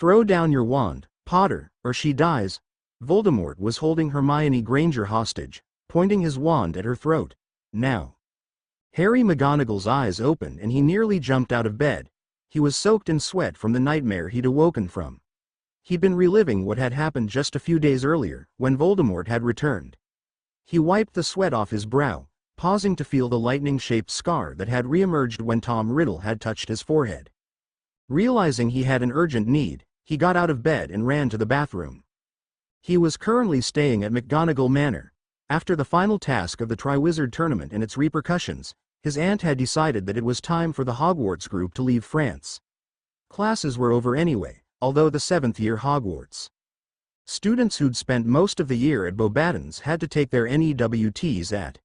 Throw down your wand, Potter, or she dies. Voldemort was holding Hermione Granger hostage, pointing his wand at her throat. Now. Harry McGonagall's eyes opened and he nearly jumped out of bed. He was soaked in sweat from the nightmare he'd awoken from. He'd been reliving what had happened just a few days earlier, when Voldemort had returned. He wiped the sweat off his brow, pausing to feel the lightning-shaped scar that had re-emerged when Tom Riddle had touched his forehead. Realizing he had an urgent need, he got out of bed and ran to the bathroom. He was currently staying at McGonagall Manor. After the final task of the Triwizard Tournament and its repercussions, his aunt had decided that it was time for the Hogwarts group to leave France. Classes were over anyway, although the 7th-year Hogwarts students who'd spent most of the year at Beauxbatons had to take their NEWTs at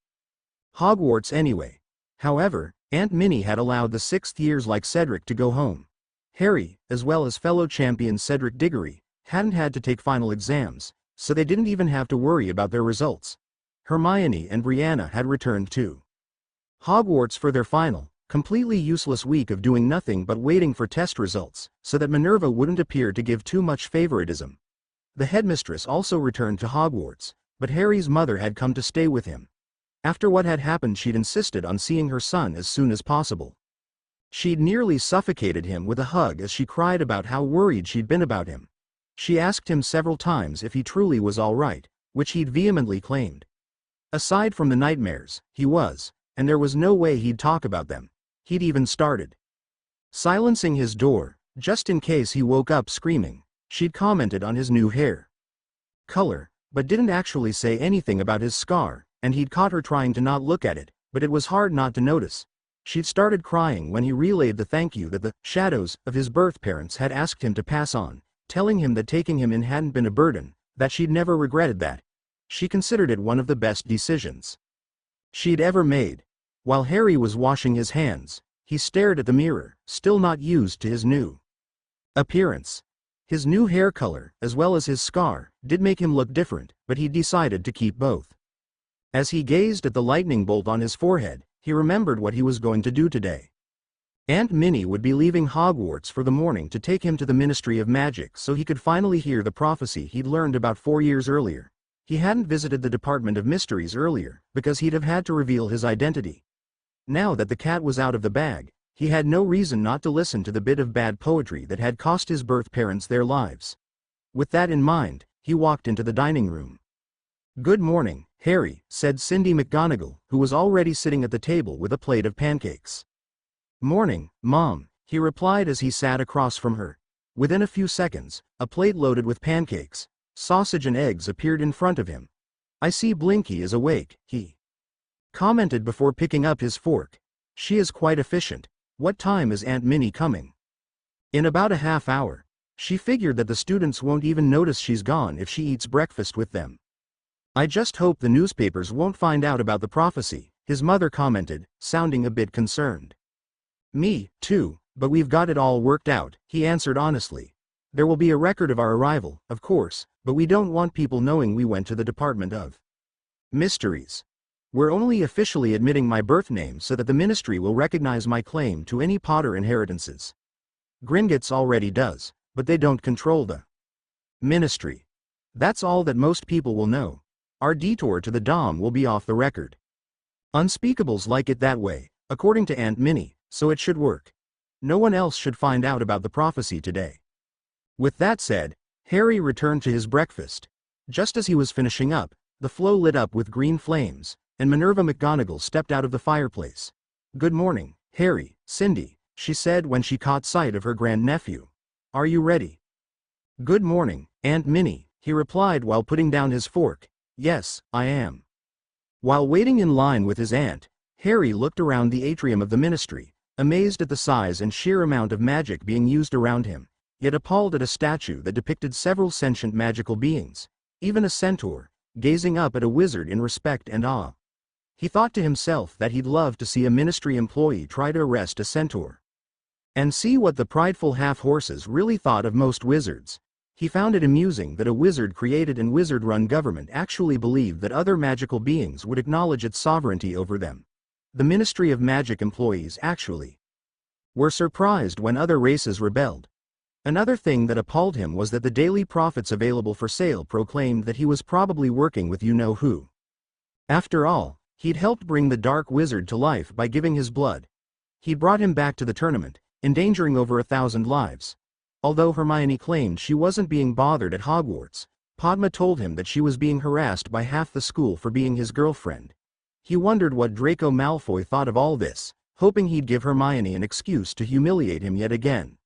Hogwarts anyway. However, Aunt Minnie had allowed the 6th years like Cedric to go home. Harry, as well as fellow champion Cedric Diggory, hadn't had to take final exams, so they didn't even have to worry about their results. Hermione and Brianna had returned to Hogwarts for their final, completely useless week of doing nothing but waiting for test results, so that Minerva wouldn't appear to give too much favoritism. The headmistress also returned to Hogwarts, but Harry's mother had come to stay with him. After what had happened, she'd insisted on seeing her son as soon as possible. She'd nearly suffocated him with a hug as she cried about how worried she'd been about him. She asked him several times if he truly was all right, which he'd vehemently claimed. Aside from the nightmares, he was, and there was no way he'd talk about them. He'd even started silencing his door, just in case he woke up screaming. She'd commented on his new hair color, but didn't actually say anything about his scar, and he'd caught her trying to not look at it, but it was hard not to notice. She'd started crying when he relayed the thank you that the shadows of his birth parents had asked him to pass on, telling him that taking him in hadn't been a burden, that she'd never regretted that. She considered it one of the best decisions she'd ever made. While Harry was washing his hands, he stared at the mirror, still not used to his new appearance. His new hair color, as well as his scar, did make him look different, but he decided to keep both. As he gazed at the lightning bolt on his forehead, he remembered what he was going to do today. Aunt Minnie would be leaving Hogwarts for the morning to take him to the Ministry of Magic so he could finally hear the prophecy he'd learned about 4 years earlier. He hadn't visited the Department of Mysteries earlier, because he'd have had to reveal his identity. Now that the cat was out of the bag, he had no reason not to listen to the bit of bad poetry that had cost his birth parents their lives. With that in mind, he walked into the dining room. "Good morning, Harry," said Cindy McGonagall, who was already sitting at the table with a plate of pancakes. "Morning, Mom," he replied as he sat across from her. Within a few seconds, a plate loaded with pancakes, sausage and eggs appeared in front of him. "I see Blinky is awake," he commented before picking up his fork. "She is quite efficient. What time is Aunt Minnie coming?" "In about a half hour. She figured that the students won't even notice she's gone if she eats breakfast with them." "I just hope the newspapers won't find out about the prophecy," his mother commented, sounding a bit concerned. "Me, too, but we've got it all worked out," he answered honestly. "There will be a record of our arrival, of course, but we don't want people knowing we went to the Department of Mysteries. We're only officially admitting my birth name so that the Ministry will recognize my claim to any Potter inheritances. Gringotts already does, but they don't control the Ministry. That's all that most people will know. Our detour to the Dom will be off the record. Unspeakables like it that way, according to Aunt Minnie, so it should work. No one else should find out about the prophecy today." With that said, Harry returned to his breakfast. Just as he was finishing up, the flow lit up with green flames, and Minerva McGonagall stepped out of the fireplace. "Good morning, Harry, Cindy," she said when she caught sight of her grandnephew. "Are you ready?" "Good morning, Aunt Minnie," he replied while putting down his fork. "Yes, I am." While waiting in line with his aunt, Harry looked around the atrium of the Ministry, amazed at the size and sheer amount of magic being used around him, yet appalled at a statue that depicted several sentient magical beings, even a centaur, gazing up at a wizard in respect and awe. He thought to himself that he'd love to see a Ministry employee try to arrest a centaur and see what the prideful half-horses really thought of most wizards. He found it amusing that a wizard-created and wizard-run government actually believed that other magical beings would acknowledge its sovereignty over them. The Ministry of Magic employees actually were surprised when other races rebelled. Another thing that appalled him was that the daily profits available for sale proclaimed that he was probably working with you-know-who. After all, he'd helped bring the Dark Wizard to life by giving his blood. He'd brought him back to the tournament, endangering over 1,000 lives. Although Hermione claimed she wasn't being bothered at Hogwarts, Padma told him that she was being harassed by half the school for being his girlfriend. He wondered what Draco Malfoy thought of all this, hoping he'd give Hermione an excuse to humiliate him yet again.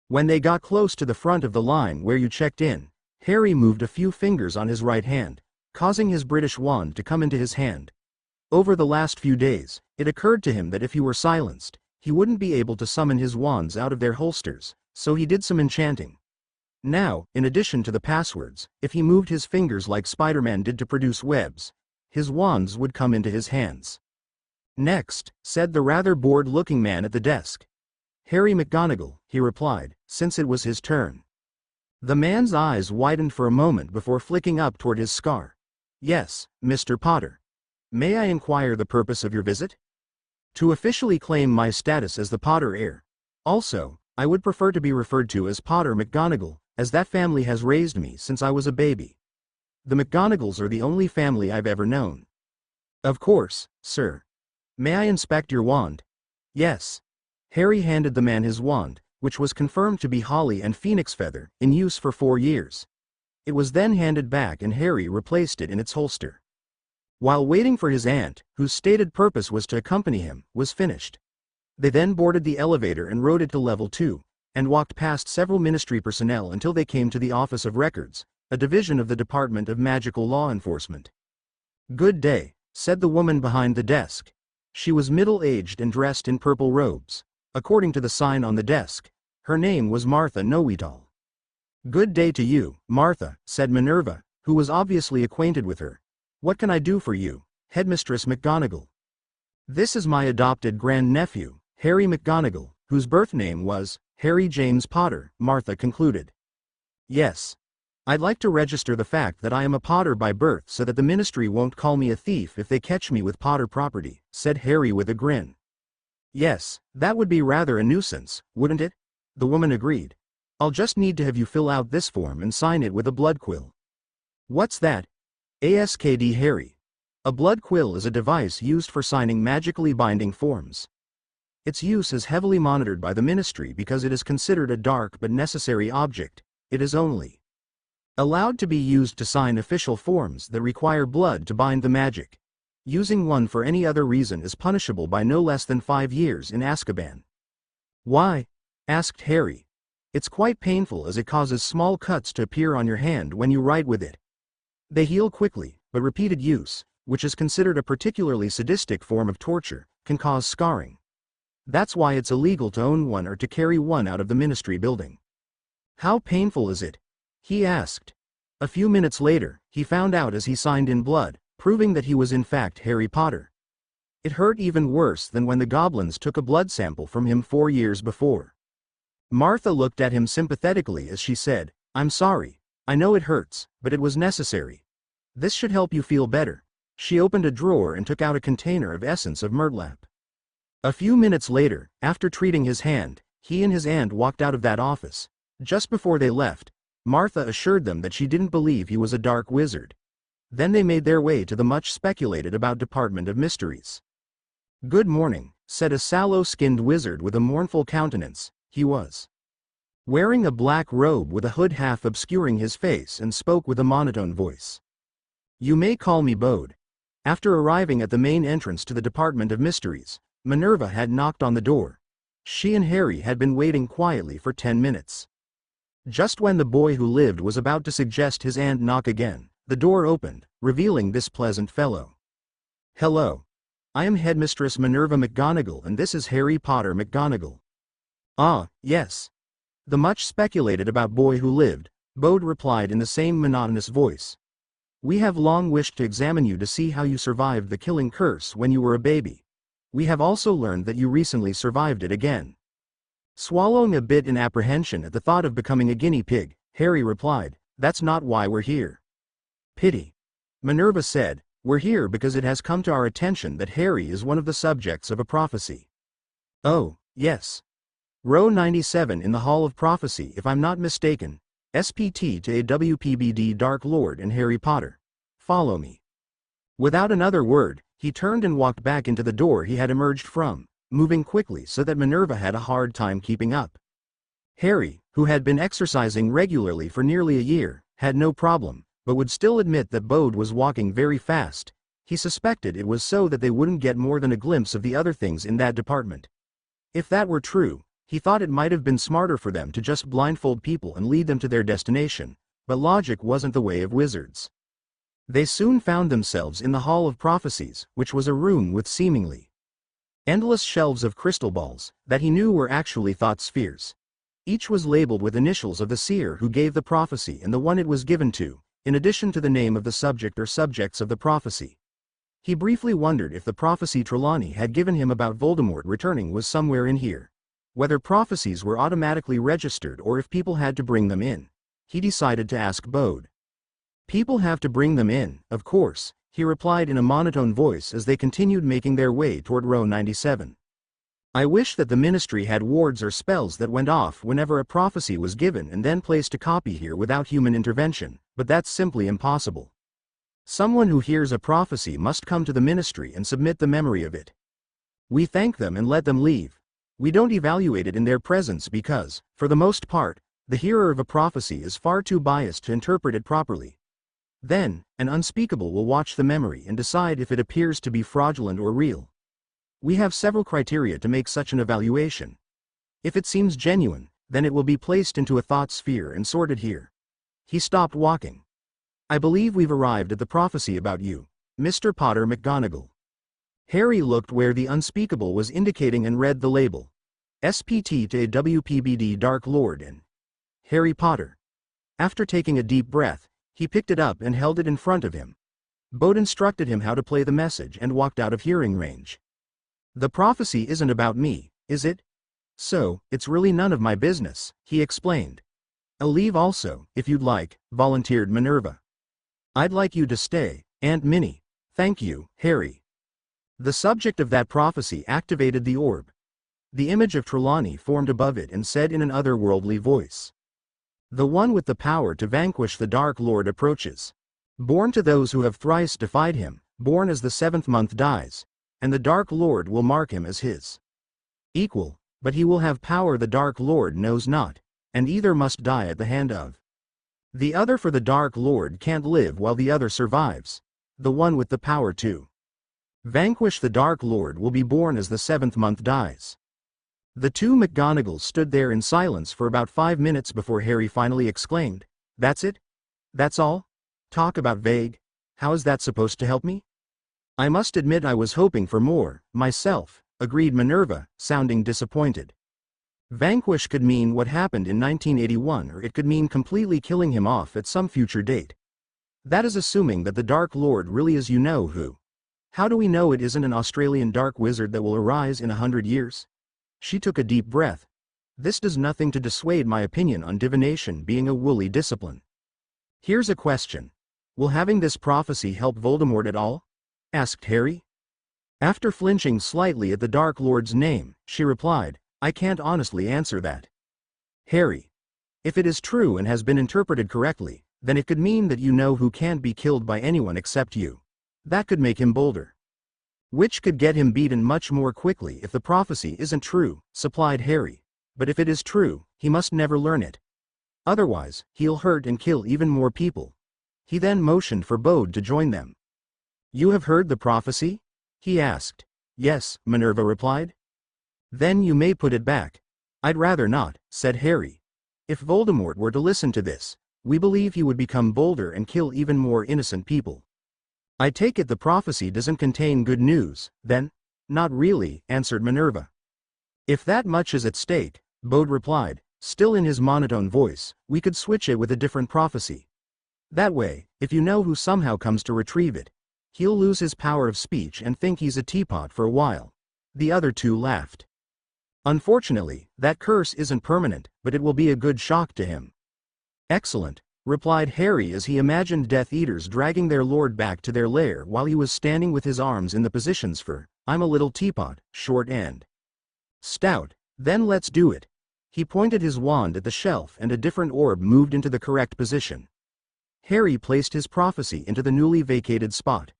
When they got close to the front of the line where you checked in, Harry moved a few fingers on his right hand, causing his British wand to come into his hand. Over the last few days, it occurred to him that if he were silenced, he wouldn't be able to summon his wands out of their holsters, so he did some enchanting. Now, in addition to the passwords, if he moved his fingers like Spider-Man did to produce webs, his wands would come into his hands. Next, said the rather bored-looking man at the desk. Harry McGonagall, he replied, since it was his turn. The man's eyes widened for a moment before flicking up toward his scar. Yes, Mr. Potter. May I inquire the purpose of your visit? To officially claim my status as the Potter heir. Also, I would prefer to be referred to as Potter McGonagall, as that family has raised me since I was a baby. The McGonagalls are the only family I've ever known. Of course, sir. May I inspect your wand? Yes. Harry handed the man his wand, which was confirmed to be holly and phoenix feather, in use for 4 years. It was then handed back and Harry replaced it in its holster. While waiting for his aunt, whose stated purpose was to accompany him, was finished. They then boarded the elevator and rode it to level 2, and walked past several ministry personnel until they came to the Office of Records, a division of the Department of Magical Law Enforcement. Good day, said the woman behind the desk. She was middle-aged and dressed in purple robes. According to the sign on the desk, her name was Martha Nowital. Good day to you, Martha, said Minerva, who was obviously acquainted with her. What can I do for you, Headmistress McGonagall? This is my adopted grandnephew, Harry McGonagall, whose birth name was Harry James Potter, Martha concluded. Yes. I'd like to register the fact that I am a Potter by birth so that the ministry won't call me a thief if they catch me with Potter property, said Harry with a grin. Yes, that would be rather a nuisance, wouldn't it? The woman agreed. I'll just need to have you fill out this form and sign it with a blood quill. What's that? ASKD Harry. A blood quill is a device used for signing magically binding forms. Its use is heavily monitored by the ministry because it is considered a dark but necessary object. It is only allowed to be used to sign official forms that require blood to bind the magic. Using one for any other reason is punishable by no less than 5 years in Azkaban. Why? Asked Harry. It's quite painful as it causes small cuts to appear on your hand when you write with it. They heal quickly, but repeated use, which is considered a particularly sadistic form of torture, can cause scarring. That's why it's illegal to own one or to carry one out of the ministry building. How painful is it? He asked. A few minutes later, he found out as he signed in blood, proving that he was in fact Harry Potter. It hurt even worse than when the goblins took a blood sample from him 4 years before. Martha looked at him sympathetically as she said, I'm sorry. I know it hurts, but it was necessary. This should help you feel better. She opened a drawer and took out a container of essence of myrtlap. A few minutes later, after treating his hand, he and his aunt walked out of that office. Just before they left, Martha assured them that she didn't believe he was a dark wizard. Then they made their way to the much speculated about Department of Mysteries. Good morning, said a sallow-skinned wizard with a mournful countenance. He was wearing a black robe with a hood half obscuring his face and spoke with a monotone voice. You may call me Bode. After arriving at the main entrance to the Department of Mysteries, Minerva had knocked on the door. She and Harry had been waiting quietly for 10 minutes. Just when the boy who lived was about to suggest his aunt knock again, the door opened, revealing this pleasant fellow. Hello. I am Headmistress Minerva McGonagall and this is Harry Potter McGonagall. Ah, yes. The much speculated about boy who lived, Bode replied in the same monotonous voice. We have long wished to examine you to see how you survived the killing curse when you were a baby. We have also learned that you recently survived it again. Swallowing a bit in apprehension at the thought of becoming a guinea pig, Harry replied, That's not why we're here. Pity. Minerva said, We're here because it has come to our attention that Harry is one of the subjects of a prophecy. Oh, yes. Row 97 in the Hall of Prophecy if I'm not mistaken. SPT to AWPBD Dark Lord and Harry Potter. Follow me. Without another word, he turned and walked back into the door he had emerged from, moving quickly so that Minerva had a hard time keeping up. Harry, who had been exercising regularly for nearly a year, had no problem, but would still admit that Bode was walking very fast. He suspected it was so that they wouldn't get more than a glimpse of the other things in that department. If that were true, he thought it might have been smarter for them to just blindfold people and lead them to their destination, but logic wasn't the way of wizards. They soon found themselves in the Hall of Prophecies, which was a room with seemingly endless shelves of crystal balls, that he knew were actually thought spheres. Each was labeled with initials of the seer who gave the prophecy and the one it was given to, in addition to the name of the subject or subjects of the prophecy. He briefly wondered if the prophecy Trelawney had given him about Voldemort returning was somewhere in here. Whether prophecies were automatically registered or if people had to bring them in. He decided to ask Bode. People have to bring them in, of course, he replied in a monotone voice as they continued making their way toward row 97. I wish that the ministry had wards or spells that went off whenever a prophecy was given and then placed a copy here without human intervention, but that's simply impossible. Someone who hears a prophecy must come to the ministry and submit the memory of it. We thank them and let them leave. We don't evaluate it in their presence because, for the most part, the hearer of a prophecy is far too biased to interpret it properly. Then, an unspeakable will watch the memory and decide if it appears to be fraudulent or real. We have several criteria to make such an evaluation. If it seems genuine, then it will be placed into a thought sphere and sorted here. He stopped walking. I believe we've arrived at the prophecy about you, Mr. Potter McGonagall. Harry looked where the unspeakable was indicating and read the label. SPT to WPBD Dark Lord and Harry Potter. After taking a deep breath, he picked it up and held it in front of him. Bode instructed him how to play the message and walked out of hearing range. The prophecy isn't about me, is it? So, it's really none of my business, he explained. I'll leave also, if you'd like, volunteered Minerva. I'd like you to stay, Aunt Minnie. Thank you, Harry. The subject of that prophecy activated the orb. The image of Trelawney formed above it and said in an otherworldly voice. The one with the power to vanquish the Dark Lord approaches. Born to those who have thrice defied him, born as the seventh month dies, and the Dark Lord will mark him as his equal, but he will have power the Dark Lord knows not, and either must die at the hand of the other, for the Dark Lord can't live while the other survives. The one with the power to vanquish the Dark Lord will be born as the seventh month dies. The two McGonagalls stood there in silence for about 5 minutes before Harry finally exclaimed, That's it? That's all? Talk about vague. How is that supposed to help me? I must admit I was hoping for more, myself, agreed Minerva, sounding disappointed. Vanquish could mean what happened in 1981, or it could mean completely killing him off at some future date. That is assuming that the Dark Lord really is you-know-who. How do we know it isn't an Australian dark wizard that will arise in 100 years? She took a deep breath. This does nothing to dissuade my opinion on divination being a woolly discipline. Here's a question. Will having this prophecy help Voldemort at all? Asked Harry. After flinching slightly at the Dark Lord's name, she replied, I can't honestly answer that. Harry. If it is true and has been interpreted correctly, then it could mean that you know who can't be killed by anyone except you. That could make him bolder. Which could get him beaten much more quickly if the prophecy isn't true, supplied Harry. But if it is true, he must never learn it. Otherwise, he'll hurt and kill even more people. He then motioned for Bode to join them. You have heard the prophecy? He asked. Yes, Minerva replied. Then you may put it back. I'd rather not, said Harry. If Voldemort were to listen to this, we believe he would become bolder and kill even more innocent people. I take it the prophecy doesn't contain good news, then? Not really, answered Minerva. If that much is at stake, Bode replied, still in his monotone voice, we could switch it with a different prophecy. That way, if you know who somehow comes to retrieve it, he'll lose his power of speech and think he's a teapot for a while. The other two laughed. Unfortunately, that curse isn't permanent, but it will be a good shock to him. Excellent, replied Harry as he imagined Death Eaters dragging their lord back to their lair while he was standing with his arms in the positions for, I'm a little teapot, short and stout. Then let's do it, He pointed his wand at the shelf and a different orb moved into the correct position. Harry placed his prophecy into the newly vacated spot.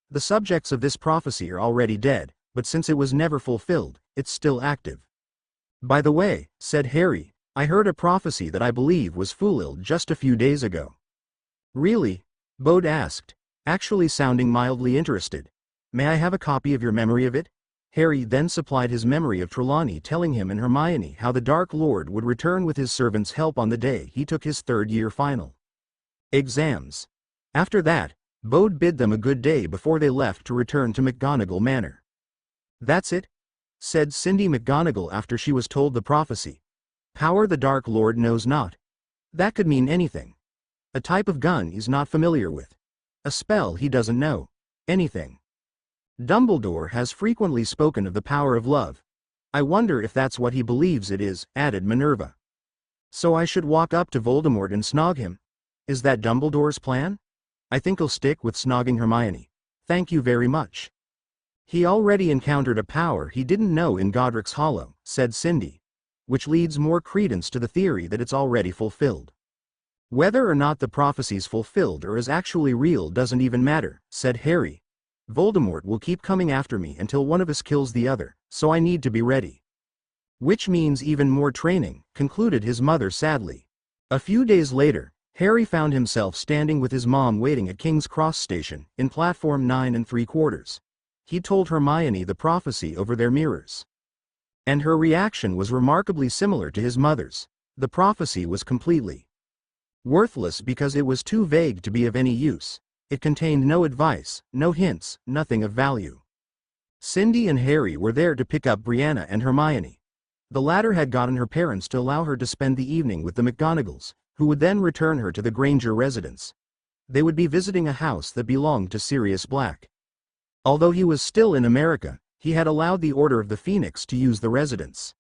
The subjects of this prophecy are already dead, but since it was never fulfilled, it's still active. By the way, said Harry, I heard a prophecy that I believe was fulfilled just a few days ago. Really? Bode asked, actually sounding mildly interested. May I have a copy of your memory of it? Harry then supplied his memory of Trelawney telling him and Hermione how the Dark Lord would return with his servant's help on the day he took his third-year final exams. After that, Bode bid them a good day before they left to return to McGonagall Manor. That's it? Said Cindy McGonagall after she was told the prophecy. Power the Dark Lord knows not. That could mean anything. A type of gun he's not familiar with. A spell he doesn't know. Anything. Dumbledore has frequently spoken of the power of love. I wonder if that's what he believes it is, added Minerva. So I should walk up to Voldemort and snog him? Is that Dumbledore's plan? I think he'll stick with snogging Hermione. Thank you very much. He already encountered a power he didn't know in Godric's Hollow, said Cindy. Which leads more credence to the theory that it's already fulfilled. Whether or not the prophecy's fulfilled or is actually real doesn't even matter, said Harry. Voldemort will keep coming after me until one of us kills the other, so I need to be ready. Which means even more training, concluded his mother sadly. A few days later, Harry found himself standing with his mom waiting at King's Cross Station, in platform 9 3/4. He told Hermione the prophecy over their mirrors. And her reaction was remarkably similar to his mother's. The prophecy was completely worthless because it was too vague to be of any use. It contained no advice, no hints, nothing of value. Cindy and Harry were there to pick up Brianna and Hermione. The latter had gotten her parents to allow her to spend the evening with the McGonagalls, who would then return her to the Granger residence. They would be visiting a house that belonged to Sirius Black. Although he was still in America, he had allowed the Order of the Phoenix to use the residence.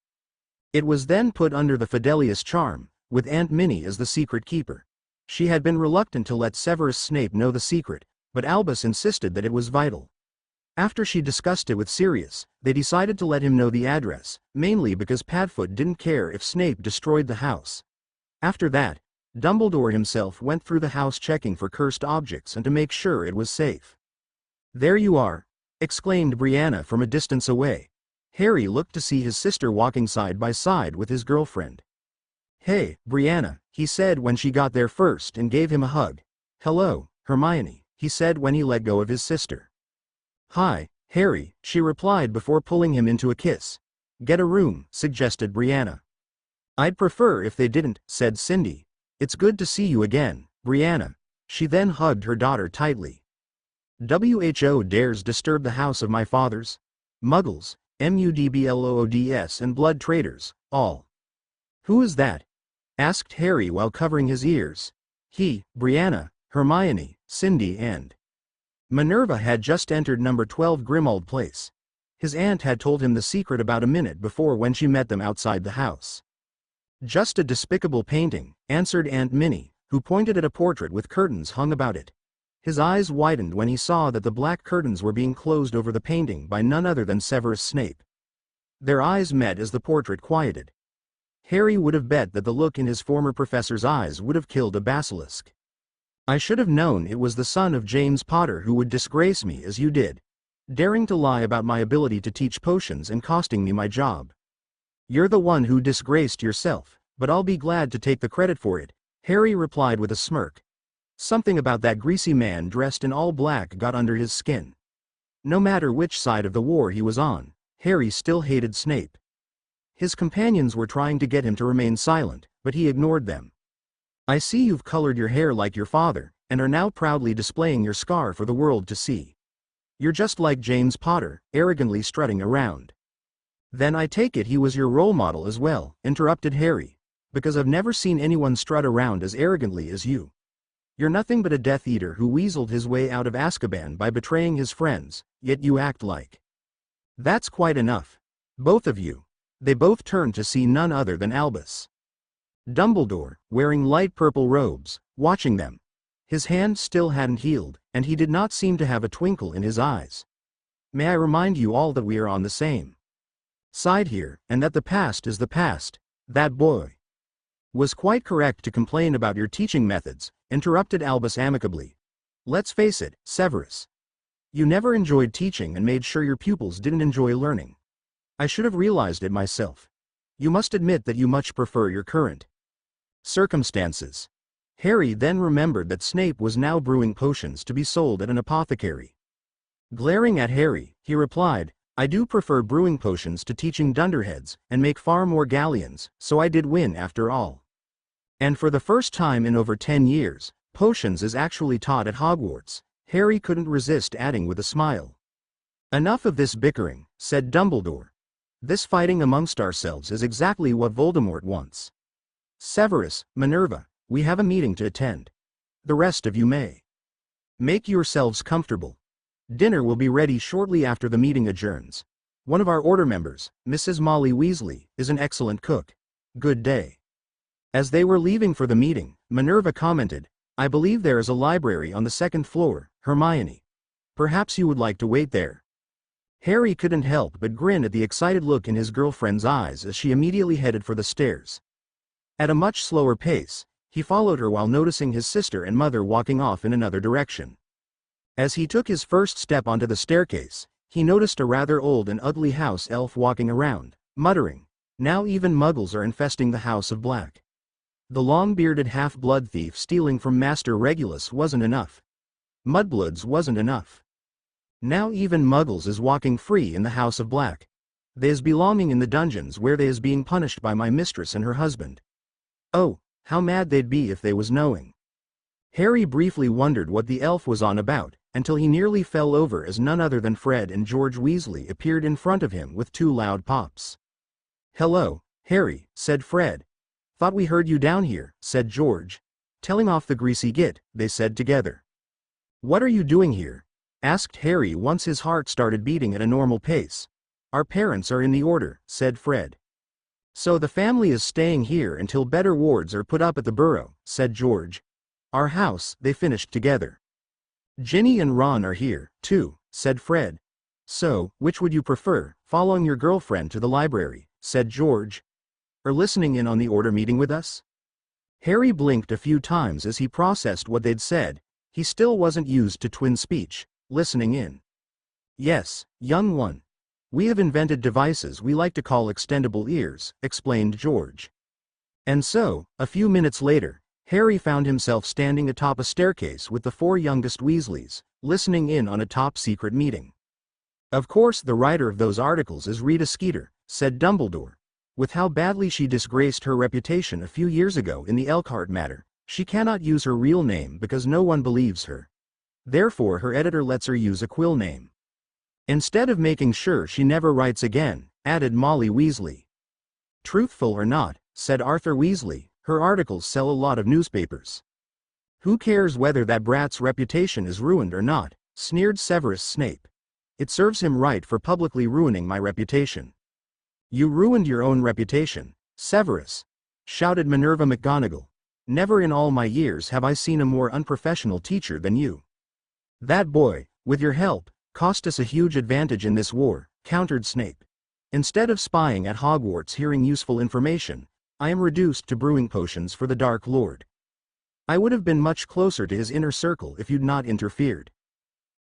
It was then put under the Fidelius charm, with Aunt Minnie as the secret keeper. She had been reluctant to let Severus Snape know the secret, but Albus insisted that it was vital. After she discussed it with Sirius, they decided to let him know the address, mainly because Padfoot didn't care if Snape destroyed the house. After that, Dumbledore himself went through the house checking for cursed objects and to make sure it was safe. There you are, exclaimed Brianna from a distance away. Harry looked to see his sister walking side by side with his girlfriend. Hey, Brianna, he said when she got there first and gave him a hug. Hello, Hermione, he said when he let go of his sister. Hi, Harry, she replied before pulling him into a kiss. Get a room, suggested Brianna. I'd prefer if they didn't, said Cindy. It's good to see you again, Brianna. She then hugged her daughter tightly. Who dares disturb the house of my fathers? Muggles, Mudbloods and blood traitors, all. Who is that? Asked Harry while covering his ears. He, Brianna, Hermione, Cindy and Minerva had just entered number 12 Grimmauld Place. His aunt had told him the secret about a minute before when she met them outside the house. Just a despicable painting, answered Aunt Minnie, who pointed at a portrait with curtains hung about it. His eyes widened when he saw that the black curtains were being closed over the painting by none other than Severus Snape. Their eyes met as the portrait quieted. Harry would have bet that the look in his former professor's eyes would have killed a basilisk. I should have known it was the son of James Potter who would disgrace me as you did, daring to lie about my ability to teach potions and costing me my job. You're the one who disgraced yourself, but I'll be glad to take the credit for it, Harry replied with a smirk. Something about that greasy man dressed in all black got under his skin. No matter which side of the war he was on, Harry still hated Snape. His companions were trying to get him to remain silent, but he ignored them. I see you've colored your hair like your father, and are now proudly displaying your scar for the world to see. You're just like James Potter, arrogantly strutting around. Then I take it he was your role model as well, interrupted Harry, because I've never seen anyone strut around as arrogantly as you. You're nothing but a Death Eater who weaseled his way out of Azkaban by betraying his friends, yet you act like. That's quite enough. Both of you. They both turned to see none other than Albus Dumbledore, wearing light purple robes, watching them. His hand still hadn't healed, and he did not seem to have a twinkle in his eyes. May I remind you all that we are on the same side here, and that the past is the past. That boy was quite correct to complain about your teaching methods, interrupted Albus amicably. Let's face it, Severus. You never enjoyed teaching and made sure your pupils didn't enjoy learning. I should have realized it myself. You must admit that you much prefer your current circumstances. Harry then remembered that Snape was now brewing potions to be sold at an apothecary. Glaring at Harry, he replied, I do prefer brewing potions to teaching dunderheads, and make far more galleons, so I did win after all. And for the first time in over 10 years, potions is actually taught at Hogwarts, Harry couldn't resist adding with a smile. Enough of this bickering, said Dumbledore. This fighting amongst ourselves is exactly what Voldemort wants. Severus, Minerva, we have a meeting to attend. The rest of you may make yourselves comfortable. Dinner will be ready shortly after the meeting adjourns. One of our order members, Mrs. Molly Weasley, is an excellent cook. Good day. As they were leaving for the meeting, Minerva commented, I believe there is a library on the second floor, Hermione. Perhaps you would like to wait there. Harry couldn't help but grin at the excited look in his girlfriend's eyes as she immediately headed for the stairs. At a much slower pace, he followed her while noticing his sister and mother walking off in another direction. As he took his first step onto the staircase, he noticed a rather old and ugly house elf walking around, muttering, now even muggles are infesting the House of Black. The long-bearded half-blood thief stealing from Master Regulus wasn't enough. Mudbloods wasn't enough. Now even muggles is walking free in the House of Black. They is belonging in the dungeons where they is being punished by my mistress and her husband. Oh, how mad they'd be if they was knowing. Harry briefly wondered what the elf was on about, until he nearly fell over as none other than Fred and George Weasley appeared in front of him with 2 loud pops. Hello, Harry, said Fred. Thought we heard you down here, said George. Telling off the greasy git, they said together. What are you doing here? Asked Harry once his heart started beating at a normal pace. Our parents are in the order, said Fred. So the family is staying here until better wards are put up at the Burrow, said George. Our house, they finished together. Ginny and Ron are here, too, said Fred. So, which would you prefer, following your girlfriend to the library, said George, or listening in on the order meeting with us? Harry blinked a few times as he processed what they'd said. He still wasn't used to twin speech, listening in. Yes, young one. We have invented devices we like to call extendable ears, explained George. And so, a few minutes later, Harry found himself standing atop a staircase with the 4 youngest Weasleys, listening in on a top-secret meeting. Of course the writer of those articles is Rita Skeeter, said Dumbledore. With how badly she disgraced her reputation a few years ago in the Elkhart matter, she cannot use her real name because no one believes her. Therefore her editor lets her use a quill name. Instead of making sure she never writes again, added Molly Weasley. Truthful or not, said Arthur Weasley, her articles sell a lot of newspapers. Who cares whether that brat's reputation is ruined or not, sneered Severus Snape. It serves him right for publicly ruining my reputation. You ruined your own reputation, Severus, shouted Minerva McGonagall. Never in all my years have I seen a more unprofessional teacher than you. That boy, with your help, cost us a huge advantage in this war, countered Snape. Instead of spying at Hogwarts hearing useful information, I am reduced to brewing potions for the Dark Lord. I would have been much closer to his inner circle if you'd not interfered.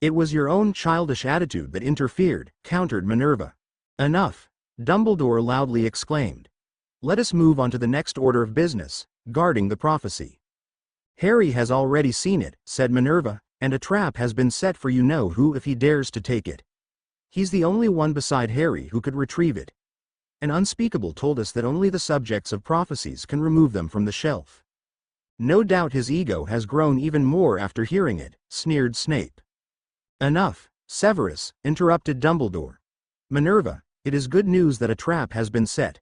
It was your own childish attitude that interfered, countered Minerva. Enough, Dumbledore loudly exclaimed. Let us move on to the next order of business, guarding the prophecy. Harry has already seen it, said Minerva, and a trap has been set for you know who if he dares to take it. He's the only one beside Harry who could retrieve it. An unspeakable told us that only the subjects of prophecies can remove them from the shelf. No doubt his ego has grown even more after hearing it, sneered Snape. Enough, Severus, interrupted Dumbledore. Minerva, it is good news that a trap has been set.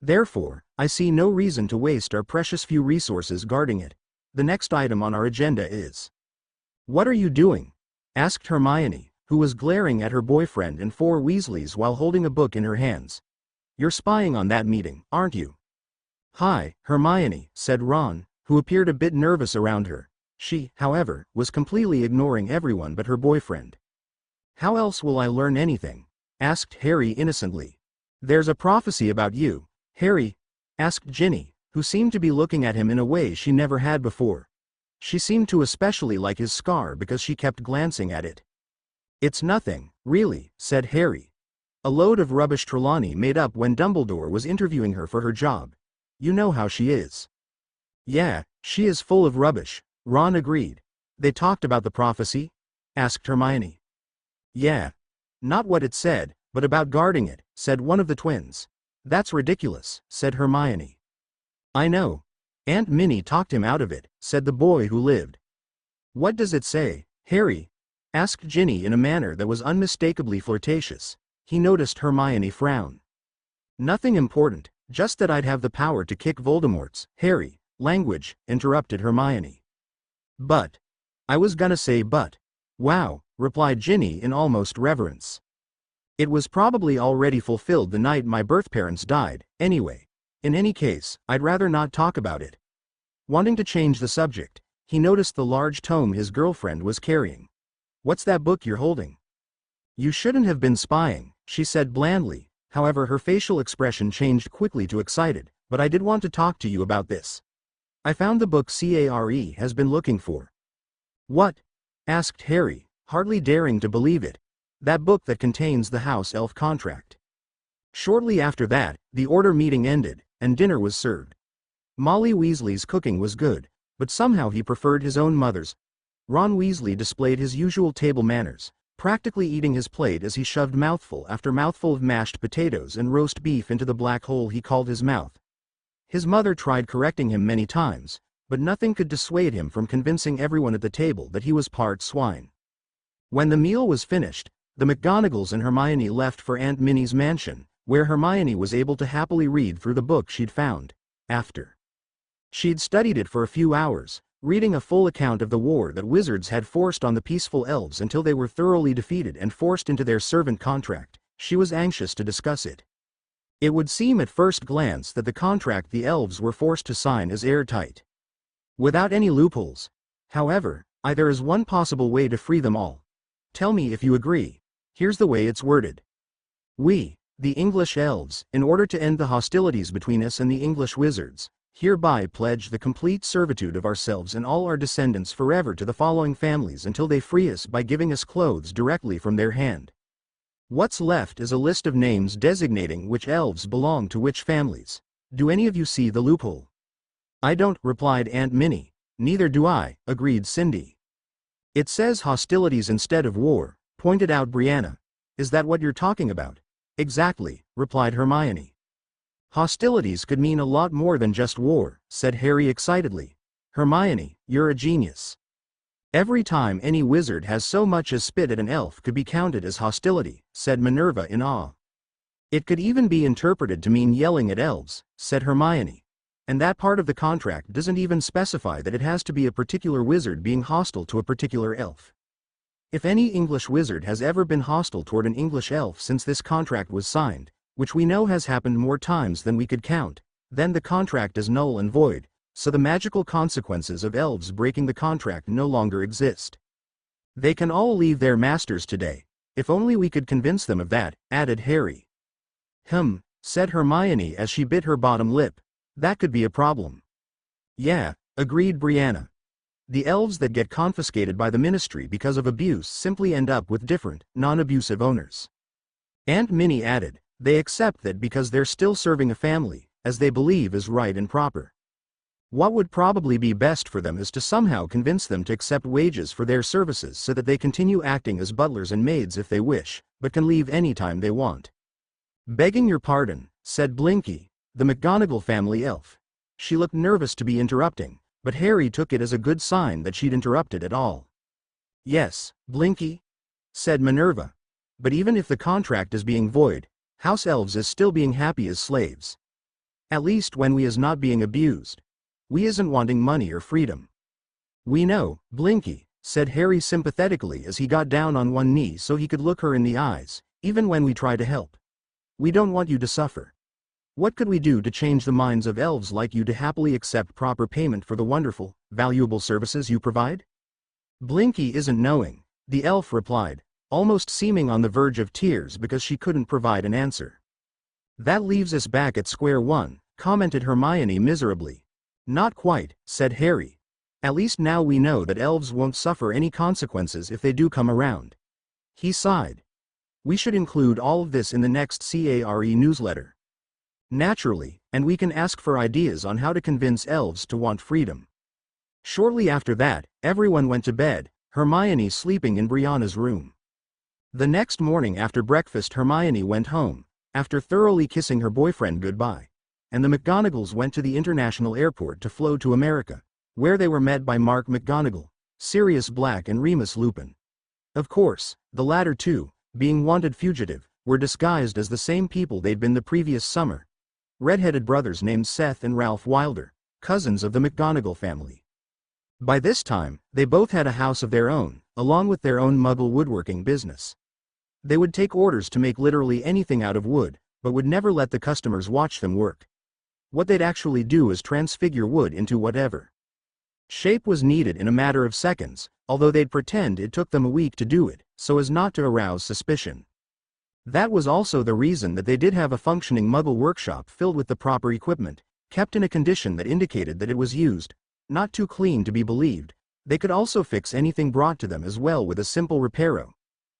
Therefore, I see no reason to waste our precious few resources guarding it. The next item on our agenda is... What are you doing? Asked Hermione, who was glaring at her boyfriend and 4 Weasleys while holding a book in her hands. You're spying on that meeting, aren't you? Hi, Hermione, said Ron, who appeared a bit nervous around her. She, however, was completely ignoring everyone but her boyfriend. How else will I learn anything? Asked Harry innocently. There's a prophecy about you, Harry. asked Jinny, who seemed to be looking at him in a way she never had before. She seemed to especially like his scar because she kept glancing at it. "It's nothing, really," said Harry. "A load of rubbish Trelawney made up when Dumbledore was interviewing her for her job. You know how she is." "Yeah, she is full of rubbish," Ron agreed. "They talked about the prophecy?" asked Hermione. "Yeah. Not what it said, but about guarding it," said one of the twins. "That's ridiculous," said Hermione. "I know. Aunt Minnie talked him out of it," said the boy who lived. "What does it say, Harry?" asked Jinny in a manner that was unmistakably flirtatious. He noticed Hermione frown. "Nothing important, just that I'd have the power to kick Voldemort's, Harry, language," interrupted Hermione. "But. I was gonna say but. Wow," replied Jinny in almost reverence. "It was probably already fulfilled the night my birth parents died, anyway. In any case, I'd rather not talk about it." Wanting to change the subject, he noticed the large tome his girlfriend was carrying. "What's that book you're holding?" "You shouldn't have been spying," she said blandly, however her facial expression changed quickly to excited, "but I did want to talk to you about this. I found the book Care has been looking for." "What?" asked Harry, hardly daring to believe it. "That book that contains the house elf contract." Shortly after that, the order meeting ended, and dinner was served. Molly Weasley's cooking was good, but somehow he preferred his own mother's. Ron Weasley displayed his usual table manners, practically eating his plate as he shoved mouthful after mouthful of mashed potatoes and roast beef into the black hole he called his mouth. His mother tried correcting him many times, but nothing could dissuade him from convincing everyone at the table that he was part swine. When the meal was finished, the McGonagalls and Hermione left for Aunt Minnie's mansion, where Hermione was able to happily read through the book she'd found. After she'd studied it for a few hours, reading a full account of the war that wizards had forced on the peaceful elves until they were thoroughly defeated and forced into their servant contract, she was anxious to discuss it. It would seem at first glance that the contract the elves were forced to sign is airtight, without any loopholes. However, there is one possible way to free them all. Tell me if you agree. Here's the way it's worded. "We, the English elves, in order to end the hostilities between us and the English wizards, hereby pledge the complete servitude of ourselves and all our descendants forever to the following families until they free us by giving us clothes directly from their hand." What's left is a list of names designating which elves belong to which families. Do any of you see the loophole? "I don't," replied Aunt Minnie. "Neither do I," agreed Cindy. "It says hostilities instead of war," pointed out Brianna. "Is that what you're talking about?" "Exactly," replied Hermione. "Hostilities could mean a lot more than just war," said Harry excitedly. "Hermione, you're a genius. Every time any wizard has so much as spit at an elf could be counted as hostility," said Minerva in awe. "It could even be interpreted to mean yelling at elves," said Hermione. "And that part of the contract doesn't even specify that it has to be a particular wizard being hostile to a particular elf. If any English wizard has ever been hostile toward an English elf since this contract was signed, which we know has happened more times than we could count, then the contract is null and void, so the magical consequences of elves breaking the contract no longer exist. They can all leave their masters today. If only we could convince them of that," added Harry. Said Hermione as she bit her bottom lip. "That could be a problem." "Yeah," agreed Brianna. "The elves that get confiscated by the ministry because of abuse simply end up with different, non-abusive owners." Aunt Minnie added, "They accept that because they're still serving a family, as they believe is right and proper. What would probably be best for them is to somehow convince them to accept wages for their services so that they continue acting as butlers and maids if they wish, but can leave anytime they want." "Begging your pardon," said Blinky, the McGonagall family elf. She looked nervous to be interrupting, but Harry took it as a good sign that she'd interrupted at all. "Yes, Blinky," said Minerva. "But even if the contract is being void, House Elves is still being happy as slaves. At least when we is not being abused. We isn't wanting money or freedom." "We know, Blinky," said Harry sympathetically as he got down on one knee so he could look her in the eyes, "even when we try to help. We don't want you to suffer. What could we do to change the minds of elves like you to happily accept proper payment for the wonderful, valuable services you provide?" "Blinky isn't knowing," the elf replied, almost seeming on the verge of tears because she couldn't provide an answer. "That leaves us back at square one," commented Hermione miserably. Not quite, said Harry. At least now we know that elves won't suffer any consequences if they do come around. He sighed. We should include all of this in the next CARE newsletter. Naturally, and we can ask for ideas on how to convince elves to want freedom. Shortly after that, everyone went to bed, Hermione sleeping in Brianna's room. The next morning after breakfast, Hermione went home, after thoroughly kissing her boyfriend goodbye, and the McGonagalls went to the international airport to fly to America, where they were met by Mark McGonagall, Sirius Black and Remus Lupin. Of course, the latter two, being wanted fugitive, were disguised as the same people they'd been the previous summer. Red-headed brothers named Seth and Ralph Wilder, cousins of the McGonagall family. By this time, they both had a house of their own, along with their own Muggle woodworking business. They would take orders to make literally anything out of wood, but would never let the customers watch them work. What they'd actually do is transfigure wood into whatever shape was needed in a matter of seconds, although they'd pretend it took them a week to do it, so as not to arouse suspicion. That was also the reason that they did have a functioning Muggle workshop filled with the proper equipment, kept in a condition that indicated that it was used, not too clean to be believed. They could also fix anything brought to them as well with a simple reparo.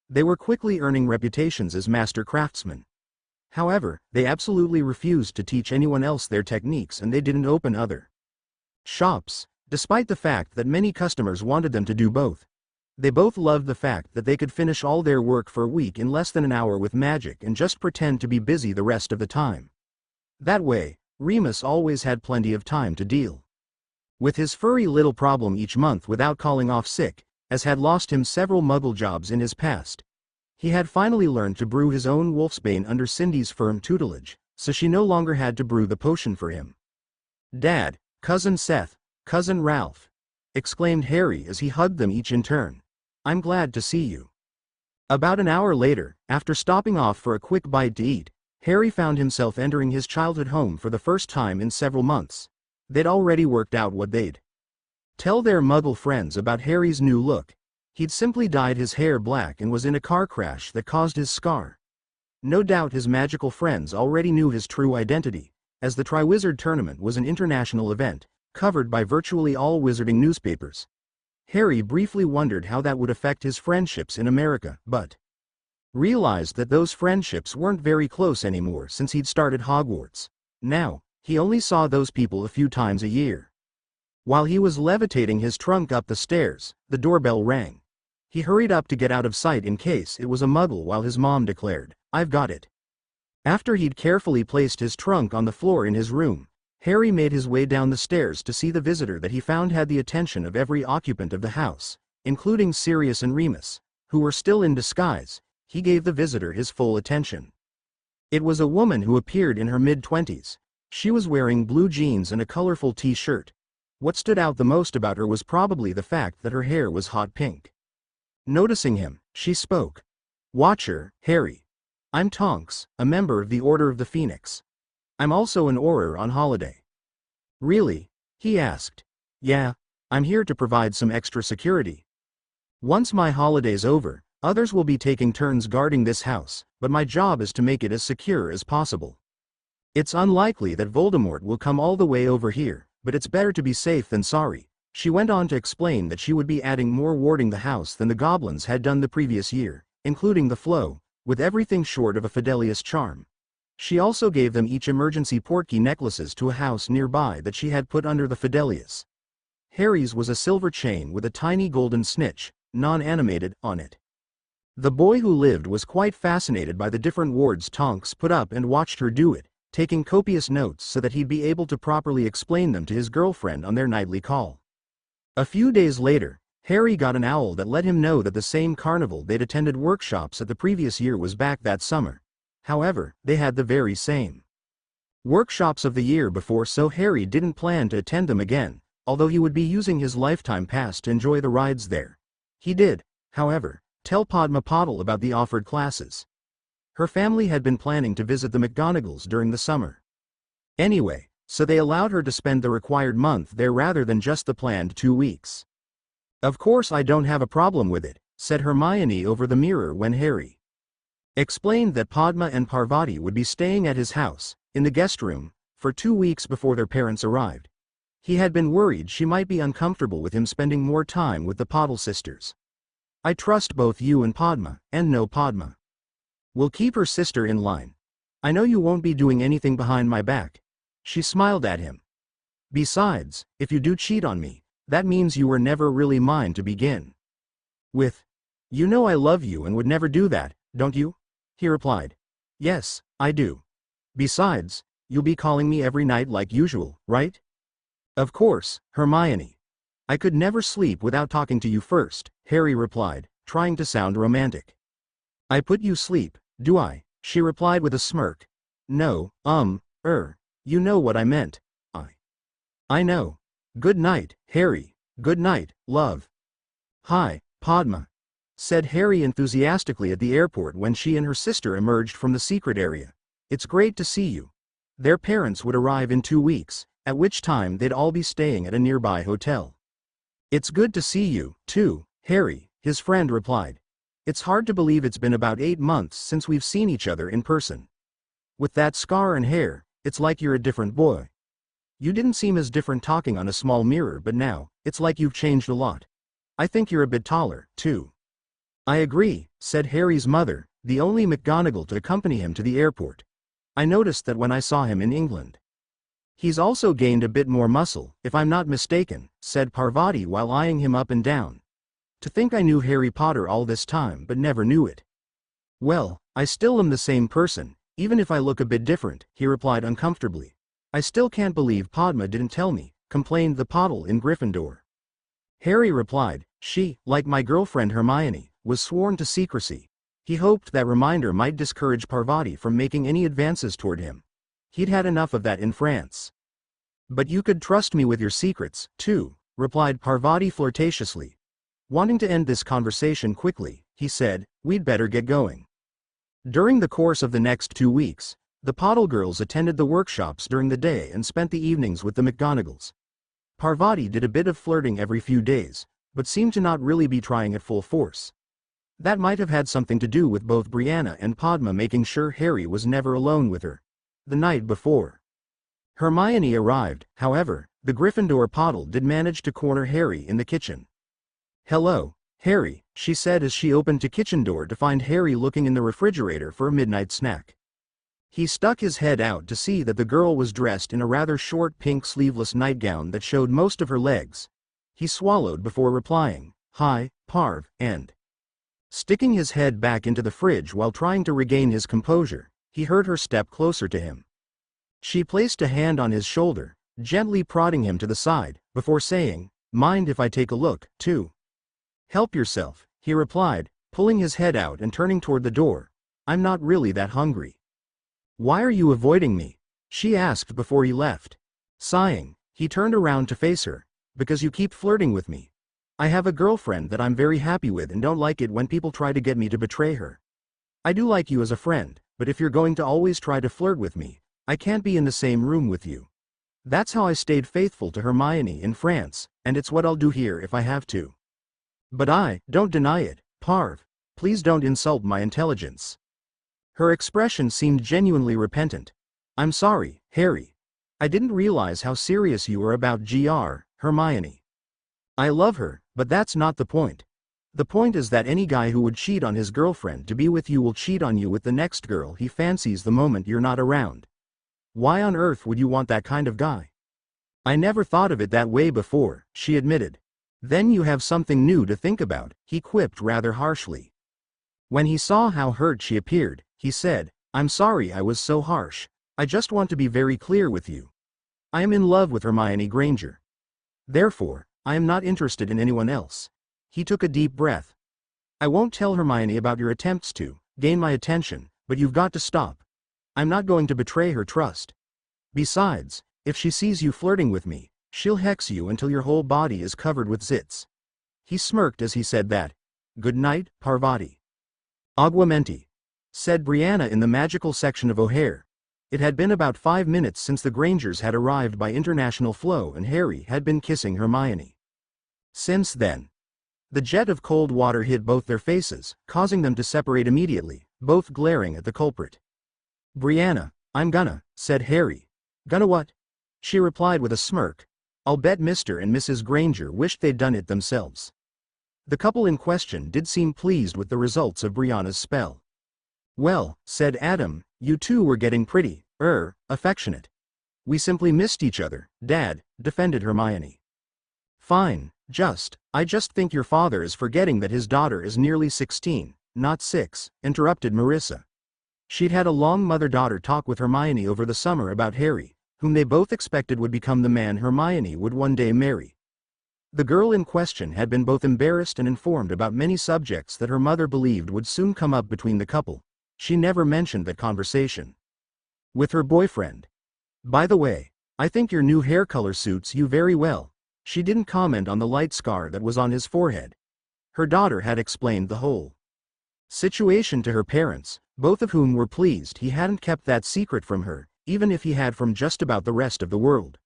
They were quickly earning reputations as master craftsmen. However, they absolutely refused to teach anyone else their techniques, and they didn't open other shops, despite the fact that many customers wanted them to do both. They both loved the fact that they could finish all their work for a week in less than an hour with magic and just pretend to be busy the rest of the time. That way, Remus always had plenty of time to deal with his furry little problem each month without calling off sick, as had lost him several Muggle jobs in his past. He had finally learned to brew his own wolfsbane under Cindy's firm tutelage, so she no longer had to brew the potion for him. "Dad, Cousin Seth, Cousin Ralph," exclaimed Harry as he hugged them each in turn. "I'm glad to see you." About an hour later, after stopping off for a quick bite to eat, Harry found himself entering his childhood home for the first time in several months. They'd already worked out what they'd tell their Muggle friends about Harry's new look. He'd simply dyed his hair black and was in a car crash that caused his scar. No doubt his magical friends already knew his true identity, as the Triwizard Tournament was an international event, covered by virtually all wizarding newspapers. Harry briefly wondered how that would affect his friendships in America, but realized that those friendships weren't very close anymore since he'd started Hogwarts. Now, he only saw those people a few times a year. While he was levitating his trunk up the stairs, the doorbell rang. He hurried up to get out of sight in case it was a Muggle, while his mom declared, "I've got it." After he'd carefully placed his trunk on the floor in his room, Harry made his way down the stairs to see the visitor that he found had the attention of every occupant of the house, including Sirius and Remus, who were still in disguise. He gave the visitor his full attention. It was a woman who appeared in her mid-20s. She was wearing blue jeans and a colorful t-shirt. What stood out the most about her was probably the fact that her hair was hot pink. Noticing him, she spoke. "Watcher, Harry. I'm Tonks, a member of the Order of the Phoenix. I'm also an Auror on holiday." "Really?" he asked. "Yeah, I'm here to provide some extra security. Once my holiday's over, others will be taking turns guarding this house, but my job is to make it as secure as possible. It's unlikely that Voldemort will come all the way over here, but it's better to be safe than sorry." She went on to explain that she would be adding more warding the house than the goblins had done the previous year, including the flow, with everything short of a Fidelius charm. She also gave them each emergency portkey necklaces to a house nearby that she had put under the Fidelius. Harry's was a silver chain with a tiny golden snitch, non-animated, on it. The boy who lived was quite fascinated by the different wards Tonks put up and watched her do it, taking copious notes so that he'd be able to properly explain them to his girlfriend on their nightly call. A few days later, Harry got an owl that let him know that the same carnival they'd attended workshops at the previous year was back that summer. However, they had the very same workshops of the year before, so Harry didn't plan to attend them again, although he would be using his lifetime pass to enjoy the rides there. He did, however, tell Padma Patil about the offered classes. Her family had been planning to visit the McGonagalls during the summer anyway, so they allowed her to spend the required month there rather than just the planned 2 weeks. "Of course I don't have a problem with it," said Hermione over the mirror when Harry explained that Padma and Parvati would be staying at his house, in the guest room, for 2 weeks before their parents arrived. He had been worried she might be uncomfortable with him spending more time with the Pottle sisters. I trust both you and Padma, and no Padma will keep her sister in line. I know you won't be doing anything behind my back. She smiled at him. Besides, if you do cheat on me, that means you were never really mine to begin with. You know I love you and would never do that, don't you? He replied. Yes, I do. Besides, you'll be calling me every night like usual, right? Of course, Hermione. I could never sleep without talking to you first, Harry replied, trying to sound romantic. I put you sleep, do I? She replied with a smirk. No, you know what I meant. I know. Good night, Harry. Good night, love. Hi, Padma, said Harry enthusiastically at the airport when she and her sister emerged from the secret area. It's great to see you. Their parents would arrive in 2 weeks, at which time they'd all be staying at a nearby hotel. It's good to see you, too, Harry, his friend replied. It's hard to believe it's been about 8 months since we've seen each other in person. With that scar and hair, it's like you're a different boy. You didn't seem as different talking on a small mirror, but now, it's like you've changed a lot. I think you're a bit taller, too. I agree, said Harry's mother, the only McGonagall to accompany him to the airport. I noticed that when I saw him in England. He's also gained a bit more muscle, if I'm not mistaken, said Parvati while eyeing him up and down. To think I knew Harry Potter all this time but never knew it. Well, I still am the same person, even if I look a bit different, he replied uncomfortably. I still can't believe Padma didn't tell me, complained the Pottle in Gryffindor. Harry replied, she, like my girlfriend Hermione, was sworn to secrecy. He hoped that reminder might discourage Parvati from making any advances toward him. He'd had enough of that in France. But you could trust me with your secrets, too, replied Parvati flirtatiously. Wanting to end this conversation quickly, he said, we'd better get going. During the course of the next 2 weeks, the Pottle girls attended the workshops during the day and spent the evenings with the McGonagalls. Parvati did a bit of flirting every few days, but seemed to not really be trying at full force. That might have had something to do with both Brianna and Padma making sure Harry was never alone with her. The night before Hermione arrived, however, the Gryffindor Pottle did manage to corner Harry in the kitchen. Hello, Harry, she said as she opened the kitchen door to find Harry looking in the refrigerator for a midnight snack. He stuck his head out to see that the girl was dressed in a rather short pink sleeveless nightgown that showed most of her legs. He swallowed before replying, Hi, Parv, and sticking his head back into the fridge while trying to regain his composure, he heard her step closer to him. She placed a hand on his shoulder, gently prodding him to the side, before saying, Mind if I take a look, too? Help yourself, he replied, pulling his head out and turning toward the door. I'm not really that hungry. Why are you avoiding me? She asked before he left. Sighing, he turned around to face her. Because you keep flirting with me. I have a girlfriend that I'm very happy with and don't like it when people try to get me to betray her. I do like you as a friend, but if you're going to always try to flirt with me, I can't be in the same room with you. That's how I stayed faithful to Hermione in France, and it's what I'll do here if I have to. But I don't deny it, Parv. Please don't insult my intelligence. Her expression seemed genuinely repentant. I'm sorry, Harry. I didn't realize how serious you were about Hermione. I love her, but that's not the point. The point is that any guy who would cheat on his girlfriend to be with you will cheat on you with the next girl he fancies the moment you're not around. Why on earth would you want that kind of guy? I never thought of it that way before, she admitted. Then you have something new to think about, he quipped rather harshly. When he saw how hurt she appeared, he said, I'm sorry I was so harsh. I just want to be very clear with you. I am in love with Hermione Granger. Therefore, I am not interested in anyone else. He took a deep breath. I won't tell Hermione about your attempts to gain my attention, but you've got to stop. I'm not going to betray her trust. Besides, if she sees you flirting with me, she'll hex you until your whole body is covered with zits. He smirked as he said that. Good night, Parvati. Aguamenti, said Brianna in the magical section of O'Hare. It had been about 5 minutes since the Grangers had arrived by international flow and Harry had been kissing Hermione. Since then, the jet of cold water hit both their faces, causing them to separate immediately, both glaring at the culprit. Brianna, I'm gonna, said Harry. Gonna what? She replied with a smirk. I'll bet Mr. and Mrs. Granger wished they'd done it themselves. The couple in question did seem pleased with the results of Brianna's spell. Well, said Adam, you two were getting pretty, affectionate. We simply missed each other, Dad, defended Hermione. Fine, I just think your father is forgetting that his daughter is nearly 16, not 6, interrupted Marissa. She'd had a long mother-daughter talk with Hermione over the summer about Harry, whom they both expected would become the man Hermione would one day marry. The girl in question had been both embarrassed and informed about many subjects that her mother believed would soon come up between the couple. She never mentioned that conversation with her boyfriend. By the way, I think your new hair color suits you very well. She didn't comment on the light scar that was on his forehead. Her daughter had explained the whole situation to her parents, both of whom were pleased he hadn't kept that secret from her, even if he had from just about the rest of the world.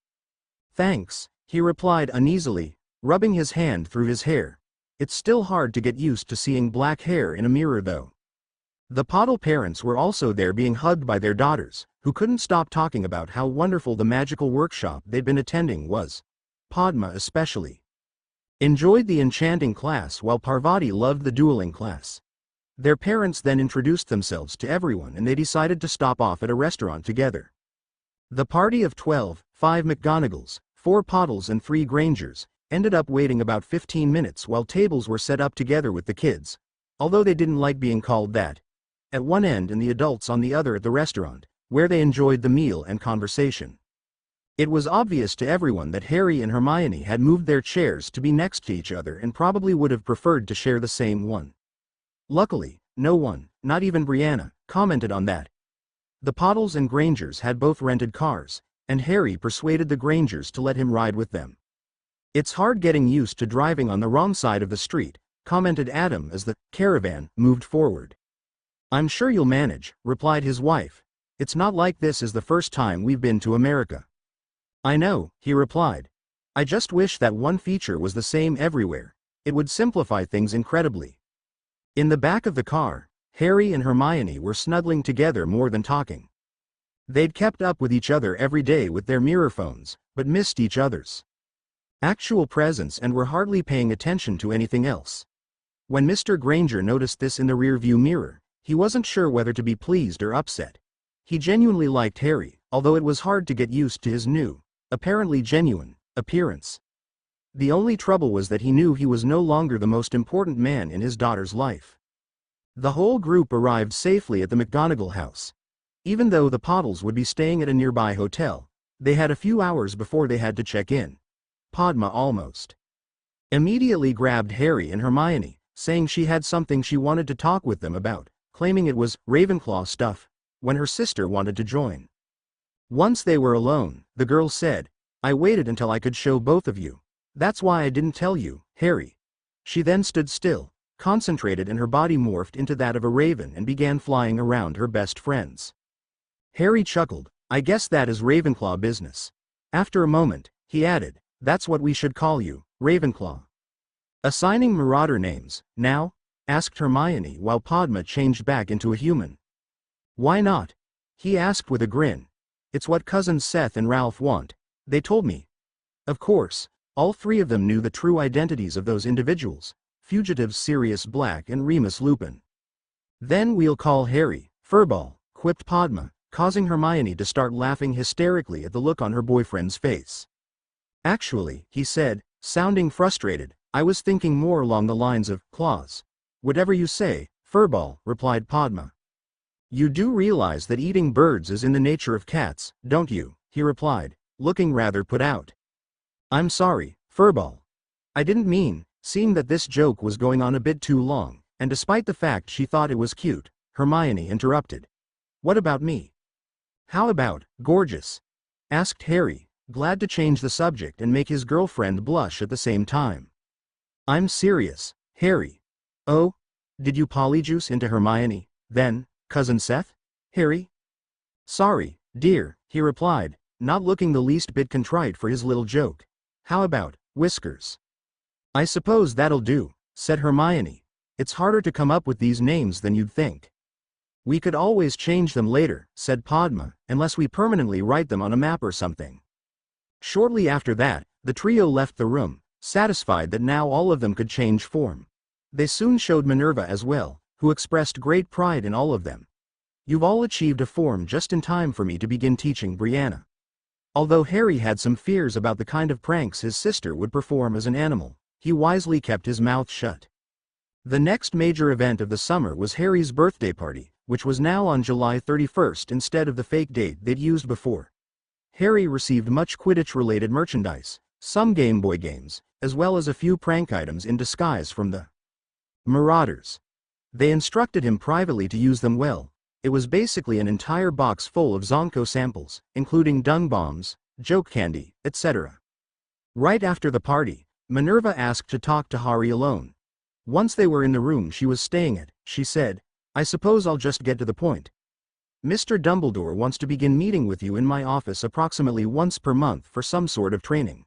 Thanks, he replied uneasily, rubbing his hand through his hair. It's still hard to get used to seeing black hair in a mirror though. The Poddle parents were also there being hugged by their daughters, who couldn't stop talking about how wonderful the magical workshop they'd been attending was. Padma especially enjoyed the enchanting class while Parvati loved the dueling class. Their parents then introduced themselves to everyone and they decided to stop off at a restaurant together. The party of 12, 5 McGonagalls, 4 Poddles and 3 Grangers, ended up waiting about 15 minutes while tables were set up together with the kids, although they didn't like being called that, at one end and the adults on the other at the restaurant, where they enjoyed the meal and conversation. It was obvious to everyone that Harry and Hermione had moved their chairs to be next to each other and probably would have preferred to share the same one. Luckily, no one, not even Brianna, commented on that. The Poddles and Grangers had both rented cars, and Harry persuaded the Grangers to let him ride with them. It's hard getting used to driving on the wrong side of the street, commented Adam as the caravan moved forward. I'm sure you'll manage, replied his wife. It's not like this is the first time we've been to America. I know, he replied. I just wish that one feature was the same everywhere. It would simplify things incredibly. In the back of the car, Harry and Hermione were snuggling together more than talking. They'd kept up with each other every day with their mirror phones, but missed each other's actual presence and were hardly paying attention to anything else. When Mr. Granger noticed this in the rearview mirror, he wasn't sure whether to be pleased or upset. He genuinely liked Harry, although it was hard to get used to his new, apparently genuine, appearance. The only trouble was that he knew he was no longer the most important man in his daughter's life. The whole group arrived safely at the McGonagall house. Even though the Poddles would be staying at a nearby hotel, they had a few hours before they had to check in. Padma almost immediately grabbed Harry and Hermione, saying she had something she wanted to talk with them about, claiming it was Ravenclaw stuff, when her sister wanted to join. Once they were alone, the girl said, I waited until I could show both of you. That's why I didn't tell you, Harry. She then stood still, concentrated, and her body morphed into that of a raven and began flying around her best friends. Harry chuckled, I guess that is Ravenclaw business. After a moment, he added, that's what we should call you, Ravenclaw. Assigning marauder names, now? Asked Hermione while Padma changed back into a human. Why not? He asked with a grin. It's what cousins Seth and Ralph want. They told me. Of course, all three of them knew the true identities of those individuals, fugitives Sirius Black and Remus Lupin. Then we'll call Harry, Furball, quipped Padma, causing Hermione to start laughing hysterically at the look on her boyfriend's face. Actually, he said, sounding frustrated, I was thinking more along the lines of claws. Whatever you say, Furball, replied Padma. You do realize that eating birds is in the nature of cats, don't you? He replied, looking rather put out. I'm sorry, Furball. I didn't mean, seeing that this joke was going on a bit too long, and despite the fact she thought it was cute, Hermione interrupted. What about me? How about, gorgeous? Asked Harry, glad to change the subject and make his girlfriend blush at the same time. I'm serious, Harry. Oh? Did you polyjuice into Hermione, then, Cousin Seth? Harry? Sorry, dear, he replied, not looking the least bit contrite for his little joke. How about, Whiskers? I suppose that'll do, said Hermione. It's harder to come up with these names than you'd think. We could always change them later, said Padma, unless we permanently write them on a map or something. Shortly after that, the trio left the room, satisfied that now all of them could change form. They soon showed Minerva as well, who expressed great pride in all of them. You've all achieved a form just in time for me to begin teaching Brianna. Although Harry had some fears about the kind of pranks his sister would perform as an animal, he wisely kept his mouth shut. The next major event of the summer was Harry's birthday party, which was now on July 31st instead of the fake date they'd used before. Harry received much Quidditch-related merchandise, some Game Boy games, as well as a few prank items in disguise from the Marauders. They instructed him privately to use them well. It was basically an entire box full of Zonko samples, including dung bombs, joke candy, etc. Right after the party, Minerva asked to talk to Harry alone. Once they were in the room she was staying at, she said, "I suppose I'll just get to the point. Mr. Dumbledore wants to begin meeting with you in my office approximately once per month for some sort of training."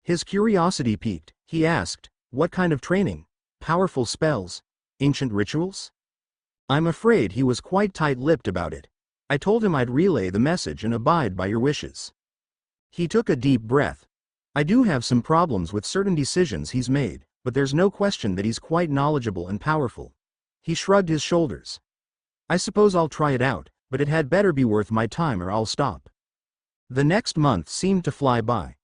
His curiosity piqued. He asked, "What kind of training? Powerful spells? Ancient rituals?" I'm afraid he was quite tight-lipped about it. I told him I'd relay the message and abide by your wishes. He took a deep breath. I do have some problems with certain decisions he's made, but there's no question that he's quite knowledgeable and powerful. He shrugged his shoulders. I suppose I'll try it out, but it had better be worth my time or I'll stop. The next month seemed to fly by.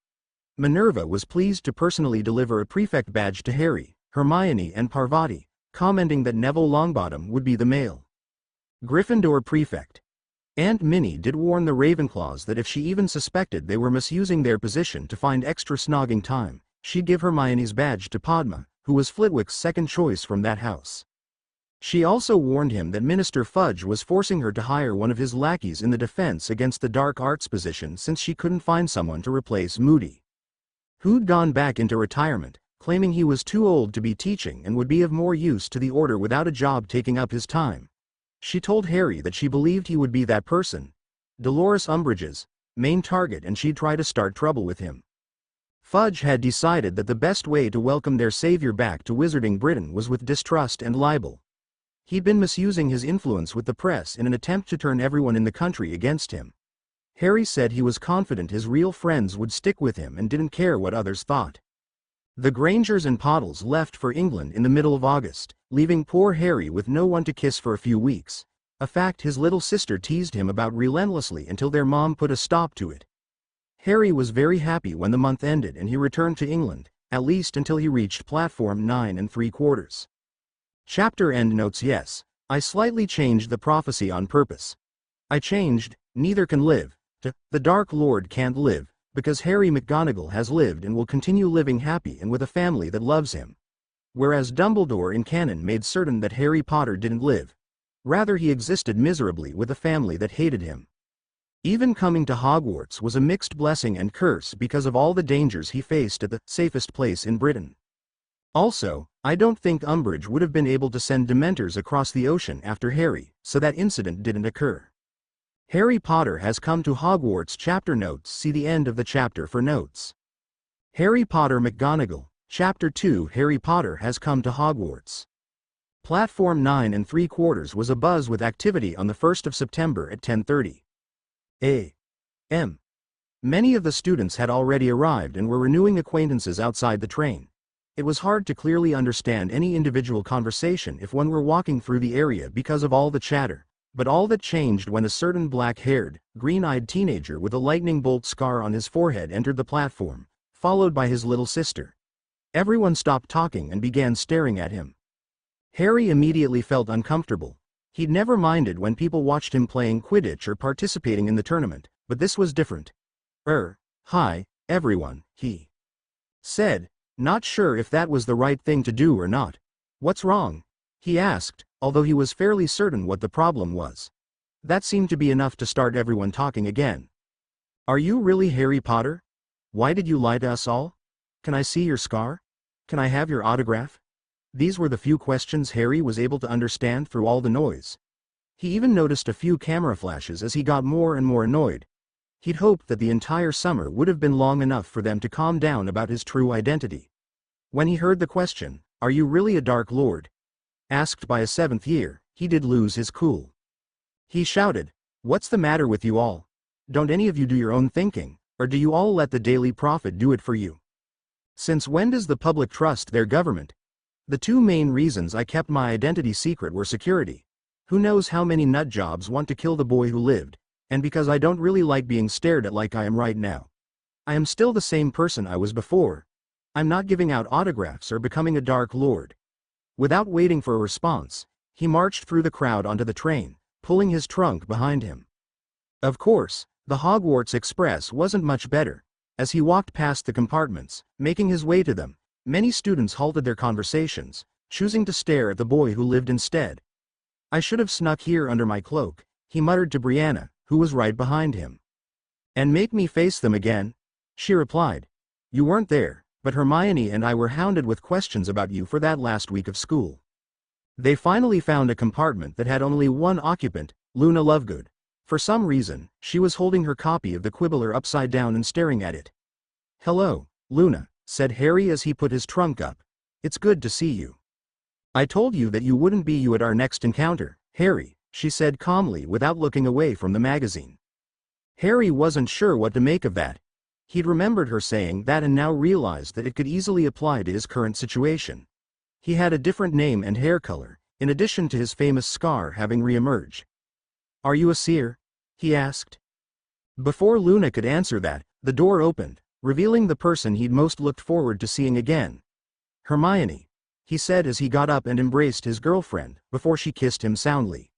Minerva was pleased to personally deliver a Prefect badge to Harry, Hermione and Parvati, commenting that Neville Longbottom would be the male Gryffindor Prefect. Aunt Minnie did warn the Ravenclaws that if she even suspected they were misusing their position to find extra snogging time, she'd give Hermione's badge to Padma, who was Flitwick's second choice from that house. She also warned him that Minister Fudge was forcing her to hire one of his lackeys in the defense against the dark arts position since she couldn't find someone to replace Moody, who'd gone back into retirement, claiming he was too old to be teaching and would be of more use to the order without a job taking up his time. She told Harry that she believed he would be that person, Dolores Umbridge's main target, and she'd try to start trouble with him. Fudge had decided that the best way to welcome their savior back to Wizarding Britain was with distrust and libel. He'd been misusing his influence with the press in an attempt to turn everyone in the country against him. Harry said he was confident his real friends would stick with him and didn't care what others thought. The Grangers and Pottles left for England in the middle of August, leaving poor Harry with no one to kiss for a few weeks, a fact his little sister teased him about relentlessly until their mom put a stop to it. Harry was very happy when the month ended and he returned to England, at least until he reached platform 9 3/4. Chapter end notes. Yes, I slightly changed the prophecy on purpose. I changed, "neither can live," to "the Dark Lord can't live," because Harry McGonagall has lived and will continue living happy and with a family that loves him. Whereas Dumbledore in canon made certain that Harry Potter didn't live. Rather, he existed miserably with a family that hated him. Even coming to Hogwarts was a mixed blessing and curse because of all the dangers he faced at the safest place in Britain. Also, I don't think Umbridge would have been able to send Dementors across the ocean after Harry, so that incident didn't occur. Harry Potter has come to Hogwarts. Chapter notes. See the end of the chapter for notes. Harry Potter McGonagall, Chapter 2. Harry Potter has come to Hogwarts. Platform 9 3/4 was abuzz with activity on the 1st of September at 10:30 a.m. Many of the students had already arrived and were renewing acquaintances outside the train. It was hard to clearly understand any individual conversation if one were walking through the area because of all the chatter. But all that changed when a certain black-haired, green-eyed teenager with a lightning bolt scar on his forehead entered the platform, followed by his little sister. Everyone stopped talking and began staring at him. Harry immediately felt uncomfortable. He'd never minded when people watched him playing Quidditch or participating in the tournament, but this was different. Hi, everyone," he said, not sure if that was the right thing to do or not. "What's wrong?" he asked, although he was fairly certain what the problem was. That seemed to be enough to start everyone talking again. "Are you really Harry Potter? Why did you lie to us all? Can I see your scar? Can I have your autograph?" These were the few questions Harry was able to understand through all the noise. He even noticed a few camera flashes as he got more and more annoyed. He'd hoped that the entire summer would have been long enough for them to calm down about his true identity. When he heard the question, "Are you really a Dark Lord?" asked by a 7th year, he did lose his cool. He shouted. What's the matter with you all? Don't any of you do your own thinking, or do you all let the Daily Prophet do it for you? Since when does the public trust their government? The two main reasons I kept my identity secret were security. Who knows how many nutjobs want to kill the boy who lived, and because I don't really like being stared at like I am right now. I am still the same person I was before. I'm not giving out autographs or becoming a Dark Lord. Without waiting for a response, he marched through the crowd onto the train, pulling his trunk behind him. Of course, the Hogwarts Express wasn't much better. As he walked past the compartments, making his way to them, many students halted their conversations, choosing to stare at the boy who lived instead. I should have snuck here under my cloak, he muttered to Brianna, who was right behind him. And make me face them again? She replied. You weren't there, but Hermione and I were hounded with questions about you for that last week of school. They finally found a compartment that had only one occupant, Luna Lovegood. For some reason, she was holding her copy of the Quibbler upside down and staring at it. Hello, Luna, said Harry as he put his trunk up. It's good to see you. I told you that you wouldn't be you at our next encounter, Harry, she said calmly without looking away from the magazine. Harry wasn't sure what to make of that. He'd remembered her saying that and now realized that it could easily apply to his current situation. He had a different name and hair color, in addition to his famous scar having re-emerged. Are you a seer? He asked. Before Luna could answer that, the door opened, revealing the person he'd most looked forward to seeing again. Hermione, he said as he got up and embraced his girlfriend, before she kissed him soundly.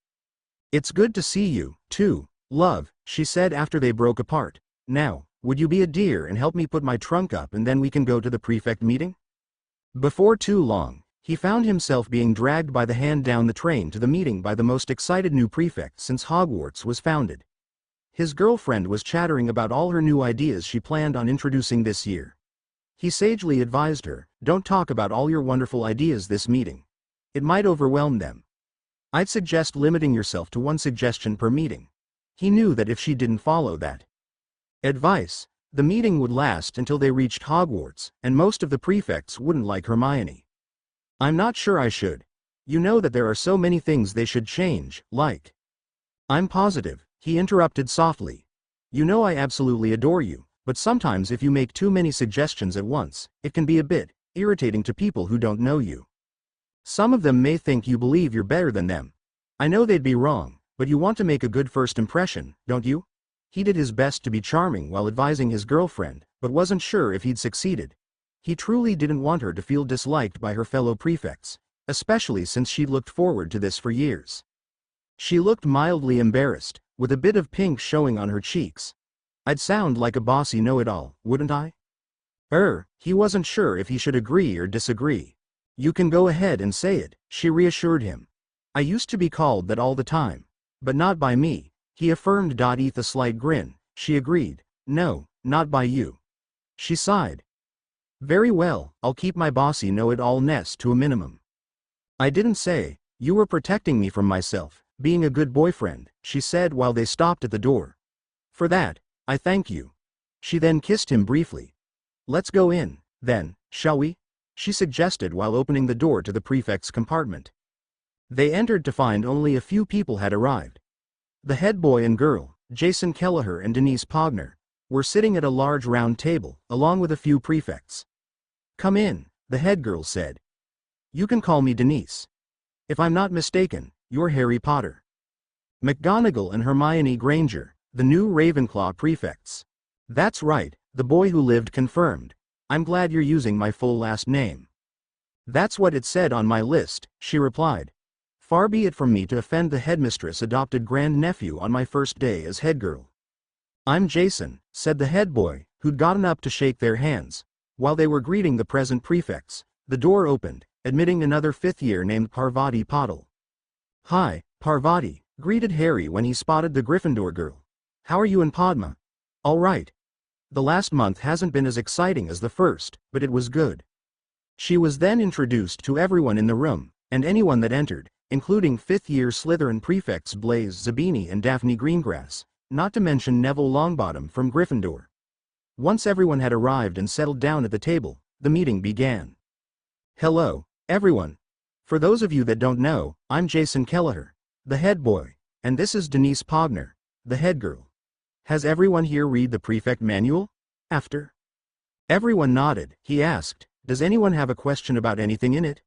It's good to see you, too, love, she said after they broke apart. Now, would you be a dear and help me put my trunk up and then we can go to the prefect meeting? Before too long, he found himself being dragged by the hand down the train to the meeting by the most excited new prefect since Hogwarts was founded. His girlfriend was chattering about all her new ideas she planned on introducing this year. He sagely advised her, don't talk about all your wonderful ideas this meeting. It might overwhelm them. I'd suggest limiting yourself to one suggestion per meeting. He knew that if she didn't follow that advice, the meeting would last until they reached Hogwarts, and most of the prefects wouldn't like Hermione. I'm not sure I should. You know that there are so many things they should change, like. I'm positive, he interrupted softly. You know I absolutely adore you, but sometimes if you make too many suggestions at once, it can be a bit irritating to people who don't know you. Some of them may think you believe you're better than them. I know they'd be wrong, but you want to make a good first impression, don't you? He did his best to be charming while advising his girlfriend, but wasn't sure if he'd succeeded. He truly didn't want her to feel disliked by her fellow prefects, especially since she'd looked forward to this for years. She looked mildly embarrassed, with a bit of pink showing on her cheeks. I'd sound like a bossy know-it-all, wouldn't I? He wasn't sure if he should agree or disagree. You can go ahead and say it, she reassured him. I used to be called that all the time. But not by me, he affirmed. With a slight grin, she agreed. No, not by you. She sighed. Very well, I'll keep my bossy know-it-all-ness to a minimum. I didn't say, you were protecting me from myself, being a good boyfriend, she said while they stopped at the door. For that, I thank you. She then kissed him briefly. Let's go in, then, shall we? She suggested while opening the door to the prefect's compartment. They entered to find only a few people had arrived. The head boy and girl, Jason Kelleher and Denise Pogner, were sitting at a large round table, along with a few prefects. Come in, the head girl said. You can call me Denise. If I'm not mistaken, you're Harry Potter. McGonagall and Hermione Granger, the new Ravenclaw prefects. That's right, the boy who lived confirmed. I'm glad you're using my full last name. That's what it said on my list, she replied. Far be it from me to offend the headmistress' adopted grandnephew on my first day as head girl. I'm Jason, said the head boy, who'd gotten up to shake their hands. While they were greeting the present prefects, the door opened, admitting another fifth year named Parvati Pottle. Hi, Parvati, greeted Harry when he spotted the Gryffindor girl. How are you and Padma? All right. The last month hasn't been as exciting as the first, but it was good. She was then introduced to everyone in the room, and anyone that entered, including fifth-year Slytherin prefects Blaise Zabini and Daphne Greengrass, not to mention Neville Longbottom from Gryffindor. Once everyone had arrived and settled down at the table, the meeting began. Hello, everyone. For those of you that don't know, I'm Jason Kelleher, the head boy. and this is Denise Pogner, the head girl. Has everyone here read the Prefect manual? After everyone nodded, he asked, does anyone have a question about anything in it?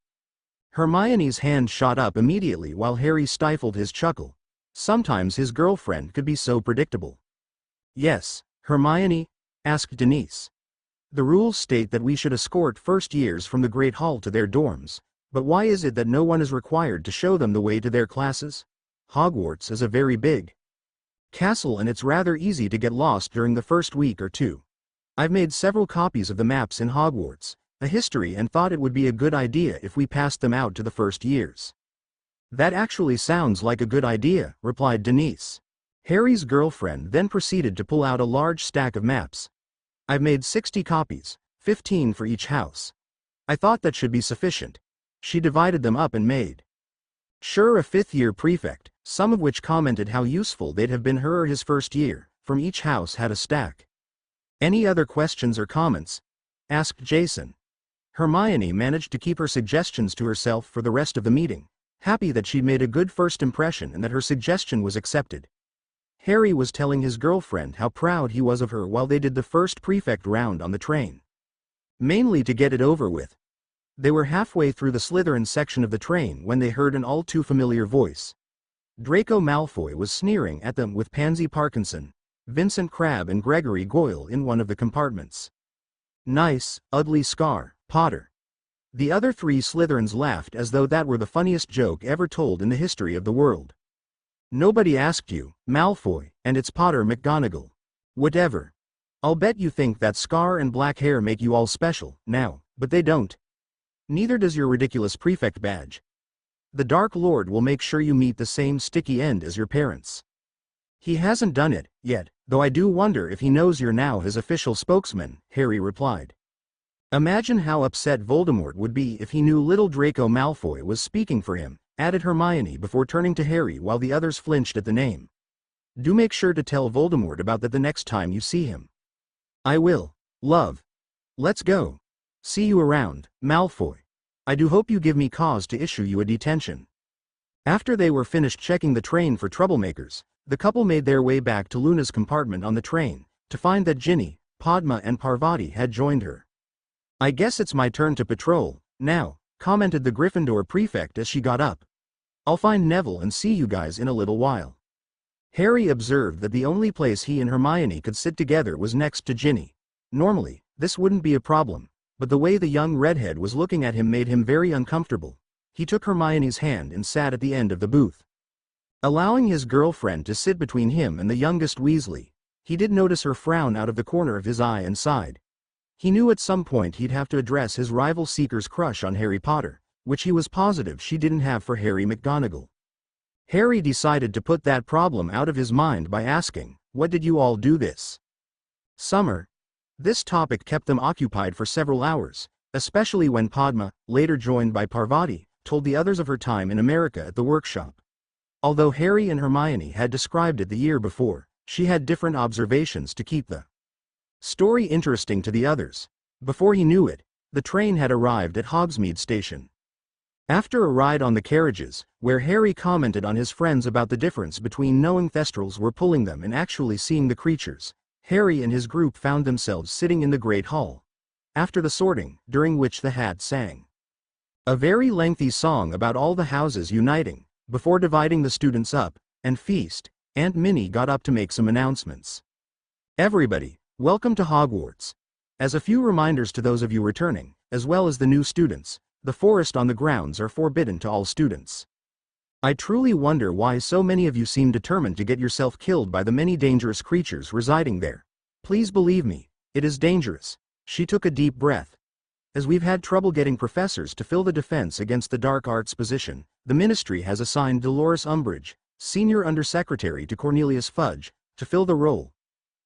Hermione's hand shot up immediately while Harry stifled his chuckle. Sometimes his girlfriend could be so predictable. Yes, Hermione? Asked Denise. The rules state that we should escort first years from the Great Hall to their dorms, but why is it that no one is required to show them the way to their classes? Hogwarts is a very big castle and it's rather easy to get lost during the first week or two. I've made several copies of the maps in Hogwarts, a history, and thought it would be a good idea if we passed them out to the first years. That actually sounds like a good idea, replied Denise. Harry's girlfriend then proceeded to pull out a large stack of maps. I've made 60 copies, 15 for each house. I thought that should be sufficient. She divided them up and made sure a fifth-year prefect, some of which commented how useful they'd have been her or his first year, from each house had a stack. Any other questions or comments? Asked Jason. Hermione managed to keep her suggestions to herself for the rest of the meeting, happy that she'd made a good first impression and that her suggestion was accepted. Harry was telling his girlfriend how proud he was of her while they did the first prefect round on the train. Mainly to get it over with. They were halfway through the Slytherin section of the train when they heard an all too familiar voice. Draco Malfoy was sneering at them with Pansy Parkinson, Vincent Crabbe and Gregory Goyle in one of the compartments. Nice, ugly scar, Potter. The other three Slytherins laughed as though that were the funniest joke ever told in the history of the world. Nobody asked you, Malfoy, and it's Potter McGonagall. Whatever. I'll bet you think that scar and black hair make you all special, now, but they don't. Neither does your ridiculous prefect badge. The Dark Lord will make sure you meet the same sticky end as your parents. He hasn't done it, yet, though I do wonder if he knows you're now his official spokesman, Harry replied. Imagine how upset Voldemort would be if he knew little Draco Malfoy was speaking for him, added Hermione before turning to Harry while the others flinched at the name. Do make sure to tell Voldemort about that the next time you see him. I will, love. Let's go. See you around, Malfoy. I do hope you give me cause to issue you a detention. After they were finished checking the train for troublemakers, the couple made their way back to Luna's compartment on the train, to find that Jinny, Padma and Parvati had joined her. I guess it's my turn to patrol, now, commented the Gryffindor prefect as she got up. I'll find Neville and see you guys in a little while. Harry observed that the only place he and Hermione could sit together was next to Jinny. Normally, this wouldn't be a problem, but the way the young redhead was looking at him made him very uncomfortable. He took Hermione's hand and sat at the end of the booth. Allowing his girlfriend to sit between him and the youngest Weasley, he did notice her frown out of the corner of his eye and sighed. He knew at some point he'd have to address his rival Seeker's crush on Harry Potter, which he was positive she didn't have for Harry McGonagall. Harry decided to put that problem out of his mind by asking, "What did you all do this summer?" This topic kept them occupied for several hours, especially when Padma, later joined by Parvati, told the others of her time in America at the workshop. Although Harry and Hermione had described it the year before, she had different observations to keep the story interesting to the others. Before he knew it, the train had arrived at Hogsmeade station. After a ride on the carriages, where Harry commented on his friends about the difference between knowing Thestrals were pulling them and actually seeing the creatures, Harry and his group found themselves sitting in the Great Hall. After the sorting, during which the Hat sang a very lengthy song about all the houses uniting, before dividing the students up, and feast, Aunt Minnie got up to make some announcements. Everybody, welcome to Hogwarts. As a few reminders to those of you returning, as well as the new students, the forest on the grounds are forbidden to all students. I truly wonder why so many of you seem determined to get yourself killed by the many dangerous creatures residing there. Please believe me, it is dangerous. She took a deep breath. As we've had trouble getting professors to fill the defense against the dark arts position, the ministry has assigned Dolores Umbridge, senior undersecretary to Cornelius Fudge, to fill the role.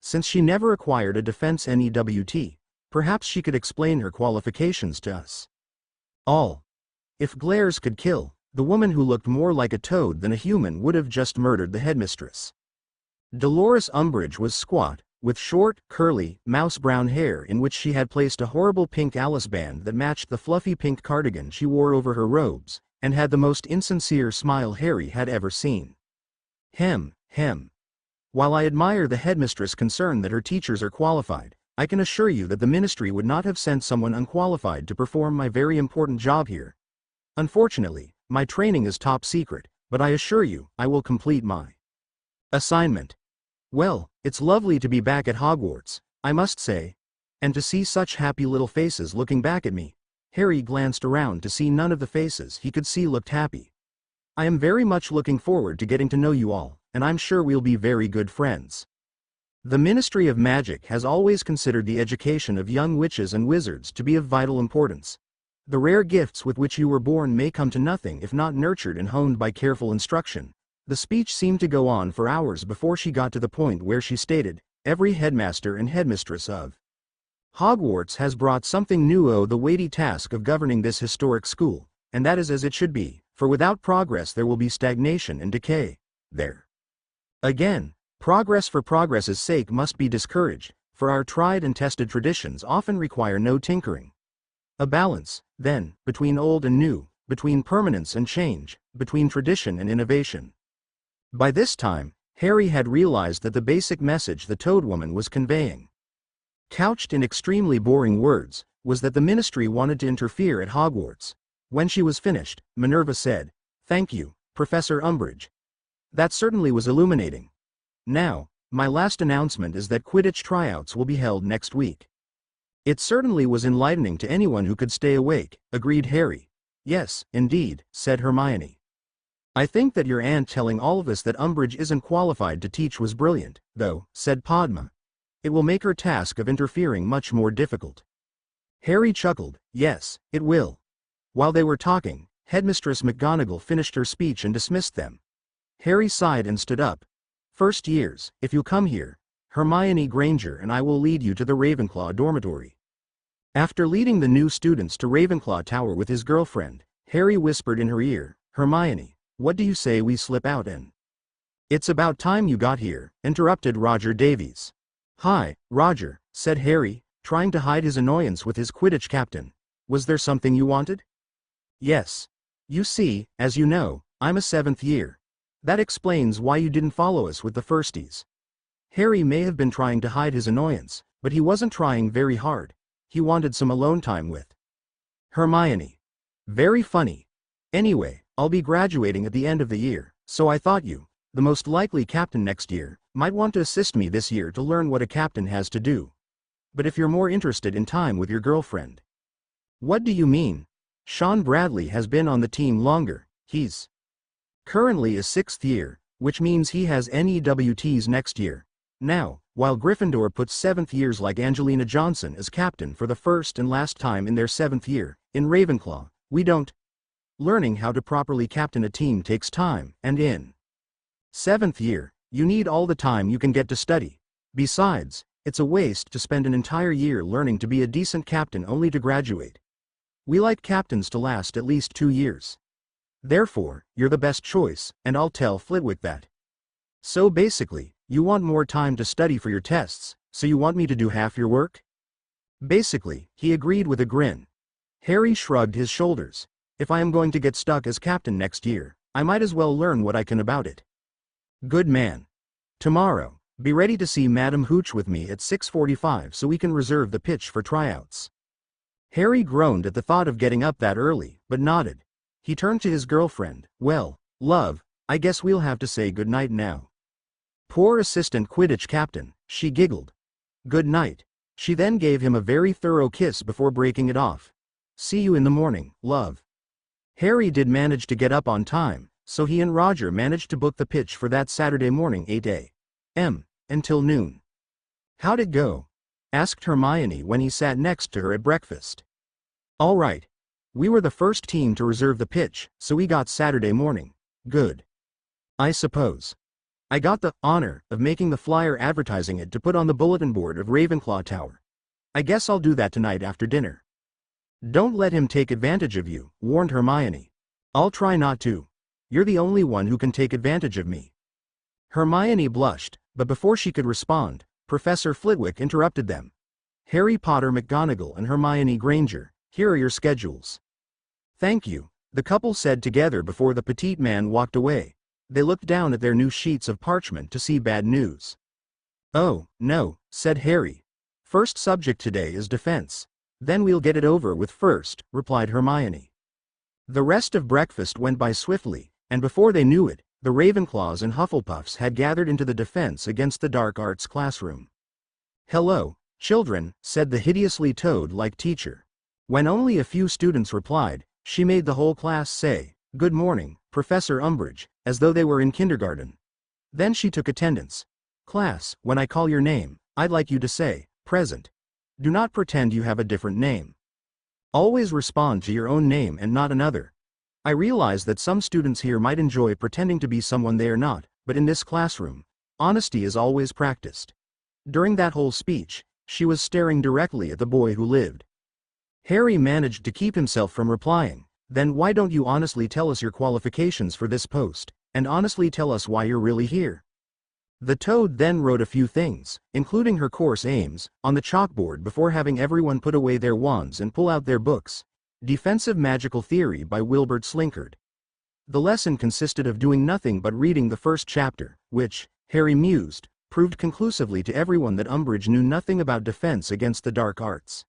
Since she never acquired a defense NEWT, perhaps she could explain her qualifications to us all. If glares could kill, the woman who looked more like a toad than a human would have just murdered the headmistress. Dolores Umbridge was squat, with short, curly, mouse-brown hair in which she had placed a horrible pink Alice band that matched the fluffy pink cardigan she wore over her robes, and had the most insincere smile Harry had ever seen. Hem. While I admire the headmistress' concern that her teachers are qualified, I can assure you that the ministry would not have sent someone unqualified to perform my very important job here. Unfortunately, my training is top secret, but I assure you, I will complete my assignment. Well, it's lovely to be back at Hogwarts, I must say. And to see such happy little faces looking back at me. Harry glanced around to see none of the faces he could see looked happy. I am very much looking forward to getting to know you all, and I'm sure we'll be very good friends. The Ministry of Magic has always considered the education of young witches and wizards to be of vital importance. The rare gifts with which you were born may come to nothing if not nurtured and honed by careful instruction. The speech seemed to go on for hours before she got to the point where she stated, every headmaster and headmistress of Hogwarts has brought something new the weighty task of governing this historic school, and that is as it should be, for without progress there will be stagnation and decay. There. Again, progress for progress's sake must be discouraged, for our tried and tested traditions often require no tinkering. A balance, then, between old and new, between permanence and change, between tradition and innovation. By this time, Harry had realized that the basic message the Toad Woman was conveying, couched in extremely boring words, was that the ministry wanted to interfere at Hogwarts. When she was finished, Minerva said, "Thank you, Professor Umbridge. That certainly was illuminating. Now, my last announcement is that Quidditch tryouts will be held next week." It certainly was enlightening to anyone who could stay awake, agreed Harry. Yes, indeed, said Hermione. I think that your aunt telling all of us that Umbridge isn't qualified to teach was brilliant, though, said Padma. It will make her task of interfering much more difficult. Harry chuckled, yes, it will. While they were talking, Headmistress McGonagall finished her speech and dismissed them. Harry sighed and stood up. First years, if you come here, Hermione Granger and I will lead you to the Ravenclaw dormitory. After leading the new students to Ravenclaw Tower with his girlfriend, Harry whispered in her ear, Hermione, what do you say we slip out and... It's about time you got here, interrupted Roger Davies. Hi, Roger, said Harry, trying to hide his annoyance with his Quidditch captain. Was there something you wanted? Yes. You see, as you know, I'm a 7th year. That explains why you didn't follow us with the firsties. Harry may have been trying to hide his annoyance, but he wasn't trying very hard. He wanted some alone time with Hermione. Very funny. Anyway, I'll be graduating at the end of the year, so I thought you, the most likely captain next year, might want to assist me this year to learn what a captain has to do. But if you're more interested in time with your girlfriend. What do you mean? Sean Bradley has been on the team longer. He's currently a 6th year, which means he has NEWTs next year. Now, while Gryffindor puts 7th years like Angelina Johnson as captain for the first and last time in their 7th year, in Ravenclaw, we don't. Learning how to properly captain a team takes time, and in 7th year, you need all the time you can get to study. Besides, it's a waste to spend an entire year learning to be a decent captain only to graduate. We like captains to last at least 2 years. Therefore, you're the best choice, and I'll tell Flitwick that. So basically, you want more time to study for your tests, so you want me to do half your work? Basically, he agreed with a grin. Harry shrugged his shoulders. If I am going to get stuck as captain next year, I might as well learn what I can about it. Good man. Tomorrow, be ready to see Madam Hooch with me at 6:45 so we can reserve the pitch for tryouts. Harry groaned at the thought of getting up that early, but nodded. He turned to his girlfriend. Well, love, I guess we'll have to say good night now. Poor assistant Quidditch captain, she giggled. Good night. She then gave him a very thorough kiss before breaking it off. See you in the morning, love. Harry did manage to get up on time, so he and Roger managed to book the pitch for that Saturday morning 8 a.m. until noon. How'd it go? Asked Hermione when he sat next to her at breakfast. All right. We were the first team to reserve the pitch, so we got Saturday morning. Good. I suppose. I got the honor of making the flyer advertising it to put on the bulletin board of Ravenclaw Tower. I guess I'll do that tonight after dinner. Don't let him take advantage of you, warned Hermione. I'll try not to. You're the only one who can take advantage of me. Hermione blushed, but before she could respond, Professor Flitwick interrupted them. Harry Potter McGonagall and Hermione Granger, here are your schedules. Thank you, the couple said together before the petite man walked away. They looked down at their new sheets of parchment to see bad news. "Oh, no," said Harry. "First subject today is defense. Then we'll get it over with first," replied Hermione. The rest of breakfast went by swiftly, and before they knew it, the Ravenclaws and Hufflepuffs had gathered into the Defense Against the Dark Arts classroom. "Hello, children," said the hideously toad-like teacher. When only a few students replied, she made the whole class say, "Good morning, Professor Umbridge," as though they were in kindergarten. Then she took attendance. "Class, when I call your name, I'd like you to say, 'Present.' Do not pretend you have a different name. Always respond to your own name and not another. I realize that some students here might enjoy pretending to be someone they are not, but in this classroom, honesty is always practiced." During that whole speech, she was staring directly at the boy who lived. Harry managed to keep himself from replying. "Then why don't you honestly tell us your qualifications for this post, and honestly tell us why you're really here?" The toad then wrote a few things, including her course aims, on the chalkboard before having everyone put away their wands and pull out their books. Defensive Magical Theory by Wilbert Slinkard. The lesson consisted of doing nothing but reading the first chapter, which, Harry mused, proved conclusively to everyone that Umbridge knew nothing about defense against the dark arts.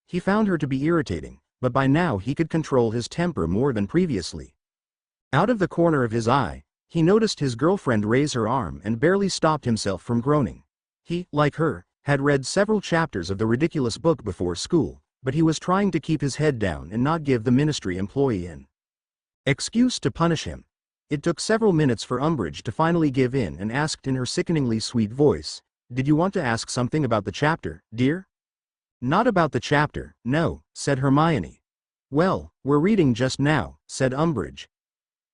He found her to be irritating, but by now he could control his temper more than previously. Out of the corner of his eye, he noticed his girlfriend raise her arm and barely stopped himself from groaning. He, like her, had read several chapters of the ridiculous book before school, but he was trying to keep his head down and not give the ministry employee an excuse to punish him. It took several minutes for Umbridge to finally give in and asked in her sickeningly sweet voice, "Did you want to ask something about the chapter, dear?" "Not about the chapter, no," said Hermione. "Well, we're reading just now," said Umbridge.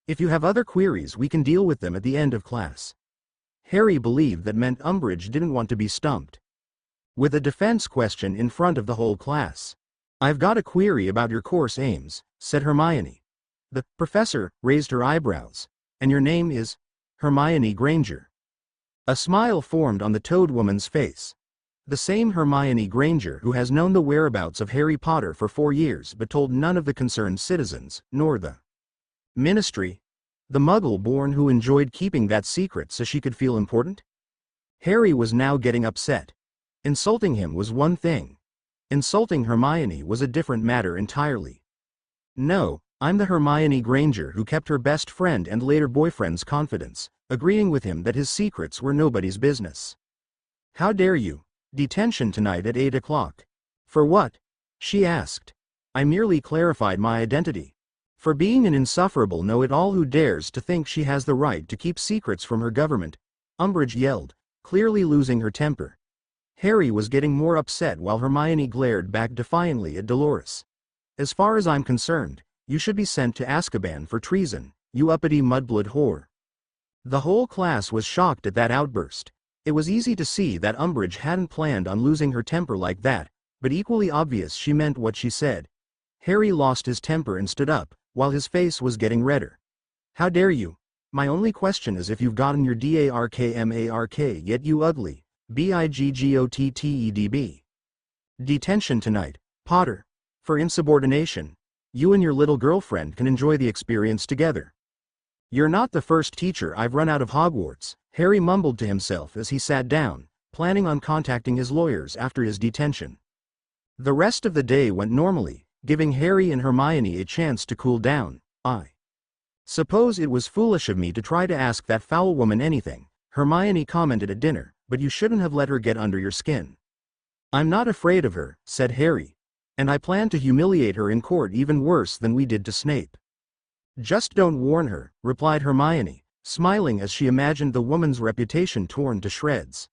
"If you have other queries we can deal with them at the end of class." Harry believed that meant Umbridge didn't want to be stumped with a defense question in front of the whole class. "I've got a query about your course aims," said Hermione. The professor raised her eyebrows. "And your name is Hermione Granger?" A smile formed on the Toad Woman's face. The same Hermione Granger who has known the whereabouts of Harry Potter for 4 years but told none of the concerned citizens, nor the ministry. The Muggle-born who enjoyed keeping that secret so she could feel important? Harry was now getting upset. Insulting him was one thing. Insulting Hermione was a different matter entirely. "No, I'm the Hermione Granger who kept her best friend and later boyfriend's confidence, agreeing with him that his secrets were nobody's business." "How dare you? Detention tonight at 8 o'clock. For what?" she asked. "I merely clarified my identity. For being an insufferable know-it-all who dares to think she has the right to keep secrets from her government," Umbridge yelled, clearly losing her temper. Harry was getting more upset while Hermione glared back defiantly at Dolores. "As far as I'm concerned, you should be sent to Azkaban for treason, you uppity mudblood whore." The whole class was shocked at that outburst. It was easy to see that Umbridge hadn't planned on losing her temper like that, but equally obvious she meant what she said. Harry lost his temper and stood up, while his face was getting redder. "How dare you? My only question is if you've gotten your DARKMARK yet, you ugly BIGGOTTEDB. Detention tonight, Potter. For insubordination. You and your little girlfriend can enjoy the experience together." "You're not the first teacher I've run out of Hogwarts," Harry mumbled to himself as he sat down, planning on contacting his lawyers after his detention. The rest of the day went normally, giving Harry and Hermione a chance to cool down. "I suppose it was foolish of me to try to ask that foul woman anything," Hermione commented at dinner, "but you shouldn't have let her get under your skin." "I'm not afraid of her," said Harry. "And I plan to humiliate her in court even worse than we did to Snape." "Just don't warn her," replied Hermione, smiling as she imagined the woman's reputation torn to shreds.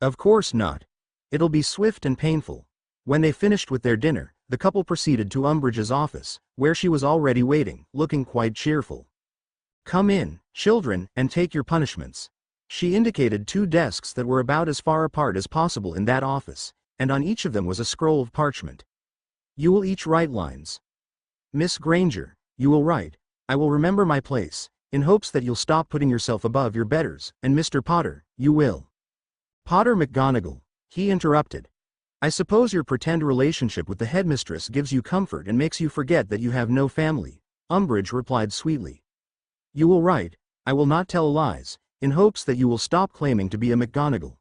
"Of course not. It'll be swift and painful." When they finished with their dinner, the couple proceeded to Umbridge's office, where she was already waiting, looking quite cheerful. "Come in, children, and take your punishments." She indicated 2 desks that were about as far apart as possible in that office, and on each of them was a scroll of parchment. "You will each write lines. Miss Granger, you will write, 'I will remember my place,' in hopes that you'll stop putting yourself above your betters, and Mr. Potter, you will." "Potter McGonagall," he interrupted. "I suppose your pretend relationship with the headmistress gives you comfort and makes you forget that you have no family," Umbridge replied sweetly. "You will write, I will not tell lies, in hopes that you will stop claiming to be a McGonagall.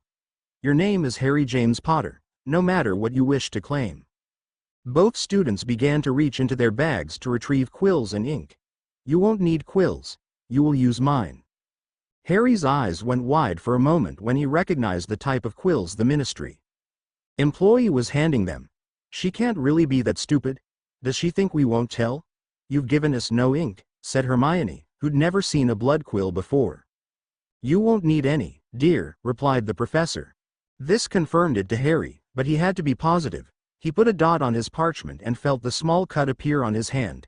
Your name is Harry James Potter, no matter what you wish to claim. Both students began to reach into their bags to retrieve quills and ink. You won't need quills, you will use mine. Harry's eyes went wide for a moment when he recognized the type of quills the ministry employee was handing them. She can't really be that stupid. Does she think we won't tell? You've given us no ink, said Hermione, who'd never seen a blood quill before. You won't need any, dear, replied the professor. This confirmed it to Harry, but he had to be positive. He put a dot on his parchment and felt the small cut appear on his hand.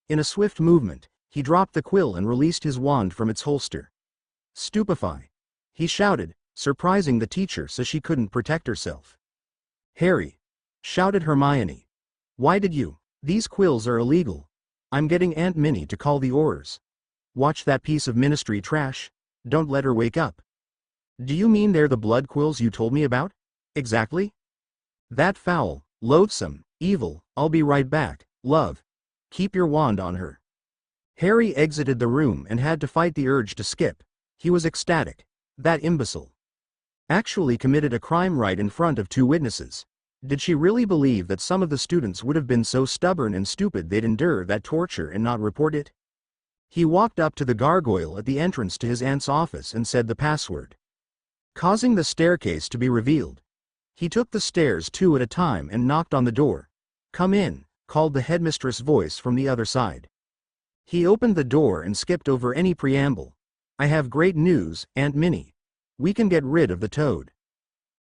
In a swift movement, he dropped the quill and released his wand from its holster. Stupefy! He shouted, surprising the teacher so she couldn't protect herself. Harry! Shouted Hermione. Why did you? These quills are illegal. I'm getting Aunt Minnie to call the Aurors. Watch that piece of ministry trash. Don't let her wake up. Do you mean they're the blood quills you told me about? Exactly? That foul, loathsome, evil, I'll be right back, love. Keep your wand on her. Harry exited the room and had to fight the urge to skip. He was ecstatic. That imbecile actually committed a crime right in front of two witnesses. Did she really believe that some of the students would have been so stubborn and stupid they'd endure that torture and not report it? He walked up to the gargoyle at the entrance to his aunt's office and said the password, causing the staircase to be revealed. He took the stairs 2 at a time and knocked on the door. Come in, called the headmistress' voice from the other side. He opened the door and skipped over any preamble. I have great news, Aunt Minnie. We can get rid of the toad.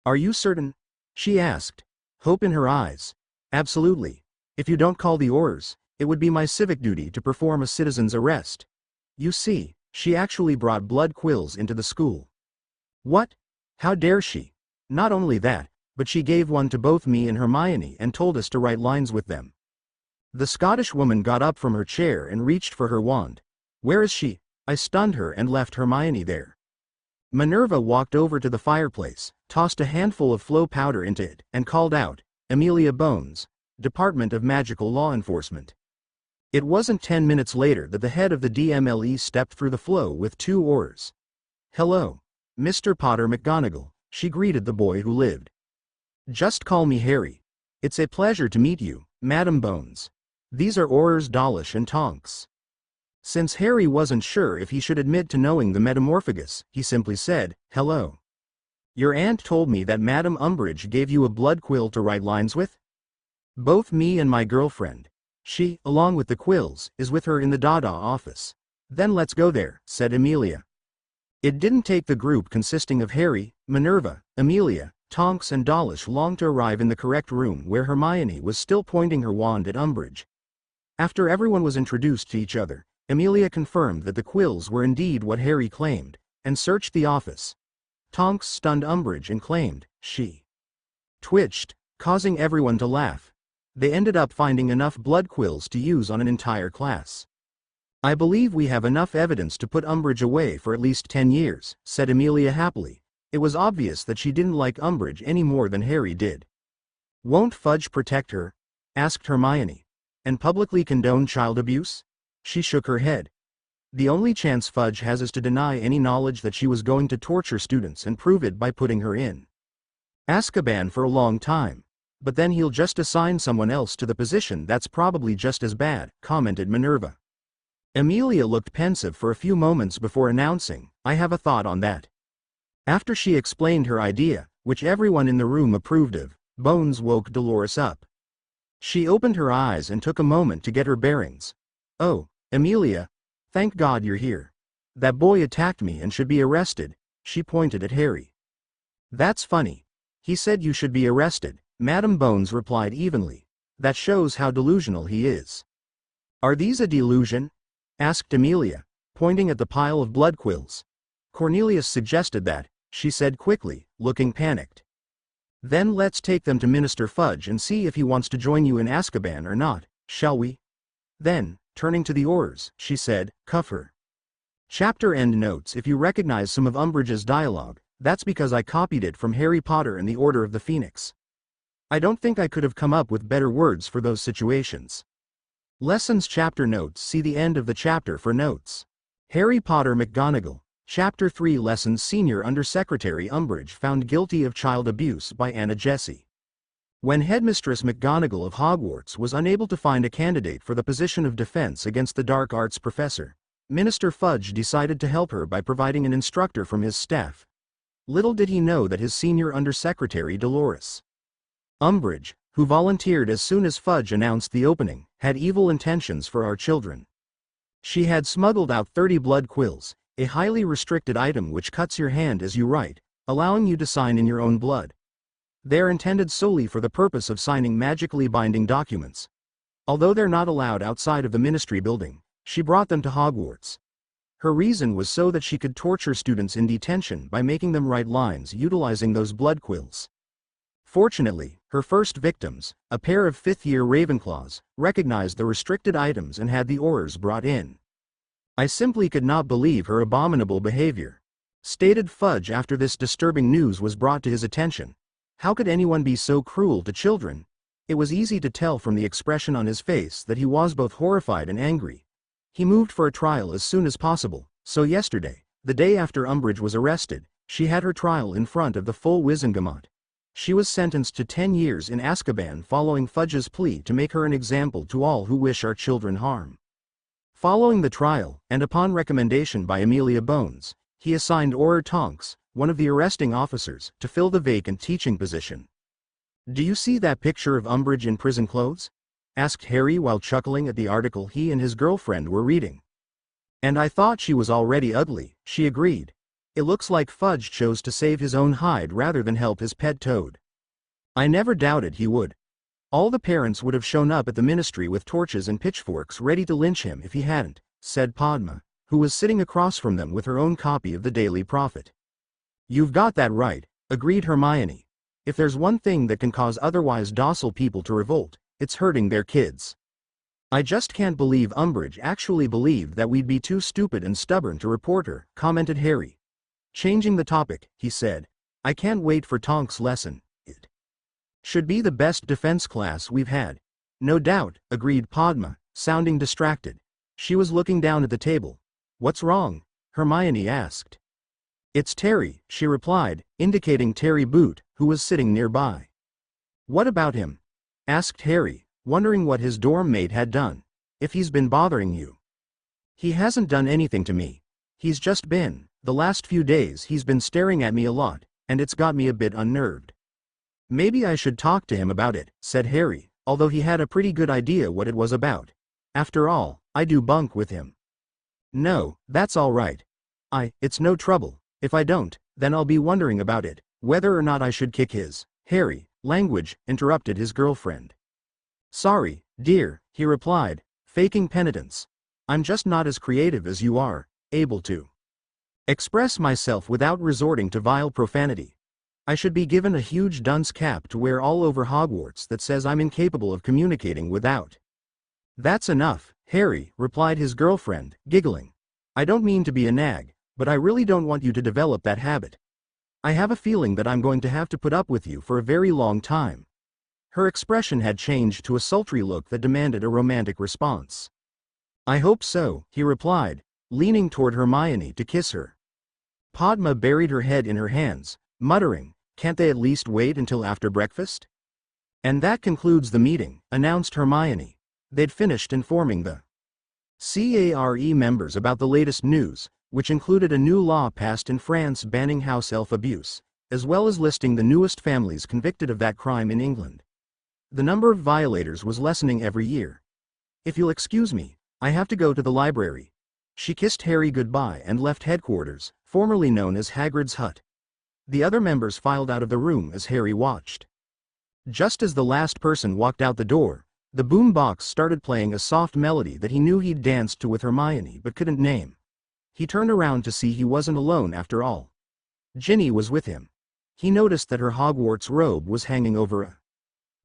Are you certain? She asked, hope in her eyes. Absolutely. If you don't call the Aurors, it would be my civic duty to perform a citizen's arrest. You see, she actually brought blood quills into the school. What? How dare she? Not only that, but she gave one to both me and Hermione and told us to write lines with them. The Scottish woman got up from her chair and reached for her wand. Where is she? I stunned her and left Hermione there. Minerva walked over to the fireplace, tossed a handful of flow powder into it, and called out, Amelia Bones, Department of Magical Law Enforcement. It wasn't 10 minutes later that the head of the DMLE stepped through the flow with 2 Aurors. Hello, Mr. Potter McGonagall, she greeted the boy who lived. Just call me Harry. It's a pleasure to meet you, Madam Bones. These are Aurors Dawlish and Tonks. Since Harry wasn't sure if he should admit to knowing the Metamorphagus, he simply said, hello. Your aunt told me that Madam Umbridge gave you a blood quill to write lines with? Both me and my girlfriend. She, along with the quills, is with her in the Dada office. Then let's go there, said Amelia. It didn't take the group consisting of Harry, Minerva, Amelia, Tonks and Dawlish long to arrive in the correct room where Hermione was still pointing her wand at Umbridge. After everyone was introduced to each other, Amelia confirmed that the quills were indeed what Harry claimed, and searched the office. Tonks stunned Umbridge and claimed, she twitched, causing everyone to laugh. They ended up finding enough blood quills to use on an entire class. I believe we have enough evidence to put Umbridge away for at least 10 years, said Amelia happily. It was obvious that she didn't like Umbridge any more than Harry did. Won't Fudge protect her? Asked Hermione. And publicly condone child abuse? She shook her head. The only chance Fudge has is to deny any knowledge that she was going to torture students and prove it by putting her in Azkaban for a long time. But then he'll just assign someone else to the position that's probably just as bad, commented Minerva. Amelia looked pensive for a few moments before announcing, I have a thought on that. After she explained her idea, which everyone in the room approved of, Bones woke Dolores up. She opened her eyes and took a moment to get her bearings. Oh, Amelia, thank God you're here. That boy attacked me and should be arrested, she pointed at Harry. That's funny. He said you should be arrested, Madam Bones replied evenly. That shows how delusional he is. Are these a delusion? Asked Amelia, pointing at the pile of blood quills. Cornelius suggested that, she said quickly, looking panicked. Then let's take them to Minister Fudge and see if he wants to join you in Azkaban or not, shall we? Then, turning to the Aurors, she said, cuff her. Chapter end notes. If you recognize some of Umbridge's dialogue, that's because I copied it from Harry Potter and the Order of the Phoenix. I don't think I could have come up with better words for those situations. Lessons chapter notes. See the end of the chapter for notes. Harry Potter McGonagall, Chapter 3 Lessons Senior Undersecretary Umbridge found guilty of child abuse by Anna Jessie. When Headmistress McGonagall of Hogwarts was unable to find a candidate for the position of defense against the dark arts professor, Minister Fudge decided to help her by providing an instructor from his staff. Little did he know that his senior undersecretary Dolores Umbridge, who volunteered as soon as Fudge announced the opening, had evil intentions for our children. She had smuggled out 30 blood quills, a highly restricted item which cuts your hand as you write, allowing you to sign in your own blood. They're intended solely for the purpose of signing magically binding documents. Although they're not allowed outside of the ministry building, she brought them to Hogwarts. Her reason was so that she could torture students in detention by making them write lines utilizing those blood quills. Fortunately, her first victims, a pair of fifth-year Ravenclaws, recognized the restricted items and had the Aurors brought in. I simply could not believe her abominable behavior, stated Fudge after this disturbing news was brought to his attention. How could anyone be so cruel to children? It was easy to tell from the expression on his face that he was both horrified and angry. He moved for a trial as soon as possible, so yesterday, the day after Umbridge was arrested, she had her trial in front of the full Wizengamot. She was sentenced to 10 years in Azkaban following Fudge's plea to make her an example to all who wish our children harm. Following the trial, and upon recommendation by Amelia Bones, he assigned Auror Tonks, one of the arresting officers, to fill the vacant teaching position. "Do you see that picture of Umbridge in prison clothes?" asked Harry while chuckling at the article he and his girlfriend were reading. "And I thought she was already ugly," she agreed. "It looks like Fudge chose to save his own hide rather than help his pet toad." "I never doubted he would. All the parents would have shown up at the ministry with torches and pitchforks ready to lynch him if he hadn't," said Padma, who was sitting across from them with her own copy of the Daily Prophet. "You've got that right," agreed Hermione. "If there's one thing that can cause otherwise docile people to revolt, it's hurting their kids." "I just can't believe Umbridge actually believed that we'd be too stupid and stubborn to report her," commented Harry. Changing the topic, he said, "I can't wait for Tonks' lesson. It should be the best defense class we've had." "No doubt," agreed Padma, sounding distracted. She was looking down at the table. "What's wrong?" Hermione asked. "It's Terry," she replied, indicating Terry Boot, who was sitting nearby. "What about him?" asked Harry, wondering what his dorm mate had done. "If he's been bothering you." "He hasn't done anything to me. He's just been, the last few days he's been staring at me a lot, and it's got me a bit unnerved." "Maybe I should talk to him about it," said Harry, although he had a pretty good idea what it was about. "After all, I do bunk with him." "No, that's all right. It's no trouble. If I don't, then I'll be wondering about it, whether or not I should kick his language," interrupted his girlfriend. "Sorry, dear," he replied, faking penitence. "I'm just not as creative as you are, able to express myself without resorting to vile profanity. I should be given a huge dunce cap to wear all over Hogwarts that says I'm incapable of communicating without." "That's enough, Harry," replied his girlfriend, giggling. "I don't mean to be a nag, but I really don't want you to develop that habit. I have a feeling that I'm going to have to put up with you for a very long time." Her expression had changed to a sultry look that demanded a romantic response. "I hope so," he replied, leaning toward Hermione to kiss her. Padma buried her head in her hands, muttering, "Can't they at least wait until after breakfast?" "And that concludes the meeting," announced Hermione. They'd finished informing the CARE members about the latest news, which included a new law passed in France banning house elf abuse, as well as listing the newest families convicted of that crime in England. The number of violators was lessening every year. "If you'll excuse me, I have to go to the library." She kissed Harry goodbye and left headquarters, formerly known as Hagrid's hut. The other members filed out of the room as Harry watched. Just as the last person walked out the door, the boom box started playing a soft melody that he knew he'd danced to with Hermione but couldn't name. He turned around to see he wasn't alone after all. Jinny was with him. He noticed that her Hogwarts robe was hanging over a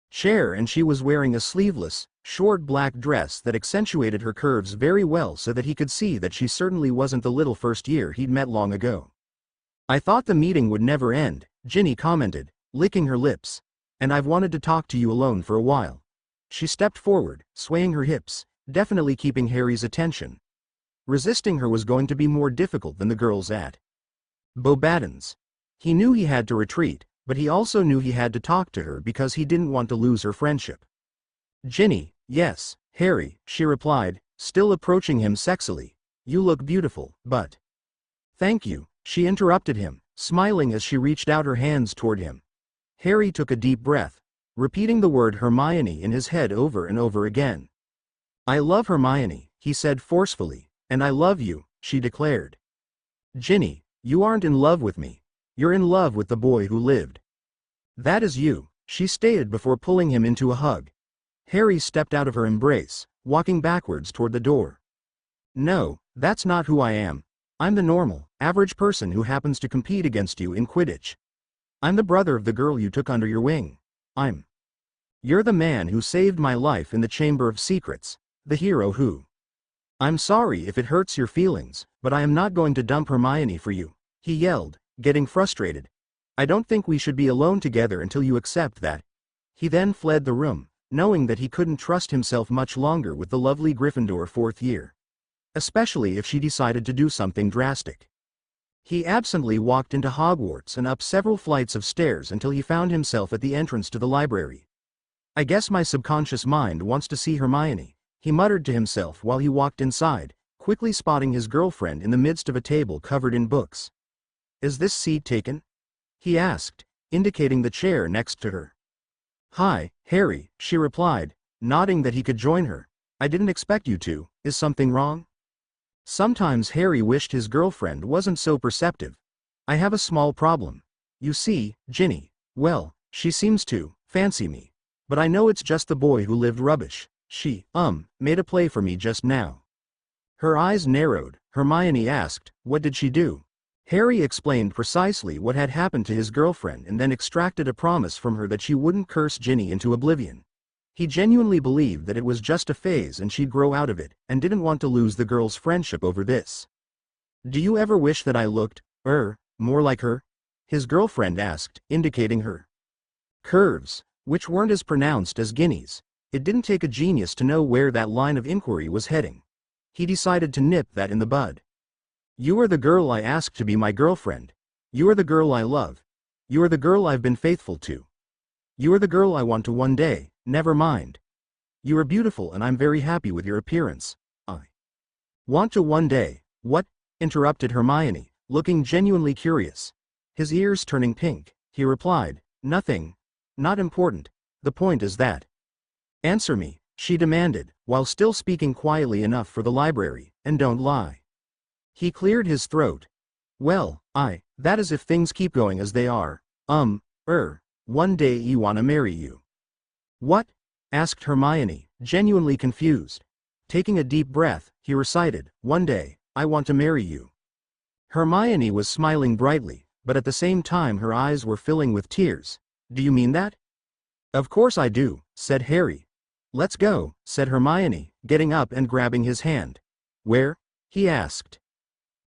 chair and she was wearing a sleeveless, short black dress that accentuated her curves very well so that he could see that she certainly wasn't the little first year he'd met long ago. "I thought the meeting would never end," Jinny commented, licking her lips. "And I've wanted to talk to you alone for a while." She stepped forward, swaying her hips, definitely keeping Harry's attention. Resisting her was going to be more difficult than the girls at Bobadden's. He knew he had to retreat, but he also knew he had to talk to her because he didn't want to lose her friendship. Ginny, yes, Harry, she replied, still approaching him sexily. You look beautiful, but... Thank you, she interrupted him, smiling as she reached out her hands toward him. Harry took a deep breath, repeating the word Hermione in his head over and over again. I love Hermione, he said forcefully, and I love you, she declared. Ginny, you aren't in love with me. You're in love with the boy who lived. That is you, she stated before pulling him into a hug. Harry stepped out of her embrace, walking backwards toward the door. No, that's not who I am. I'm the normal, average person who happens to compete against you in Quidditch. I'm the brother of the girl you took under your wing. You're the man who saved my life in the Chamber of Secrets, the hero who... I'm sorry if it hurts your feelings, but I am not going to dump Hermione for you, he yelled, getting frustrated. I don't think we should be alone together until you accept that. He then fled the room, knowing that he couldn't trust himself much longer with the lovely Gryffindor fourth year. Especially if she decided to do something drastic. He absently walked into Hogwarts and up several flights of stairs until he found himself at the entrance to the library. I guess my subconscious mind wants to see Hermione, he muttered to himself while he walked inside, quickly spotting his girlfriend in the midst of a table covered in books. Is this seat taken? He asked, indicating the chair next to her. Hi, Harry, she replied, nodding that he could join her. I didn't expect you to, is something wrong? Sometimes Harry wished his girlfriend wasn't so perceptive. I have a small problem. You see, Ginny, well, she seems to fancy me. But I know it's just the boy who lived rubbish. She, made a play for me just now. Her eyes narrowed. Hermione asked, what did she do? Harry explained precisely what had happened to his girlfriend and then extracted a promise from her that she wouldn't curse Ginny into oblivion. He genuinely believed that it was just a phase and she'd grow out of it, and didn't want to lose the girl's friendship over this. Do you ever wish that I looked, more like her? His girlfriend asked, indicating her curves, which weren't as pronounced as Ginny's. It didn't take a genius to know where that line of inquiry was heading. He decided to nip that in the bud. You are the girl I asked to be my girlfriend. You are the girl I love. You are the girl I've been faithful to. You are the girl I want to one day, never mind. You are beautiful and I'm very happy with your appearance. I want to one day, what? Interrupted Hermione, looking genuinely curious. His ears turning pink, he replied, nothing. Not important. The point is that. Answer me, she demanded, while still speaking quietly enough for the library, and don't lie. He cleared his throat. Well, that is if things keep going as they are. One day you wanna marry you. What? Asked Hermione, genuinely confused. Taking a deep breath, he recited, one day, I want to marry you. Hermione was smiling brightly, but at the same time her eyes were filling with tears. Do you mean that? Of course I do, said Harry. Let's go, said Hermione, getting up and grabbing his hand. Where? He asked.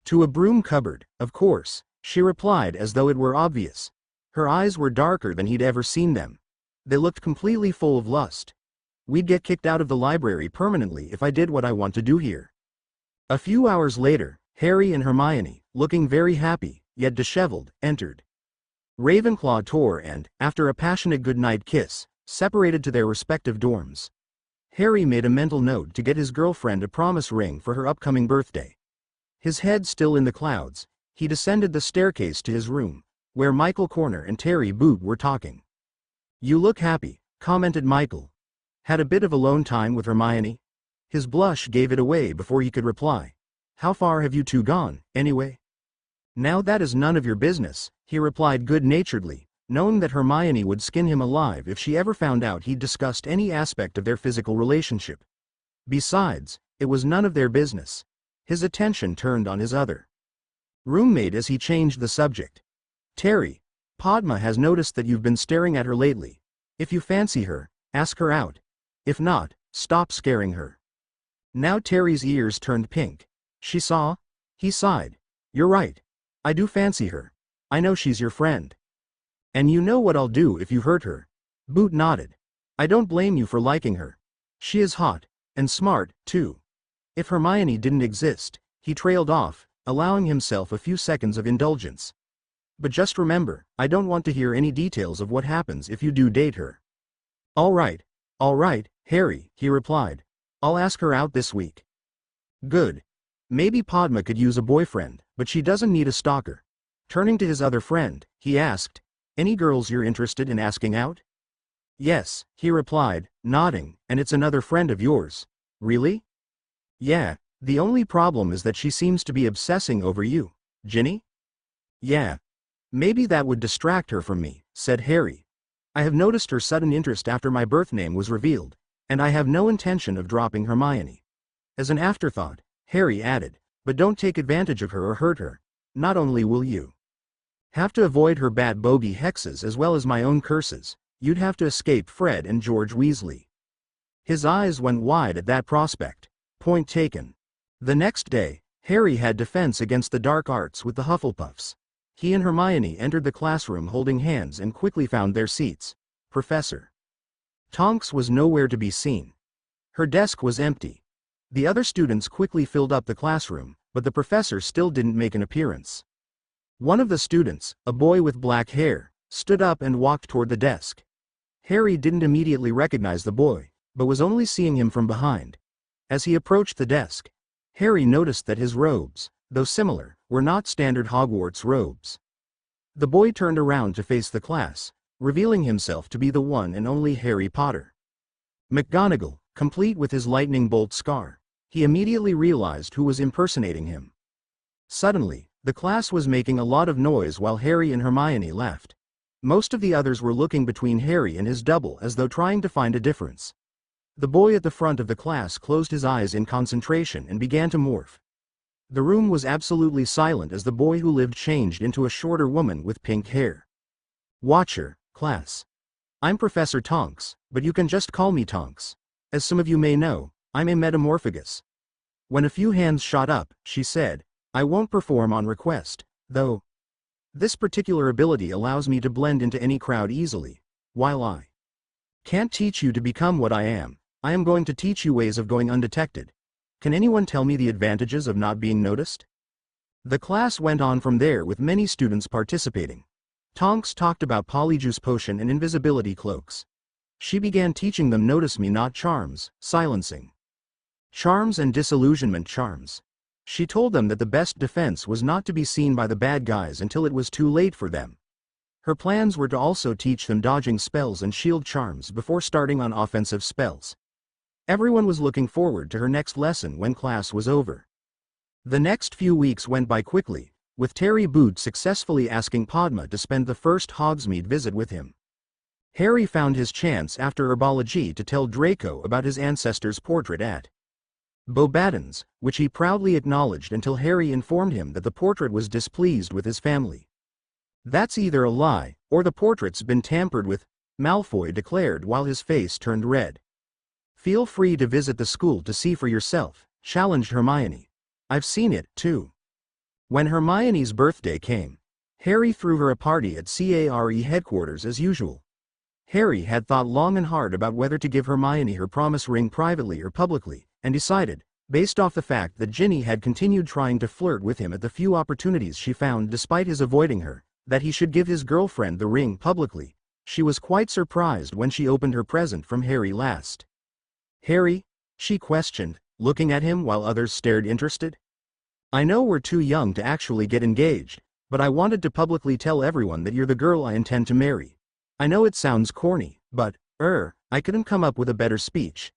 To a broom cupboard, of course, she replied as though it were obvious. Her eyes were darker than he'd ever seen them. They looked completely full of lust. We'd get kicked out of the library permanently if I did what I want to do here. A few hours later, Harry and Hermione, looking very happy, yet disheveled, entered. Ravenclaw tore and, after a passionate goodnight kiss, separated to their respective dorms. Harry made a mental note to get his girlfriend a promise ring for her upcoming birthday. His head still in the clouds, he descended the staircase to his room, where Michael Corner and Terry Boot were talking. You look happy, commented Michael. Had a bit of alone time with Hermione? His blush gave it away before he could reply. How far have you two gone, anyway? Now that is none of your business, he replied good-naturedly, knowing that Hermione would skin him alive if she ever found out he'd discussed any aspect of their physical relationship. Besides, it was none of their business. His attention turned on his other roommate as he changed the subject. Terry, Padma has noticed that you've been staring at her lately. If you fancy her, ask her out. If not, stop scaring her. Now Terry's ears turned pink. She saw? He sighed. You're right. I do fancy her. I know she's your friend. And you know what I'll do if you hurt her. Boot nodded. I don't blame you for liking her. She is hot. And smart, too. If Hermione didn't exist, he trailed off, allowing himself a few seconds of indulgence. But just remember, I don't want to hear any details of what happens if you do date her. All right, Harry, he replied. I'll ask her out this week. Good. Maybe Padma could use a boyfriend, but she doesn't need a stalker. Turning to his other friend, he asked, any girls you're interested in asking out? Yes, he replied, nodding, and it's another friend of yours. Really? Yeah, the only problem is that she seems to be obsessing over you, Jinny? Yeah. Maybe that would distract her from me, said Harry. I have noticed her sudden interest after my birth name was revealed, and I have no intention of dropping Hermione. As an afterthought, Harry added, but don't take advantage of her or hurt her. Not only will you have to avoid her bat bogey hexes as well as my own curses, you'd have to escape Fred and George Weasley. His eyes went wide at that prospect. Point taken. The next day, Harry had defense against the dark arts with the Hufflepuffs. He and Hermione entered the classroom holding hands and quickly found their seats. Professor Tonks was nowhere to be seen. Her desk was empty. The other students quickly filled up the classroom, but the professor still didn't make an appearance. One of the students, a boy with black hair, stood up and walked toward the desk. Harry didn't immediately recognize the boy, but was only seeing him from behind. As he approached the desk, Harry noticed that his robes, though similar, were not standard Hogwarts robes. The boy turned around to face the class, revealing himself to be the one and only Harry Potter. McGonagall, complete with his lightning bolt scar. He immediately realized who was impersonating him. Suddenly, the class was making a lot of noise while Harry and Hermione left. Most of the others were looking between Harry and his double as though trying to find a difference. The boy at the front of the class closed his eyes in concentration and began to morph. The room was absolutely silent as the boy who lived changed into a shorter woman with pink hair. Watcher, class. I'm Professor Tonks, but you can just call me Tonks. As some of you may know, I'm a metamorphagus. When a few hands shot up, she said, I won't perform on request, though. This particular ability allows me to blend into any crowd easily. While I can't teach you to become what I am going to teach you ways of going undetected. Can anyone tell me the advantages of not being noticed? The class went on from there with many students participating. Tonks talked about Polyjuice Potion and invisibility cloaks. She began teaching them Notice Me Not charms, silencing charms and disillusionment charms. She told them that the best defense was not to be seen by the bad guys until it was too late for them. Her plans were to also teach them dodging spells and shield charms before starting on offensive spells. Everyone was looking forward to her next lesson when class was over. The next few weeks went by quickly, with Terry Boot successfully asking Padma to spend the first Hogsmeade visit with him. Harry found his chance after herbology to tell Draco about his ancestor's portrait at Beauxbatons, which he proudly acknowledged until Harry informed him that the portrait was displeased with his family. That's either a lie, or the portrait's been tampered with, Malfoy declared while his face turned red. Feel free to visit the school to see for yourself, challenged Hermione. I've seen it, too. When Hermione's birthday came, Harry threw her a party at CARE headquarters as usual. Harry had thought long and hard about whether to give Hermione her promise ring privately or publicly, and decided, based off the fact that Jinny had continued trying to flirt with him at the few opportunities she found despite his avoiding her, that he should give his girlfriend the ring publicly. She was quite surprised when she opened her present from Harry last. Harry? She questioned, looking at him while others stared interested. I know we're too young to actually get engaged, but I wanted to publicly tell everyone that you're the girl I intend to marry. I know it sounds corny, but, I couldn't come up with a better speech.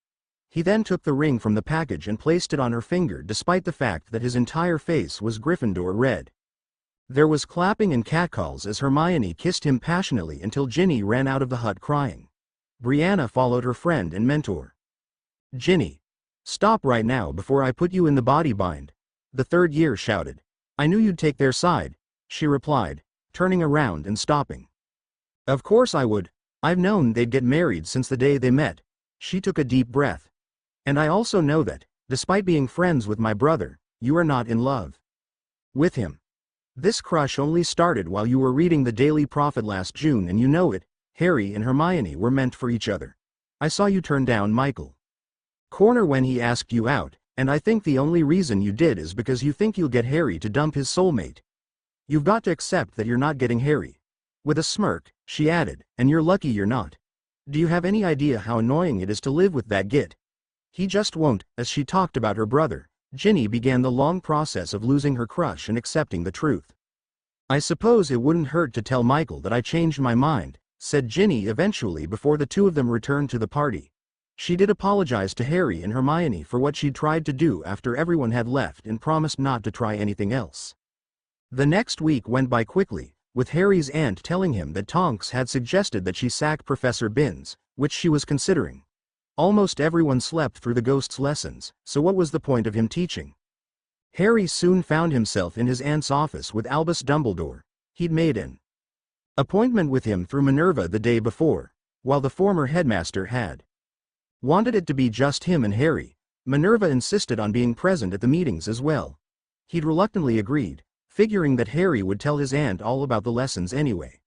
He then took the ring from the package and placed it on her finger despite the fact that his entire face was Gryffindor red. There was clapping and catcalls as Hermione kissed him passionately until Jinny ran out of the hut crying. Brianna followed her friend and mentor. Jinny. Stop right now before I put you in the body bind. The third year shouted. I knew you'd take their side, she replied, turning around and stopping. Of course I would. I've known they'd get married since the day they met. She took a deep breath. And I also know that, despite being friends with my brother, you are not in love with him. This crush only started while you were reading the Daily Prophet last June and you know it. Harry and Hermione were meant for each other. I saw you turn down Michael Corner when he asked you out, And I think the only reason you did is because you think you'll get Harry to dump his soulmate. You've got to accept that you're not getting Harry. With a smirk, she added, and you're lucky you're not. Do you have any idea how annoying it is to live with that git? He just won't. As she talked about her brother, Jinny began the long process of losing her crush and accepting the truth. I suppose it wouldn't hurt to tell Michael that I changed my mind, said Jinny eventually before the two of them returned to the party. She did apologize to Harry and Hermione for what she'd tried to do after everyone had left and promised not to try anything else. The next week went by quickly, with Harry's aunt telling him that Tonks had suggested that she sack Professor Binns, which she was considering. Almost everyone slept through the ghost's lessons, so what was the point of him teaching? Harry soon found himself in his aunt's office with Albus Dumbledore. He'd made an appointment with him through Minerva the day before, while the former headmaster had wanted it to be just him and Harry. Minerva insisted on being present at the meetings as well. He'd reluctantly agreed, figuring that Harry would tell his aunt all about the lessons anyway.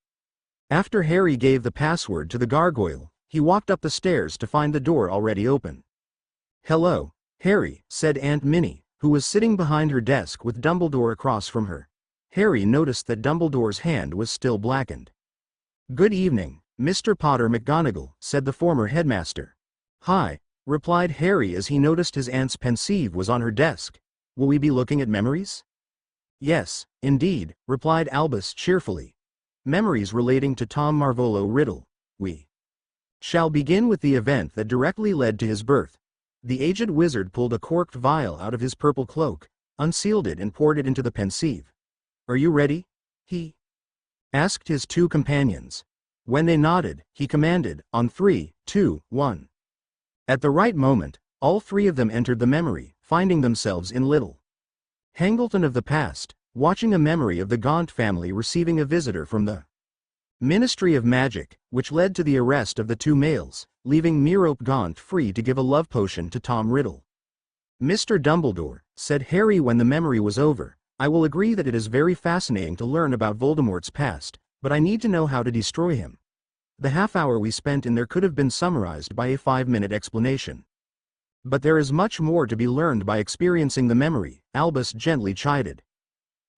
After Harry gave the password to the gargoyle, he walked up the stairs to find the door already open. "Hello, Harry," said Aunt Minnie, who was sitting behind her desk with Dumbledore across from her. Harry noticed that Dumbledore's hand was still blackened. "Good evening, Mr. Potter McGonagall," said the former headmaster. "Hi," replied Harry as he noticed his aunt's pensieve was on her desk. "Will we be looking at memories?" "Yes, indeed," replied Albus cheerfully. "Memories relating to Tom Marvolo Riddle. We shall begin with the event that directly led to his birth." The aged wizard pulled a corked vial out of his purple cloak, unsealed it and poured it into the pensieve. "Are you ready?" he asked his two companions. When they nodded, he commanded, "On 3, 2, 1. At the right moment, all three of them entered the memory, finding themselves in Little Hangleton of the past, watching a memory of the Gaunt family receiving a visitor from the Ministry of Magic, which led to the arrest of the two males, leaving Merope Gaunt free to give a love potion to Tom Riddle. "Mr. Dumbledore," said Harry when the memory was over, "I will agree that it is very fascinating to learn about Voldemort's past, but I need to know how to destroy him. The half hour we spent in there could have been summarized by a 5-minute explanation. But there is much more to be learned by experiencing the memory," Albus gently chided.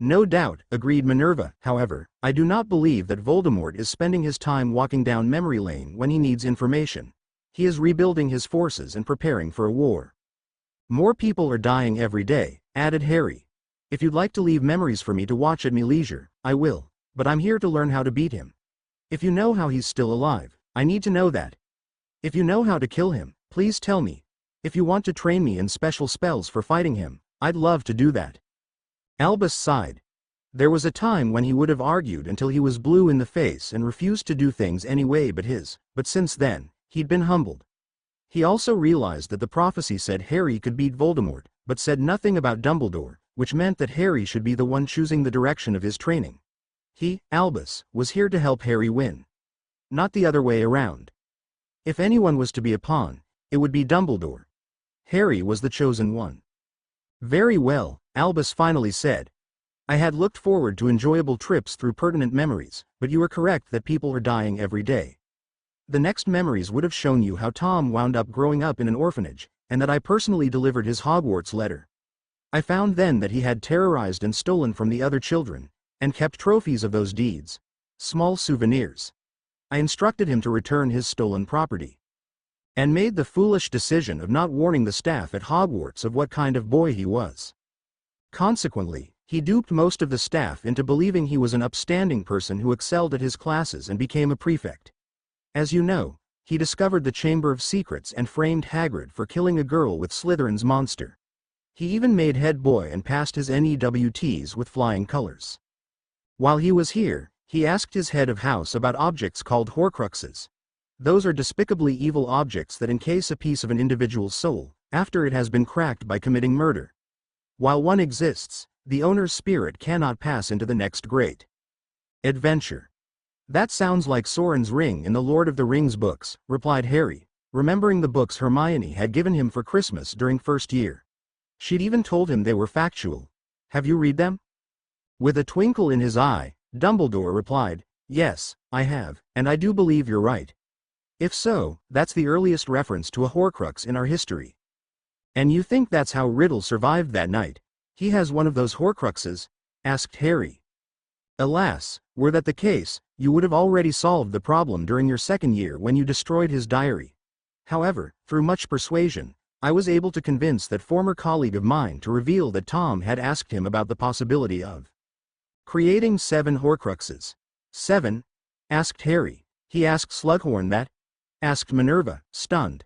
"No doubt," agreed Minerva. "However, I do not believe that Voldemort is spending his time walking down memory lane when he needs information. He is rebuilding his forces and preparing for a war. More people are dying every day," added Harry. "If you'd like to leave memories for me to watch at me leisure, I will, but I'm here to learn how to beat him. If you know how he's still alive, I need to know that. If you know how to kill him, please tell me. If you want to train me in special spells for fighting him, I'd love to do that." Albus sighed. There was a time when he would have argued until he was blue in the face and refused to do things any way but his, but since then, he'd been humbled. He also realized that the prophecy said Harry could beat Voldemort, but said nothing about Dumbledore, which meant that Harry should be the one choosing the direction of his training. He, Albus, was here to help Harry win. Not the other way around. If anyone was to be a pawn, it would be Dumbledore. Harry was the chosen one. "Very well," Albus finally said. "I had looked forward to enjoyable trips through pertinent memories, but you are correct that people are dying every day. The next memories would have shown you how Tom wound up growing up in an orphanage, and that I personally delivered his Hogwarts letter. I found then that he had terrorized and stolen from the other children, and kept trophies of those deeds. Small souvenirs. I instructed him to return his stolen property. And made the foolish decision of not warning the staff at Hogwarts of what kind of boy he was. Consequently, he duped most of the staff into believing he was an upstanding person who excelled at his classes and became a prefect. As you know, he discovered the Chamber of Secrets and framed Hagrid for killing a girl with Slytherin's monster. He even made head boy and passed his NEWTs with flying colors. While he was here, he asked his head of house about objects called horcruxes. Those are despicably evil objects that encase a piece of an individual's soul, after it has been cracked by committing murder. While one exists, the owner's spirit cannot pass into the next great adventure. That sounds like Sauron's ring in the Lord of the Rings books, replied Harry, remembering the books Hermione had given him for Christmas during first year. She'd even told him they were factual. Have you read them? With a twinkle in his eye, Dumbledore replied, "Yes, I have, and I do believe you're right. If so, that's the earliest reference to a Horcrux in our history. And you think that's how Riddle survived that night? He has one of those horcruxes? Asked Harry. Alas, were that the case, you would have already solved the problem during your second year when you destroyed his diary. However, through much persuasion, I was able to convince that former colleague of mine to reveal that Tom had asked him about the possibility of creating 7 horcruxes. 7? Asked Harry. He asked Slughorn that? Asked Minerva, stunned.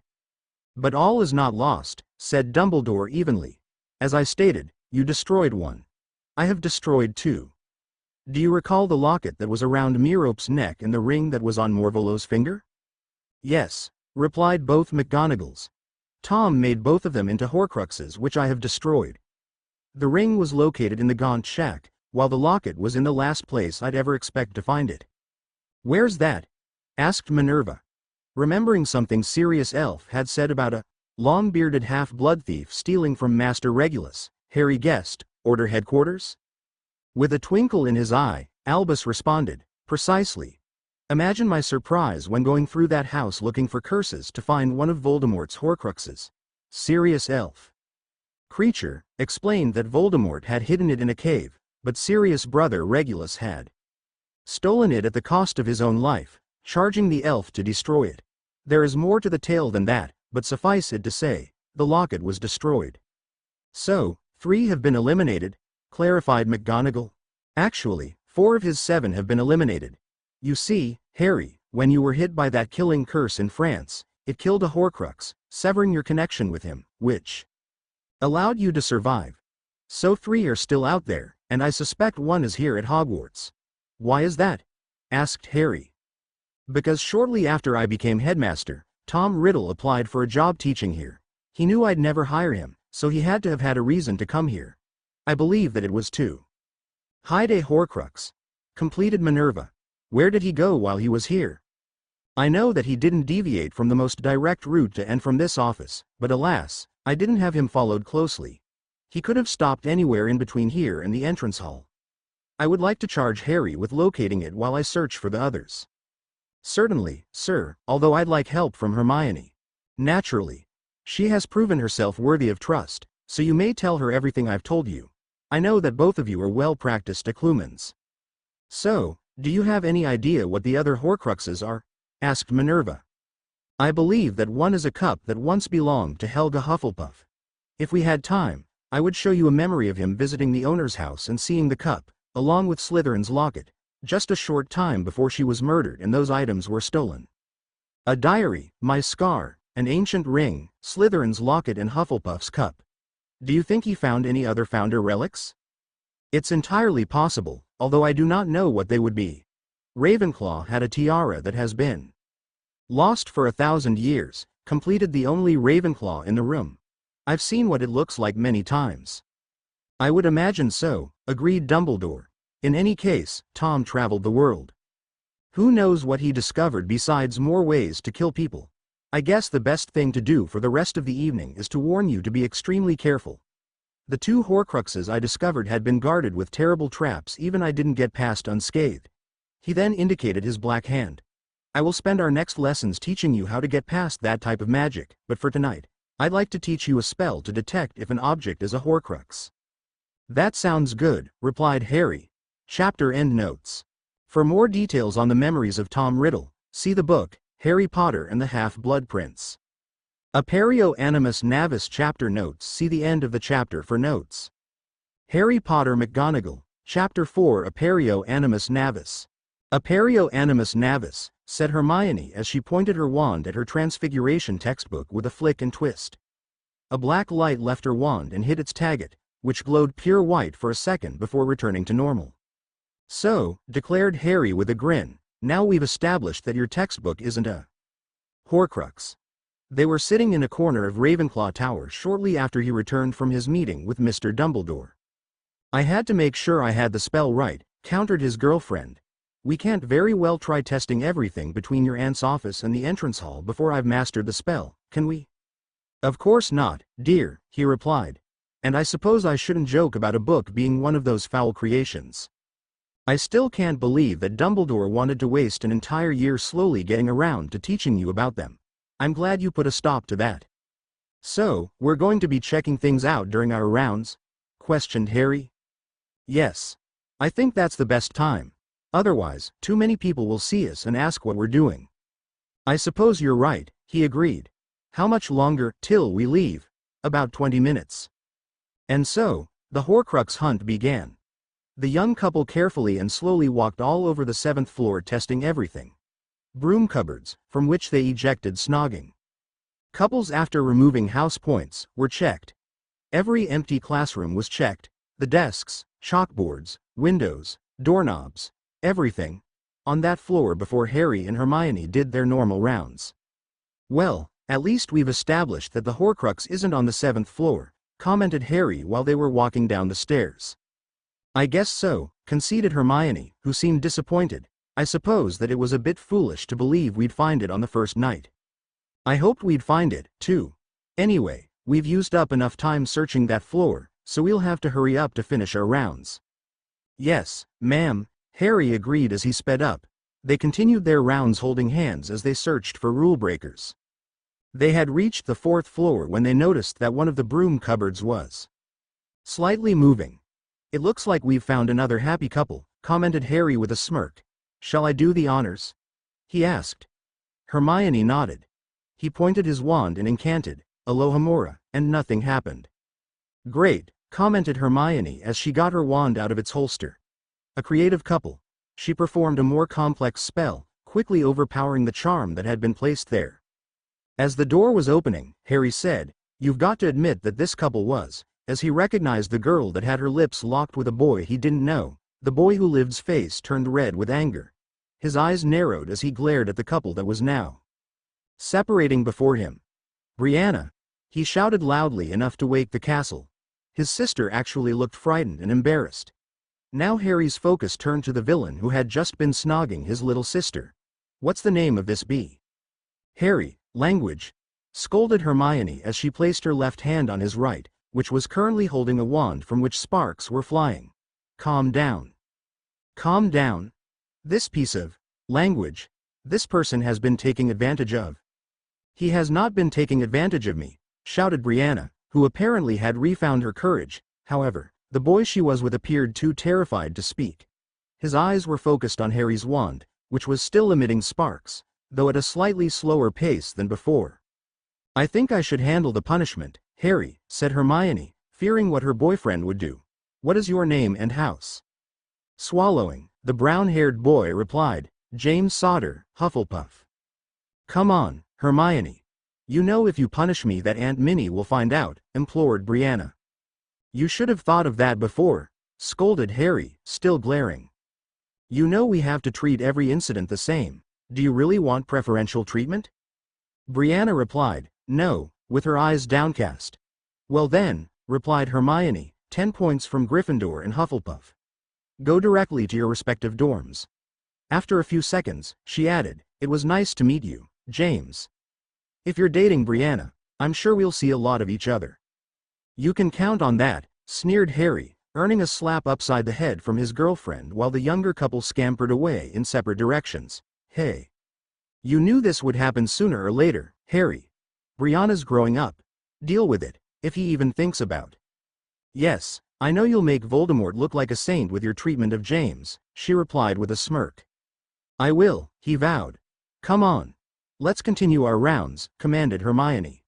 But all is not lost, said Dumbledore evenly. As I stated, you destroyed one. I have destroyed 2. Do you recall the locket that was around Merope's neck and the ring that was on Morvolo's finger? Yes, replied both McGonagalls. Tom made both of them into horcruxes which I have destroyed. The ring was located in the Gaunt Shack, while the locket was in the last place I'd ever expect to find it. Where's that? Asked Minerva. Remembering something Sirius Elf had said about a long-bearded half-blood thief stealing from Master Regulus, Harry guessed, Order Headquarters? With a twinkle in his eye, Albus responded, precisely. Imagine my surprise when going through that house looking for curses to find one of Voldemort's horcruxes. Sirius Elf. Creature explained that Voldemort had hidden it in a cave, but Sirius' brother Regulus had stolen it at the cost of his own life, charging the elf to destroy it. There is more to the tale than that, but suffice it to say, the locket was destroyed. So, 3 have been eliminated, clarified McGonagall. Actually, 4 of his 7 have been eliminated. You see, Harry, when you were hit by that killing curse in France, it killed a horcrux, severing your connection with him, which allowed you to survive. So 3 are still out there, and I suspect 1 is here at Hogwarts. Why is that? Asked Harry. Because shortly after I became headmaster, Tom Riddle applied for a job teaching here. He knew I'd never hire him, so he had to have had a reason to come here. I believe that it was to hide a horcrux. Completed Minerva. Where did he go while he was here? I know that he didn't deviate from the most direct route to and from this office, but alas, I didn't have him followed closely. He could have stopped anywhere in between here and the entrance hall. I would like to charge Harry with locating it while I search for the others. Certainly, sir, although I'd like help from Hermione. Naturally. She has proven herself worthy of trust, so you may tell her everything I've told you. I know that both of you are well-practiced declumens. So, do you have any idea what the other horcruxes are? Asked Minerva. I believe that one is a cup that once belonged to Helga Hufflepuff. If we had time, I would show you a memory of him visiting the owner's house and seeing the cup, along with Slytherin's locket, just a short time before she was murdered and those items were stolen. A diary, my scar, an ancient ring, Slytherin's locket and Hufflepuff's cup. Do you think he found any other founder relics? It's entirely possible, although I do not know what they would be. Ravenclaw had a tiara that has been lost for 1,000 years, completed the only Ravenclaw in the room. I've seen what it looks like many times. I would imagine so, agreed Dumbledore. In any case, Tom traveled the world. Who knows what he discovered besides more ways to kill people? I guess the best thing to do for the rest of the evening is to warn you to be extremely careful. The 2 horcruxes I discovered had been guarded with terrible traps even I didn't get past unscathed. He then indicated his black hand. I will spend our next lessons teaching you how to get past that type of magic, but for tonight, I'd like to teach you a spell to detect if an object is a horcrux. That sounds good, replied Harry. Chapter End Notes. For more details on the memories of Tom Riddle, see the book, Harry Potter and the Half-Blood Prince. Aperio Animus Navis Chapter Notes. See the end of the chapter for notes. Harry Potter McGonagall, Chapter 4 Aperio Animus Navis. Aperio Animus Navis, said Hermione as she pointed her wand at her Transfiguration textbook with a flick and twist. A black light left her wand and hit its target, which glowed pure white for a second before returning to normal. So, declared Harry with a grin, now we've established that your textbook isn't a horcrux. They were sitting in a corner of Ravenclaw Tower shortly after he returned from his meeting with Mr. Dumbledore. I had to make sure I had the spell right, countered his girlfriend. We can't very well try testing everything between your aunt's office and the entrance hall before I've mastered the spell, can we? Of course not, dear, he replied. And I suppose I shouldn't joke about a book being one of those foul creations. I still can't believe that Dumbledore wanted to waste an entire year slowly getting around to teaching you about them. I'm glad you put a stop to that. "So, we're going to be checking things out during our rounds?" questioned Harry. "Yes. I think that's the best time. Otherwise, too many people will see us and ask what we're doing." "I suppose you're right," he agreed. "How much longer till we leave?" "About 20 minutes. And so, the Horcrux hunt began. The young couple carefully and slowly walked all over the 7th floor, testing everything. Broom cupboards, from which they ejected snogging. Couples, after removing house points, were checked. Every empty classroom was checked, the desks, chalkboards, windows, doorknobs, everything, on that floor before Harry and Hermione did their normal rounds. "Well, at least we've established that the Horcrux isn't on the 7th floor, commented Harry while they were walking down the stairs. "I guess so," conceded Hermione, who seemed disappointed. "I suppose that it was a bit foolish to believe we'd find it on the first night. I hoped we'd find it, too. Anyway, we've used up enough time searching that floor, so we'll have to hurry up to finish our rounds." "Yes, ma'am," Harry agreed as he sped up. They continued their rounds holding hands as they searched for rule breakers. They had reached the 4th floor when they noticed that one of the broom cupboards was slightly moving. "It looks like we've found another happy couple," commented Harry with a smirk. "Shall I do the honors?" he asked. Hermione nodded. He pointed his wand and incanted, "Alohomora," and nothing happened. "Great," commented Hermione as she got her wand out of its holster. A creative couple. She performed a more complex spell, quickly overpowering the charm that had been placed there. As the door was opening, Harry said, "You've got to admit that this couple was," as he recognized the girl that had her lips locked with a boy he didn't know. The boy who lived's face turned red with anger. His eyes narrowed as he glared at the couple that was now separating before him. "Brianna!" He shouted loudly enough to wake the castle. His sister actually looked frightened and embarrassed. Now Harry's focus turned to the villain who had just been snogging his little sister. "What's the name of this bee?" "Harry, language!" scolded Hermione as she placed her left hand on his right, which was currently holding a wand from which sparks were flying. "Calm down. Calm down. This piece of language, this person has been taking advantage of." "He has not been taking advantage of me," shouted Brianna, who apparently had refound her courage. However, the boy she was with appeared too terrified to speak. His eyes were focused on Harry's wand, which was still emitting sparks, though at a slightly slower pace than before. "I think I should handle the punishment, Harry," said Hermione, fearing what her boyfriend would do. "What is your name and house?" Swallowing, the brown-haired boy replied, "James Sodder, Hufflepuff." "Come on, Hermione. You know if you punish me that Aunt Minnie will find out," implored Brianna. "You should have thought of that before," scolded Harry, still glaring. "You know we have to treat every incident the same. Do you really want preferential treatment?" Brianna replied, "No," with her eyes downcast. "Well then," replied Hermione, 10 points from Gryffindor and Hufflepuff. "Go directly to your respective dorms." After a few seconds, she added, "It was nice to meet you, James. If you're dating Brianna, I'm sure we'll see a lot of each other." "You can count on that," sneered Harry, earning a slap upside the head from his girlfriend while the younger couple scampered away in separate directions. "Hey. You knew this would happen sooner or later, Harry. Brianna's growing up. Deal with it, if he even thinks about." "Yes, I know you'll make Voldemort look like a saint with your treatment of James," she replied with a smirk. "I will," he vowed. "Come on. Let's continue our rounds," commanded Hermione.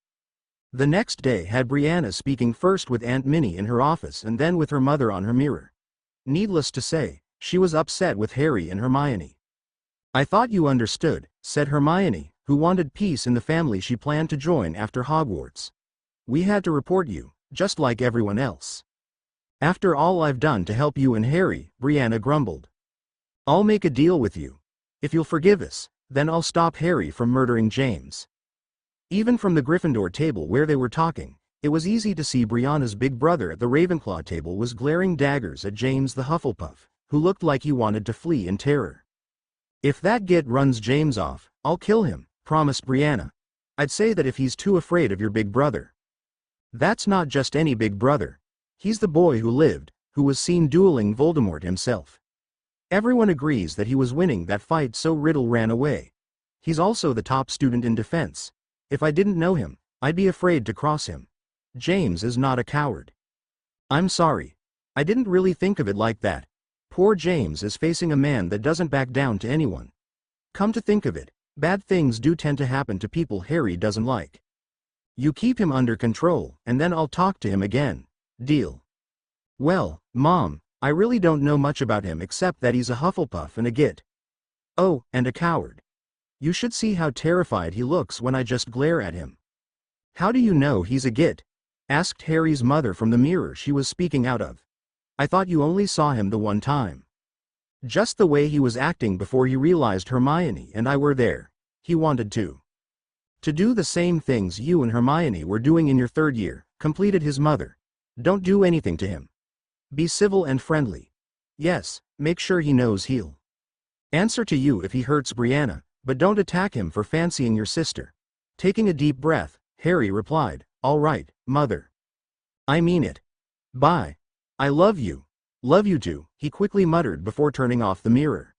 The next day had Brianna speaking first with Aunt Minnie in her office and then with her mother on her mirror. Needless to say, she was upset with Harry and Hermione. "I thought you understood," said Hermione, who wanted peace in the family she planned to join after Hogwarts. "We had to report you, just like everyone else." "After all I've done to help you and Harry," Brianna grumbled. "I'll make a deal with you. If you'll forgive us, then I'll stop Harry from murdering James." Even from the Gryffindor table where they were talking, it was easy to see Brianna's big brother at the Ravenclaw table was glaring daggers at James the Hufflepuff, who looked like he wanted to flee in terror. "If that git runs James off, I'll kill him," promised Brianna. "I'd say that if he's too afraid of your big brother." "That's not just any big brother. He's the boy who lived, who was seen dueling Voldemort himself. Everyone agrees that he was winning that fight so Riddle ran away. He's also the top student in defense. If I didn't know him, I'd be afraid to cross him. James is not a coward. I'm sorry. I didn't really think of it like that. Poor James is facing a man that doesn't back down to anyone. Come to think of it, bad things do tend to happen to people Harry doesn't like. You keep him under control, and then I'll talk to him again. Deal? Well, Mom, I really don't know much about him except that he's a Hufflepuff and a git. Oh, and a coward. You should see how terrified he looks when I just glare at him. How do you know he's a git? Asked Harry's mother from the mirror she was speaking out of. I thought you only saw him the one time. Just the way he was acting before he realized Hermione and I were there. He wanted to do the same things you and Hermione were doing in your third year, completed his mother. Don't do anything to him. Be civil and friendly. Yes, make sure he knows he'll answer to you if he hurts Brianna, but don't attack him for fancying your sister. Taking a deep breath, Harry replied, All right, Mother. I mean it. Bye. I love you. Love you too, he quickly muttered before turning off the mirror.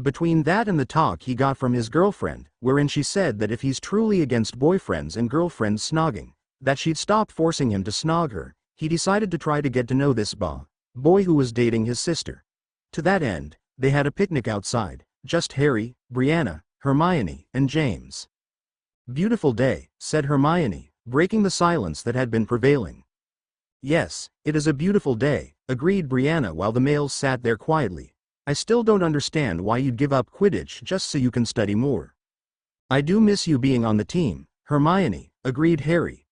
Between that and the talk he got from his girlfriend, wherein she said that if he's truly against boyfriends and girlfriends snogging, that she'd stop forcing him to snog her, he decided to try to get to know this boy who was dating his sister. To that end, they had a picnic outside, just Harry, Brianna, Hermione, and James. Beautiful day, said Hermione, breaking the silence that had been prevailing. Yes, it is a beautiful day, agreed Brianna while the males sat there quietly. I still don't understand why you'd give up Quidditch just so you can study more. I do miss you being on the team, Hermione, agreed Harry.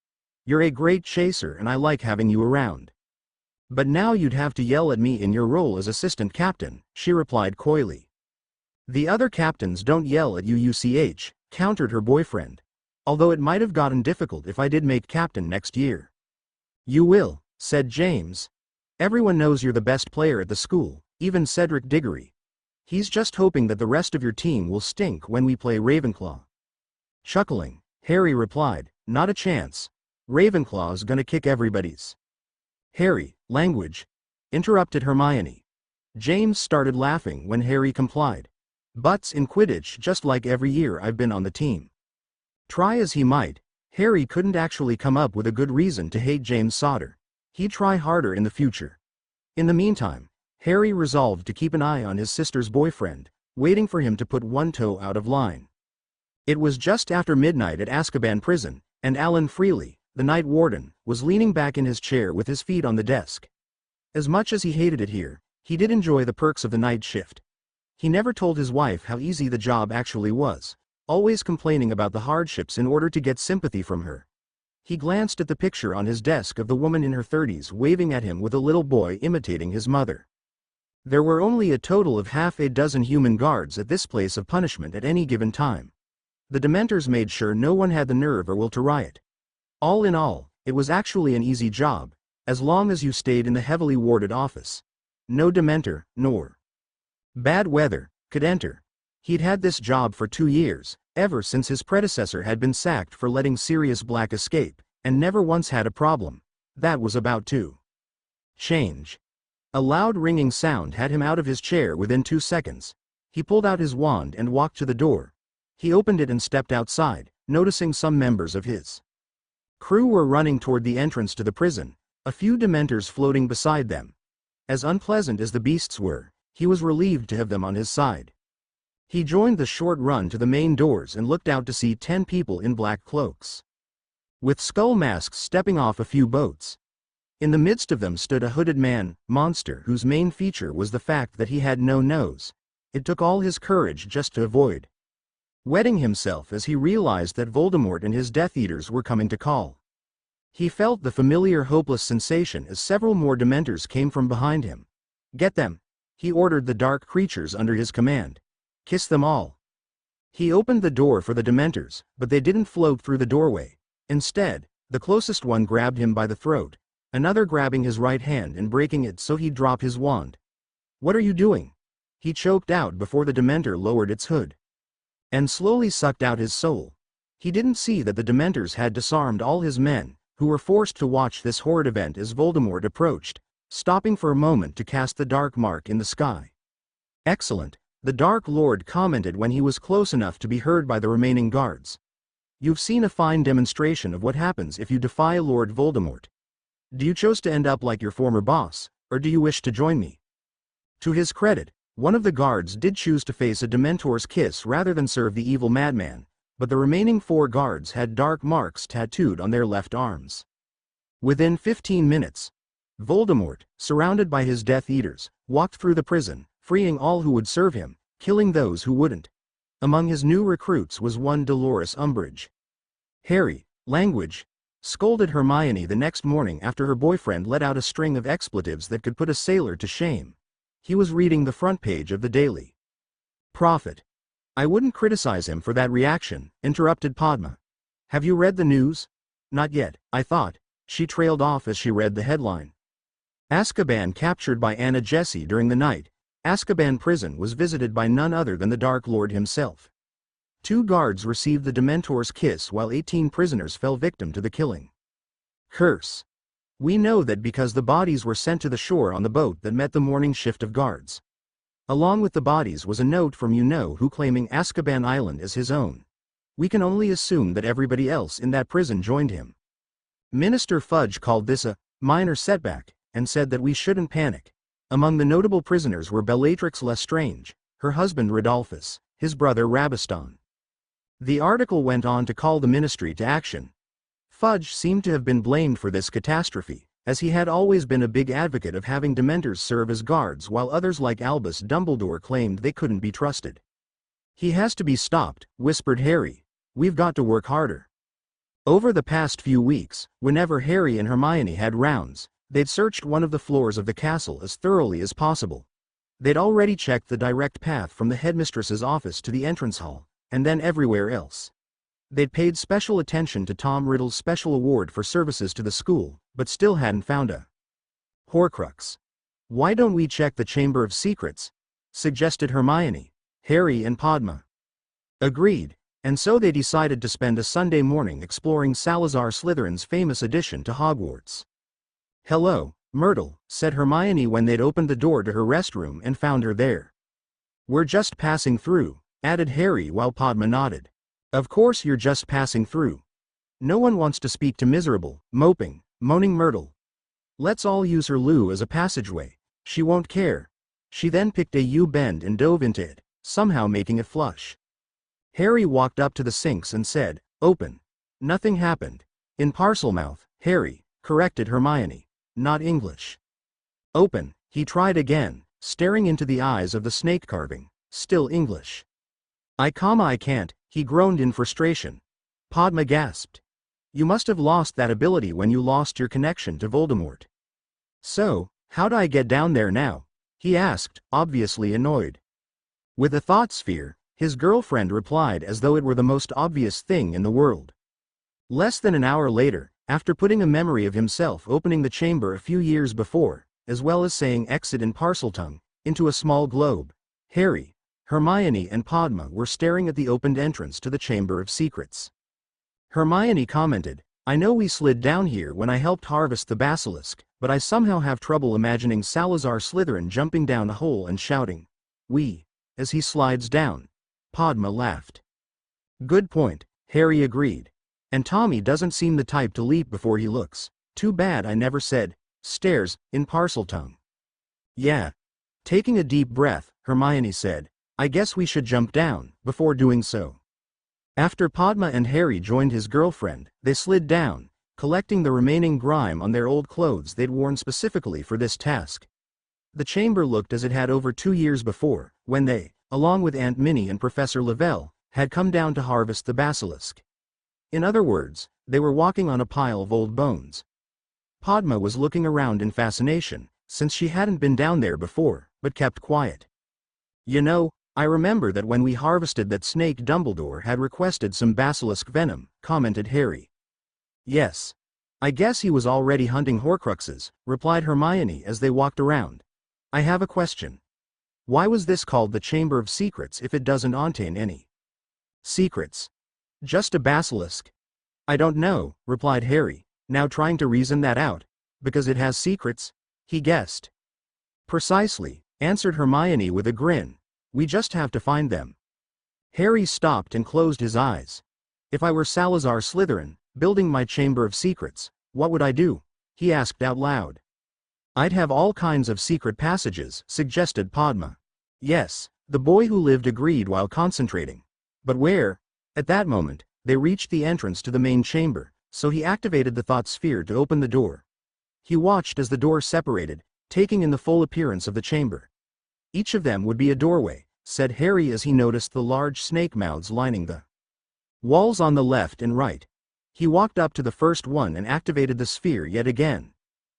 You're a great chaser and I like having you around. But now you'd have to yell at me in your role as assistant captain, she replied coyly. The other captains don't yell at you, countered her boyfriend. Although it might have gotten difficult if I did make captain next year. You will, said James. Everyone knows you're the best player at the school, even Cedric Diggory. He's just hoping that the rest of your team will stink when we play Ravenclaw. Chuckling, Harry replied, Not a chance. Ravenclaw's gonna kick everybody's. Harry, language, interrupted Hermione. James started laughing when Harry complied. Butts in Quidditch just like every year I've been on the team. Try as he might, Harry couldn't actually come up with a good reason to hate James Sauter. He'd try harder in the future. In the meantime, Harry resolved to keep an eye on his sister's boyfriend, waiting for him to put one toe out of line. It was just after midnight at Azkaban prison, and Alan Freely, the night warden, was leaning back in his chair with his feet on the desk. As much as he hated it here, he did enjoy the perks of the night shift. He never told his wife how easy the job actually was, always complaining about the hardships in order to get sympathy from her. He glanced at the picture on his desk of the woman in her 30s waving at him with a little boy imitating his mother. There were only a total of half a dozen human guards at this place of punishment at any given time. The Dementors made sure no one had the nerve or will to riot. All in all, it was actually an easy job, as long as you stayed in the heavily warded office. No Dementor, nor bad weather, could enter. He'd had this job for 2 years, ever since his predecessor had been sacked for letting Sirius Black escape, and never once had a problem. That was about to change. A loud ringing sound had him out of his chair within 2 seconds. He pulled out his wand and walked to the door. He opened it and stepped outside, noticing some members of his crew were running toward the entrance to the prison, a few Dementors floating beside them. As unpleasant as the beasts were, he was relieved to have them on his side. He joined the short run to the main doors and looked out to see 10 people in black cloaks, with skull masks stepping off a few boats. In the midst of them stood a hooded monster whose main feature was the fact that he had no nose. It took all his courage just to avoid wetting himself as he realized that Voldemort and his Death Eaters were coming to call. He felt the familiar hopeless sensation as several more Dementors came from behind him. Get them, he ordered the dark creatures under his command. Kiss them all. He opened the door for the Dementors, but they didn't float through the doorway. Instead, the closest one grabbed him by the throat, another grabbing his right hand and breaking it so he'd drop his wand. What are you doing? He choked out before the Dementor lowered its hood and slowly sucked out his soul. He didn't see that the Dementors had disarmed all his men, who were forced to watch this horrid event as Voldemort approached, stopping for a moment to cast the dark mark in the sky. Excellent, the Dark Lord commented when he was close enough to be heard by the remaining guards. You've seen a fine demonstration of what happens if you defy Lord Voldemort. Do you choose to end up like your former boss, or do you wish to join me?" To his credit, one of the guards did choose to face a Dementor's kiss rather than serve the evil madman, but the remaining 4 guards had dark marks tattooed on their left arms. Within 15 minutes, Voldemort, surrounded by his Death Eaters, walked through the prison, freeing all who would serve him, killing those who wouldn't. Among his new recruits was one Dolores Umbridge. "Harry, language," scolded Hermione the next morning after her boyfriend let out a string of expletives that could put a sailor to shame. He was reading the front page of the Daily Prophet. "I wouldn't criticize him for that reaction," interrupted Padma. "Have you read the news?" "Not yet, I thought," she trailed off as she read the headline. Azkaban captured by Anna Jessie during the night. Azkaban prison was visited by none other than the Dark Lord himself. 2 guards received the Dementor's kiss while 18 prisoners fell victim to the killing curse. We know that because the bodies were sent to the shore on the boat that met the morning shift of guards. Along with the bodies was a note from you-know-who claiming Azkaban Island as his own. We can only assume that everybody else in that prison joined him. Minister Fudge called this a minor setback, and said that we shouldn't panic. Among the notable prisoners were Bellatrix Lestrange, her husband Rodolphus, his brother Rabaston. The article went on to call the ministry to action. Fudge seemed to have been blamed for this catastrophe, as he had always been a big advocate of having Dementors serve as guards while others like Albus Dumbledore claimed they couldn't be trusted. "He has to be stopped," whispered Harry. "We've got to work harder." Over the past few weeks, whenever Harry and Hermione had rounds, they'd searched one of the floors of the castle as thoroughly as possible. They'd already checked the direct path from the headmistress's office to the entrance hall, and then everywhere else. They'd paid special attention to Tom Riddle's special award for services to the school, but still hadn't found a Horcrux. "Why don't we check the Chamber of Secrets?" suggested Hermione. Harry and Padma agreed, and so they decided to spend a Sunday morning exploring Salazar Slytherin's famous addition to Hogwarts. "Hello, Myrtle," said Hermione when they'd opened the door to her restroom and found her there. "We're just passing through," added Harry while Padma nodded. "Of course you're just passing through. No one wants to speak to miserable, moaning Myrtle. Let's all use her loo as a passageway. She won't care." She then picked a U-bend and dove into it, somehow making it flush. Harry walked up to the sinks and said, "Open." Nothing happened. "In Parselmouth, Harry," corrected Hermione. "Not English." "Open," he tried again, staring into the eyes of the snake carving. Still English. I can't," he groaned in frustration. Padma gasped. "You must have lost that ability when you lost your connection to Voldemort." "So, how do I get down there now?" he asked, obviously annoyed. With a thought sphere, his girlfriend replied as though it were the most obvious thing in the world. Less than an hour later, after putting a memory of himself opening the chamber a few years before, as well as saying exit in Parseltongue, into a small globe, Harry, Hermione and Padma were staring at the opened entrance to the Chamber of Secrets. Hermione commented, "I know we slid down here when I helped harvest the basilisk, but I somehow have trouble imagining Salazar Slytherin jumping down a hole and shouting, 'We,' as he slides down." Padma laughed. "Good point," Harry agreed. "And Tommy doesn't seem the type to leap before he looks. Too bad I never said, 'stairs,' in Parseltongue." "Yeah." Taking a deep breath, Hermione said, "I guess we should jump down," before doing so. After Padma and Harry joined his girlfriend, they slid down, collecting the remaining grime on their old clothes they'd worn specifically for this task. The chamber looked as it had over 2 years before, when they, along with Aunt Minnie and Professor Lavelle, had come down to harvest the basilisk. In other words, they were walking on a pile of old bones. Padma was looking around in fascination, since she hadn't been down there before, but kept quiet. "You know, I remember that when we harvested that snake Dumbledore had requested some basilisk venom," commented Harry. "Yes. I guess he was already hunting horcruxes," replied Hermione as they walked around. "I have a question. Why was this called the Chamber of Secrets if it doesn't contain any secrets? Just a basilisk?" "I don't know," replied Harry, now trying to reason that out. "Because it has secrets?" he guessed. "Precisely," answered Hermione with a grin. "We just have to find them." Harry stopped and closed his eyes. If I were Salazar Slytherin, building my Chamber of Secrets, what would I do? He asked out loud. I'd have all kinds of secret passages, suggested Padma. Yes, the boy who lived agreed while concentrating. But where? At that moment, they reached the entrance to the main chamber, so he activated the thought sphere to open the door. He watched as the door separated, taking in the full appearance of the chamber. Each of them would be a doorway, said Harry as he noticed the large snake mouths lining the walls on the left and right. He walked up to the first one and activated the sphere yet again.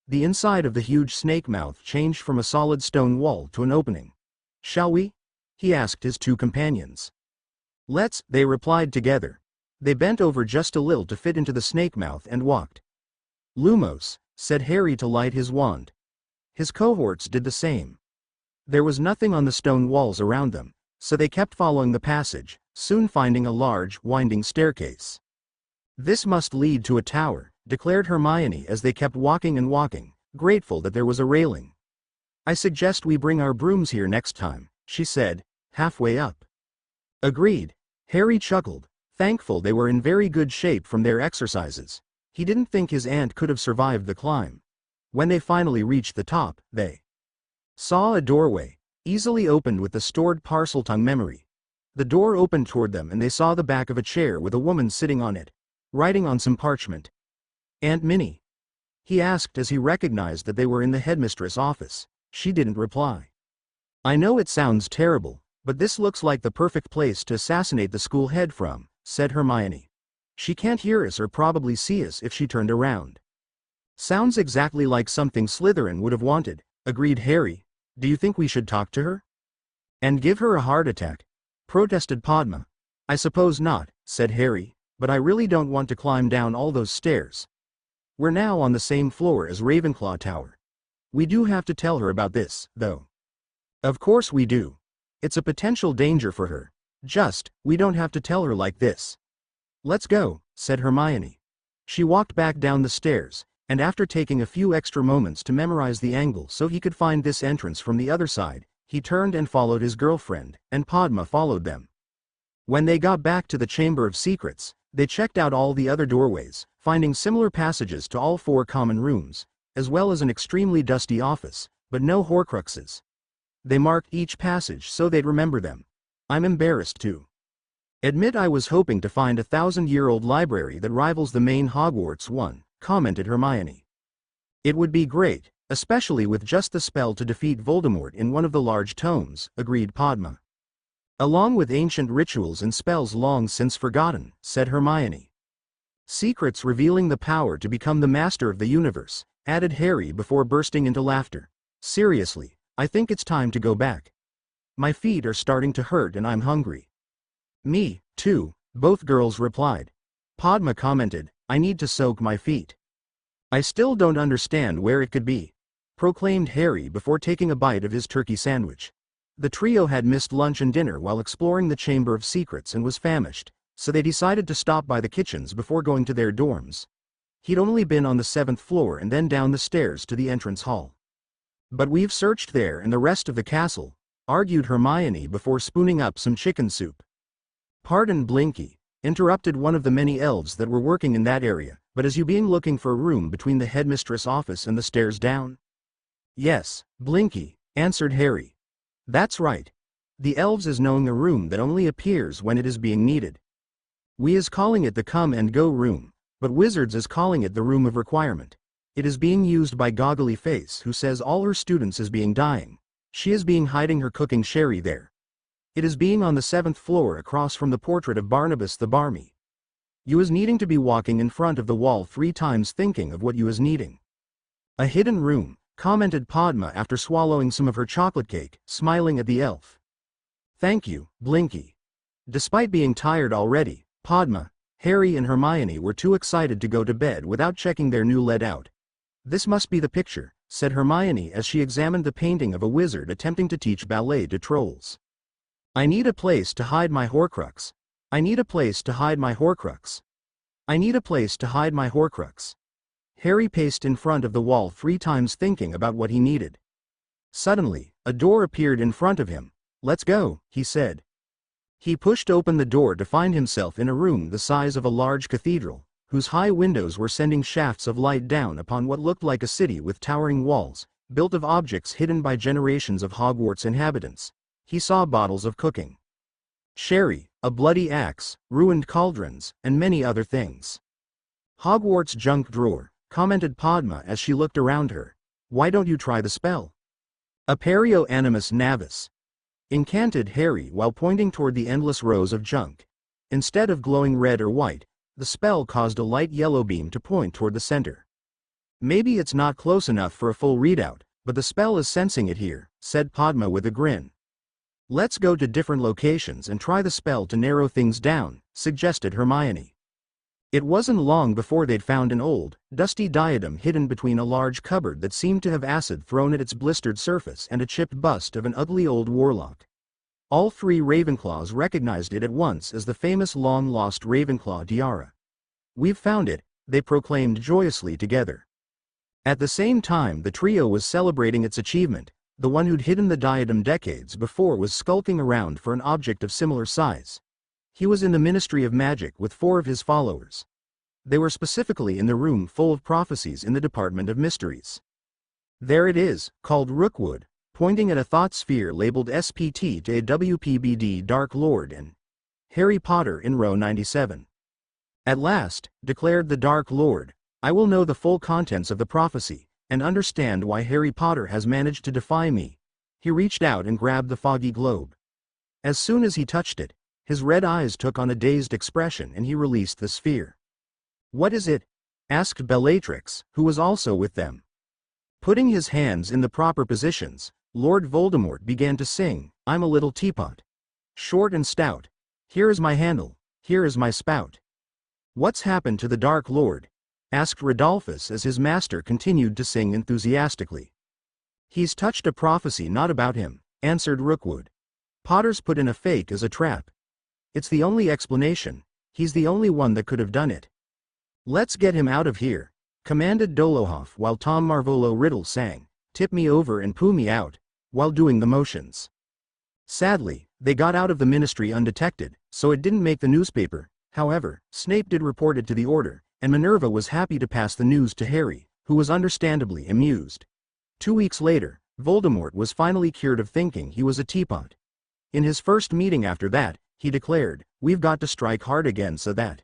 The inside of the huge snake mouth changed from a solid stone wall to an opening. Shall we? He asked his two companions. Let's, they replied together. They bent over just a little to fit into the snake mouth and walked. Lumos, said Harry to light his wand. His cohorts did the same. There was nothing on the stone walls around them, so they kept following the passage, soon finding a large, winding staircase. This must lead to a tower, declared Hermione as they kept walking and walking, grateful that there was a railing. I suggest we bring our brooms here next time, she said, halfway up. Agreed. Harry chuckled, thankful they were in very good shape from their exercises. He didn't think his aunt could have survived the climb. When they finally reached the top, they saw a doorway, easily opened with the stored Parseltongue memory. The door opened toward them and they saw the back of a chair with a woman sitting on it, writing on some parchment. Aunt Minnie? He asked as he recognized that they were in the headmistress' office. She didn't reply. I know it sounds terrible, but this looks like the perfect place to assassinate the school head from, said Hermione. She can't hear us or probably see us if she turned around. Sounds exactly like something Slytherin would have wanted, agreed Harry. Do you think we should talk to her? And give her a heart attack? Protested Padma. I suppose not, said Harry, but I really don't want to climb down all those stairs. We're now on the same floor as Ravenclaw Tower. We do have to tell her about this, though. Of course we do. It's a potential danger for her. We don't have to tell her like this. Let's go, said Hermione. She walked back down the stairs, and after taking a few extra moments to memorize the angle so he could find this entrance from the other side, he turned and followed his girlfriend, and Padma followed them. When they got back to the Chamber of Secrets, they checked out all the other doorways, finding similar passages to all 4 common rooms, as well as an extremely dusty office, but no Horcruxes. They marked each passage so they'd remember them. I'm embarrassed to admit I was hoping to find a 1,000-year-old library that rivals the main Hogwarts one, commented Hermione. It would be great, especially with just the spell to defeat Voldemort in one of the large tomes, agreed Padma. Along with ancient rituals and spells long since forgotten, said Hermione. Secrets revealing the power to become the master of the universe, added Harry before bursting into laughter. Seriously, I think it's time to go back. My feet are starting to hurt and I'm hungry. Me, too, both girls replied. Padma commented, I need to soak my feet. I still don't understand where it could be, proclaimed Harry before taking a bite of his turkey sandwich. The trio had missed lunch and dinner while exploring the Chamber of Secrets and was famished, so they decided to stop by the kitchens before going to their dorms. He'd only been on the 7th floor and then down the stairs to the entrance hall. But we've searched there and the rest of the castle, argued Hermione before spooning up some chicken soup. Pardon Blinky, interrupted one of the many elves that were working in that area, but is you being looking for a room between the headmistress' office and the stairs down? Yes, Blinky, answered Harry. That's right. The elves is knowing a room that only appears when it is being needed. We is calling it the come and go room, but wizards is calling it the room of requirement. It is being used by Goggly Face who says all her students is being dying. She is being hiding her cooking sherry there. It is being on the 7th floor across from the portrait of Barnabas the Barmy. You is needing to be walking in front of the wall 3 times thinking of what you is needing. A hidden room, commented Padma after swallowing some of her chocolate cake, smiling at the elf. Thank you, Blinky. Despite being tired already, Padma, Harry and Hermione were too excited to go to bed without checking their new lead out. This must be the picture, said Hermione as she examined the painting of a wizard attempting to teach ballet to trolls. I need a place to hide my Horcrux. I need a place to hide my Horcrux. I need a place to hide my Horcrux. Harry paced in front of the wall 3 times thinking about what he needed. Suddenly, a door appeared in front of him. Let's go, he said. He pushed open the door to find himself in a room the size of a large cathedral, whose high windows were sending shafts of light down upon what looked like a city with towering walls, built of objects hidden by generations of Hogwarts inhabitants. He saw bottles of cooking sherry, a bloody axe, ruined cauldrons, and many other things. Hogwarts junk drawer, commented Padma as she looked around her. Why don't you try the spell? Aperio animus navis, incanted Harry while pointing toward the endless rows of junk. Instead of glowing red or white, the spell caused a light yellow beam to point toward the center. Maybe it's not close enough for a full readout, but the spell is sensing it here, said Padma with a grin. Let's go to different locations and try the spell to narrow things down, suggested Hermione. It wasn't long before they'd found an old, dusty diadem hidden between a large cupboard that seemed to have acid thrown at its blistered surface and a chipped bust of an ugly old warlock. All three Ravenclaws recognized it at once as the famous long-lost Ravenclaw tiara. We've found it, they proclaimed joyously together. At the same time the trio was celebrating its achievement, the one who'd hidden the diadem decades before was skulking around for an object of similar size. He was in the Ministry of Magic with 4 of his followers. They were specifically in the room full of prophecies in the Department of Mysteries. There it is, called Rookwood, pointing at a thought sphere labeled SPT to a WPBD Dark Lord and Harry Potter in row 97. At last, declared the Dark Lord, I will know the full contents of the prophecy, and understand why Harry Potter has managed to defy me. He reached out and grabbed the foggy globe. As soon as he touched it, his red eyes took on a dazed expression and he released the sphere. What is it? Asked Bellatrix, who was also with them. Putting his hands in the proper positions, Lord Voldemort began to sing, I'm a little teapot. Short and stout. Here is my handle, here is my spout. What's happened to the Dark Lord? Asked Rodolphus as his master continued to sing enthusiastically. He's touched a prophecy not about him, answered Rookwood. Potter's put in a fake as a trap. It's the only explanation, he's the only one that could have done it. Let's get him out of here, commanded Dolohov while Tom Marvolo Riddle sang, tip me over and poo me out, while doing the motions. Sadly, they got out of the ministry undetected, so it didn't make the newspaper. However, Snape did report it to the Order, and Minerva was happy to pass the news to Harry, who was understandably amused. 2 weeks later, Voldemort was finally cured of thinking he was a teapot. In his first meeting after that, he declared, we've got to strike hard again so that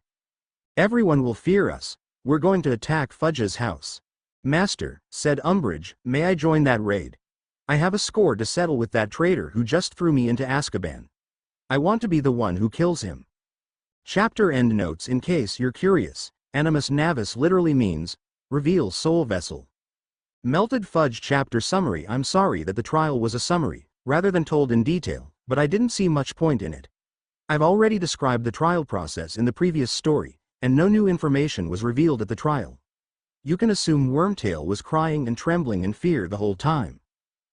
everyone will fear us. We're going to attack Fudge's house. Master, said Umbridge, may I join that raid? I have a score to settle with that traitor who just threw me into Azkaban. I want to be the one who kills him. Chapter end notes in case you're curious. Animus navis literally means, reveal soul vessel. Melted Fudge chapter summary. I'm sorry that the trial was a summary, rather than told in detail, but I didn't see much point in it. I've already described the trial process in the previous story, and no new information was revealed at the trial. You can assume Wormtail was crying and trembling in fear the whole time.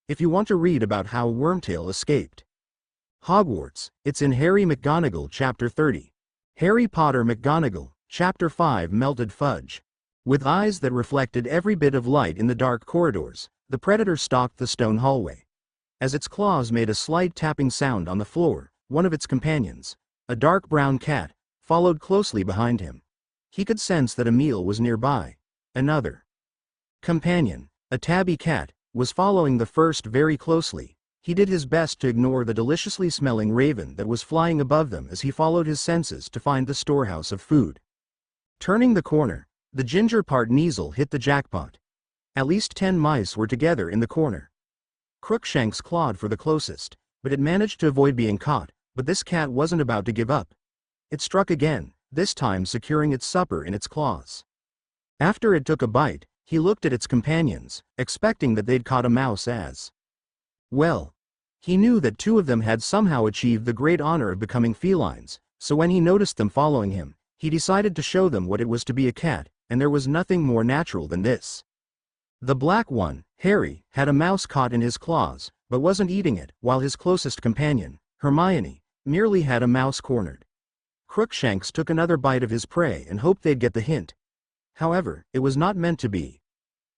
If you want to read about how Wormtail escaped Hogwarts, it's in Harry McGonagall chapter 30. Harry Potter McGonagall, chapter 5 Melted Fudge. With eyes that reflected every bit of light in the dark corridors, the predator stalked the stone hallway. As its claws made a slight tapping sound on the floor, one of its companions, a dark brown cat, followed closely behind him. He could sense that a meal was nearby. Another companion, a tabby cat, was following the first very closely. He did his best to ignore the deliciously smelling raven that was flying above them as he followed his senses to find the storehouse of food. Turning the corner, the ginger part Kneazle hit the jackpot. At least 10 mice were together in the corner. Crookshanks clawed for the closest, but it managed to avoid being caught, but this cat wasn't about to give up. It struck again, this time securing its supper in its claws. After it took a bite, he looked at its companions, expecting that they'd caught a mouse as well. He knew that 2 of them had somehow achieved the great honor of becoming felines, so when he noticed them following him, he decided to show them what it was to be a cat, and there was nothing more natural than this. The black one, Harry, had a mouse caught in his claws, but wasn't eating it, while his closest companion, Hermione, merely had a mouse cornered. Crookshanks took another bite of his prey and hoped they'd get the hint. However, it was not meant to be.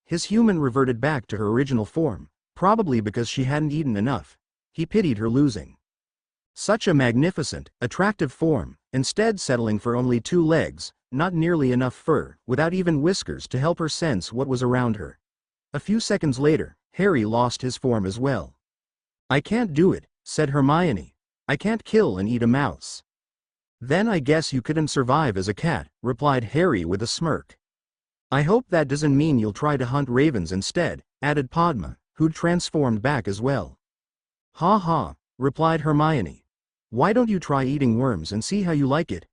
His human reverted back to her original form, probably because she hadn't eaten enough. He pitied her losing. Such a magnificent, attractive form, instead settling for only 2 legs, not nearly enough fur, without even whiskers to help her sense what was around her. A few seconds later, Harry lost his form as well. "I can't do it," said Hermione. "I can't kill and eat a mouse." "Then I guess you couldn't survive as a cat," replied Harry with a smirk. "I hope that doesn't mean you'll try to hunt ravens instead," added Padma, who'd transformed back as well. "Ha ha," replied Hermione. "Why don't you try eating worms and see how you like it?"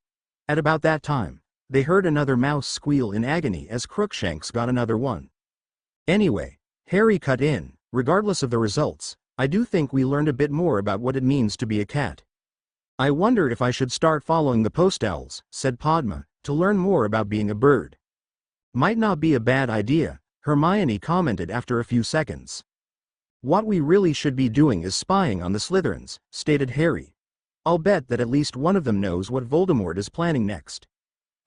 At about that time, they heard another mouse squeal in agony as Crookshanks got another one. "Anyway," Harry cut in, "regardless of the results, I do think we learned a bit more about what it means to be a cat." "I wonder if I should start following the post owls," said Padma, "to learn more about being a bird." "Might not be a bad idea," Hermione commented after a few seconds. "What we really should be doing is spying on the Slytherins," stated Harry. "I'll bet that at least one of them knows what Voldemort is planning next.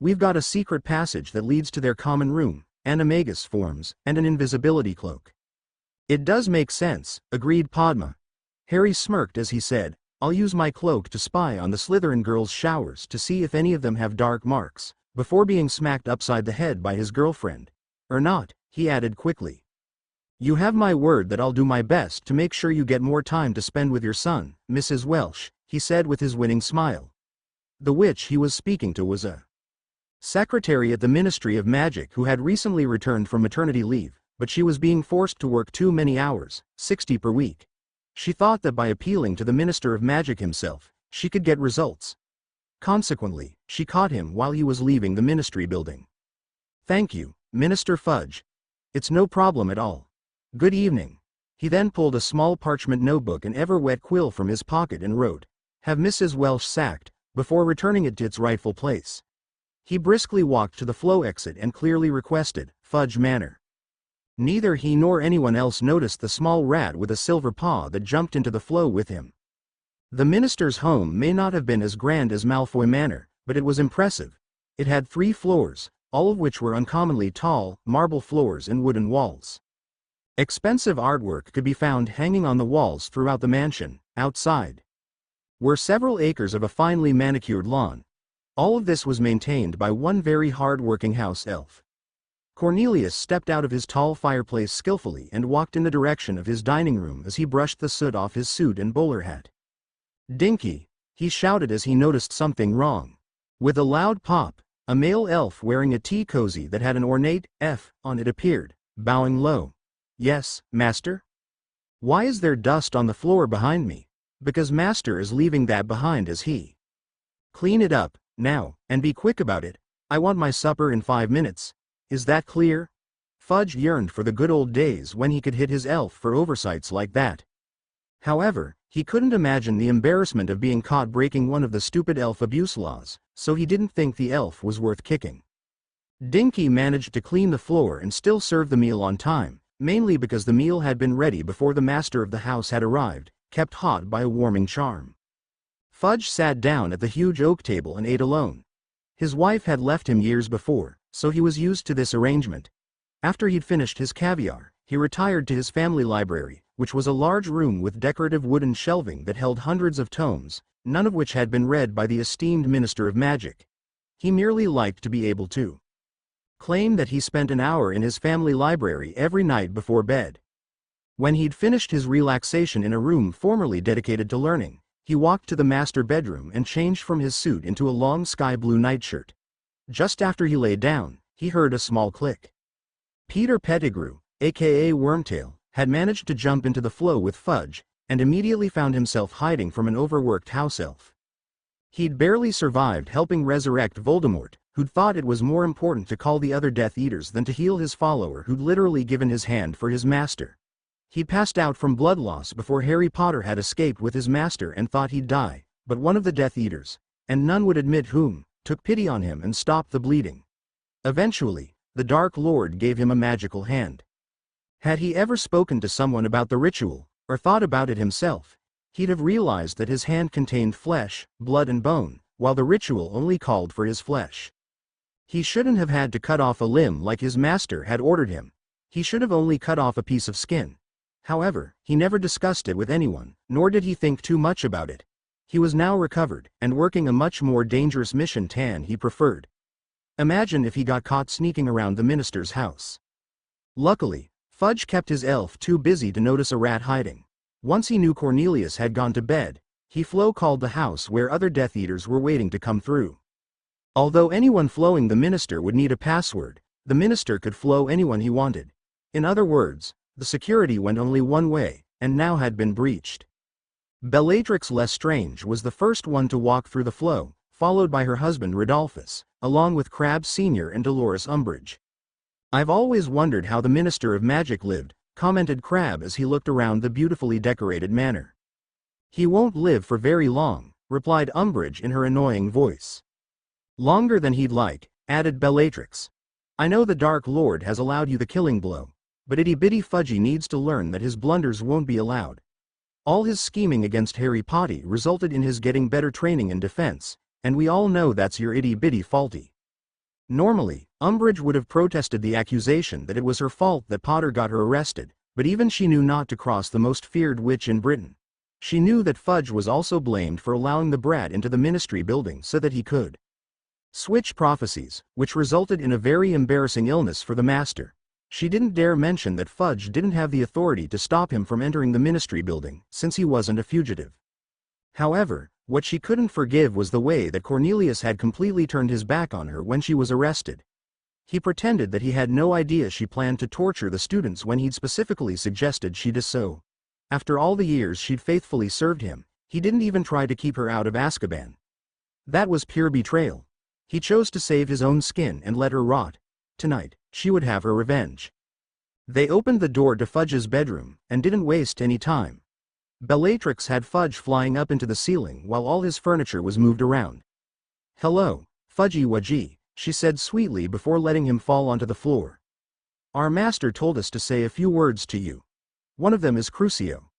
We've got a secret passage that leads to their common room, Animagus forms, and an invisibility cloak." "It does make sense," agreed Padma. Harry smirked as he said, "I'll use my cloak to spy on the Slytherin girls' showers to see if any of them have dark marks, before being smacked upside the head by his girlfriend. Or not," he added quickly. "You have my word that I'll do my best to make sure you get more time to spend with your son, Mrs. Welsh," he said with his winning smile. The witch he was speaking to was a secretary at the Ministry of Magic who had recently returned from maternity leave, but she was being forced to work too many hours, 60 per week. She thought that by appealing to the Minister of Magic himself, she could get results. Consequently, she caught him while he was leaving the ministry building. "Thank you, Minister Fudge. It's no problem at all. Good evening." He then pulled a small parchment notebook and ever-wet quill from his pocket and wrote, "Have Mrs. Welsh sacked," before returning it to its rightful place. He briskly walked to the flow exit and clearly requested, "Fudge Manor." Neither he nor anyone else noticed the small rat with a silver paw that jumped into the flow with him. The minister's home may not have been as grand as Malfoy Manor, but it was impressive. It had 3 floors, all of which were uncommonly tall, marble floors and wooden walls. Expensive artwork could be found hanging on the walls throughout the mansion. Outside were several acres of a finely manicured lawn. All of this was maintained by one very hard-working house elf. Cornelius stepped out of his tall fireplace skillfully and walked in the direction of his dining room as he brushed the soot off his suit and bowler hat. "Dinky!" he shouted as he noticed something wrong. With a loud pop, a male elf wearing a tea cozy that had an ornate F on it appeared, bowing low. "Yes, master?" "Why is there dust on the floor behind me?" "Because master is leaving that behind as he." "Clean it up, now, and be quick about it. I want my supper in 5 minutes. Is that clear?" Fudge yearned for the good old days when he could hit his elf for oversights like that. However, he couldn't imagine the embarrassment of being caught breaking one of the stupid elf abuse laws, so he didn't think the elf was worth kicking. Dinky managed to clean the floor and still serve the meal on time, mainly because the meal had been ready before the master of the house had arrived, kept hot by a warming charm. Fudge sat down at the huge oak table and ate alone. His wife had left him years before, so he was used to this arrangement. After he'd finished his caviar, he retired to his family library, which was a large room with decorative wooden shelving that held hundreds of tomes, none of which had been read by the esteemed Minister of Magic. He merely liked to be able to claim that he spent an hour in his family library every night before bed. When he'd finished his relaxation in a room formerly dedicated to learning, he walked to the master bedroom and changed from his suit into a long sky blue nightshirt. Just after he lay down, he heard a small click. Peter Pettigrew, aka Wormtail, had managed to jump into the flow with Fudge, and immediately found himself hiding from an overworked house elf. He'd barely survived helping resurrect Voldemort, who'd thought it was more important to call the other Death Eaters than to heal his follower who'd literally given his hand for his master. He'd passed out from blood loss before Harry Potter had escaped with his master and thought he'd die, but one of the Death Eaters, and none would admit whom, took pity on him and stopped the bleeding. Eventually, the Dark Lord gave him a magical hand. Had he ever spoken to someone about the ritual, or thought about it himself, he'd have realized that his hand contained flesh, blood and bone, while the ritual only called for his flesh. He shouldn't have had to cut off a limb like his master had ordered him. He should have only cut off a piece of skin. However, he never discussed it with anyone, nor did he think too much about it. He was now recovered, and working a much more dangerous mission than he preferred. Imagine if he got caught sneaking around the minister's house. Luckily, Fudge kept his elf too busy to notice a rat hiding. Once he knew Cornelius had gone to bed, he called the house where other Death Eaters were waiting to come through. Although anyone flowing the minister would need a password, the minister could flow anyone he wanted. In other words, the security went only one way, and now had been breached. Bellatrix Lestrange was the first one to walk through the flow, followed by her husband Rodolphus, along with Crabbe Sr. and Dolores Umbridge. "I've always wondered how the Minister of Magic lived," commented Crabbe as he looked around the beautifully decorated manor. "He won't live for very long," replied Umbridge in her annoying voice. "Longer than he'd like," added Bellatrix. "I know the Dark Lord has allowed you the killing blow, but itty-bitty Fudgy needs to learn that his blunders won't be allowed. All his scheming against Harry Potter resulted in his getting better training in defense, and we all know that's your itty-bitty faulty." Normally, Umbridge would have protested the accusation that it was her fault that Potter got her arrested, but even she knew not to cross the most feared witch in Britain. She knew that Fudge was also blamed for allowing the brat into the ministry building so that he could switch prophecies, which resulted in a very embarrassing illness for the master. She didn't dare mention that Fudge didn't have the authority to stop him from entering the ministry building, since he wasn't a fugitive. However, what she couldn't forgive was the way that Cornelius had completely turned his back on her when she was arrested. He pretended that he had no idea she planned to torture the students when he'd specifically suggested she do so. After all the years she'd faithfully served him, he didn't even try to keep her out of Azkaban. That was pure betrayal. He chose to save his own skin and let her rot. Tonight, she would have her revenge. They opened the door to Fudge's bedroom, and didn't waste any time. Bellatrix had Fudge flying up into the ceiling while all his furniture was moved around. "Hello, Fudgy Wudgy," she said sweetly before letting him fall onto the floor. "Our master told us to say a few words to you. One of them is Crucio."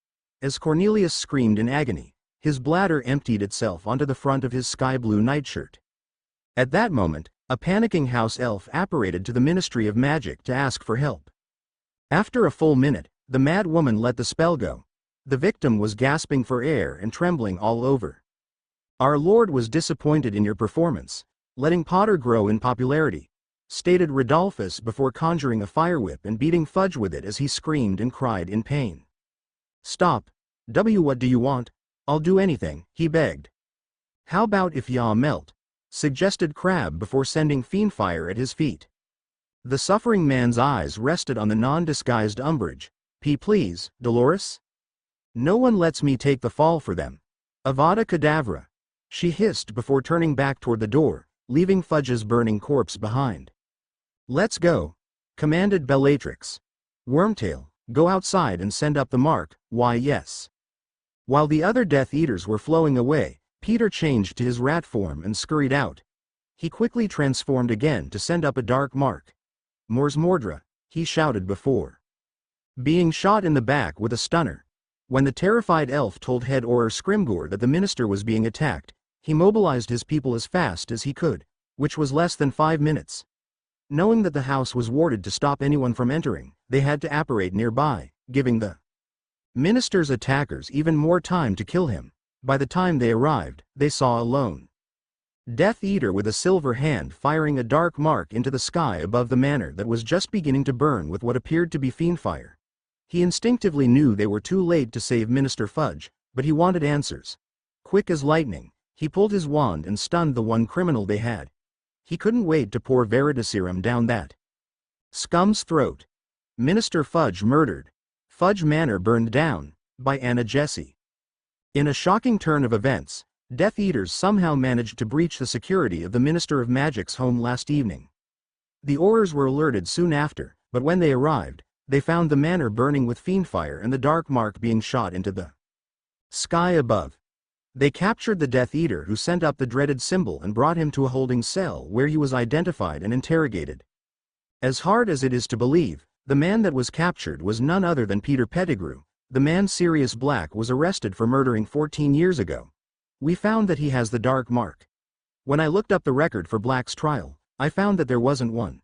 As Cornelius screamed in agony, his bladder emptied itself onto the front of his sky-blue nightshirt. At that moment, a panicking house elf apparated to the Ministry of Magic to ask for help. After a full minute, the mad woman let the spell go. The victim was gasping for air and trembling all over. "Our Lord was disappointed in your performance, letting Potter grow in popularity," stated Rodolphus before conjuring a firewhip and beating Fudge with it as he screamed and cried in pain. "Stop. What do you want? I'll do anything," he begged. "How about if y'all melt?" suggested Crabbe before sending fiendfire at his feet. The suffering man's eyes rested on the non-disguised Umbridge. Please, Dolores? No one lets me take the fall for them. Avada Kedavra," she hissed before turning back toward the door, leaving Fudge's burning corpse behind. "Let's go," commanded Bellatrix. "Wormtail, go outside and send up the mark." "Why yes." While the other Death Eaters were flowing away, Peter changed to his rat form and scurried out. He quickly transformed again to send up a dark mark. "Mors Mordra," he shouted before being shot in the back with a stunner. When the terrified elf told Head Auror Scrimgeour that the minister was being attacked, he mobilized his people as fast as he could, which was less than 5 minutes. Knowing that the house was warded to stop anyone from entering, they had to apparate nearby, giving the minister's attackers even more time to kill him. By the time they arrived, they saw a lone Death Eater with a silver hand firing a dark mark into the sky above the manor that was just beginning to burn with what appeared to be fiendfire. He instinctively knew they were too late to save Minister Fudge, but he wanted answers. Quick as lightning, he pulled his wand and stunned the one criminal they had. He couldn't wait to pour Veritaserum down that scum's throat. Minister Fudge murdered. Fudge Manor burned down, by Anna Jessie. In a shocking turn of events, Death Eaters somehow managed to breach the security of the Minister of Magic's home last evening. The Aurors were alerted soon after, but when they arrived, they found the manor burning with fiendfire and the dark mark being shot into the sky above. They captured the Death Eater who sent up the dreaded symbol and brought him to a holding cell where he was identified and interrogated. As hard as it is to believe, the man that was captured was none other than Peter Pettigrew. The man Sirius Black was arrested for murdering 14 years ago. We found that he has the dark mark. When I looked up the record for Black's trial, I found that there wasn't one.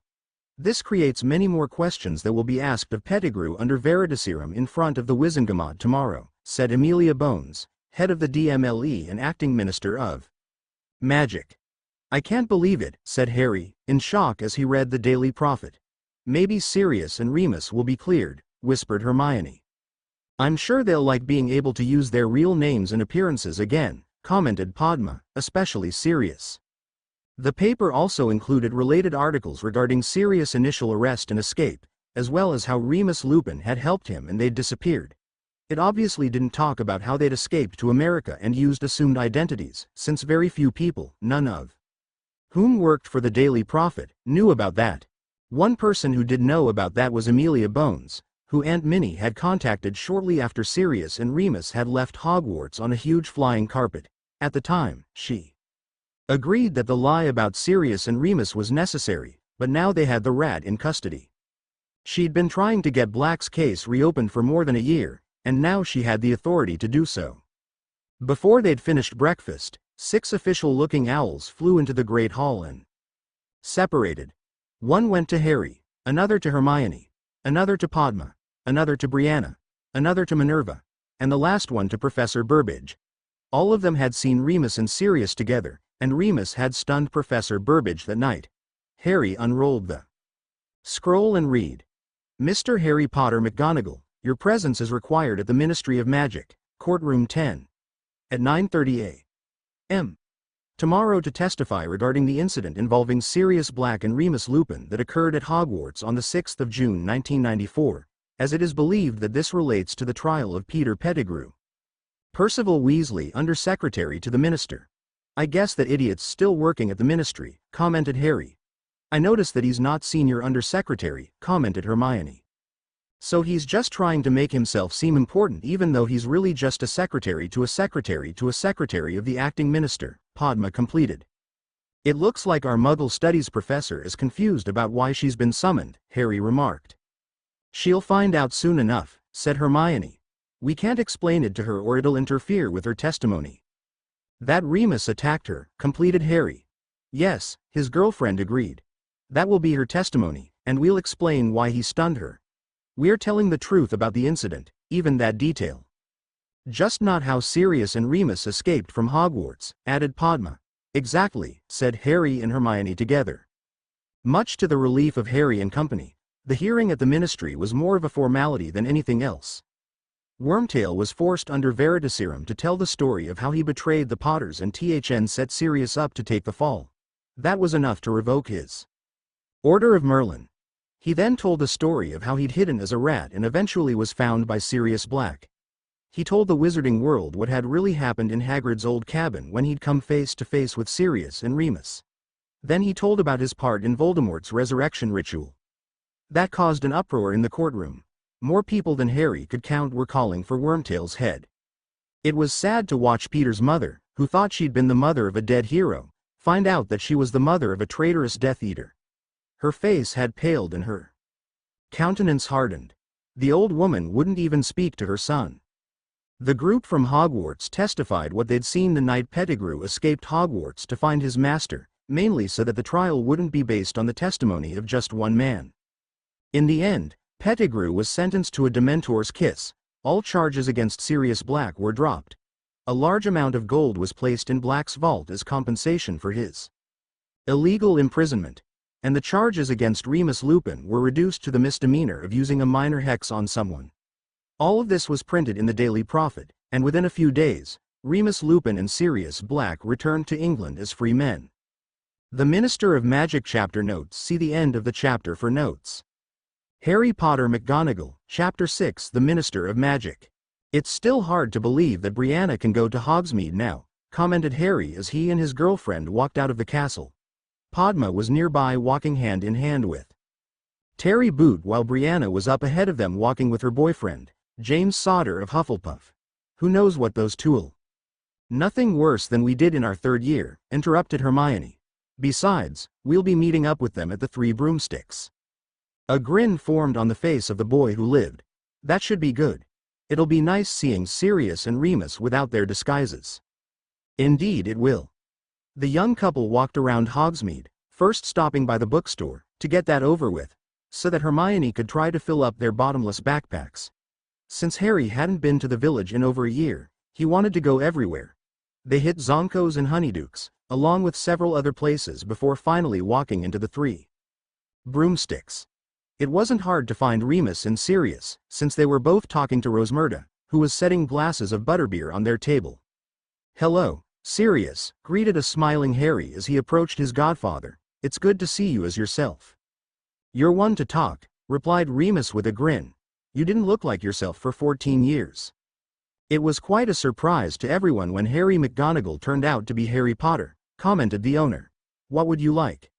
This creates many more questions that will be asked of Pettigrew under Veritaserum in front of the Wizengamot tomorrow, said Amelia Bones, head of the DMLE and acting minister of magic. I can't believe it, said Harry, in shock as he read the Daily Prophet. Maybe Sirius and Remus will be cleared, whispered Hermione. I'm sure they'll like being able to use their real names and appearances again, commented Padma, especially Sirius. The paper also included related articles regarding Sirius' initial arrest and escape, as well as how Remus Lupin had helped him and they'd disappeared. It obviously didn't talk about how they'd escaped to America and used assumed identities, since very few people, none of whom worked for the Daily Prophet, knew about that. One person who did know about that was Amelia Bones, who Aunt Minnie had contacted shortly after Sirius and Remus had left Hogwarts on a huge flying carpet. At the time, she agreed that the lie about Sirius and Remus was necessary, but now they had the rat in custody. She'd been trying to get Black's case reopened for more than a year, and now she had the authority to do so. Before they'd finished breakfast, 6 official-looking owls flew into the Great Hall and separated. One went to Harry, another to Hermione, another to Padma, another to Brianna, another to Minerva, and the last one to Professor Burbage. All of them had seen Remus and Sirius together, and Remus had stunned Professor Burbage that night. Harry unrolled the scroll and read. Mr. Harry Potter McGonagall, your presence is required at the Ministry of Magic, Courtroom 10. At 9:30 a.m. tomorrow to testify regarding the incident involving Sirius Black and Remus Lupin that occurred at Hogwarts on the 6th of June 1994, as it is believed that this relates to the trial of Peter Pettigrew. Percival Weasley, Under-Secretary to the Minister. I guess that idiot's still working at the Ministry, commented Harry. I noticed that he's not Senior Under-Secretary, commented Hermione. So he's just trying to make himself seem important even though he's really just a secretary to a secretary to a secretary of the acting minister, Padma completed. It looks like our Muggle Studies professor is confused about why she's been summoned, Harry remarked. She'll find out soon enough, said Hermione. We can't explain it to her or it'll interfere with her testimony. That Remus attacked her, completed Harry. Yes, his girlfriend agreed. That will be her testimony, and we'll explain why he stunned her. We're telling the truth about the incident, even that detail. Just not how Sirius and Remus escaped from Hogwarts, added Padma. Exactly, said Harry and Hermione together. Much to the relief of Harry and company, the hearing at the Ministry was more of a formality than anything else. Wormtail was forced under Veritaserum to tell the story of how he betrayed the Potters and set Sirius up to take the fall. That was enough to revoke his Order of Merlin. He then told the story of how he'd hidden as a rat and eventually was found by Sirius Black. He told the wizarding world what had really happened in Hagrid's old cabin when he'd come face to face with Sirius and Remus. Then he told about his part in Voldemort's resurrection ritual. That caused an uproar in the courtroom. More people than Harry could count were calling for Wormtail's head. It was sad to watch Peter's mother, who thought she'd been the mother of a dead hero, find out that she was the mother of a traitorous Death Eater. Her face had paled and her countenance hardened. The old woman wouldn't even speak to her son. The group from Hogwarts testified what they'd seen the night Pettigrew escaped Hogwarts to find his master, mainly so that the trial wouldn't be based on the testimony of just one man. In the end, Pettigrew was sentenced to a Dementor's kiss. All charges against Sirius Black were dropped. A large amount of gold was placed in Black's vault as compensation for his illegal imprisonment, and the charges against Remus Lupin were reduced to the misdemeanor of using a minor hex on someone. All of this was printed in the Daily Prophet, and within a few days, Remus Lupin and Sirius Black returned to England as free men. The Minister of Magic chapter notes. See the end of the chapter for notes. Harry Potter McGonagall, Chapter 6, The Minister of Magic. It's still hard to believe that Brianna can go to Hogsmeade now, commented Harry as he and his girlfriend walked out of the castle. Padma was nearby walking hand in hand with Terry Boot while Brianna was up ahead of them walking with her boyfriend, James Sodder of Hufflepuff. Who knows what those two'll. Nothing worse than we did in our third year, interrupted Hermione. Besides, we'll be meeting up with them at the Three Broomsticks. A grin formed on the face of the boy who lived. That should be good. It'll be nice seeing Sirius and Remus without their disguises. Indeed it will. The young couple walked around Hogsmeade, first stopping by the bookstore, to get that over with, so that Hermione could try to fill up their bottomless backpacks. Since Harry hadn't been to the village in over a year, He wanted to go everywhere. They hit Zonkos and Honeydukes, along with several other places before finally walking into the 3 Broomsticks. It wasn't hard to find Remus and Sirius, since they were both talking to Rosmerta, who was setting glasses of butterbeer on their table. "Hello, Sirius," greeted a smiling Harry as he approached his godfather. "It's good to see you as yourself." "You're one to talk," replied Remus with a grin. "You didn't look like yourself for 14 years. It was quite a surprise to everyone when Harry McGonagall turned out to be Harry Potter, commented the owner. "What would you like?"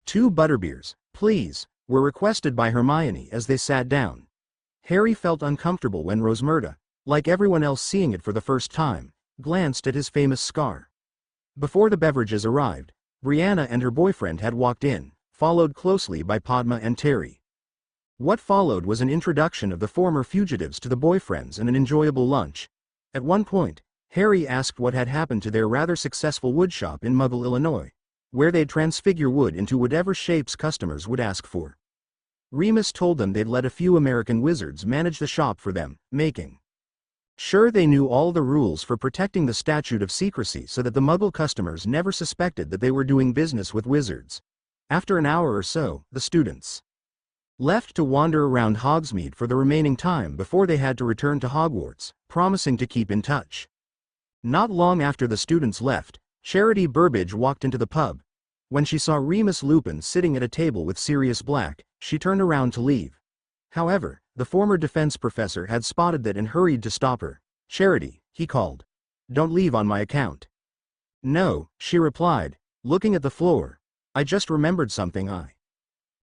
"2 butterbeers, please," were requested by Hermione as they sat down. Harry felt uncomfortable when Rosmerta, like everyone else seeing it for the first time, glanced at his famous scar. Before the beverages arrived, Brianna and her boyfriend had walked in, followed closely by Padma and Terry. What followed was an introduction of the former fugitives to the boyfriends and an enjoyable lunch. At one point, Harry asked what had happened to their rather successful woodshop in Muggle, Illinois, where they'd transfigure wood into whatever shapes customers would ask for. Remus told them they'd let a few American wizards manage the shop for them, making sure they knew all the rules for protecting the statute of secrecy so that the Muggle customers never suspected that they were doing business with wizards. After an hour or so, the students left to wander around Hogsmeade for the remaining time before they had to return to Hogwarts, promising to keep in touch. Not long after the students left, Charity Burbage walked into the pub. When she saw Remus Lupin sitting at a table with Sirius Black, she turned around to leave. However, the former defense professor had spotted that and hurried to stop her. "Charity," he called. "Don't leave on my account." "No," she replied, looking at the floor. "I just remembered something."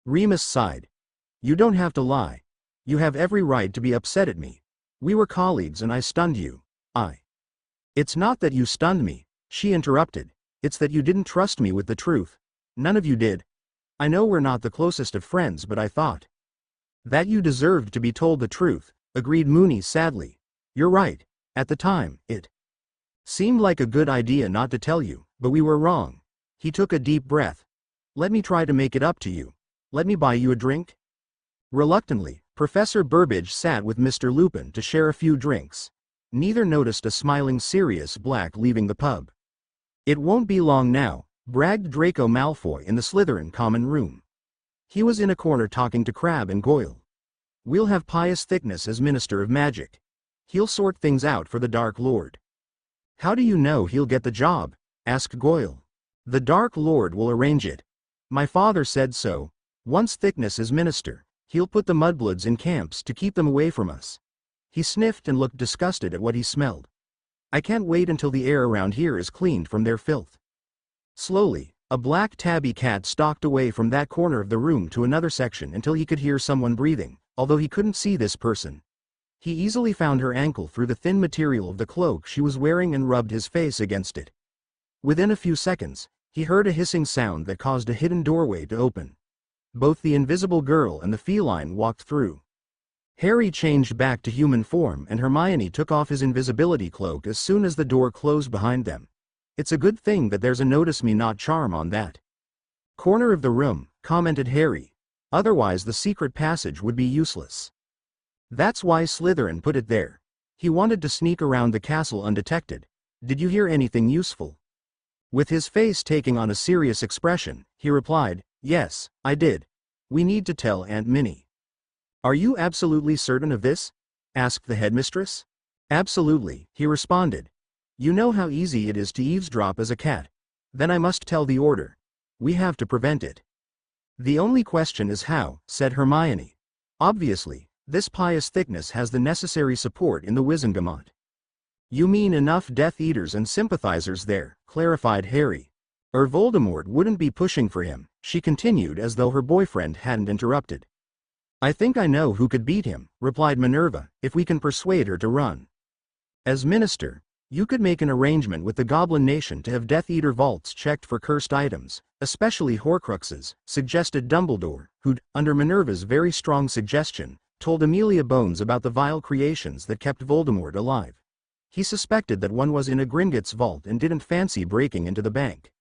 Remus sighed. "You don't have to lie. You have every right to be upset at me. We were colleagues and I stunned you." "It's not that you stunned me," she interrupted. "It's that you didn't trust me with the truth. None of you did. I know we're not the closest of friends, but I thought that you deserved to be told the truth," agreed Moony sadly. "You're right. At the time, it seemed like a good idea not to tell you, but we were wrong." He took a deep breath. "Let me try to make it up to you. Let me buy you a drink?" Reluctantly, Professor Burbage sat with Mr. Lupin to share a few drinks. Neither noticed a smiling Sirius Black leaving the pub. "It won't be long now," bragged Draco Malfoy in the Slytherin common room. He was in a corner talking to Crabbe and Goyle. "We'll have Pius Thickness as Minister of Magic. He'll sort things out for the Dark Lord." "How do you know he'll get the job?" asked Goyle. "The Dark Lord will arrange it. My father said so. Once Thickness is minister, he'll put the mudbloods in camps to keep them away from us." He sniffed and looked disgusted at what he smelled. "I can't wait until the air around here is cleaned from their filth." Slowly, a black tabby cat stalked away from that corner of the room to another section until he could hear someone breathing, although he couldn't see this person. He easily found her ankle through the thin material of the cloak she was wearing and rubbed his face against it. Within a few seconds, he heard a hissing sound that caused a hidden doorway to open. Both the invisible girl and the feline walked through. Harry changed back to human form and Hermione took off his invisibility cloak as soon as the door closed behind them. "It's a good thing that there's a notice me not charm on that corner of the room," commented Harry. "Otherwise the secret passage would be useless. That's why Slytherin put it there. He wanted to sneak around the castle undetected. Did you hear anything useful?" With his face taking on a serious expression, he replied, "Yes, I did. We need to tell Aunt Minnie." "Are you absolutely certain of this?" asked the headmistress. "Absolutely," he responded. "You know how easy it is to eavesdrop as a cat. Then I must tell the order. We have to prevent it." "The only question is how," said Hermione. "Obviously, this Pius Thickness has the necessary support in the Wizengamot." "You mean enough Death Eaters and sympathizers there," clarified Harry. "Or Voldemort wouldn't be pushing for him," she continued as though her boyfriend hadn't interrupted. "I think I know who could beat him," replied Minerva, "if we can persuade her to run. As minister, you could make an arrangement with the Goblin Nation to have Death Eater vaults checked for cursed items, especially horcruxes," suggested Dumbledore, who'd, under Minerva's very strong suggestion, told Amelia Bones about the vile creations that kept Voldemort alive. He suspected that one was in a Gringotts vault and didn't fancy breaking into the bank.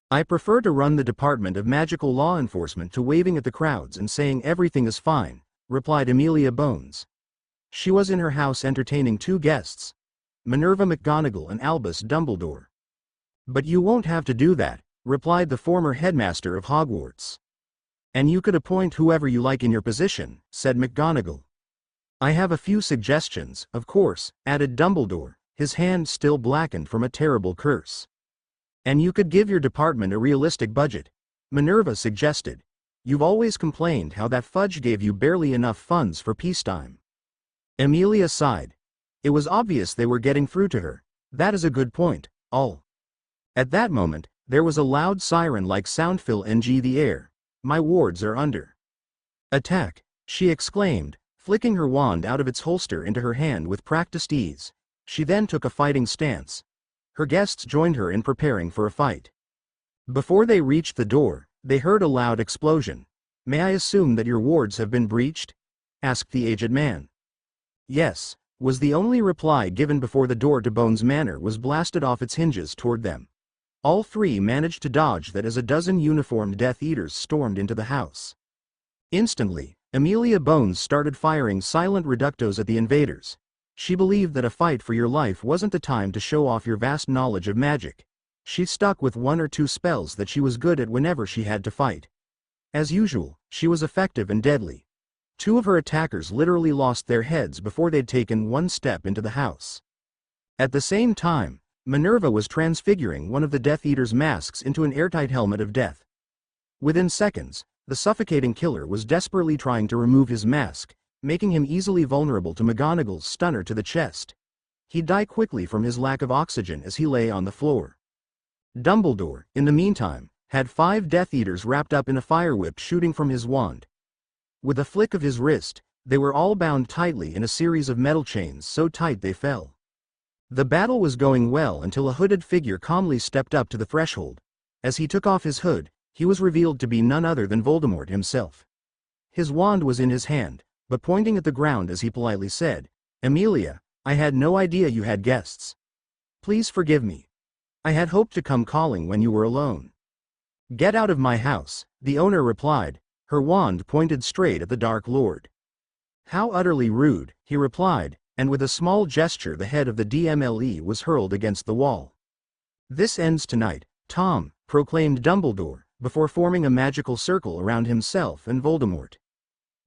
"I prefer to run the Department of Magical Law Enforcement to waving at the crowds and saying everything is fine," replied Amelia Bones. She was in her house entertaining 2 guests. Minerva McGonagall and Albus Dumbledore. But you won't have to do that, replied the former headmaster of Hogwarts. And you could appoint whoever you like in your position, said McGonagall. I have a few suggestions, of course, added Dumbledore, his hand still blackened from a terrible curse. And you could give your department a realistic budget, Minerva suggested. You've always complained how that Fudge gave you barely enough funds for peacetime. Amelia sighed. It was obvious they were getting through to her. That is a good point, all. At that moment, there was a loud siren-like sound fill the air. My wards are under attack, she exclaimed, flicking her wand out of its holster into her hand with practiced ease. She then took a fighting stance. Her guests joined her in preparing for a fight. Before they reached the door, they heard a loud explosion. May I assume that your wards have been breached? Asked the aged man. Yes, was the only reply given before the door to Bones Manor was blasted off its hinges toward them. All three managed to dodge that as a dozen uniformed Death Eaters stormed into the house. Instantly, Amelia Bones started firing silent reductos at the invaders. She believed that a fight for your life wasn't the time to show off your vast knowledge of magic. She stuck with one or two spells that she was good at whenever she had to fight. As usual, she was effective and deadly. Two of her attackers literally lost their heads before they'd taken one step into the house. At the same time, Minerva was transfiguring one of the Death Eater's masks into an airtight helmet of death. Within seconds, the suffocating killer was desperately trying to remove his mask, making him easily vulnerable to McGonagall's stunner to the chest. He'd die quickly from his lack of oxygen as he lay on the floor. Dumbledore, in the meantime, had 5 Death Eaters wrapped up in a fire whip shooting from his wand. With a flick of his wrist, they were all bound tightly in a series of metal chains so tight they fell. The battle was going well until a hooded figure calmly stepped up to the threshold. As he took off his hood, he was revealed to be none other than Voldemort himself. His wand was in his hand, but pointing at the ground as he politely said, Amelia, I had no idea you had guests. Please forgive me. I had hoped to come calling when you were alone. Get out of my house, the owner replied, her wand pointed straight at the Dark Lord. How utterly rude, he replied, and with a small gesture the head of the DMLE was hurled against the wall. This ends tonight, Tom, proclaimed Dumbledore, before forming a magical circle around himself and Voldemort.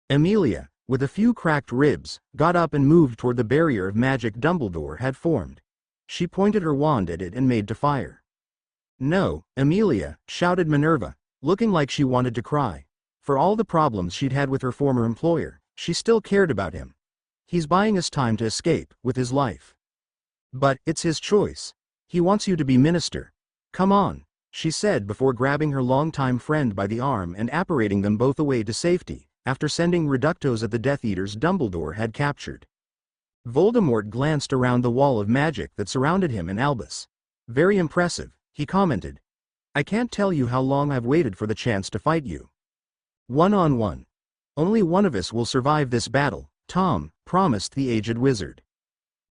Amelia, with a few cracked ribs, got up and moved toward the barrier of magic Dumbledore had formed. She pointed her wand at it and made to fire. No, Amelia, shouted Minerva, looking like she wanted to cry. For all the problems she'd had with her former employer, she still cared about him. He's buying us time to escape, with his life. But, it's his choice. He wants you to be minister. Come on, she said before grabbing her longtime friend by the arm and apparating them both away to safety, after sending reductos at the Death Eaters Dumbledore had captured. Voldemort glanced around the wall of magic that surrounded him and Albus. Very impressive, he commented. I can't tell you how long I've waited for the chance to fight you. One-on-one. Only one of us will survive this battle, Tom, promised the aged wizard.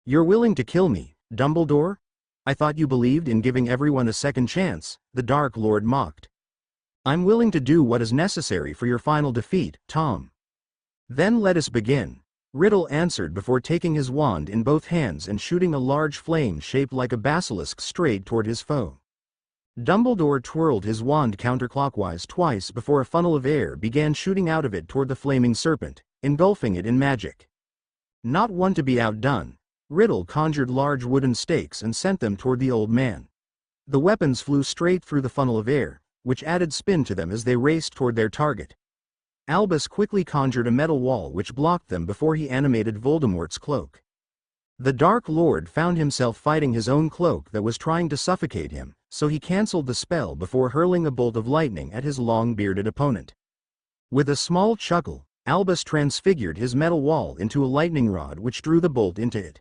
You're willing to kill me, Dumbledore? I thought you believed in giving everyone a second chance, the Dark Lord mocked. I'm willing to do what is necessary for your final defeat, Tom. Then let us begin, Riddle answered before taking his wand in both hands and shooting a large flame shaped like a basilisk straight toward his foe. Dumbledore twirled his wand counterclockwise twice before a funnel of air began shooting out of it toward the flaming serpent, engulfing it in magic. Not one to be outdone, Riddle conjured large wooden stakes and sent them toward the old man. The weapons flew straight through the funnel of air, which added spin to them as they raced toward their target. Albus quickly conjured a metal wall which blocked them before he animated Voldemort's cloak. The Dark Lord found himself fighting his own cloak that was trying to suffocate him, so he cancelled the spell before hurling a bolt of lightning at his long-bearded opponent. With a small chuckle, Albus transfigured his metal wall into a lightning rod which drew the bolt into it.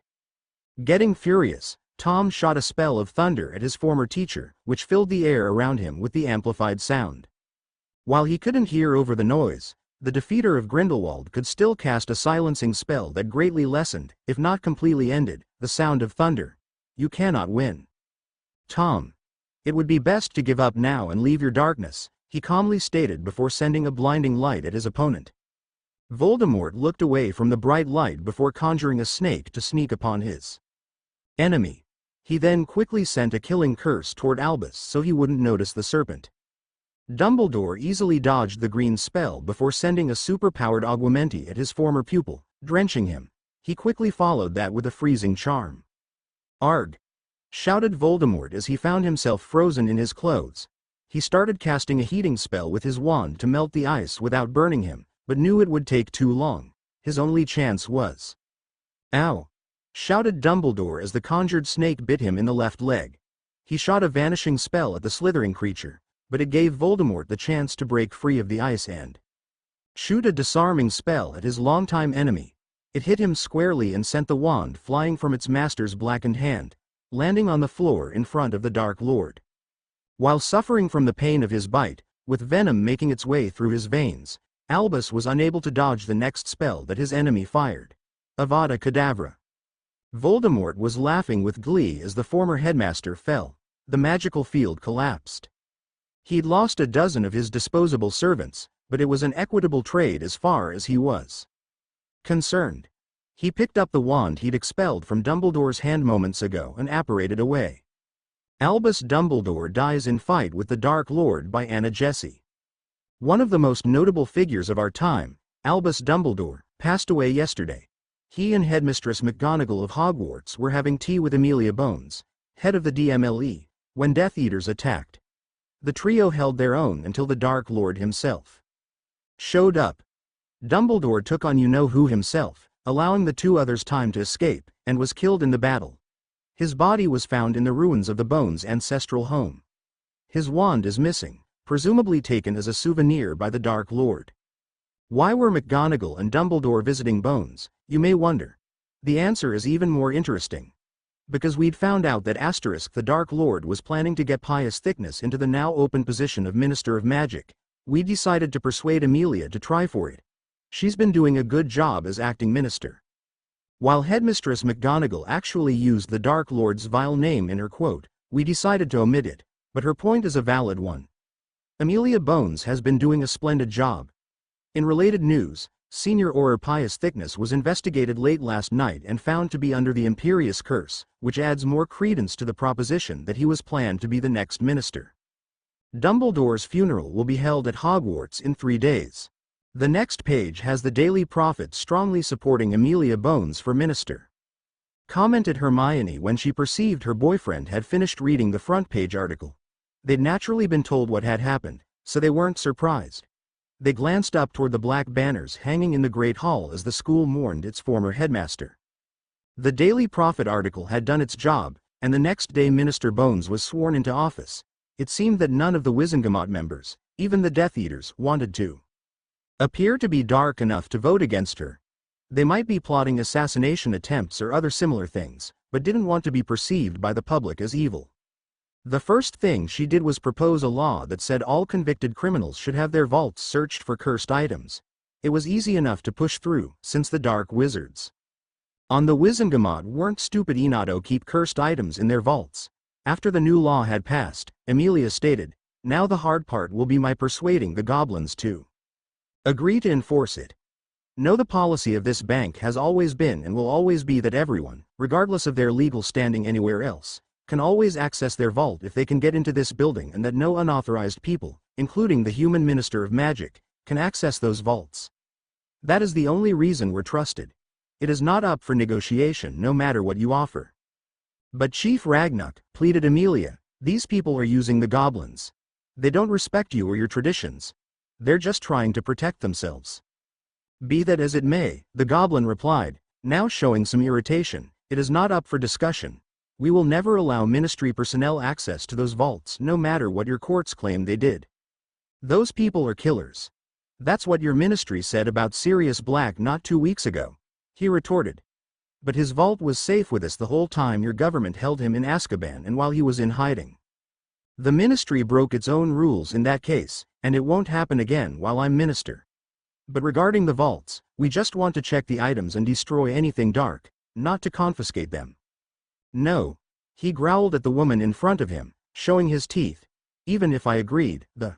Getting furious, Tom shot a spell of thunder at his former teacher, which filled the air around him with the amplified sound. While he couldn't hear over the noise, the defeater of Grindelwald could still cast a silencing spell that greatly lessened, if not completely ended, the sound of thunder. You cannot win. Tom. It would be best to give up now and leave your darkness, he calmly stated before sending a blinding light at his opponent. Voldemort looked away from the bright light before conjuring a snake to sneak upon his Enemy. He then quickly sent a killing curse toward Albus so he wouldn't notice the serpent. Dumbledore easily dodged the green spell before sending a super-powered augmenti at his former pupil, drenching him. He quickly followed that with a freezing charm. "Arg!" shouted Voldemort as he found himself frozen in his clothes. He started casting a heating spell with his wand to melt the ice without burning him, but knew it would take too long. His only chance was... "Ow!" shouted Dumbledore as the conjured snake bit him in the left leg. He shot a vanishing spell at the slithering creature, but it gave Voldemort the chance to break free of the ice and shoot a disarming spell at his longtime enemy. It hit him squarely and sent the wand flying from its master's blackened hand, landing on the floor in front of the Dark Lord. While suffering from the pain of his bite, with venom making its way through his veins, Albus was unable to dodge the next spell that his enemy fired. Avada Kedavra. Voldemort was laughing with glee as the former headmaster fell. The magical field collapsed. He'd lost a dozen of his disposable servants, but it was an equitable trade as far as he was concerned. He picked up the wand he'd expelled from Dumbledore's hand moments ago and apparated away. Albus Dumbledore dies in fight with the Dark Lord by Anna Jessie. One of the most notable figures of our time, Albus Dumbledore, passed away yesterday. He and Headmistress McGonagall of Hogwarts were having tea with Amelia Bones, head of the DMLE, when Death Eaters attacked. The trio held their own until the Dark Lord himself showed up. Dumbledore took on you-know-who himself, allowing the two others time to escape, and was killed in the battle. His body was found in the ruins of the Bones' ancestral home. His wand is missing, presumably taken as a souvenir by the Dark Lord. Why were McGonagall and Dumbledore visiting Bones, you may wonder. The answer is even more interesting. Because we'd found out that the Dark Lord was planning to get Pius Thickness into the now open position of Minister of Magic, we decided to persuade Amelia to try for it. She's been doing a good job as acting minister. While Headmistress McGonagall actually used the Dark Lord's vile name in her quote, we decided to omit it, but her point is a valid one. Amelia Bones has been doing a splendid job. In related news, Senior Auror Pius Thickness was investigated late last night and found to be under the Imperious Curse, which adds more credence to the proposition that he was planned to be the next minister. Dumbledore's funeral will be held at Hogwarts in 3 days. The next page has the Daily Prophet strongly supporting Amelia Bones for minister. Commented Hermione when she perceived her boyfriend had finished reading the front page article. They'd naturally been told what had happened, so they weren't surprised. They glanced up toward the black banners hanging in the Great Hall as the school mourned its former headmaster. The Daily Prophet article had done its job, and the next day Minister Bones was sworn into office. It seemed that none of the Wizengamot members, even the Death Eaters, wanted to appear to be dark enough to vote against her. They might be plotting assassination attempts or other similar things, but didn't want to be perceived by the public as evil. The first thing she did was propose a law that said all convicted criminals should have their vaults searched for cursed items. It was easy enough to push through, since the Dark Wizards on the Wizengamot weren't stupid enough to keep cursed items in their vaults. After the new law had passed, Amelia stated, "Now the hard part will be my persuading the goblins to agree to enforce it. No, the policy of this bank has always been and will always be that everyone, regardless of their legal standing anywhere else, can always access their vault if they can get into this building, and that no unauthorized people, including the human Minister of Magic, can access those vaults. That is the only reason we're trusted. It is not up for negotiation no matter what you offer." "But Chief Ragnuk," pleaded Amelia, "these people are using the goblins. They don't respect you or your traditions. They're just trying to protect themselves." "Be that as it may," the goblin replied, now showing some irritation, "it is not up for discussion. We will never allow ministry personnel access to those vaults no matter what your courts claim they did. Those people are killers. That's what your ministry said about Sirius Black not 2 weeks ago," he retorted. "But his vault was safe with us the whole time your government held him in Azkaban and while he was in hiding. The ministry broke its own rules in that case, and it won't happen again while I'm minister. But regarding the vaults, we just want to check the items and destroy anything dark, not to confiscate them." "No," he growled at the woman in front of him, showing his teeth. "Even if I agreed, the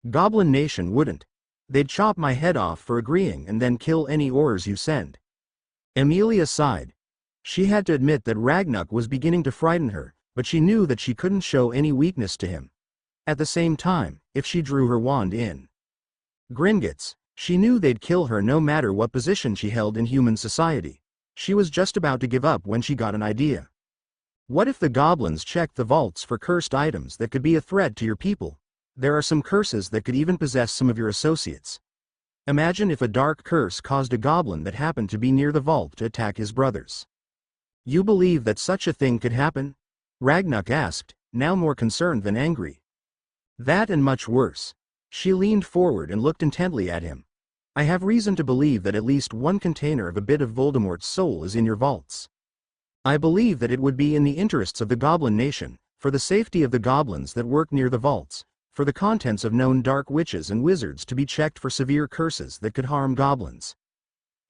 Goblin Nation wouldn't. They'd chop my head off for agreeing and then kill any Aurors you send." Amelia sighed. She had to admit that Ragnuk was beginning to frighten her, but she knew that she couldn't show any weakness to him. At the same time, if she drew her wand in Gringotts, she knew they'd kill her no matter what position she held in human society. She was just about to give up when she got an idea. What if the goblins checked the vaults for cursed items that could be a threat to your people? There are some curses that could even possess some of your associates. Imagine if a dark curse caused a goblin that happened to be near the vault to attack his brothers. You believe that such a thing could happen? Ragnuk asked, now more concerned than angry. That and much worse. She leaned forward and looked intently at him. I have reason to believe that at least one container of a bit of Voldemort's soul is in your vaults. I believe that it would be in the interests of the Goblin Nation, for the safety of the goblins that work near the vaults, for the contents of known dark witches and wizards to be checked for severe curses that could harm goblins.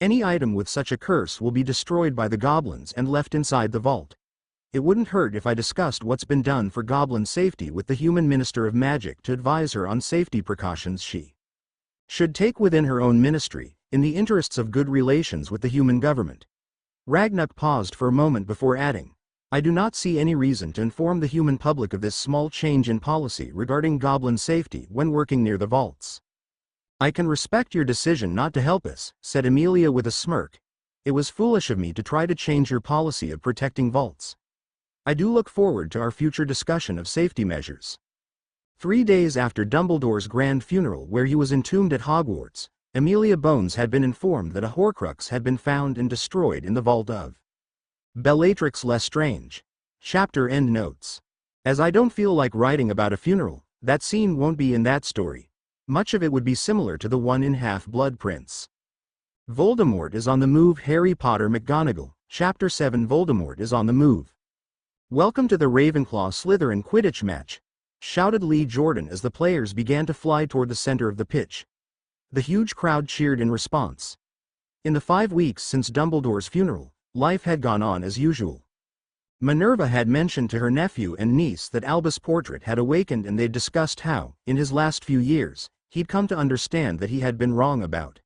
Any item with such a curse will be destroyed by the goblins and left inside the vault. It wouldn't hurt if I discussed what's been done for goblin safety with the human Minister of Magic to advise her on safety precautions she should take within her own ministry, in the interests of good relations with the human government. Ragnuk paused for a moment before adding, I do not see any reason to inform the human public of this small change in policy regarding goblin safety when working near the vaults. I can respect your decision not to help us, said Amelia with a smirk. It was foolish of me to try to change your policy of protecting vaults. I do look forward to our future discussion of safety measures. 3 days after Dumbledore's grand funeral where he was entombed at Hogwarts, Amelia Bones had been informed that a Horcrux had been found and destroyed in the vault of Bellatrix Lestrange. Chapter End Notes. As I don't feel like writing about a funeral, that scene won't be in that story. Much of it would be similar to the one in Half-Blood Prince. Voldemort is on the move. Harry Potter McGonagall. Chapter 7. Voldemort is on the move. Welcome to the Ravenclaw-Slytherin Quidditch match, shouted Lee Jordan as the players began to fly toward the center of the pitch. The huge crowd cheered in response. In the 5 weeks since Dumbledore's funeral, life had gone on as usual. Minerva had mentioned to her nephew and niece that Albus' portrait had awakened, and they'd discussed how, in his last few years, he'd come to understand that he had been wrong about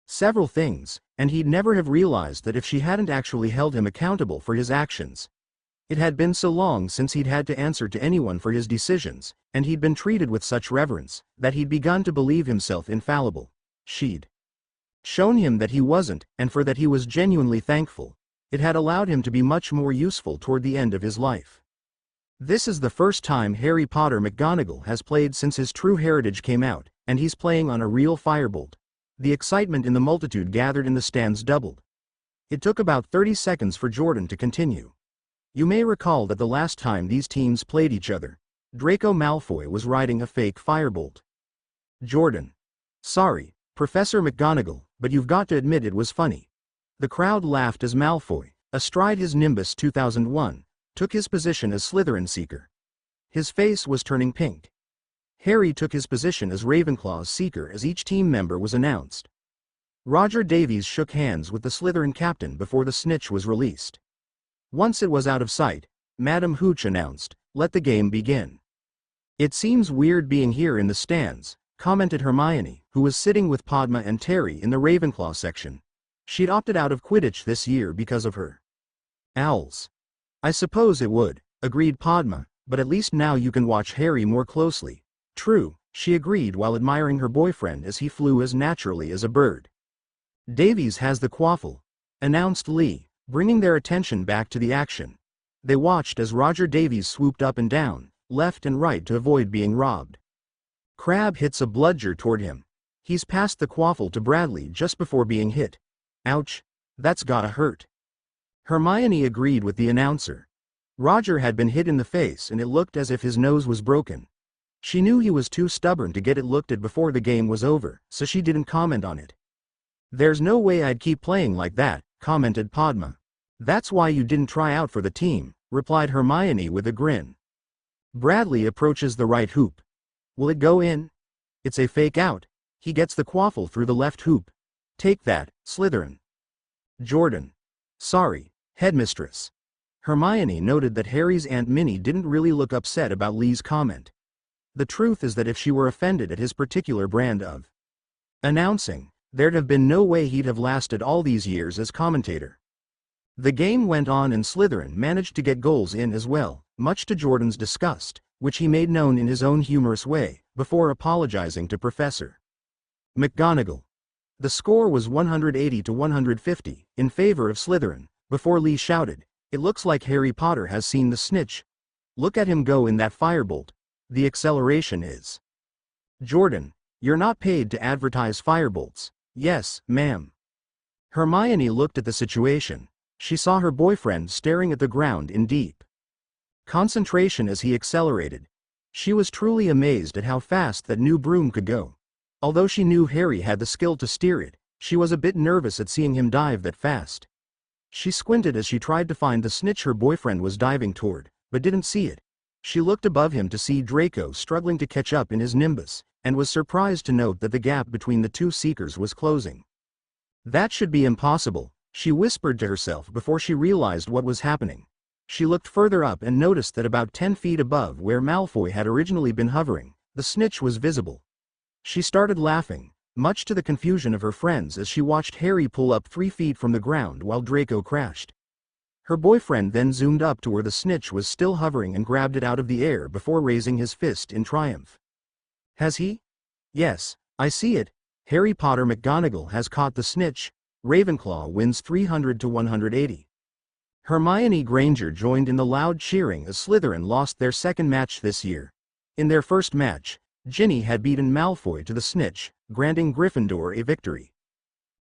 several things, and he'd never have realized that if she hadn't actually held him accountable for his actions. It had been so long since he'd had to answer to anyone for his decisions, and he'd been treated with such reverence, that he'd begun to believe himself infallible. She'd shown him that he wasn't, and for that he was genuinely thankful. It had allowed him to be much more useful toward the end of his life. This is the first time Harry Potter McGonagall has played since his true heritage came out, and he's playing on a real firebolt. The excitement in the multitude gathered in the stands doubled. It took about 30 seconds for Jordan to continue. You may recall that the last time these teams played each other, Draco Malfoy was riding a fake firebolt. Jordan. Sorry, Professor McGonagall, but you've got to admit it was funny. The crowd laughed as Malfoy, astride his Nimbus 2001, took his position as Slytherin Seeker. His face was turning pink. Harry took his position as Ravenclaw's Seeker as each team member was announced. Roger Davies shook hands with the Slytherin captain before the snitch was released. Once it was out of sight, Madam Hooch announced, "Let the game begin." "It seems weird being here in the stands," commented Hermione, who was sitting with Padma and Terry in the Ravenclaw section. She'd opted out of Quidditch this year because of her owls. "I suppose it would," agreed Padma, "but at least now you can watch Harry more closely." "True," she agreed while admiring her boyfriend as he flew as naturally as a bird. "Davies has the quaffle," announced Lee, bringing their attention back to the action. They watched as Roger Davies swooped up and down, left and right to avoid being robbed. Crabbe hits a bludger toward him. He's passed the quaffle to Bradley just before being hit. "Ouch, that's gotta hurt." Hermione agreed with the announcer. Roger had been hit in the face and it looked as if his nose was broken. She knew he was too stubborn to get it looked at before the game was over, so she didn't comment on it. "There's no way I'd keep playing like that," commented Padma. "That's why you didn't try out for the team," replied Hermione with a grin. Bradley approaches the right hoop. "Will it go in?" "It's a fake out. He gets the quaffle through the left hoop. Take that, Slytherin." Jordan. "Sorry, Headmistress." Hermione noted that Harry's Aunt Minnie didn't really look upset about Lee's comment. The truth is that if she were offended at his particular brand of announcing, there'd have been no way he'd have lasted all these years as commentator. The game went on and Slytherin managed to get goals in as well, much to Jordan's disgust, which he made known in his own humorous way, before apologizing to Professor McGonagall. The score was 180 to 150, in favor of Slytherin, before Lee shouted, "It looks like Harry Potter has seen the snitch. Look at him go in that firebolt. The acceleration is." "Jordan, you're not paid to advertise firebolts." "Yes, ma'am." Hermione looked at the situation. She saw her boyfriend staring at the ground in deep concentration as he accelerated. She was truly amazed at how fast that new broom could go. Although she knew Harry had the skill to steer it, she was a bit nervous at seeing him dive that fast. She squinted as she tried to find the snitch her boyfriend was diving toward, but didn't see it. She looked above him to see Draco struggling to catch up in his nimbus, and was surprised to note that the gap between the two seekers was closing. That should be impossible, she whispered to herself before she realized what was happening. She looked further up and noticed that about 10 feet above where Malfoy had originally been hovering, the snitch was visible. She started laughing, much to the confusion of her friends as she watched Harry pull up 3 feet from the ground while Draco crashed. Her boyfriend then zoomed up to where the snitch was still hovering and grabbed it out of the air before raising his fist in triumph. "Has he?" "Yes, I see it. Harry Potter McGonagall has caught the snitch. Ravenclaw wins 300 to 180. Hermione Granger joined in the loud cheering as Slytherin lost their second match this year. In their first match, Jinny had beaten Malfoy to the snitch, granting Gryffindor a victory.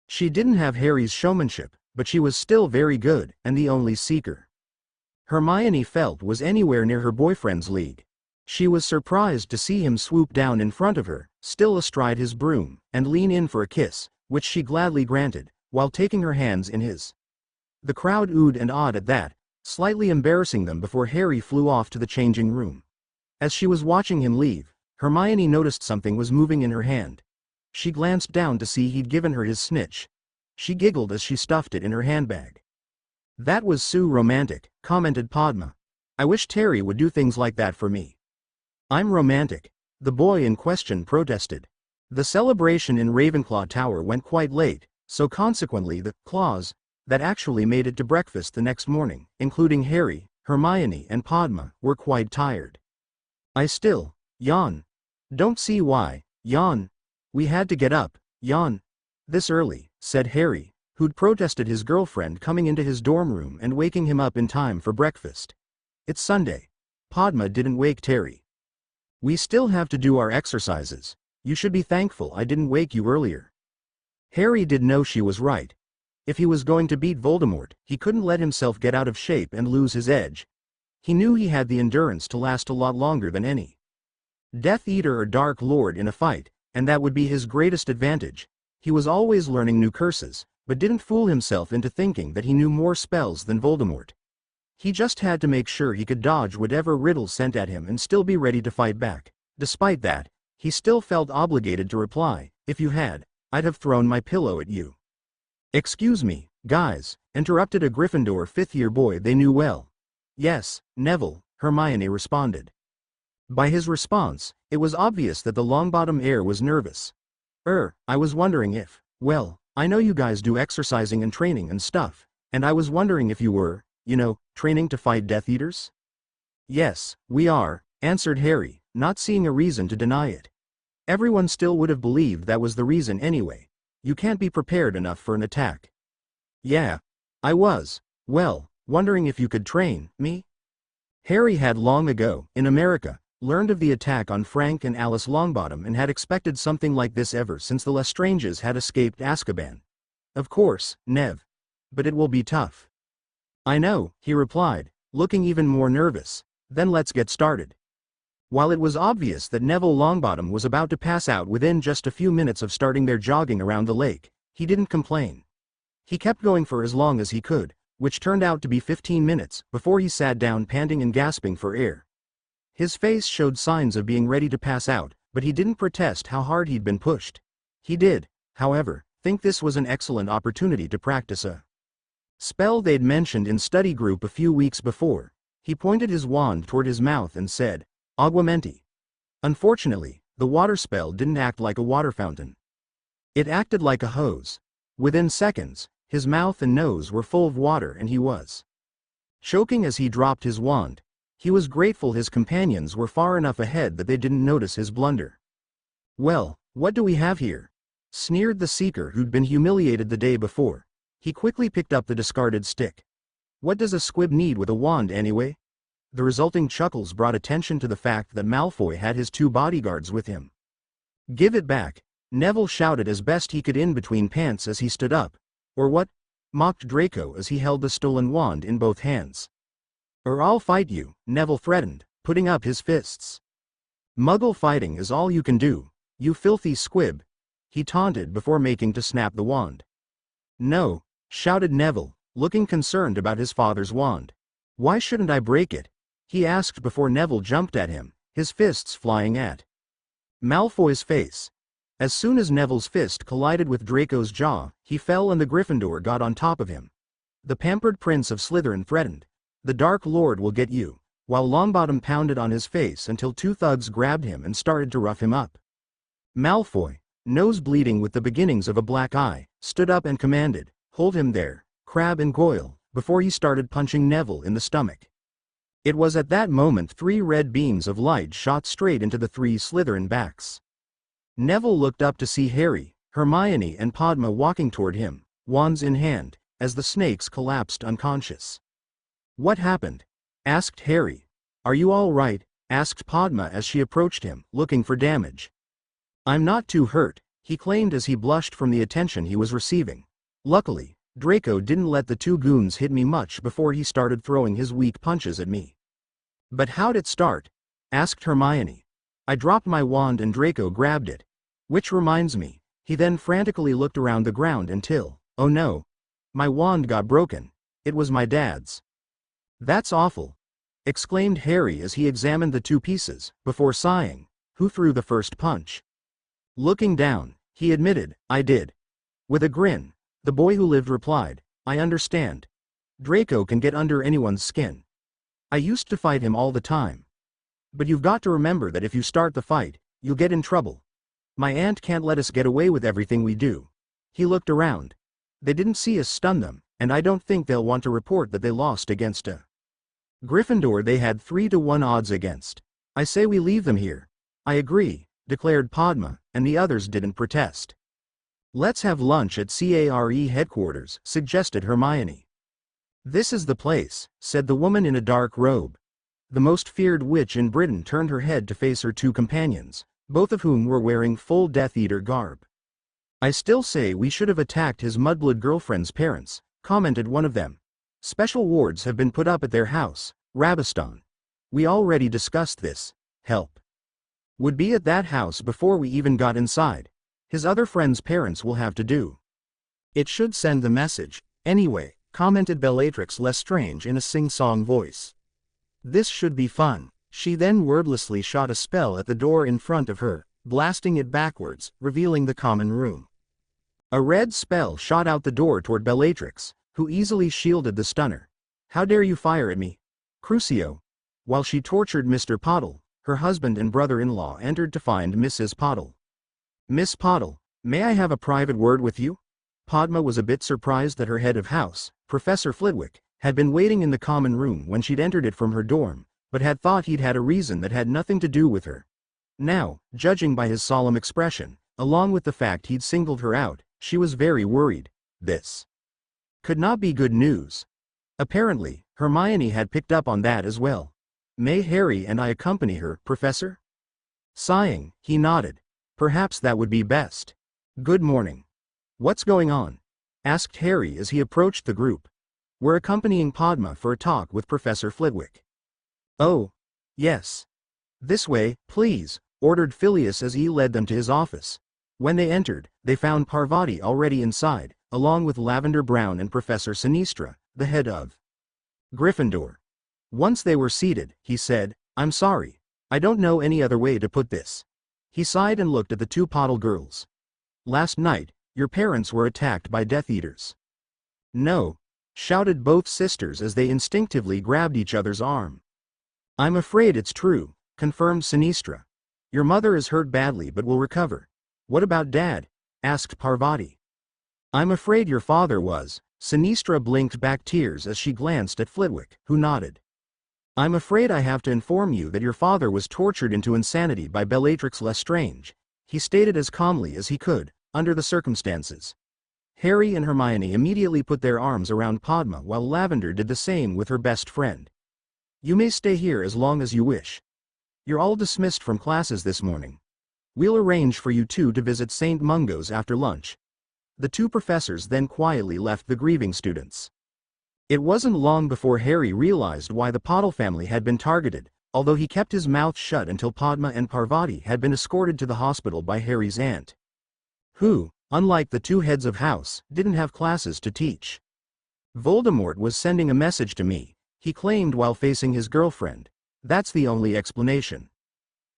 She didn't have Harry's showmanship, but she was still very good, and the only seeker Hermione felt was anywhere near her boyfriend's league. She was surprised to see him swoop down in front of her, still astride his broom, and lean in for a kiss, which she gladly granted, while taking her hands in his. The crowd oohed and awed at that, slightly embarrassing them before Harry flew off to the changing room. As she was watching him leave, Hermione noticed something was moving in her hand. She glanced down to see he'd given her his snitch. She giggled as she stuffed it in her handbag. "That was so romantic," commented Padma. "I wish Terry would do things like that for me." "I'm romantic," the boy in question protested. The celebration in Ravenclaw Tower went quite late, so consequently the claws that actually made it to breakfast the next morning, including Harry, Hermione and Padma, were quite tired. "I still yawn. Don't see why, yawn. We had to get up, yawn. This early," said Harry, who'd protested his girlfriend coming into his dorm room and waking him up in time for breakfast. "It's Sunday." Padma didn't wake Terry. "We still have to do our exercises. You should be thankful I didn't wake you earlier." Harry did know she was right. If he was going to beat Voldemort, he couldn't let himself get out of shape and lose his edge. He knew he had the endurance to last a lot longer than any Death Eater or Dark Lord in a fight, and that would be his greatest advantage. He was always learning new curses, but didn't fool himself into thinking that he knew more spells than Voldemort. He just had to make sure he could dodge whatever riddles sent at him and still be ready to fight back. Despite that, he still felt obligated to reply, "If you had, I'd have thrown my pillow at you." "Excuse me, guys," interrupted a Gryffindor fifth-year boy they knew well. "Yes, Neville," Hermione responded. By his response, it was obvious that the Longbottom heir was nervous. I was wondering if, well, I know you guys do exercising and training and stuff, and I was wondering if you were, training to fight Death Eaters?" "Yes, we are," answered Harry, not seeing a reason to deny it. Everyone still would have believed that was the reason anyway. You can't be prepared enough for an attack. "Yeah. I was, well, wondering if you could train me?" Harry had long ago, in America, learned of the attack on Frank and Alice Longbottom and had expected something like this ever since the Lestranges had escaped Azkaban. "Of course, Nev. But it will be tough." "I know," he replied, looking even more nervous. "Then let's get started." While it was obvious that Neville Longbottom was about to pass out within just a few minutes of starting their jogging around the lake, he didn't complain. He kept going for as long as he could, which turned out to be 15 minutes, before he sat down panting and gasping for air. His face showed signs of being ready to pass out, but he didn't protest how hard he'd been pushed. He did, however, think this was an excellent opportunity to practice a spell they'd mentioned in study group a few weeks before. He pointed his wand toward his mouth and said, "Aguamenti." Unfortunately, the water spell didn't act like a water fountain. It acted like a hose. Within seconds, His mouth and nose were full of water and he was choking as he dropped his wand. He was grateful his companions were far enough ahead that they didn't notice his blunder. "Well, what do we have here?" sneered the Seeker who'd been humiliated the day before. He quickly picked up the discarded stick. "What does a squib need with a wand anyway?" The resulting chuckles brought attention to the fact that Malfoy had his 2 bodyguards with him. "Give it back," Neville shouted as best he could in between pants as he stood up. "Or what?" mocked Draco as he held the stolen wand in both hands. "Or I'll fight you," Neville threatened, putting up his fists. "Muggle fighting is all you can do, you filthy squib," he taunted before making to snap the wand. "No," shouted Neville, looking concerned about his father's wand. "Why shouldn't I break it?" he asked before Neville jumped at him, his fists flying at Malfoy's face. As soon as Neville's fist collided with Draco's jaw, he fell and the Gryffindor got on top of him. The pampered prince of Slytherin threatened, "The Dark Lord will get you," while Longbottom pounded on his face until 2 thugs grabbed him and started to rough him up. Malfoy, nose bleeding with the beginnings of a black eye, stood up and commanded, "Hold him there, Crabbe and Goyle," before he started punching Neville in the stomach. It was at that moment 3 red beams of light shot straight into the 3 Slytherin backs. Neville looked up to see Harry, Hermione and Padma walking toward him, wands in hand, as the snakes collapsed unconscious. "What happened?" asked Harry. "Are you all right?" asked Padma as she approached him, looking for damage. "I'm not too hurt," he claimed as he blushed from the attention he was receiving. "Luckily, Draco didn't let the 2 goons hit me much before he started throwing his weak punches at me." "But how'd it start?" asked Hermione. "I dropped my wand and Draco grabbed it. Which reminds me," he then frantically looked around the ground until, "Oh no, my wand got broken. It was my dad's." "That's awful," exclaimed Harry as he examined the 2 pieces, before sighing, "Who threw the first punch?" Looking down, he admitted, "I did." With a grin, the boy who lived replied, "I understand. Draco can get under anyone's skin. I used to fight him all the time. But you've got to remember that if you start the fight, you'll get in trouble. My aunt can't let us get away with everything we do." He looked around. "They didn't see us stun them, and I don't think they'll want to report that they lost against a Gryffindor they had 3-to-1 odds against. I say we leave them here." "I agree," declared Padma, and the others didn't protest. "Let's have lunch at CARE headquarters," suggested Hermione. "This is the place," said the woman in a dark robe. The most feared witch in Britain turned her head to face her 2 companions, both of whom were wearing full Death Eater garb. "I still say we should have attacked his mudblood girlfriend's parents," commented one of them. "Special wards have been put up at their house, Rabaston. We already discussed this. Help would be at that house before we even got inside. His other friend's parents will have to do. It should send the message, anyway," commented Bellatrix Lestrange in a sing-song voice. "This should be fun." She then wordlessly shot a spell at the door in front of her, blasting it backwards, revealing the common room. A red spell shot out the door toward Bellatrix, who easily shielded the stunner. "How dare you fire at me, Crucio?" While she tortured Mr. Pottle, her husband and brother-in-law entered to find Mrs. Pottle. "Miss Pottle, may I have a private word with you?" Padma was a bit surprised that her head of house, Professor Flitwick, had been waiting in the common room when she'd entered it from her dorm, but had thought he'd had a reason that had nothing to do with her. Now, judging by his solemn expression, along with the fact he'd singled her out, she was very worried. This could not be good news. Apparently, Hermione had picked up on that as well. "May Harry and I accompany her, Professor?" Sighing, he nodded. "Perhaps that would be best. Good morning." "What's going on?" asked Harry as he approached the group. "We're accompanying Padma for a talk with Professor Flitwick." "Oh, yes. This way, please," ordered Phileas as he led them to his office. When they entered, they found Parvati already inside, along with Lavender Brown and Professor Sinistra, the head of Gryffindor. Once they were seated, he said, "I'm sorry. I don't know any other way to put this." He sighed and looked at the 2 Pottle girls. "Last night, your parents were attacked by Death Eaters." "No," shouted both sisters as they instinctively grabbed each other's arm. "I'm afraid it's true," confirmed Sinistra. "Your mother is hurt badly but will recover." "What about Dad?" asked Parvati. I'm afraid your father was. Sinistra blinked back tears as she glanced at Flitwick, who nodded. I'm afraid I have to inform you that your father was tortured into insanity by Bellatrix Lestrange, he stated as calmly as he could, under the circumstances. Harry and Hermione immediately put their arms around Padma while Lavender did the same with her best friend. You may stay here as long as you wish. You're all dismissed from classes this morning. We'll arrange for you two to visit St. Mungo's after lunch. The two professors then quietly left the grieving students. It wasn't long before Harry realized why the Pottle family had been targeted, although he kept his mouth shut until Padma and Parvati had been escorted to the hospital by Harry's aunt, who, unlike the two heads of house, didn't have classes to teach. Voldemort was sending a message to me, he claimed while facing his girlfriend. That's the only explanation.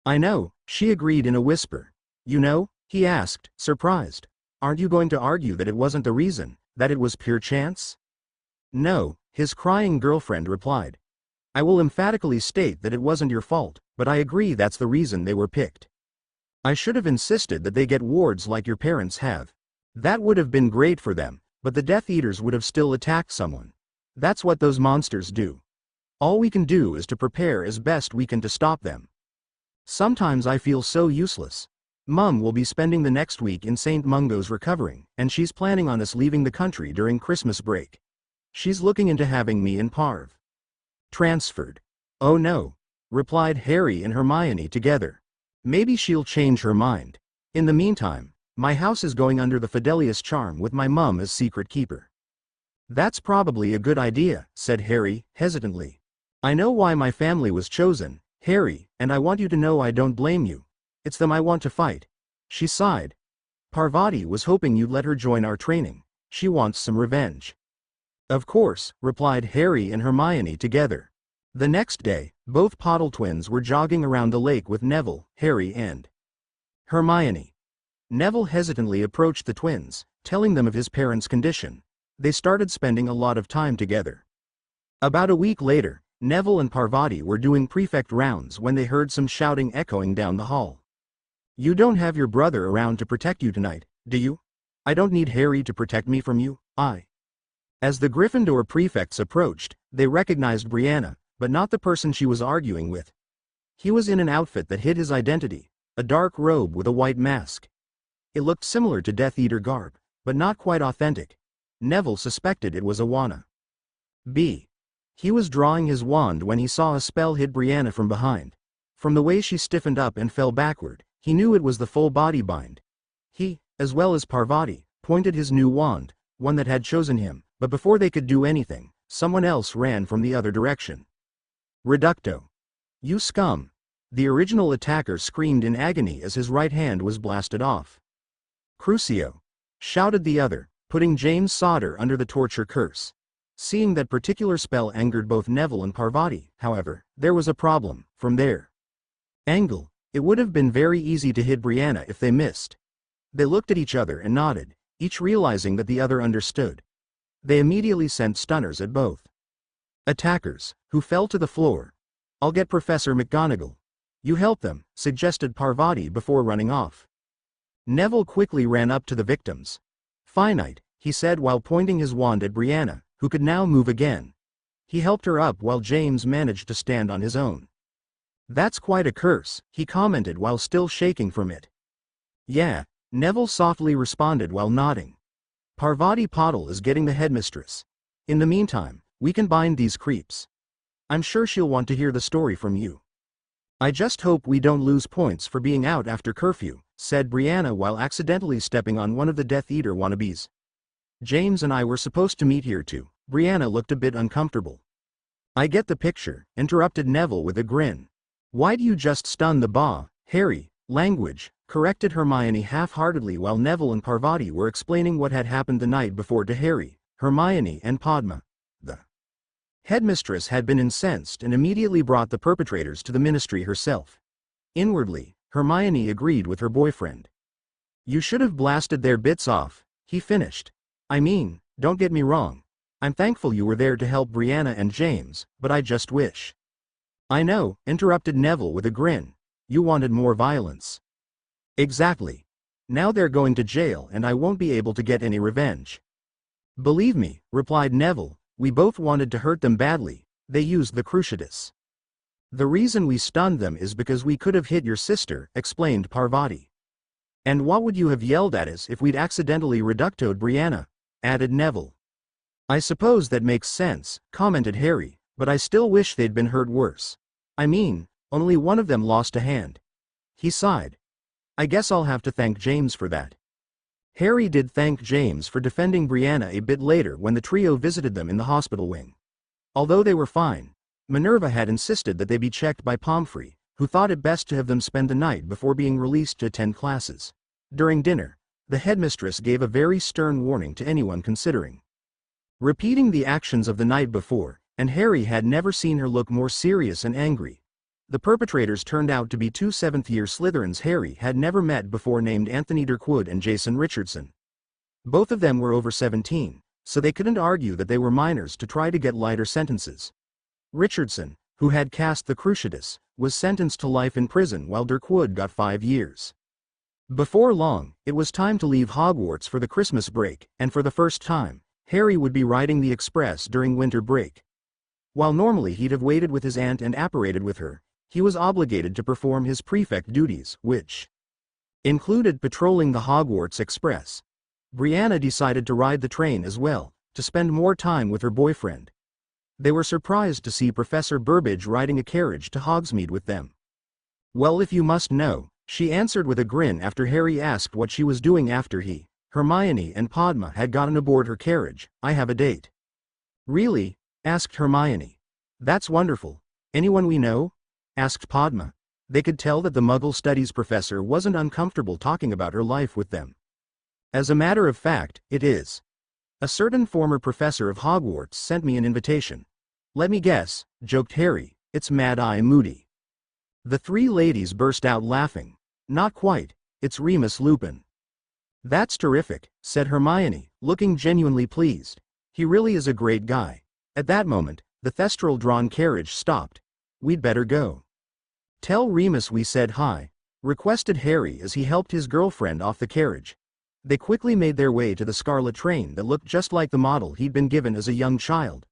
I know, she agreed in a whisper. You know? He asked, surprised. Aren't you going to argue that it wasn't the reason, that it was pure chance? No, his crying girlfriend replied. I will emphatically state that it wasn't your fault, but I agree that's the reason they were picked. I should have insisted that they get wards like your parents have. That would have been great for them, but the Death Eaters would have still attacked someone. That's what those monsters do. All we can do is to prepare as best we can to stop them. Sometimes I feel so useless. Mum will be spending the next week in St. Mungo's recovering, and she's planning on us leaving the country during Christmas break. She's looking into having me and Parv transferred. Oh no, replied Harry and Hermione together. Maybe she'll change her mind. In the meantime, my house is going under the Fidelius charm with my mum as secret keeper. That's probably a good idea, said Harry, hesitantly. I know why my family was chosen, Harry, and I want you to know I don't blame you. It's them I want to fight. She sighed. Parvati was hoping you'd let her join our training. She wants some revenge. Of course, replied Harry and Hermione together. The next day, both Pottle twins were jogging around the lake with Neville, Harry and Hermione. Neville hesitantly approached the twins, telling them of his parents' condition. They started spending a lot of time together. About a week later, Neville and Parvati were doing prefect rounds when they heard some shouting echoing down the hall. You don't have your brother around to protect you tonight, do you? I don't need Harry to protect me from you, As the Gryffindor prefects approached, they recognized Brianna, but not the person she was arguing with. He was in an outfit that hid his identity, a dark robe with a white mask. It looked similar to Death Eater garb, but not quite authentic. Neville suspected it was a wanna be. He was drawing his wand when he saw a spell hit Brianna from behind. From the way she stiffened up and fell backward, he knew it was the full body bind. He, as well as Parvati, pointed his new wand, one that had chosen him, but before they could do anything, someone else ran from the other direction. Reducto. You scum. The original attacker screamed in agony as his right hand was blasted off. Crucio. Shouted the other, putting James Sodder under the torture curse. Seeing that particular spell angered both Neville and Parvati, however, there was a problem. From their angle, it would have been very easy to hit Brianna if they missed. They looked at each other and nodded, each realizing that the other understood. They immediately sent stunners at both attackers, who fell to the floor. I'll get Professor McGonagall. You help them, suggested Parvati before running off. Neville quickly ran up to the victims. Finite, he said while pointing his wand at Brianna, who could now move again. He helped her up while James managed to stand on his own. That's quite a curse, he commented while still shaking from it. Yeah, Neville softly responded while nodding. Parvati Pottle is getting the headmistress. In the meantime, we can bind these creeps. I'm sure she'll want to hear the story from you. I just hope we don't lose points for being out after curfew, said Brianna while accidentally stepping on one of the Death Eater wannabes. James and I were supposed to meet here too. Brianna looked a bit uncomfortable. I get the picture, interrupted Neville with a grin. Why do you just stun the Harry? Language, corrected Hermione half-heartedly while Neville and Parvati were explaining what had happened the night before to Harry, Hermione and Padma. The headmistress had been incensed and immediately brought the perpetrators to the ministry herself. Inwardly, Hermione agreed with her boyfriend. You should have blasted their bits off, he finished. I mean, don't get me wrong. I'm thankful you were there to help Brianna and James, but I just wish. I know, interrupted Neville with a grin. You wanted more violence. Exactly. Now they're going to jail and I won't be able to get any revenge. Believe me, replied Neville, we both wanted to hurt them badly, they used the cruciatus. The reason we stunned them is because we could have hit your sister, explained Parvati. And what would you have yelled at us if we'd accidentally reductoed Brianna? Added Neville. I suppose that makes sense, commented Harry, but I still wish they'd been hurt worse. I mean, only one of them lost a hand. He sighed. I guess I'll have to thank James for that. Harry did thank James for defending Brianna a bit later when the trio visited them in the hospital wing. Although they were fine, Minerva had insisted that they be checked by Pomfrey, who thought it best to have them spend the night before being released to attend classes. During dinner, the headmistress gave a very stern warning to anyone considering repeating the actions of the night before, and Harry had never seen her look more serious and angry. The perpetrators turned out to be two seventh-year Slytherins Harry had never met before named Anthony Durkwood and Jason Richardson. Both of them were over 17, so they couldn't argue that they were minors to try to get lighter sentences. Richardson, who had cast the cruciatus, was sentenced to life in prison while Durkwood got 5 years. Before long, it was time to leave Hogwarts for the Christmas break, and for the first time, Harry would be riding the express during winter break. While normally he'd have waited with his aunt and apparated with her, he was obligated to perform his prefect duties, which included patrolling the Hogwarts Express. Brianna decided to ride the train as well, to spend more time with her boyfriend. They were surprised to see Professor Burbage riding a carriage to Hogsmeade with them. Well, if you must know, she answered with a grin after Harry asked what she was doing after he, Hermione and Padma had gotten aboard her carriage. I have a date. Really? Asked Hermione. That's wonderful. Anyone we know? Asked Padma. They could tell that the Muggle Studies professor wasn't uncomfortable talking about her life with them. As a matter of fact, it is. A certain former professor of Hogwarts sent me an invitation. Let me guess, joked Harry, it's Mad-Eye Moody. The three ladies burst out laughing. Not quite, it's Remus Lupin. That's terrific, said Hermione, looking genuinely pleased. He really is a great guy. At that moment, the Thestral-drawn carriage stopped. We'd better go. Tell Remus we said hi, requested Harry as he helped his girlfriend off the carriage. They quickly made their way to the scarlet train that looked just like the model he'd been given as a young child.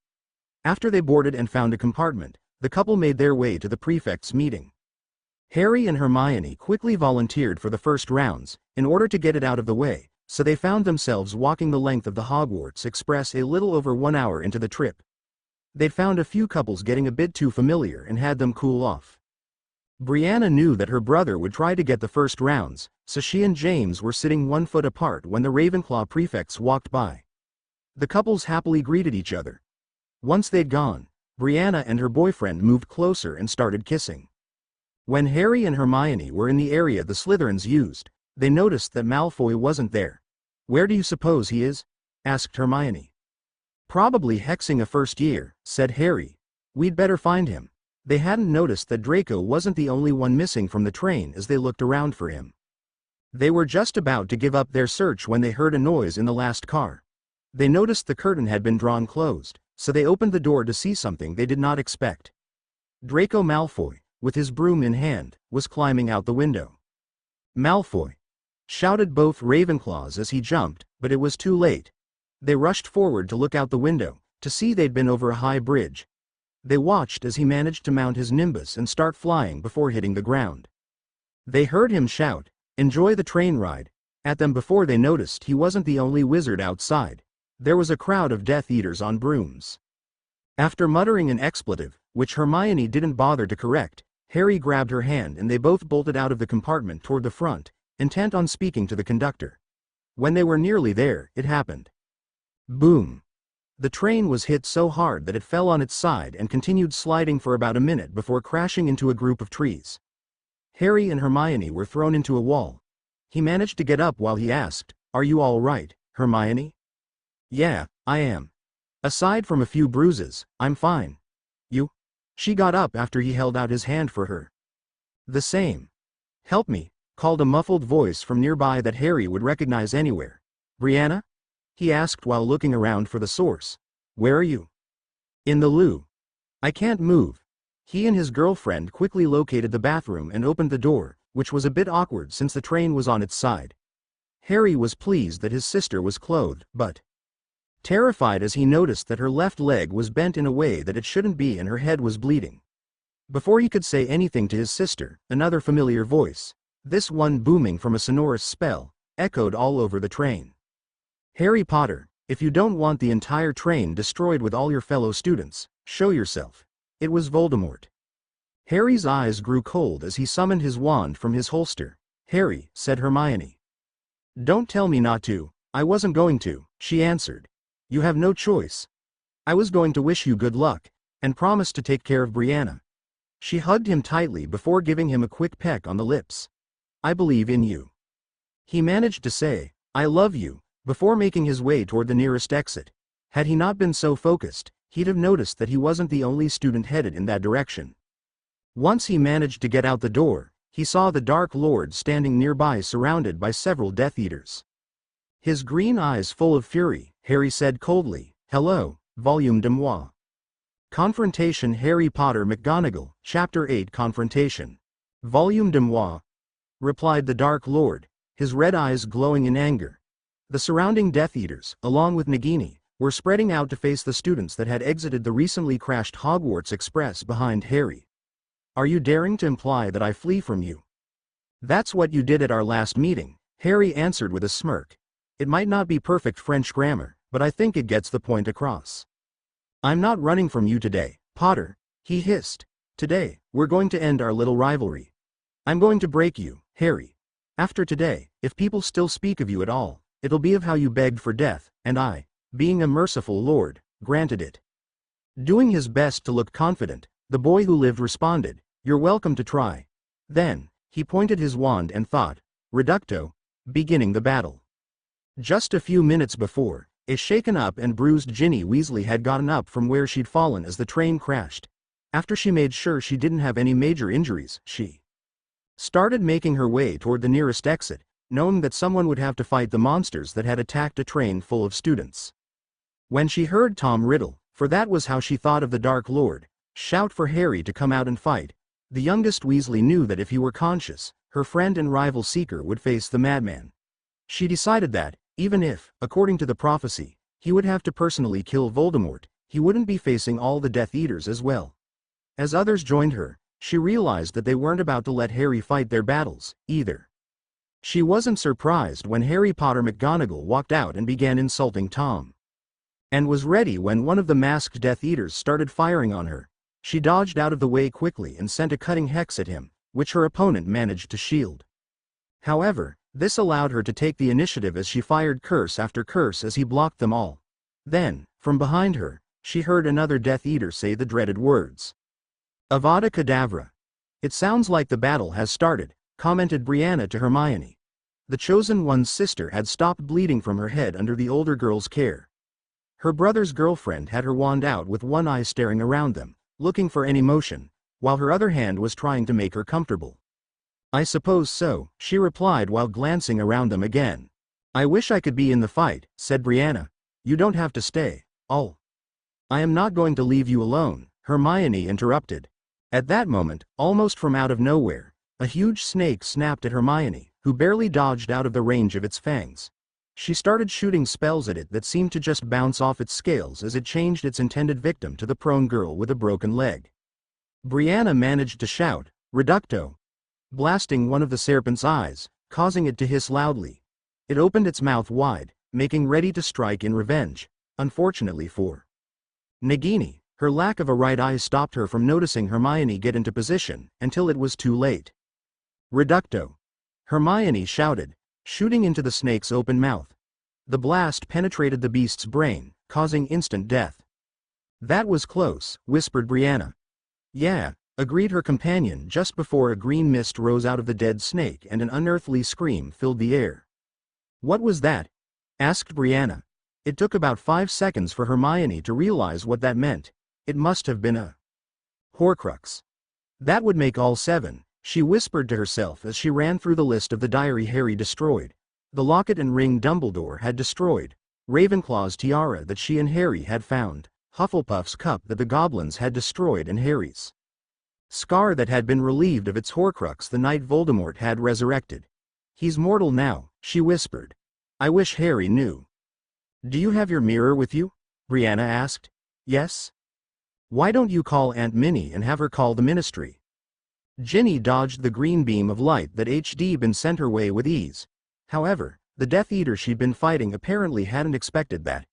After they boarded and found a compartment, the couple made their way to the prefect's meeting. Harry and Hermione quickly volunteered for the first rounds, in order to get it out of the way, so they found themselves walking the length of the Hogwarts Express a little over 1 hour into the trip. They'd found a few couples getting a bit too familiar and had them cool off. Brianna knew that her brother would try to get the first rounds, so she and James were sitting 1 foot apart when the Ravenclaw prefects walked by. The couples happily greeted each other. Once they'd gone, Brianna and her boyfriend moved closer and started kissing. When Harry and Hermione were in the area the Slytherins used, they noticed that Malfoy wasn't there. Where do you suppose he is? Asked Hermione. Probably hexing a first year, said Harry. We'd better find him. They hadn't noticed that Draco wasn't the only one missing from the train as they looked around for him. They were just about to give up their search when they heard a noise in the last car. They noticed the curtain had been drawn closed, so they opened the door to see something they did not expect. Draco Malfoy, with his broom in hand, was climbing out the window. Malfoy! Shouted both Ravenclaws as he jumped, but it was too late. They rushed forward to look out the window, to see they'd been over a high bridge. They watched as he managed to mount his nimbus and start flying before hitting the ground. They heard him shout, "Enjoy the train ride," at them before they noticed he wasn't the only wizard outside. There was a crowd of Death Eaters on brooms. After muttering an expletive, which Hermione didn't bother to correct, Harry grabbed her hand and they both bolted out of the compartment toward the front, intent on speaking to the conductor. When they were nearly there, it happened. Boom! The train was hit so hard that it fell on its side and continued sliding for about a minute before crashing into a group of trees. Harry and Hermione were thrown into a wall. He managed to get up while he asked, "Are you all right, Hermione?" "Yeah, I am. Aside from a few bruises, I'm fine. You?" She got up after he held out his hand for her. "The same. Help me," called a muffled voice from nearby that Harry would recognize anywhere. "Brianna?" he asked while looking around for the source. "Where are you?" "In the loo. I can't move." He and his girlfriend quickly located the bathroom and opened the door, which was a bit awkward since the train was on its side. Harry was pleased that his sister was clothed, but terrified as he noticed that her left leg was bent in a way that it shouldn't be and her head was bleeding. Before he could say anything to his sister, another familiar voice, this one booming from a sonorous spell, echoed all over the train. "Harry Potter, if you don't want the entire train destroyed with all your fellow students, show yourself." It was Voldemort. Harry's eyes grew cold as he summoned his wand from his holster. "Harry," said Hermione. "Don't tell me not to." "I wasn't going to," she answered. "You have no choice. I was going to wish you good luck, and promise to take care of Brianna." She hugged him tightly before giving him a quick peck on the lips. "I believe in you." He managed to say, "I love you," before making his way toward the nearest exit. Had he not been so focused, he'd have noticed that he wasn't the only student headed in that direction. Once he managed to get out the door, he saw the Dark Lord standing nearby surrounded by several Death Eaters. His green eyes full of fury, Harry said coldly, "Hello, volume de moi." Confrontation Harry Potter McGonagall, Chapter 8 Confrontation. "Volume de moi," replied the Dark Lord, his red eyes glowing in anger. The surrounding Death Eaters, along with Nagini, were spreading out to face the students that had exited the recently crashed Hogwarts Express behind Harry. "Are you daring to imply that I flee from you?" "That's what you did at our last meeting," Harry answered with a smirk. "It might not be perfect French grammar, but I think it gets the point across." "I'm not running from you today, Potter," he hissed. "Today, we're going to end our little rivalry. I'm going to break you, Harry. After today, if people still speak of you at all, it'll be of how you begged for death, and I, being a merciful lord, granted it." Doing his best to look confident, the boy who lived responded, "You're welcome to try." Then, he pointed his wand and thought, "Reducto," beginning the battle. Just a few minutes before, a shaken-up and bruised Ginny Weasley had gotten up from where she'd fallen as the train crashed. After she made sure she didn't have any major injuries, she started making her way toward the nearest exit, knowing that someone would have to fight the monsters that had attacked a train full of students. When she heard Tom Riddle, for that was how she thought of the Dark Lord, shout for Harry to come out and fight, the youngest Weasley knew that if he were conscious, her friend and rival Seeker would face the madman. She decided that, even if, according to the prophecy, he would have to personally kill Voldemort, he wouldn't be facing all the Death Eaters as well. As others joined her, she realized that they weren't about to let Harry fight their battles, either. She wasn't surprised when Harry Potter McGonagall walked out and began insulting Tom. And was ready when one of the masked Death Eaters started firing on her. She dodged out of the way quickly and sent a cutting hex at him, which her opponent managed to shield. However, this allowed her to take the initiative as she fired curse after curse as he blocked them all. Then, from behind her, she heard another Death Eater say the dreaded words. "Avada Kedavra." "It sounds like the battle has started," commented Brianna to Hermione. The Chosen One's sister had stopped bleeding from her head under the older girl's care. Her brother's girlfriend had her wand out with one eye staring around them, looking for any motion, while her other hand was trying to make her comfortable. "I suppose so," she replied while glancing around them again. "I wish I could be in the fight," said Brianna. "You don't have to stay. I am not going to leave you alone," Hermione interrupted. At that moment, almost from out of nowhere, a huge snake snapped at Hermione, who barely dodged out of the range of its fangs. She started shooting spells at it that seemed to just bounce off its scales as it changed its intended victim to the prone girl with a broken leg. Brianna managed to shout, "Reducto," blasting one of the serpent's eyes, causing it to hiss loudly. It opened its mouth wide, making ready to strike in revenge. Unfortunately for Nagini, her lack of a right eye stopped her from noticing Hermione get into position until it was too late. "Reducto," Hermione shouted, shooting into the snake's open mouth. The blast penetrated the beast's brain, causing instant death. "That was close," whispered Brianna. "Yeah," agreed her companion just before a green mist rose out of the dead snake and an unearthly scream filled the air. "What was that?" asked Brianna. It took about 5 seconds for Hermione to realize what that meant. It must have been a Horcrux. That would make all 7, she whispered to herself as she ran through the list of the diary Harry destroyed. The locket and ring Dumbledore had destroyed, Ravenclaw's tiara that she and Harry had found, Hufflepuff's cup that the goblins had destroyed and Harry's scar that had been relieved of its Horcrux the night Voldemort had resurrected. "He's mortal now," she whispered, I wish Harry knew. Do you have your mirror with you? Brianna asked. Yes. Why don't you call Aunt Minnie and have her call the ministry? Jinny dodged the green beam of light that had been sent her way with ease. However, the Death Eater she'd been fighting apparently hadn't expected that.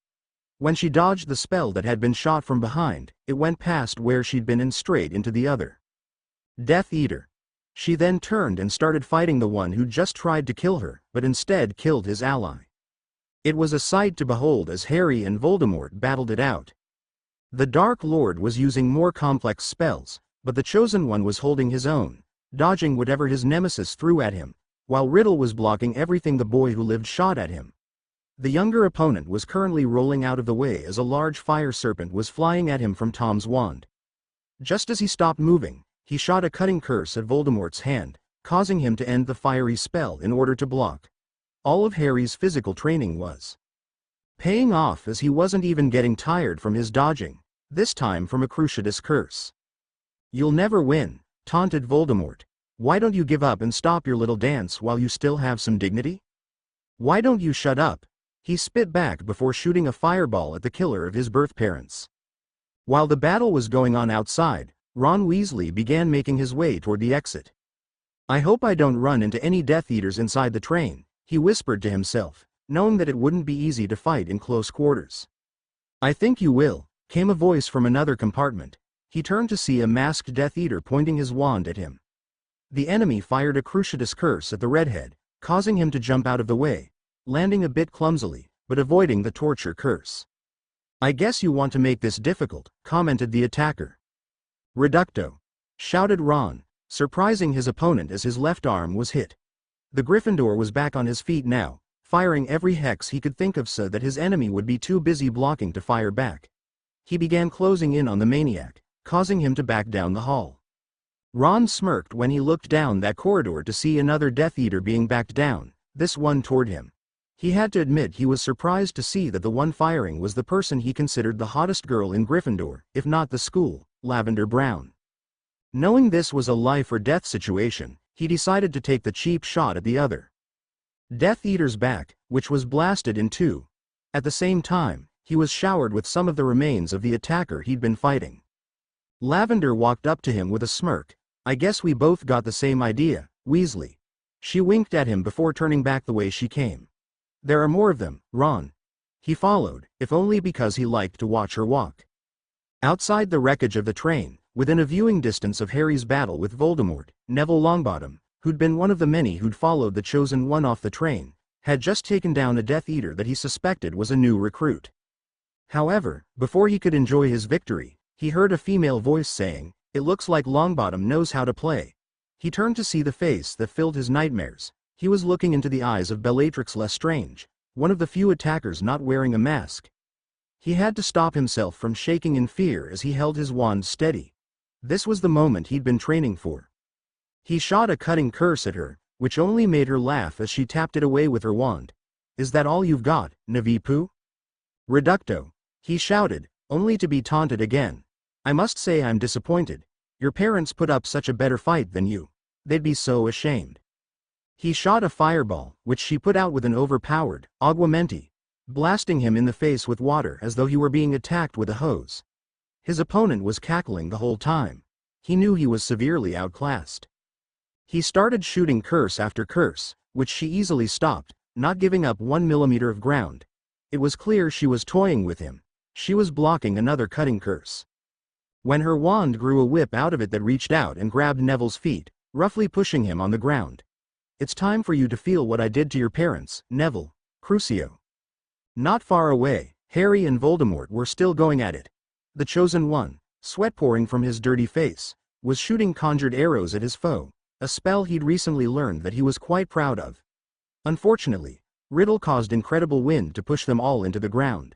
When she dodged the spell that had been shot from behind, it went past where she'd been and straight into the other Death Eater. She then turned and started fighting the one who just tried to kill her, but instead killed his ally. It was a sight to behold as Harry and Voldemort battled it out. The Dark Lord was using more complex spells, but the Chosen One was holding his own, dodging whatever his nemesis threw at him, while Riddle was blocking everything the boy who lived shot at him. The younger opponent was currently rolling out of the way as a large fire serpent was flying at him from Tom's wand. Just as he stopped moving, he shot a cutting curse at Voldemort's hand, causing him to end the fiery spell in order to block. All of Harry's physical training was paying off as he wasn't even getting tired from his dodging, this time from a Cruciatus curse. You'll never win, taunted Voldemort. Why don't you give up and stop your little dance while you still have some dignity? Why don't you shut up? He spit back before shooting a fireball at the killer of his birth parents. While the battle was going on outside, Ron Weasley began making his way toward the exit. I hope I don't run into any Death Eaters inside the train, he whispered to himself, knowing that it wouldn't be easy to fight in close quarters. I think you will, came a voice from another compartment. He turned to see a masked Death Eater pointing his wand at him. The enemy fired a Cruciatus curse at the redhead, causing him to jump out of the way, landing a bit clumsily, but avoiding the torture curse. I guess you want to make this difficult, commented the attacker. Reducto! Shouted Ron, surprising his opponent as his left arm was hit. The Gryffindor was back on his feet now, firing every hex he could think of so that his enemy would be too busy blocking to fire back. He began closing in on the maniac, causing him to back down the hall. Ron smirked when he looked down that corridor to see another Death Eater being backed down, this one toward him. He had to admit he was surprised to see that the one firing was the person he considered the hottest girl in Gryffindor, if not the school, Lavender Brown. Knowing this was a life or death situation, he decided to take the cheap shot at the other Death Eater's back, which was blasted in two. At the same time, he was showered with some of the remains of the attacker he'd been fighting. Lavender walked up to him with a smirk. I guess we both got the same idea, Weasley. She winked at him before turning back the way she came. There are more of them, Ron. He followed, if only because he liked to watch her walk. Outside the wreckage of the train, within a viewing distance of Harry's battle with Voldemort, Neville Longbottom, who'd been one of the many who'd followed the Chosen One off the train, had just taken down a Death Eater that he suspected was a new recruit. However, before he could enjoy his victory, he heard a female voice saying, "It looks like Longbottom knows how to play." He turned to see the face that filled his nightmares. He was looking into the eyes of Bellatrix Lestrange, one of the few attackers not wearing a mask. He had to stop himself from shaking in fear as he held his wand steady. This was the moment he'd been training for. He shot a cutting curse at her, which only made her laugh as she tapped it away with her wand. "Is that all you've got, Navipu?" "Reducto," he shouted, only to be taunted again. "I must say I'm disappointed. Your parents put up such a better fight than you. They'd be so ashamed." He shot a fireball, which she put out with an overpowered aguamenti, blasting him in the face with water as though he were being attacked with a hose. His opponent was cackling the whole time. He knew he was severely outclassed. He started shooting curse after curse, which she easily stopped, not giving up 1 millimeter of ground. It was clear she was toying with him. She was blocking another cutting curse. When her wand grew a whip out of it that reached out and grabbed Neville's feet, roughly pushing him on the ground. "It's time for you to feel what I did to your parents, Neville, Crucio." Not far away, Harry and Voldemort were still going at it. The Chosen One, sweat pouring from his dirty face, was shooting conjured arrows at his foe, a spell he'd recently learned that he was quite proud of. Unfortunately, Riddle caused incredible wind to push them all into the ground.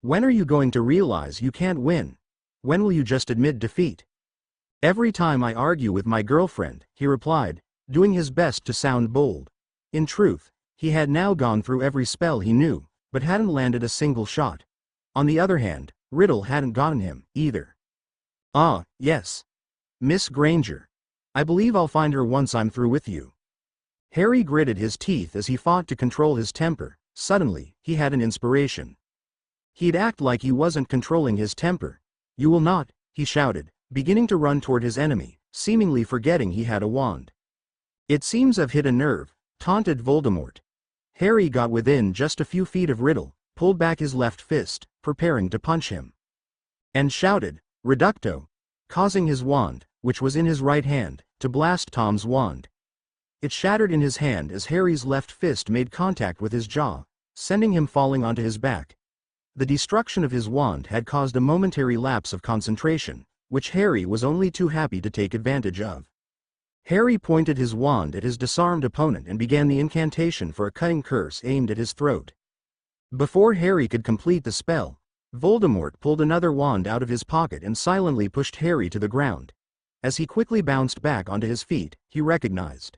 "When are you going to realize you can't win? When will you just admit defeat?" "Every time I argue with my girlfriend," he replied, doing his best to sound bold. In truth, he had now gone through every spell he knew, but hadn't landed a single shot. On the other hand, Riddle hadn't gotten him, either. "Ah, yes. Miss Granger. I believe I'll find her once I'm through with you." Harry gritted his teeth as he fought to control his temper, Suddenly, he had an inspiration. He'd act like he wasn't controlling his temper. "You will not," he shouted, beginning to run toward his enemy, seemingly forgetting he had a wand. "It seems I've hit a nerve," taunted Voldemort. Harry got within just a few feet of Riddle, pulled back his left fist, preparing to punch him, and shouted, "Reducto," causing his wand, which was in his right hand, to blast Tom's wand. It shattered in his hand as Harry's left fist made contact with his jaw, sending him falling onto his back. The destruction of his wand had caused a momentary lapse of concentration, which Harry was only too happy to take advantage of. Harry pointed his wand at his disarmed opponent and began the incantation for a cutting curse aimed at his throat. Before Harry could complete the spell, Voldemort pulled another wand out of his pocket and silently pushed Harry to the ground. As he quickly bounced back onto his feet, he recognized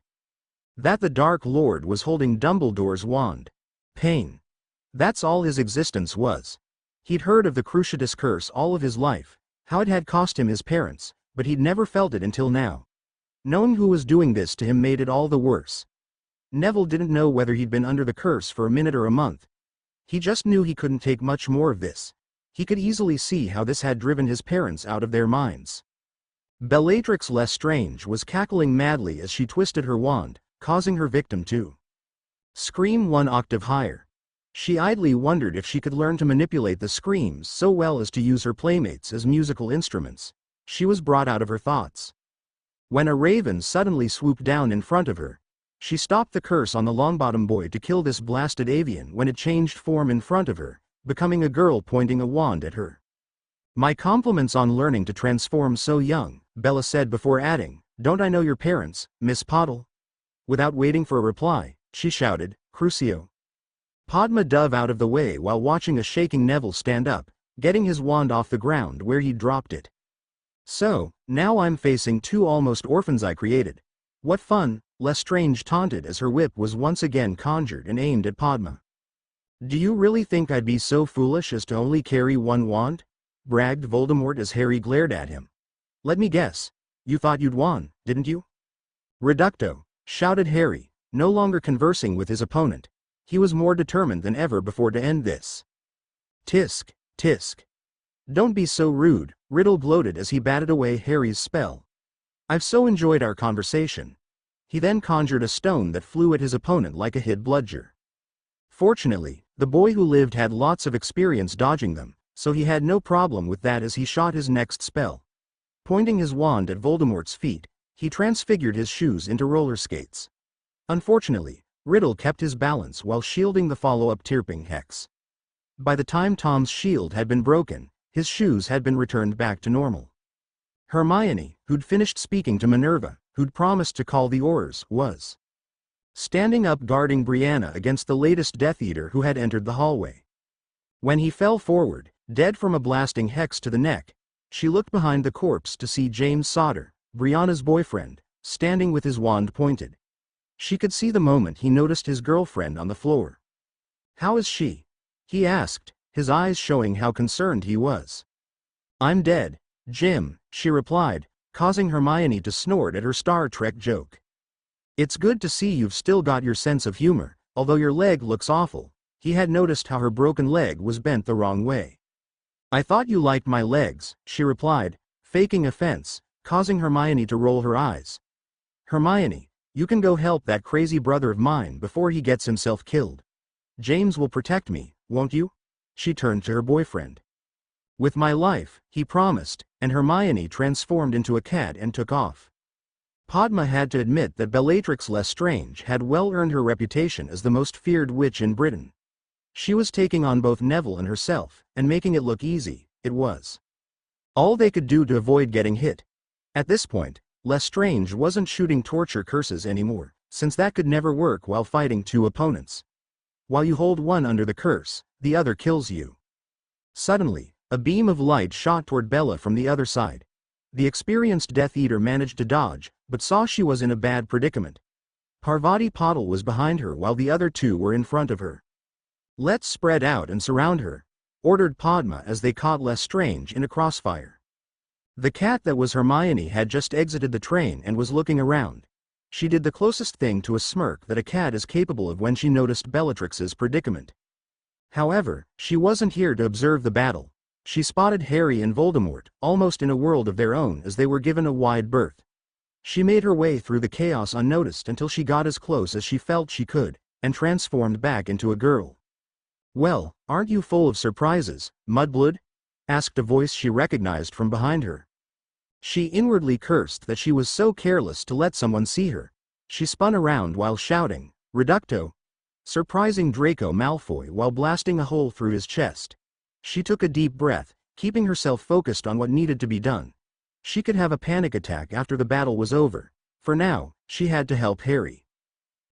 that the Dark Lord was holding Dumbledore's wand. Pain. That's all his existence was. He'd heard of the Cruciatus curse all of his life, how it had cost him his parents, but he'd never felt it until now. Knowing who was doing this to him made it all the worse. Neville didn't know whether he'd been under the curse for a minute or a month. He just knew he couldn't take much more of this. He could easily see how this had driven his parents out of their minds. Bellatrix Lestrange was cackling madly as she twisted her wand, causing her victim to scream one octave higher. She idly wondered if she could learn to manipulate the screams so well as to use her playmates as musical instruments. She was brought out of her thoughts when a raven suddenly swooped down in front of her. She stopped the curse on the Longbottom boy to kill this blasted avian when it changed form in front of her, becoming a girl pointing a wand at her. "My compliments on learning to transform so young," Bella said before adding, "Don't I know your parents, Miss Pottle?" Without waiting for a reply, she shouted, "Crucio." Padma dove out of the way while watching a shaking Neville stand up, getting his wand off the ground where he'd dropped it. "So, now I'm facing two almost orphans I created. What fun," Lestrange taunted as her whip was once again conjured and aimed at Padma. "Do you really think I'd be so foolish as to only carry one wand?" bragged Voldemort as Harry glared at him. "Let me guess. You thought you'd won, didn't you?" "Reducto," shouted Harry, no longer conversing with his opponent. He was more determined than ever before to end this. "Tisk, tisk. Don't be so rude," Riddle gloated as he batted away Harry's spell. "I've so enjoyed our conversation." He then conjured a stone that flew at his opponent like a hid bludger. Fortunately, the boy who lived had lots of experience dodging them, so he had no problem with that as he shot his next spell. Pointing his wand at Voldemort's feet, he transfigured his shoes into roller skates. Unfortunately, Riddle kept his balance while shielding the follow-up Tirping hex. By the time Tom's shield had been broken, his shoes had been returned back to normal. Hermione, who'd finished speaking to Minerva, who'd promised to call the Aurors, was standing up guarding Brianna against the latest Death Eater who had entered the hallway. When he fell forward, dead from a blasting hex to the neck, she looked behind the corpse to see James Sodder, Brianna's boyfriend, standing with his wand pointed. She could see the moment he noticed his girlfriend on the floor. "How is she?" he asked, his eyes showing how concerned he was. "I'm dead, Jim," she replied, causing Hermione to snort at her Star Trek joke. "It's good to see you've still got your sense of humor, although your leg looks awful." He had noticed how her broken leg was bent the wrong way. "I thought you liked my legs," she replied, faking offense, causing Hermione to roll her eyes. "Hermione, you can go help that crazy brother of mine before he gets himself killed. James will protect me, won't you?" She turned to her boyfriend. "With my life," he promised, and Hermione transformed into a cat and took off. Padma had to admit that Bellatrix Lestrange had well earned her reputation as the most feared witch in Britain. She was taking on both Neville and herself, and making it look easy. It was all they could do to avoid getting hit. At this point, Lestrange wasn't shooting torture curses anymore, since that could never work while fighting two opponents. While you hold one under the curse, the other kills you. Suddenly, a beam of light shot toward Bella from the other side. The experienced Death Eater managed to dodge, but saw she was in a bad predicament. Parvati Pottle was behind her while the other two were in front of her. "Let's spread out and surround her," ordered Padma as they caught Lestrange in a crossfire. The cat that was Hermione had just exited the train and was looking around. She did the closest thing to a smirk that a cat is capable of when she noticed Bellatrix's predicament. However, she wasn't here to observe the battle. She spotted Harry and Voldemort, almost in a world of their own as they were given a wide berth. She made her way through the chaos unnoticed until she got as close as she felt she could, and transformed back into a girl. "Well, aren't you full of surprises, Mudblood?" asked a voice she recognized from behind her. She inwardly cursed that she was so careless to let someone see her. She spun around while shouting, "Reducto!" surprising Draco Malfoy while blasting a hole through his chest. She took a deep breath, keeping herself focused on what needed to be done. She could have a panic attack after the battle was over. For now, she had to help Harry.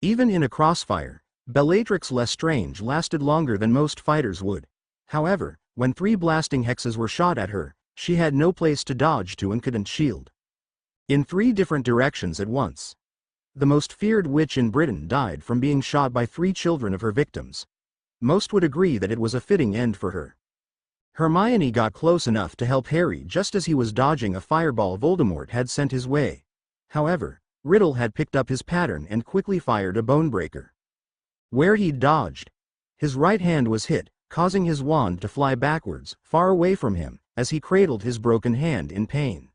Even in a crossfire, Bellatrix Lestrange lasted longer than most fighters would. However, when 3 blasting hexes were shot at her, she had no place to dodge to and couldn't shield. In 3 different directions at once. The most feared witch in Britain died from being shot by 3 children of her victims. Most would agree that it was a fitting end for her. Hermione got close enough to help Harry just as he was dodging a fireball Voldemort had sent his way. However, Riddle had picked up his pattern and quickly fired a bonebreaker. Where he'd dodged, his right hand was hit, causing his wand to fly backwards, far away from him, as he cradled his broken hand in pain.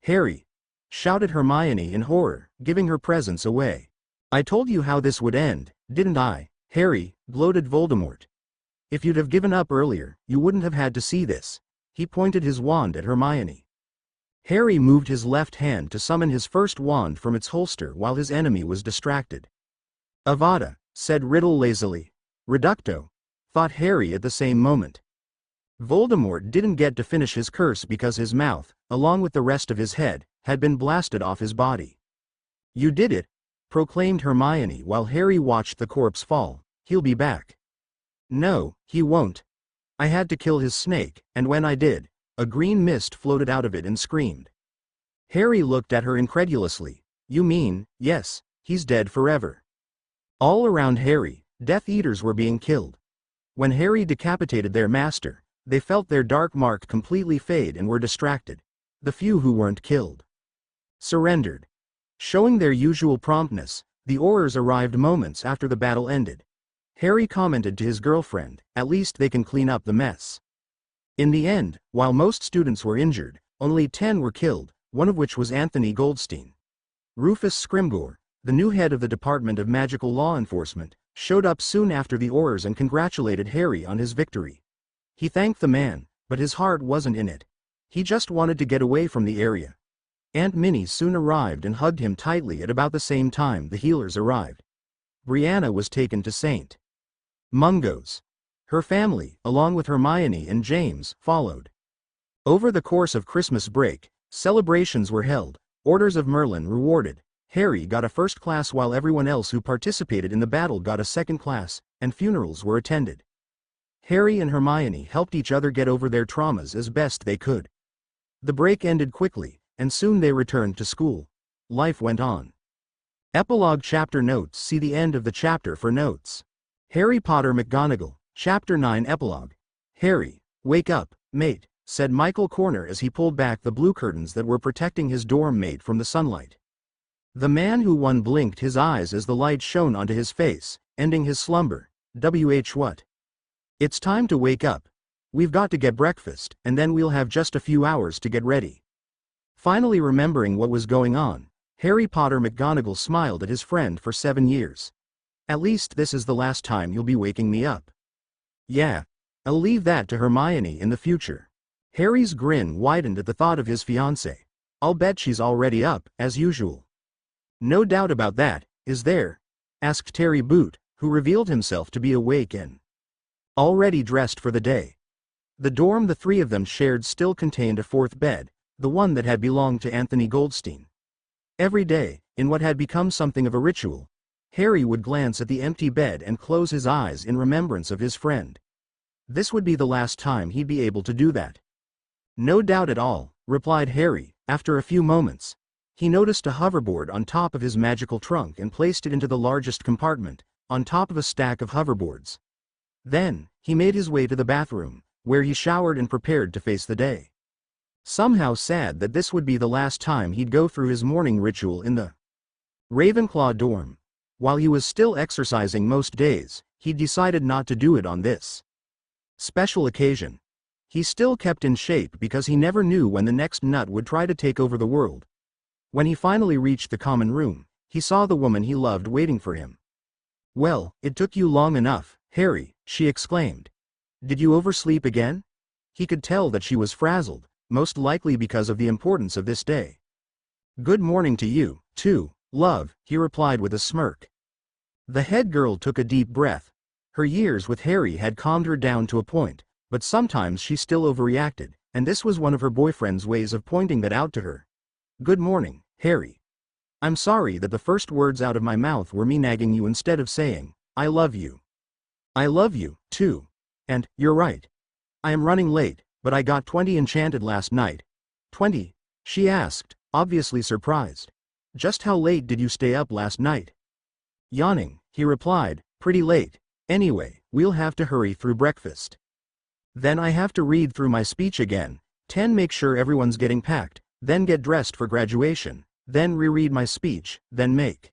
"Harry!" shouted Hermione in horror, giving her presence away. "I told you how this would end, didn't I, Harry?" gloated Voldemort. "If you'd have given up earlier, you wouldn't have had to see this." He pointed his wand at Hermione. Harry moved his left hand to summon his first wand from its holster while his enemy was distracted. "Avada," said Riddle lazily. "Reducto," thought Harry at the same moment. Voldemort didn't get to finish his curse because his mouth, along with the rest of his head, had been blasted off his body. "You did it," proclaimed Hermione while Harry watched the corpse fall. "He'll be back." "No, he won't. I had to kill his snake, and when I did, a green mist floated out of it and screamed." Harry looked at her incredulously. "You mean, yes, he's dead forever." All around Harry, Death Eaters were being killed. When Harry decapitated their master, they felt their dark mark completely fade and were distracted. The few who weren't killed surrendered. Showing their usual promptness, the Aurors arrived moments after the battle ended. Harry commented to his girlfriend, "At least they can clean up the mess." In the end, while most students were injured, only 10 were killed, one of which was Anthony Goldstein. Rufus Scrimgeour, the new head of the Department of Magical Law Enforcement, showed up soon after the Aurors and congratulated Harry on his victory. He thanked the man, but his heart wasn't in it. He just wanted to get away from the area. Aunt Minnie soon arrived and hugged him tightly at about the same time the healers arrived. Brianna was taken to St. Mungo's. Her family, along with Hermione and James, followed. Over the course of Christmas break, celebrations were held, Orders of Merlin rewarded. Harry got a first class while everyone else who participated in the battle got a second class, and funerals were attended. Harry and Hermione helped each other get over their traumas as best they could. The break ended quickly, and soon they returned to school. Life went on. Epilogue Chapter Notes. See the end of the chapter for notes. Harry Potter McGonagall, Chapter 9 Epilogue. "Harry, wake up, mate," said Michael Corner as he pulled back the blue curtains that were protecting his dorm mate from the sunlight. The man who won blinked his eyes as the light shone onto his face, ending his slumber. What? "It's time to wake up. We've got to get breakfast, and then we'll have just a few hours to get ready." Finally remembering what was going on, Harry Potter McGonagall smiled at his friend for 7 years. "At least this is the last time you'll be waking me up." "Yeah. I'll leave that to Hermione in the future." Harry's grin widened at the thought of his fiancée. "I'll bet she's already up, as usual." "No doubt about that, is there?" asked Terry Boot, who revealed himself to be awake and already dressed for the day. The dorm the 3 of them shared still contained a 4th bed, the one that had belonged to Anthony Goldstein. Every day, in what had become something of a ritual, Harry would glance at the empty bed and close his eyes in remembrance of his friend. This would be the last time he'd be able to do that. "No doubt at all," replied Harry. After a few moments, he noticed a hoverboard on top of his magical trunk and placed it into the largest compartment, on top of a stack of hoverboards. Then, he made his way to the bathroom, where he showered and prepared to face the day. Somehow sad that this would be the last time he'd go through his morning ritual in the Ravenclaw dorm. While he was still exercising most days, he decided not to do it on this special occasion. He still kept in shape because he never knew when the next nut would try to take over the world. When he finally reached the common room, he saw the woman he loved waiting for him. "Well, it took you long enough, Harry," she exclaimed. "Did you oversleep again?" He could tell that she was frazzled, most likely because of the importance of this day. "Good morning to you, too, love," he replied with a smirk. The head girl took a deep breath. Her years with Harry had calmed her down to a point, but sometimes she still overreacted, and this was one of her boyfriend's ways of pointing that out to her. "Good morning, Harry. I'm sorry that the first words out of my mouth were me nagging you instead of saying, 'I love you.'" "I love you, too. And, you're right. I am running late, but I got 20 enchanted last night." "20?" she asked, obviously surprised. "Just how late did you stay up last night?" Yawning, he replied, "Pretty late. Anyway, we'll have to hurry through breakfast. Then I have to read through my speech again, 10 make sure everyone's getting packed, then get dressed for graduation, then reread my speech, then make."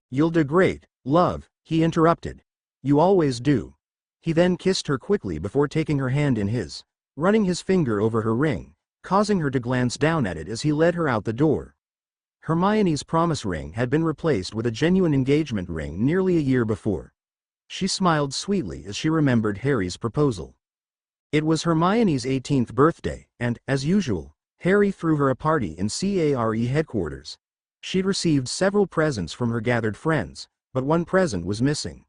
"You'll do great, love," he interrupted. "You always do." He then kissed her quickly before taking her hand in his, running his finger over her ring, causing her to glance down at it as he led her out the door. Hermione's promise ring had been replaced with a genuine engagement ring nearly a year before. She smiled sweetly as she remembered Harry's proposal. It was Hermione's 18th birthday, and, as usual, Harry threw her a party in CARE headquarters. She'd received several presents from her gathered friends, but one present was missing.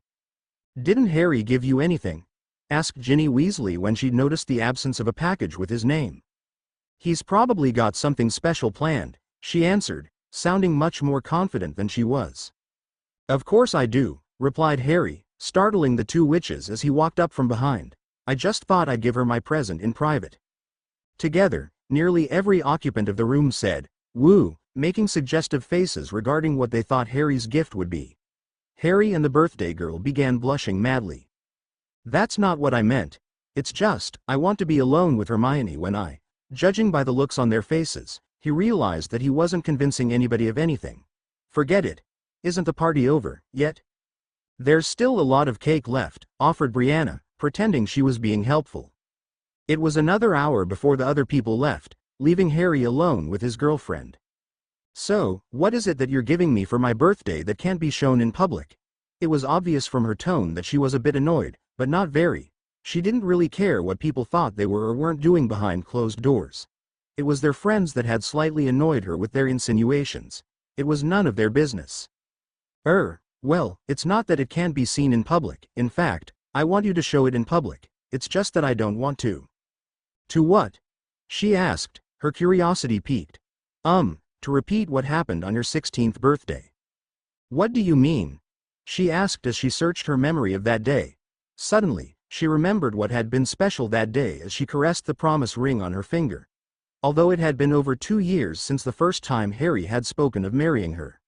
"Didn't Harry give you anything?" asked Ginny Weasley when she'd noticed the absence of a package with his name. "He's probably got something special planned," she answered, sounding much more confident than she was. "Of course I do," replied Harry, startling the two witches as he walked up from behind. "I just thought I'd give her my present in private." Together, nearly every occupant of the room said, "Woo," making suggestive faces regarding what they thought Harry's gift would be. Harry and the birthday girl began blushing madly. "That's not what I meant. It's just, I want to be alone with Hermione when I..." Judging by the looks on their faces, he realized that he wasn't convincing anybody of anything. "Forget it. Isn't the party over yet?" "There's still a lot of cake left," offered Brianna, pretending she was being helpful. It was another hour before the other people left, leaving Harry alone with his girlfriend. "So, what is it that you're giving me for my birthday that can't be shown in public?" It was obvious from her tone that she was a bit annoyed, but not very. She didn't really care what people thought they were or weren't doing behind closed doors. It was their friends that had slightly annoyed her with their insinuations. It was none of their business. Well, it's not that it can't be seen in public. In fact, I want you to show it in public. It's just that I don't want to." "To what?" she asked, her curiosity piqued. To repeat what happened on your 16th birthday." "What do you mean?" she asked as she searched her memory of that day. Suddenly, she remembered what had been special that day as she caressed the promise ring on her finger. Although it had been over 2 years since the first time Harry had spoken of marrying her.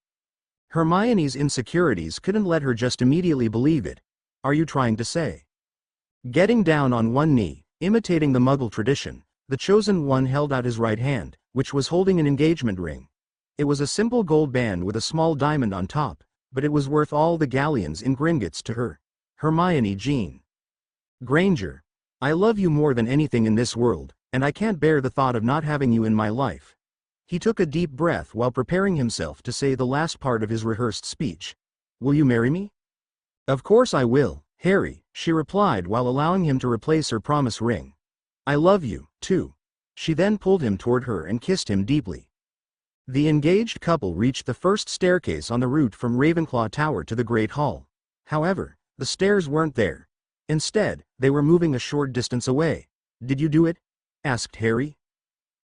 Hermione's insecurities couldn't let her just immediately believe it. "Are you trying to say?" Getting down on one knee, imitating the Muggle tradition, the chosen one held out his right hand, which was holding an engagement ring. It was a simple gold band with a small diamond on top, but it was worth all the galleons in Gringotts to her. Hermione Jean Granger. "I love you more than anything in this world, and I can't bear the thought of not having you in my life." He took a deep breath while preparing himself to say the last part of his rehearsed speech. "Will you marry me?" "Of course I will, Harry," she replied while allowing him to replace her promise ring. "I love you, too." She then pulled him toward her and kissed him deeply. The engaged couple reached the first staircase on the route from Ravenclaw Tower to the Great Hall. However, the stairs weren't there. Instead, they were moving a short distance away. "Did you do it?" asked Harry.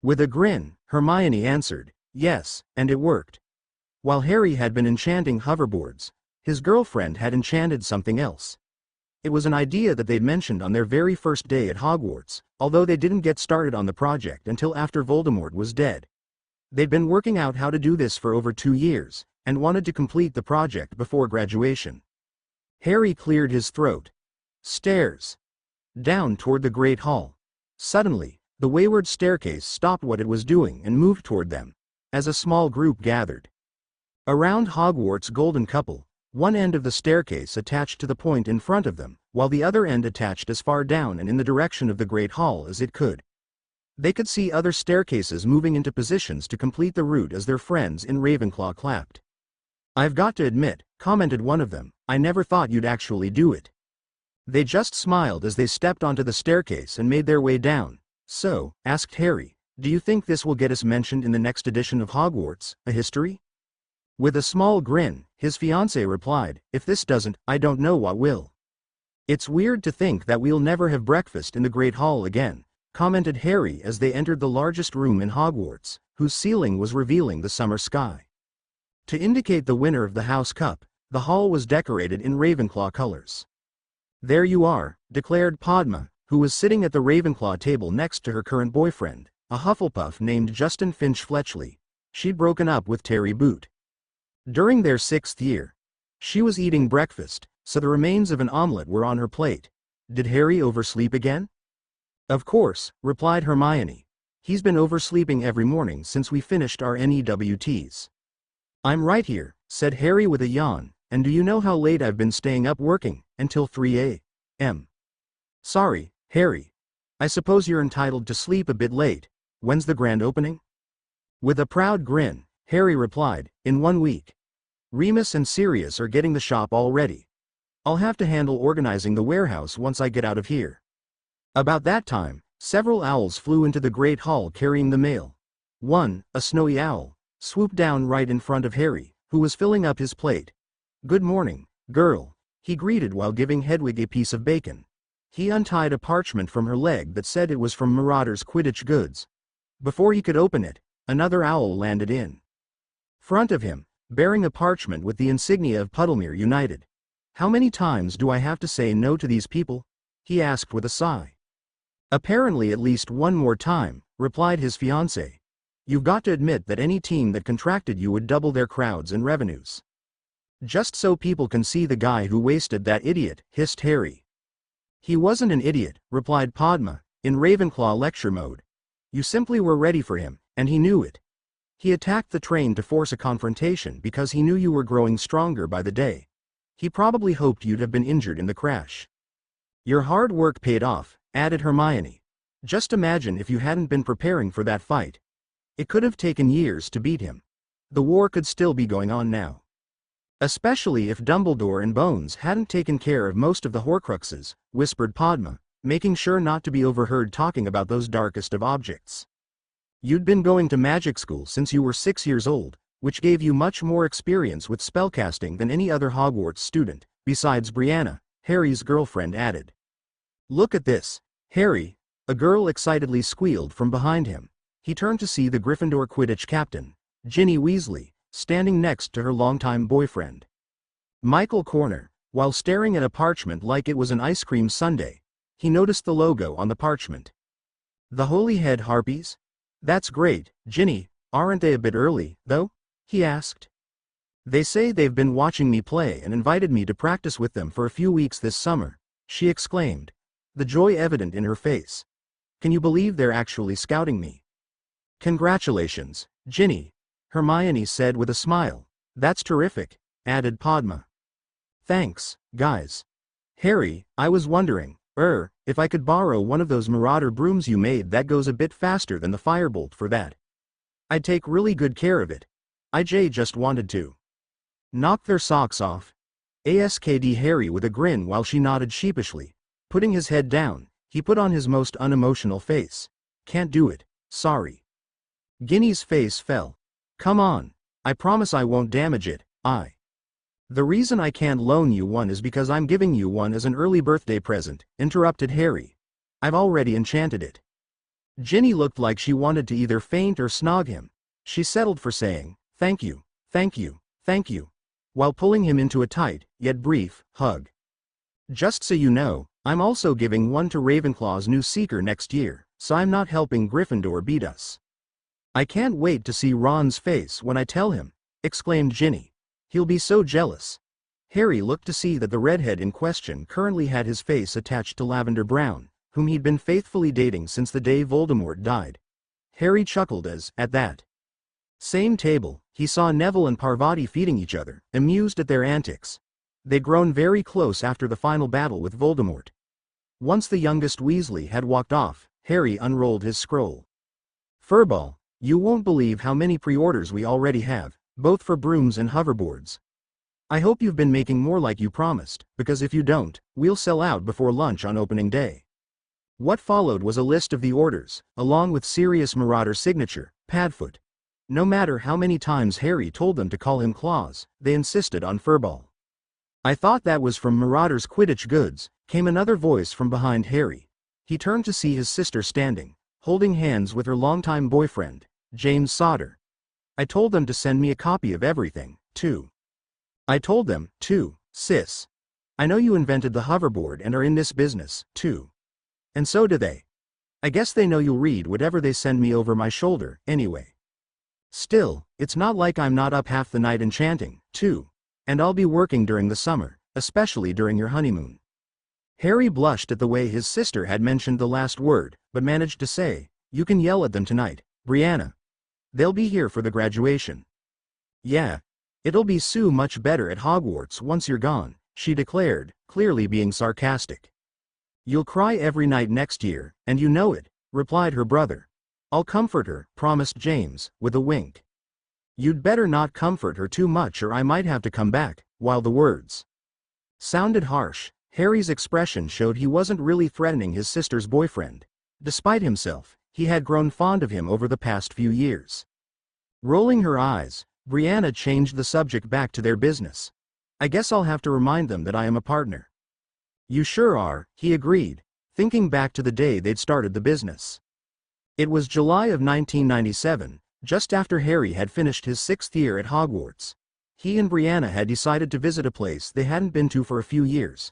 With a grin, Hermione answered, "Yes, and it worked." While Harry had been enchanting hoverboards, his girlfriend had enchanted something else. It was an idea that they'd mentioned on their very first day at Hogwarts, although they didn't get started on the project until after Voldemort was dead. They'd been working out how to do this for over 2 years, and wanted to complete the project before graduation. Harry cleared his throat. Stairs. Down toward the Great Hall. Suddenly, the wayward staircase stopped what it was doing and moved toward them, as a small group gathered. Around Hogwarts' golden couple, one end of the staircase attached to the point in front of them, while the other end attached as far down and in the direction of the Great Hall as it could. They could see other staircases moving into positions to complete the route as their friends in Ravenclaw clapped. "I've got to admit," commented one of them, "I never thought you'd actually do it." They just smiled as they stepped onto the staircase and made their way down. "So," asked Harry, "do you think this will get us mentioned in the next edition of Hogwarts, a history?" With a small grin, his fiancée replied, "If this doesn't, I don't know what will." "It's weird to think that we'll never have breakfast in the Great Hall again," commented Harry as they entered the largest room in Hogwarts, whose ceiling was revealing the summer sky. To indicate the winner of the House Cup, the hall was decorated in Ravenclaw colors. "There you are," declared Padma, who was sitting at the Ravenclaw table next to her current boyfriend, a Hufflepuff named Justin Finch Fletchley. She'd broken up with Terry Boot during their 6th year. She was eating breakfast, so the remains of an omelette were on her plate. "Did Harry oversleep again?" "Of course," replied Hermione. "He's been oversleeping every morning since we finished our NEWTs." "I'm right here," said Harry with a yawn, "and do you know how late I've been staying up working, until 3 a.m. "Sorry, Harry. I suppose you're entitled to sleep a bit late. When's the grand opening?" With a proud grin, Harry replied, "In 1 week. Remus and Sirius are getting the shop all ready. I'll have to handle organizing the warehouse once I get out of here." About that time, several owls flew into the Great Hall carrying the mail. One, a snowy owl, swooped down right in front of Harry, who was filling up his plate. "Good morning, girl," he greeted while giving Hedwig a piece of bacon. He untied a parchment from her leg that said it was from Marauder's Quidditch goods. Before he could open it, another owl landed in front of him, bearing a parchment with the insignia of Puddlemere United. "How many times do I have to say no to these people?" he asked with a sigh. "Apparently at least one more time," replied his fiancée. "You've got to admit that any team that contracted you would double their crowds and revenues." "Just so people can see the guy who wasted that idiot," hissed Harry. "He wasn't an idiot," replied Padma, in Ravenclaw lecture mode. "You simply were ready for him, and he knew it. He attacked the train to force a confrontation because he knew you were growing stronger by the day. He probably hoped you'd have been injured in the crash." "Your hard work paid off," added Hermione. "Just imagine if you hadn't been preparing for that fight. It could have taken years to beat him. The war could still be going on now. Especially if Dumbledore and Bones hadn't taken care of most of the horcruxes," whispered Padma, making sure not to be overheard talking about those darkest of objects. "You'd been going to magic school since you were 6 years old, which gave you much more experience with spellcasting than any other Hogwarts student, besides Brianna," Harry's girlfriend added. "Look at this, Harry," a girl excitedly squealed from behind him. He turned to see the Gryffindor Quidditch captain, Ginny Weasley, standing next to her longtime boyfriend, Michael Corner. While staring at a parchment like it was an ice cream sundae, he noticed the logo on the parchment. "The Holy Head Harpies? That's great, Ginny. Aren't they a bit early, though?" he asked. "They say they've been watching me play and invited me to practice with them for a few weeks this summer," she exclaimed, the joy evident in her face. "Can you believe they're actually scouting me?" "Congratulations, Ginny," Hermione said with a smile. "That's terrific," added Padma. "Thanks, guys. Harry, I was wondering, if I could borrow one of those Marauder brooms you made that goes a bit faster than the firebolt for that. I'd take really good care of it. IJ just wanted to knock their socks off." Asked Harry with a grin while she nodded sheepishly. Putting his head down, he put on his most unemotional face. "Can't do it, sorry." Ginny's face fell. "Come on. I promise I won't damage it. The reason I can't loan you one is because I'm giving you one as an early birthday present," interrupted Harry. "I've already enchanted it." Ginny looked like she wanted to either faint or snog him. She settled for saying, "Thank you, thank you, thank you," while pulling him into a tight, yet brief, hug. "Just so you know, I'm also giving one to Ravenclaw's new Seeker next year, so I'm not helping Gryffindor beat us." "I can't wait to see Ron's face when I tell him," exclaimed Ginny. "He'll be so jealous." Harry looked to see that the redhead in question currently had his face attached to Lavender Brown, whom he'd been faithfully dating since the day Voldemort died. Harry chuckled as, at that, Same table, he saw Neville and Parvati feeding each other, amused at their antics. They'd grown very close after the final battle with Voldemort. Once the youngest Weasley had walked off, Harry unrolled his scroll. Furball, you won't believe how many pre-orders we already have, both for brooms and hoverboards. I hope you've been making more like you promised, because if you don't, we'll sell out before lunch on opening day. What followed was a list of the orders, along with Sirius Marauder's signature, Padfoot. No matter how many times Harry told them to call him Claus, they insisted on Furball. I thought that was from Marauder's Quidditch goods, came another voice from behind Harry. He turned to see his sister standing, holding hands with her longtime boyfriend, James Sauter. I told them to send me a copy of everything, too. I told them, too, sis. I know you invented the hoverboard and are in this business, too. And so do they. I guess they know you'll read whatever they send me over my shoulder, anyway. Still, it's not like I'm not up half the night enchanting, too. And I'll be working during the summer, especially during your honeymoon. Harry blushed at the way his sister had mentioned the last word, but managed to say, you can yell at them tonight, Brianna. They'll be here for the graduation. Yeah. It'll be so much better at Hogwarts once you're gone, she declared, clearly being sarcastic. You'll cry every night next year, and you know it, replied her brother. I'll comfort her, promised James, with a wink. You'd better not comfort her too much or I might have to come back. While the words sounded harsh, Harry's expression showed he wasn't really threatening his sister's boyfriend. Despite himself, he had grown fond of him over the past few years. Rolling her eyes, Brianna changed the subject back to their business. I guess I'll have to remind them that I am a partner. You sure are, he agreed, thinking back to the day they'd started the business. It was July of 1997, just after Harry had finished his 6th year at Hogwarts. He and Brianna had decided to visit a place they hadn't been to for a few years.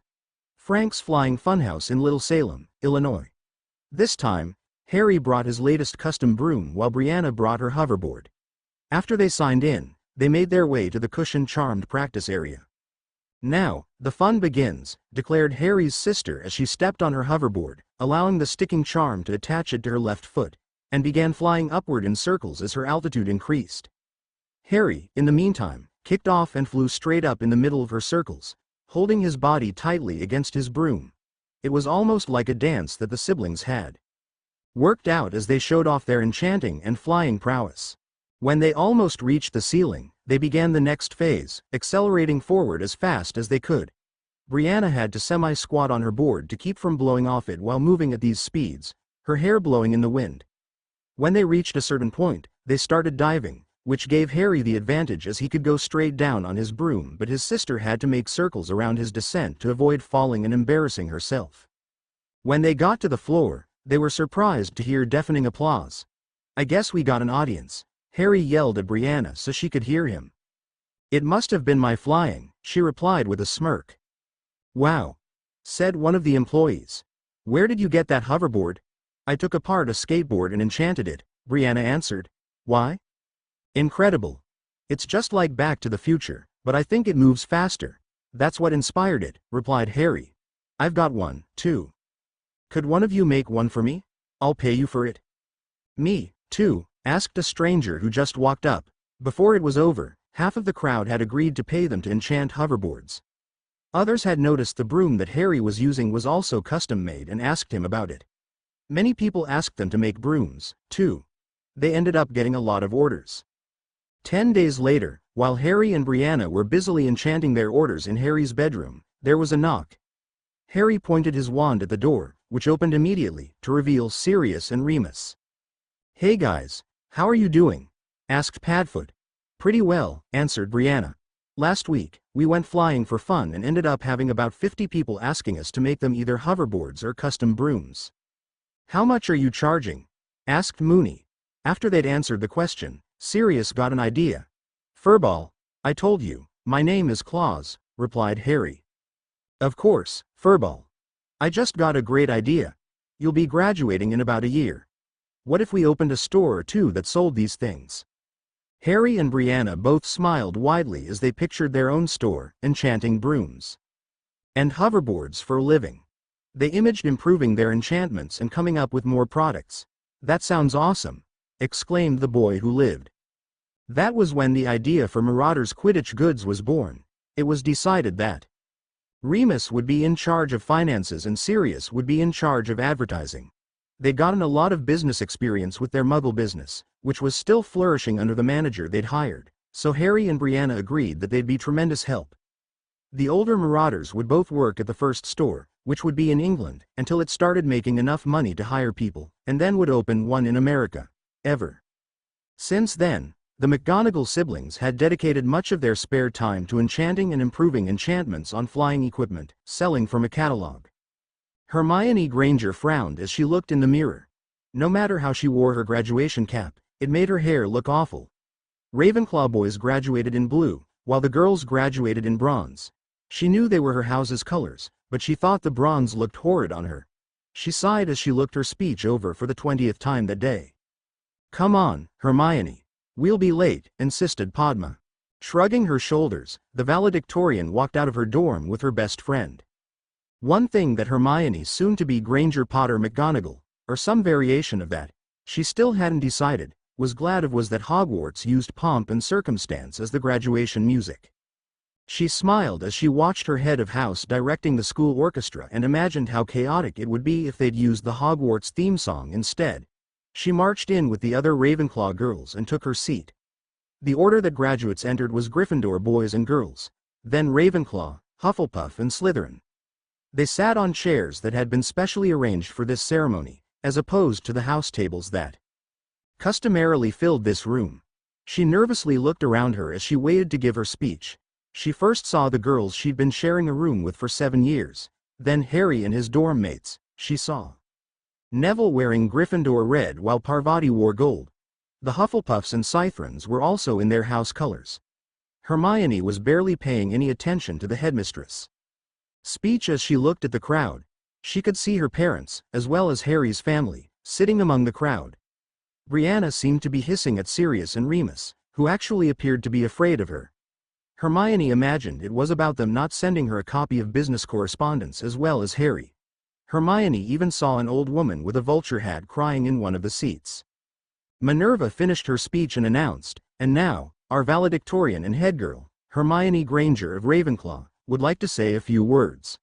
Frank's Flying Funhouse in Little Salem, Illinois. This time, Harry brought his latest custom broom while Brianna brought her hoverboard. After they signed in, they made their way to the cushion-charmed practice area. Now, the fun begins, declared Harry's sister as she stepped on her hoverboard, allowing the sticking charm to attach it to her left foot, and began flying upward in circles as her altitude increased. Harry, in the meantime, kicked off and flew straight up in the middle of her circles, holding his body tightly against his broom. It was almost like a dance that the siblings had worked out as they showed off their enchanting and flying prowess. When they almost reached the ceiling, they began the next phase, accelerating forward as fast as they could. Brianna had to semi-squat on her board to keep from blowing off it while moving at these speeds, her hair blowing in the wind. When they reached a certain point, they started diving, which gave Harry the advantage as he could go straight down on his broom, but his sister had to make circles around his descent to avoid falling and embarrassing herself. When they got to the floor, they were surprised to hear deafening applause. I guess we got an audience, Harry yelled at Brianna so she could hear him. It must have been my flying, she replied with a smirk. Wow, said one of the employees. Where did you get that hoverboard? I took apart a skateboard and enchanted it, Brianna answered. Why? Incredible. It's just like Back to the Future, but I think it moves faster. That's what inspired it, replied Harry. I've got one, too. Could one of you make one for me? I'll pay you for it. Me, too, asked a stranger who just walked up. Before it was over, half of the crowd had agreed to pay them to enchant hoverboards. Others had noticed the broom that Harry was using was also custom-made and asked him about it. Many people asked them to make brooms, too. They ended up getting a lot of orders. 10 days later, while Harry and Brianna were busily enchanting their orders in Harry's bedroom, there was a knock. Harry pointed his wand at the door, which opened immediately, to reveal Sirius and Remus. Hey guys, how are you doing? Asked Padfoot. Pretty well, answered Brianna. Last week, we went flying for fun and ended up having about 50 people asking us to make them either hoverboards or custom brooms. How much are you charging? Asked Mooney. After they'd answered the question, Sirius got an idea. Furball, I told you, my name is Claus, replied Harry. Of course, Furball. I just got a great idea. You'll be graduating in about a year. What if we opened a store or two that sold these things? Harry and Brianna both smiled widely as they pictured their own store, enchanting brooms and hoverboards for a living. They imaged improving their enchantments and coming up with more products. That sounds awesome, exclaimed the boy who lived That was when the idea for Marauders Quidditch goods was born. It was decided that Remus would be in charge of finances and Sirius would be in charge of advertising. They'd gotten a lot of business experience with their Muggle business, which was still flourishing under the manager they'd hired, so Harry and Brianna agreed that they'd be tremendous help. The older Marauders would both work at the first store, which would be in England, until it started making enough money to hire people, and then would open one in America. Since then, the McGonagall siblings had dedicated much of their spare time to enchanting and improving enchantments on flying equipment, selling from a catalog. Hermione Granger frowned as she looked in the mirror. No matter how she wore her graduation cap, it made her hair look awful. Ravenclaw boys graduated in blue, while the girls graduated in bronze. She knew they were her house's colors, but she thought the bronze looked horrid on her. She sighed as she looked her speech over for the 20th time that day. "Come on, Hermione. We'll be late," insisted Padma. Shrugging her shoulders, the valedictorian walked out of her dorm with her best friend. One thing that Hermione, soon-to-be Granger Potter McGonagall, or some variation of that, she still hadn't decided, was glad of was that Hogwarts used pomp and circumstance as the graduation music. She smiled as she watched her head of house directing the school orchestra and imagined how chaotic it would be if they'd used the Hogwarts theme song instead. She marched in with the other Ravenclaw girls and took her seat. The order that graduates entered was Gryffindor boys and girls, then Ravenclaw, Hufflepuff and Slytherin. They sat on chairs that had been specially arranged for this ceremony, as opposed to the house tables that customarily filled this room. She nervously looked around her as she waited to give her speech. She first saw the girls she'd been sharing a room with for 7 years, then Harry and his dorm mates. She saw Neville wearing Gryffindor red while Parvati wore gold. The Hufflepuffs and Slytherins were also in their house colors. Hermione was barely paying any attention to the headmistress' speech as she looked at the crowd. She could see her parents, as well as Harry's family, sitting among the crowd. Brianna seemed to be hissing at Sirius and Remus, who actually appeared to be afraid of her. Hermione imagined it was about them not sending her a copy of business correspondence as well as Harry. Hermione even saw an old woman with a vulture hat crying in one of the seats. Minerva finished her speech and announced, "And now, our valedictorian and head girl, Hermione Granger of Ravenclaw, would like to say a few words."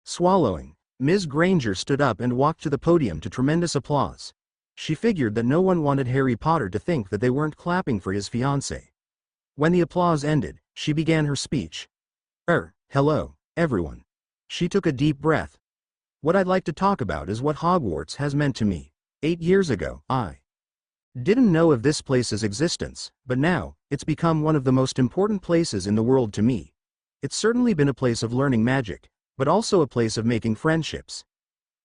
Swallowing, Ms. Granger stood up and walked to the podium to tremendous applause. She figured that no one wanted Harry Potter to think that they weren't clapping for his fiancée. When the applause ended, she began her speech. Hello, everyone." She took a deep breath. "What I'd like to talk about is what Hogwarts has meant to me. 8 years ago, I didn't know of this place's existence, but now, it's become one of the most important places in the world to me. It's certainly been a place of learning magic, but also a place of making friendships.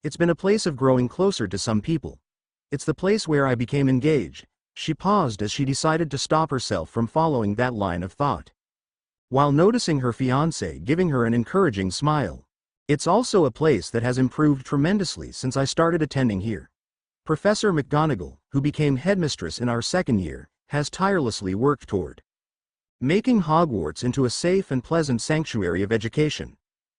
It's been a place of growing closer to some people. It's the place where I became engaged." She paused as she decided to stop herself from following that line of thought, while noticing her fiancé giving her an encouraging smile. "It's also a place that has improved tremendously since I started attending here. Professor McGonagall, who became headmistress in our 2nd year, has tirelessly worked toward making Hogwarts into a safe and pleasant sanctuary of education.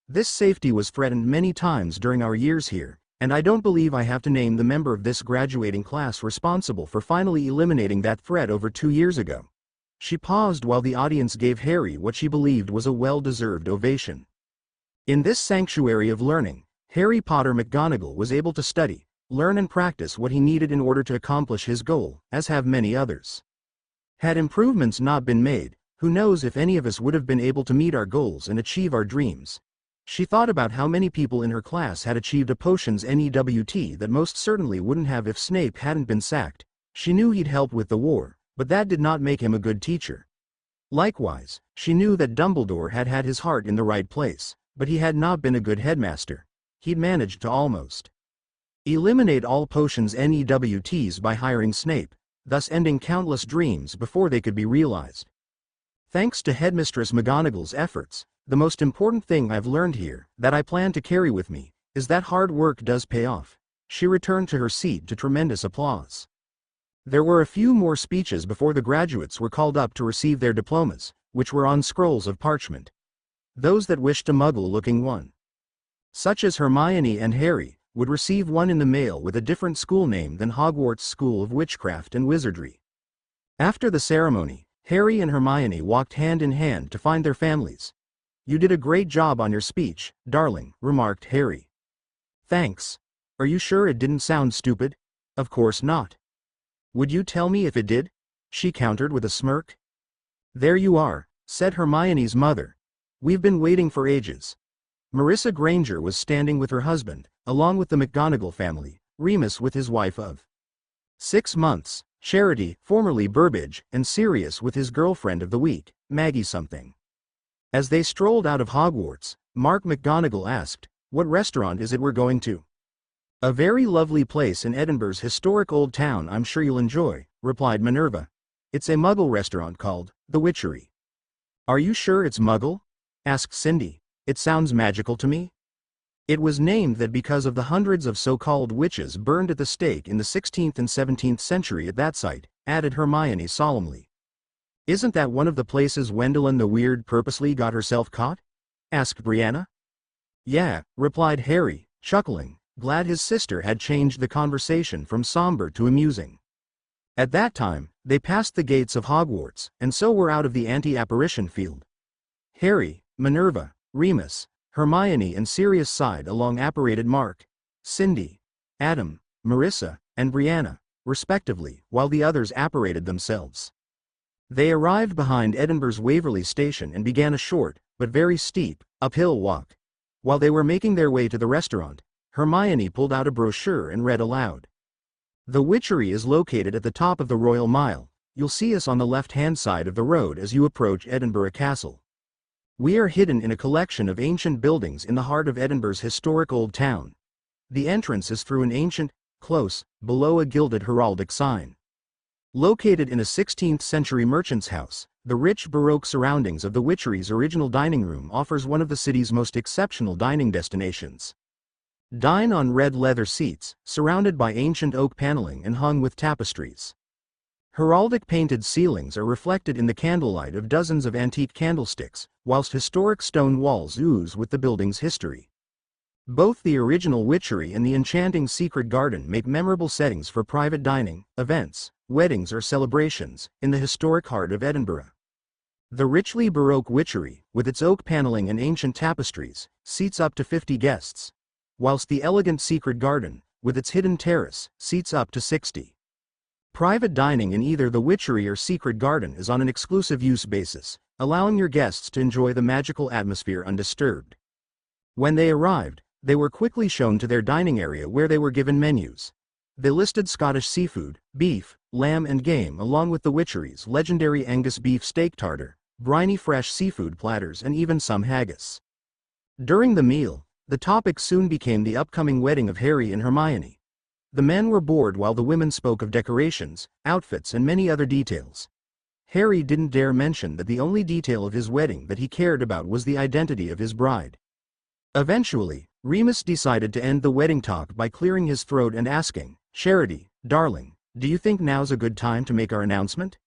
This safety was threatened many times during our years here, and I don't believe I have to name the member of this graduating class responsible for finally eliminating that threat over 2 years ago." She paused while the audience gave Harry what she believed was a well-deserved ovation. In this sanctuary of learning, Harry Potter McGonagall was able to study, learn and practice what he needed in order to accomplish his goal, as have many others. Had improvements not been made, who knows if any of us would have been able to meet our goals and achieve our dreams. She thought about how many people in her class had achieved a potions NEWT that most certainly wouldn't have if Snape hadn't been sacked. She knew he'd helped with the war, but that did not make him a good teacher. Likewise, she knew that Dumbledore had had his heart in the right place, but he had not been a good headmaster. He'd managed to almost eliminate all potions NEWTs by hiring Snape, thus ending countless dreams before they could be realized. Thanks to Headmistress McGonagall's efforts, the most important thing I've learned here, that I plan to carry with me, is that hard work does pay off. She returned to her seat to tremendous applause. There were a few more speeches before the graduates were called up to receive their diplomas, which were on scrolls of parchment. Those that wished a Muggle-looking one, such as Hermione and Harry, would receive one in the mail with a different school name than Hogwarts School of Witchcraft and Wizardry. After the ceremony, Harry and Hermione walked hand in hand to find their families. "You did a great job on your speech, darling," remarked Harry. "Thanks. Are you sure it didn't sound stupid?" "Of course not." "Would you tell me if it did?" she countered with a smirk. "There you are," said Hermione's mother. "We've been waiting for ages." Marissa Granger was standing with her husband, along with the McGonagall family, Remus with his wife of 6 months, Charity, formerly Burbage, and Sirius with his girlfriend of the week, Maggie something. As they strolled out of Hogwarts, Mark McGonagall asked, "What restaurant is it we're going to?" "A very lovely place in Edinburgh's historic old town I'm sure you'll enjoy," replied Minerva. "It's a Muggle restaurant called The Witchery." "Are you sure it's Muggle?" asked Cindy. "It sounds magical to me." "It was named that because of the hundreds of so-called witches burned at the stake in the 16th and 17th century at that site," added Hermione solemnly. "Isn't that one of the places Wendelin the Weird purposely got herself caught?" asked Brianna. "Yeah," replied Harry, chuckling, glad his sister had changed the conversation from somber to amusing. At that time, they passed the gates of Hogwarts, and so were out of the anti-apparition field. Harry, Minerva, Remus, Hermione and Sirius sighed along apparated Mark, Cindy, Adam, Marissa, and Brianna, respectively, while the others apparated themselves. They arrived behind Edinburgh's Waverley Station and began a short, but very steep, uphill walk. While they were making their way to the restaurant, Hermione pulled out a brochure and read aloud. "The Witchery is located at the top of the Royal Mile. You'll see us on the left-hand side of the road as you approach Edinburgh Castle. We are hidden in a collection of ancient buildings in the heart of Edinburgh's historic old town. The entrance is through an ancient, close, below a gilded heraldic sign. Located in a 16th century merchant's house, the rich Baroque surroundings of the Witchery's original dining room offers one of the city's most exceptional dining destinations. Dine on red leather seats, surrounded by ancient oak paneling and hung with tapestries. Heraldic painted ceilings are reflected in the candlelight of dozens of antique candlesticks, whilst historic stone walls ooze with the building's history. Both the original Witchery and the enchanting Secret Garden make memorable settings for private dining, events, weddings or celebrations, in the historic heart of Edinburgh. The richly Baroque Witchery, with its oak paneling and ancient tapestries, seats up to 50 guests, whilst the elegant Secret Garden, with its hidden terrace, seats up to 60. Private dining in either the Witchery or Secret Garden is on an exclusive use basis, allowing your guests to enjoy the magical atmosphere undisturbed. When they arrived, they were quickly shown to their dining area where they were given menus. They listed Scottish seafood, beef, lamb and game along with the Witchery's legendary Angus beef steak tartar, briny fresh seafood platters and even some haggis. During the meal, the topic soon became the upcoming wedding of Harry and Hermione. The men were bored while the women spoke of decorations, outfits and many other details. Harry didn't dare mention that the only detail of his wedding that he cared about was the identity of his bride. Eventually, Remus decided to end the wedding talk by clearing his throat and asking, "Charity, darling, do you think now's a good time to make our announcement?"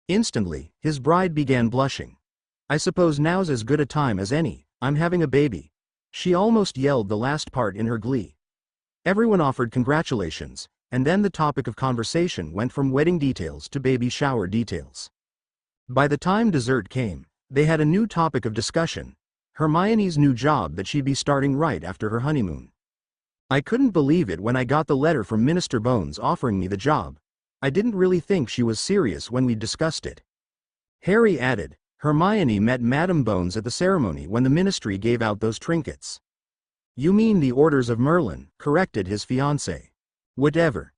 Instantly, his bride began blushing. "I suppose now's as good a time as any, I'm having a baby." She almost yelled the last part in her glee. Everyone offered congratulations, and then the topic of conversation went from wedding details to baby shower details. By the time dessert came, they had a new topic of discussion: Hermione's new job that she'd be starting right after her honeymoon. "I couldn't believe it when I got the letter from Minister Bones offering me the job. I didn't really think she was serious when we discussed it." Harry added, "Hermione met Madame Bones at the ceremony when the ministry gave out those trinkets." "You mean the Orders of Merlin," corrected his fiancé. "Whatever.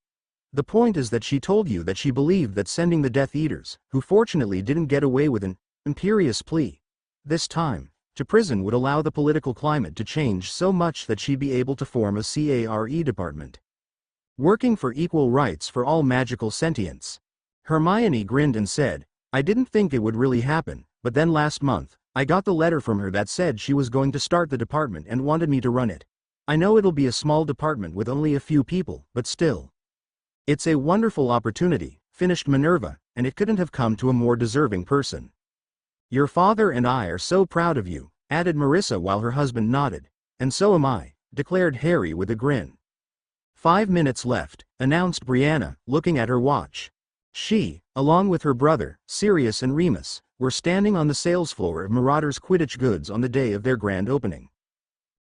The point is that she told you that she believed that sending the Death Eaters, who fortunately didn't get away with an imperious plea this time, to prison would allow the political climate to change so much that she'd be able to form a CARE department, working for equal rights for all magical sentients." Hermione grinned and said, "I didn't think it would really happen, but then last month, I got the letter from her that said she was going to start the department and wanted me to run it. I know it'll be a small department with only a few people, but still. It's a wonderful opportunity," finished Minerva, "and it couldn't have come to a more deserving person." "Your father and I are so proud of you," added Marissa while her husband nodded. "And so am I," declared Harry with a grin. "5 minutes left," announced Brianna, looking at her watch. She, along with her brother, Sirius and Remus, were standing on the sales floor of Marauder's Quidditch goods on the day of their grand opening.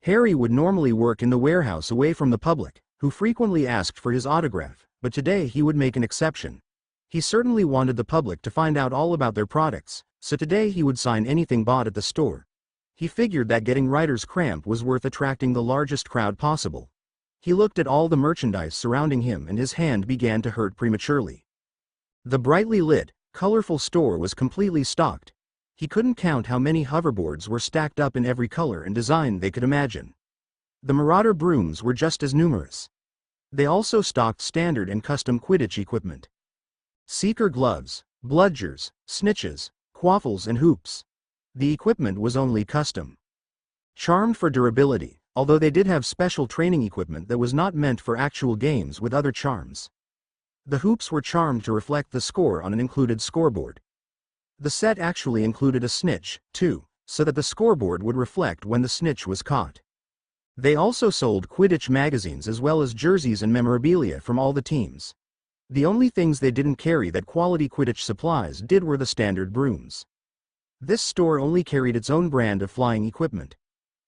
Harry would normally work in the warehouse away from the public, who frequently asked for his autograph, but today he would make an exception. He certainly wanted the public to find out all about their products, so today he would sign anything bought at the store. He figured that getting writer's cramp was worth attracting the largest crowd possible. He looked at all the merchandise surrounding him and his hand began to hurt prematurely. The brightly lit, colorful store was completely stocked. He couldn't count how many hoverboards were stacked up in every color and design they could imagine. The Marauder brooms were just as numerous. They also stocked standard and custom Quidditch equipment. Seeker gloves, bludgers, snitches, quaffles and hoops. The equipment was only custom. Charmed for durability, although they did have special training equipment that was not meant for actual games with other charms. The hoops were charmed to reflect the score on an included scoreboard. The set actually included a snitch, too, so that the scoreboard would reflect when the snitch was caught. They also sold Quidditch magazines as well as jerseys and memorabilia from all the teams. The only things they didn't carry that quality Quidditch supplies did were the standard brooms. This store only carried its own brand of flying equipment.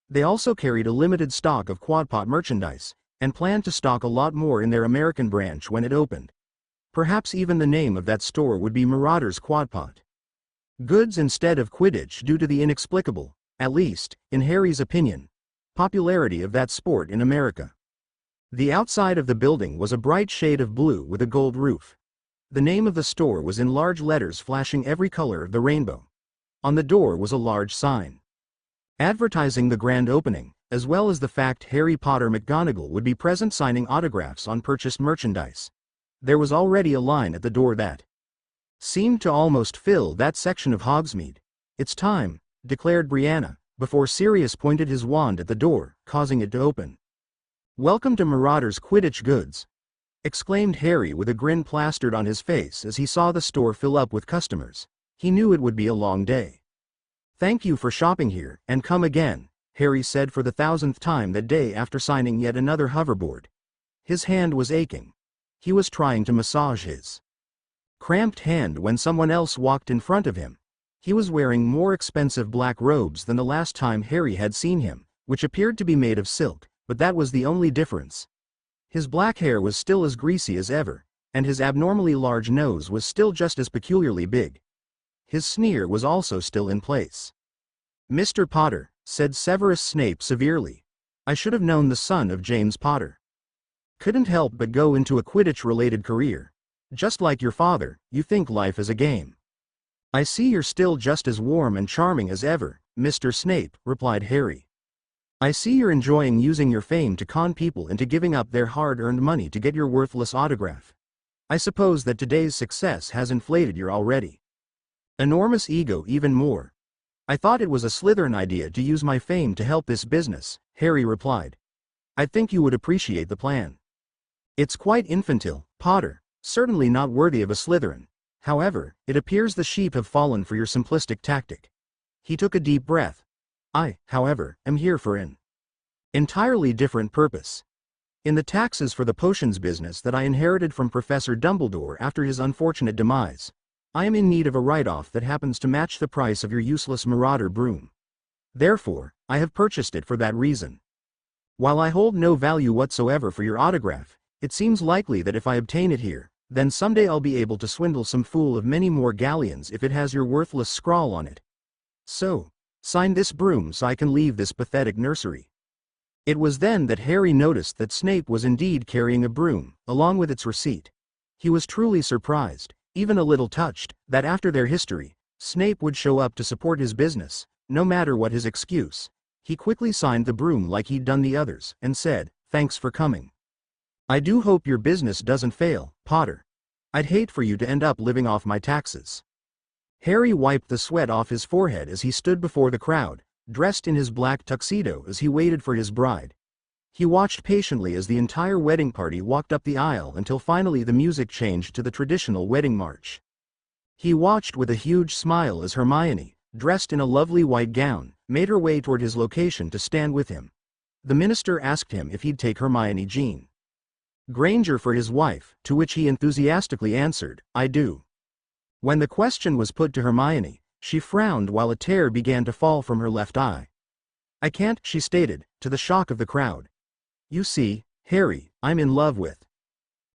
They also carried a limited stock of quadpot merchandise, and planned to stock a lot more in their American branch when it opened. Perhaps even the name of that store would be Marauder's Quadpot Goods instead of Quidditch due to the inexplicable, at least, in Harry's opinion, popularity of that sport in America. The outside of the building was a bright shade of blue with a gold roof. The name of the store was in large letters flashing every color of the rainbow. On the door was a large sign advertising the grand opening, as well as the fact Harry Potter McGonagall would be present signing autographs on purchased merchandise. There was already a line at the door that seemed to almost fill that section of Hogsmeade. "It's time," declared Brianna, before Sirius pointed his wand at the door, causing it to open. "Welcome to Marauder's Quidditch goods," exclaimed Harry with a grin plastered on his face as he saw the store fill up with customers. He knew it would be a long day. "Thank you for shopping here, and come again," Harry said for the 1000th time that day after signing yet another hoverboard. His hand was aching. He was trying to massage his cramped hand when someone else walked in front of him. He was wearing more expensive black robes than the last time Harry had seen him, which appeared to be made of silk, but that was the only difference. His black hair was still as greasy as ever, and his abnormally large nose was still just as peculiarly big. His sneer was also still in place. "Mr. Potter," said Severus Snape severely. "I should have known the son of James Potter. Couldn't help but go into a Quidditch-related career. Just like your father, you think life is a game." "I see you're still just as warm and charming as ever, Mr. Snape," replied Harry. "I see you're enjoying using your fame to con people into giving up their hard-earned money to get your worthless autograph. I suppose that today's success has inflated your already enormous ego even more." "I thought it was a Slytherin idea to use my fame to help this business," Harry replied. "I think you would appreciate the plan. It's quite infantile, Potter, certainly not worthy of a Slytherin. However, it appears the sheep have fallen for your simplistic tactic." He took a deep breath. "I, however, am here for an entirely different purpose. In the taxes for the potions business that I inherited from Professor Dumbledore after his unfortunate demise, I am in need of a write-off that happens to match the price of your useless Marauder broom. Therefore, I have purchased it for that reason. While I hold no value whatsoever for your autograph, it seems likely that if I obtain it here, then someday I'll be able to swindle some fool of many more galleons if it has your worthless scrawl on it. So, sign this broom so I can leave this pathetic nursery." It was then that Harry noticed that Snape was indeed carrying a broom, along with its receipt. He was truly surprised, even a little touched, that after their history, Snape would show up to support his business, no matter what his excuse. He quickly signed the broom like he'd done the others, and said, "Thanks for coming. I do hope your business doesn't fail, Potter. I'd hate for you to end up living off my taxes." Harry wiped the sweat off his forehead as he stood before the crowd, dressed in his black tuxedo as he waited for his bride. He watched patiently as the entire wedding party walked up the aisle until finally the music changed to the traditional wedding march. He watched with a huge smile as Hermione, dressed in a lovely white gown, made her way toward his location to stand with him. The minister asked him if he'd take Hermione Jean Granger for his wife, to which he enthusiastically answered, I do. When the question was put to Hermione, she frowned while a tear began to fall from her left eye. I can't, she stated, to the shock of the crowd. You see, Harry, I'm in love with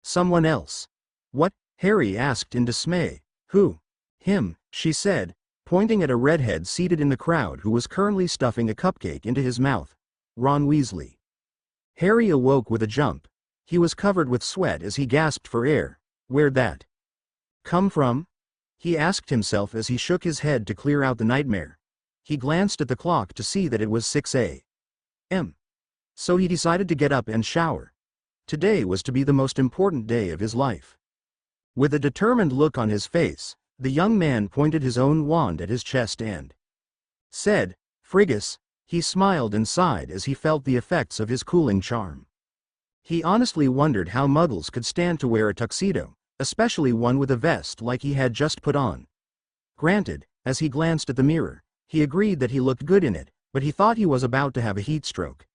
someone else. What? Harry asked in dismay. Who? Him, she said, pointing at a redhead seated in the crowd who was currently stuffing a cupcake into his mouth. Ron Weasley. Harry awoke with a jump. He was covered with sweat as he gasped for air. Where'd that come from? He asked himself as he shook his head to clear out the nightmare. He glanced at the clock to see that it was 6 a.m. So he decided to get up and shower. Today was to be the most important day of his life. With a determined look on his face, the young man pointed his own wand at his chest and said, Frigus. He smiled and sighed as he felt the effects of his cooling charm. He honestly wondered how muggles could stand to wear a tuxedo, especially one with a vest like he had just put on. Granted, as he glanced at the mirror, he agreed that he looked good in it, but he thought he was about to have a heat stroke.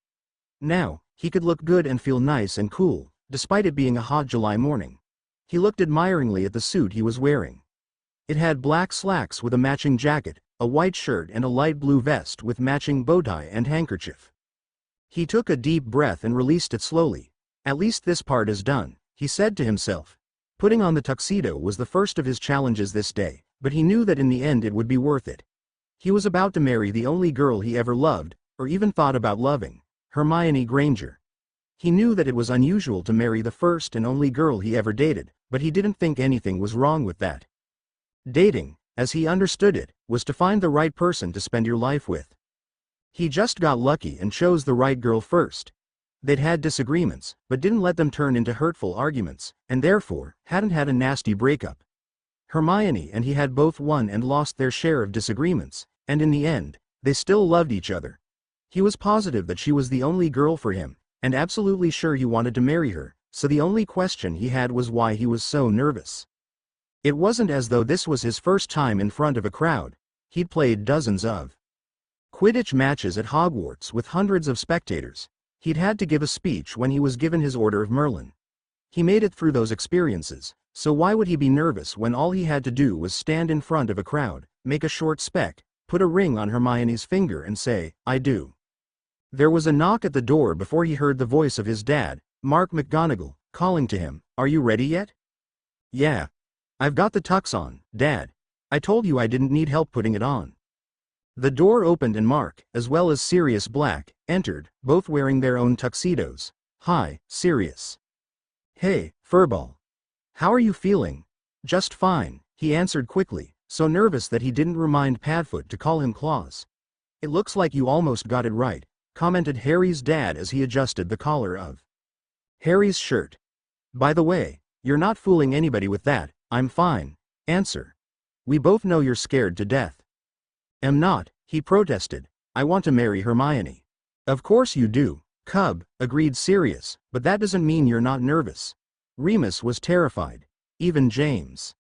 Now, he could look good and feel nice and cool, despite it being a hot July morning. He looked admiringly at the suit he was wearing. It had black slacks with a matching jacket, a white shirt and a light blue vest with matching bow tie and handkerchief. He took a deep breath and released it slowly. At least this part is done, he said to himself. Putting on the tuxedo was the first of his challenges this day, but he knew that in the end it would be worth it. He was about to marry the only girl he ever loved, or even thought about loving, Hermione Granger. He knew that it was unusual to marry the first and only girl he ever dated, but he didn't think anything was wrong with that. Dating, as he understood it, was to find the right person to spend your life with. He just got lucky and chose the right girl first. They'd had disagreements, but didn't let them turn into hurtful arguments, and therefore, hadn't had a nasty breakup. Hermione and he had both won and lost their share of disagreements, and in the end, they still loved each other. He was positive that she was the only girl for him, and absolutely sure he wanted to marry her, so the only question he had was why he was so nervous. It wasn't as though this was his first time in front of a crowd. He'd played dozens of Quidditch matches at Hogwarts with hundreds of spectators. He'd had to give a speech when he was given his Order of Merlin. He made it through those experiences, so why would he be nervous when all he had to do was stand in front of a crowd, make a short spec, put a ring on Hermione's finger and say, I do. There was a knock at the door before he heard the voice of his dad, Mark McGonagall, calling to him, Are you ready yet? Yeah. I've got the tux on, Dad. I told you I didn't need help putting it on. The door opened and Mark, as well as Sirius Black, entered, both wearing their own tuxedos. Hi, Sirius. Hey, Furball. How are you feeling? Just fine, he answered quickly, so nervous that he didn't remind Padfoot to call him Claus. It looks like you almost got it right, commented Harry's dad as he adjusted the collar of Harry's shirt. By the way, you're not fooling anybody with that. I'm fine. Answer. We both know you're scared to death. Am not, he protested. I want to marry Hermione. Of course you do, Cub, agreed Sirius, but that doesn't mean you're not nervous. Remus was terrified. Even James.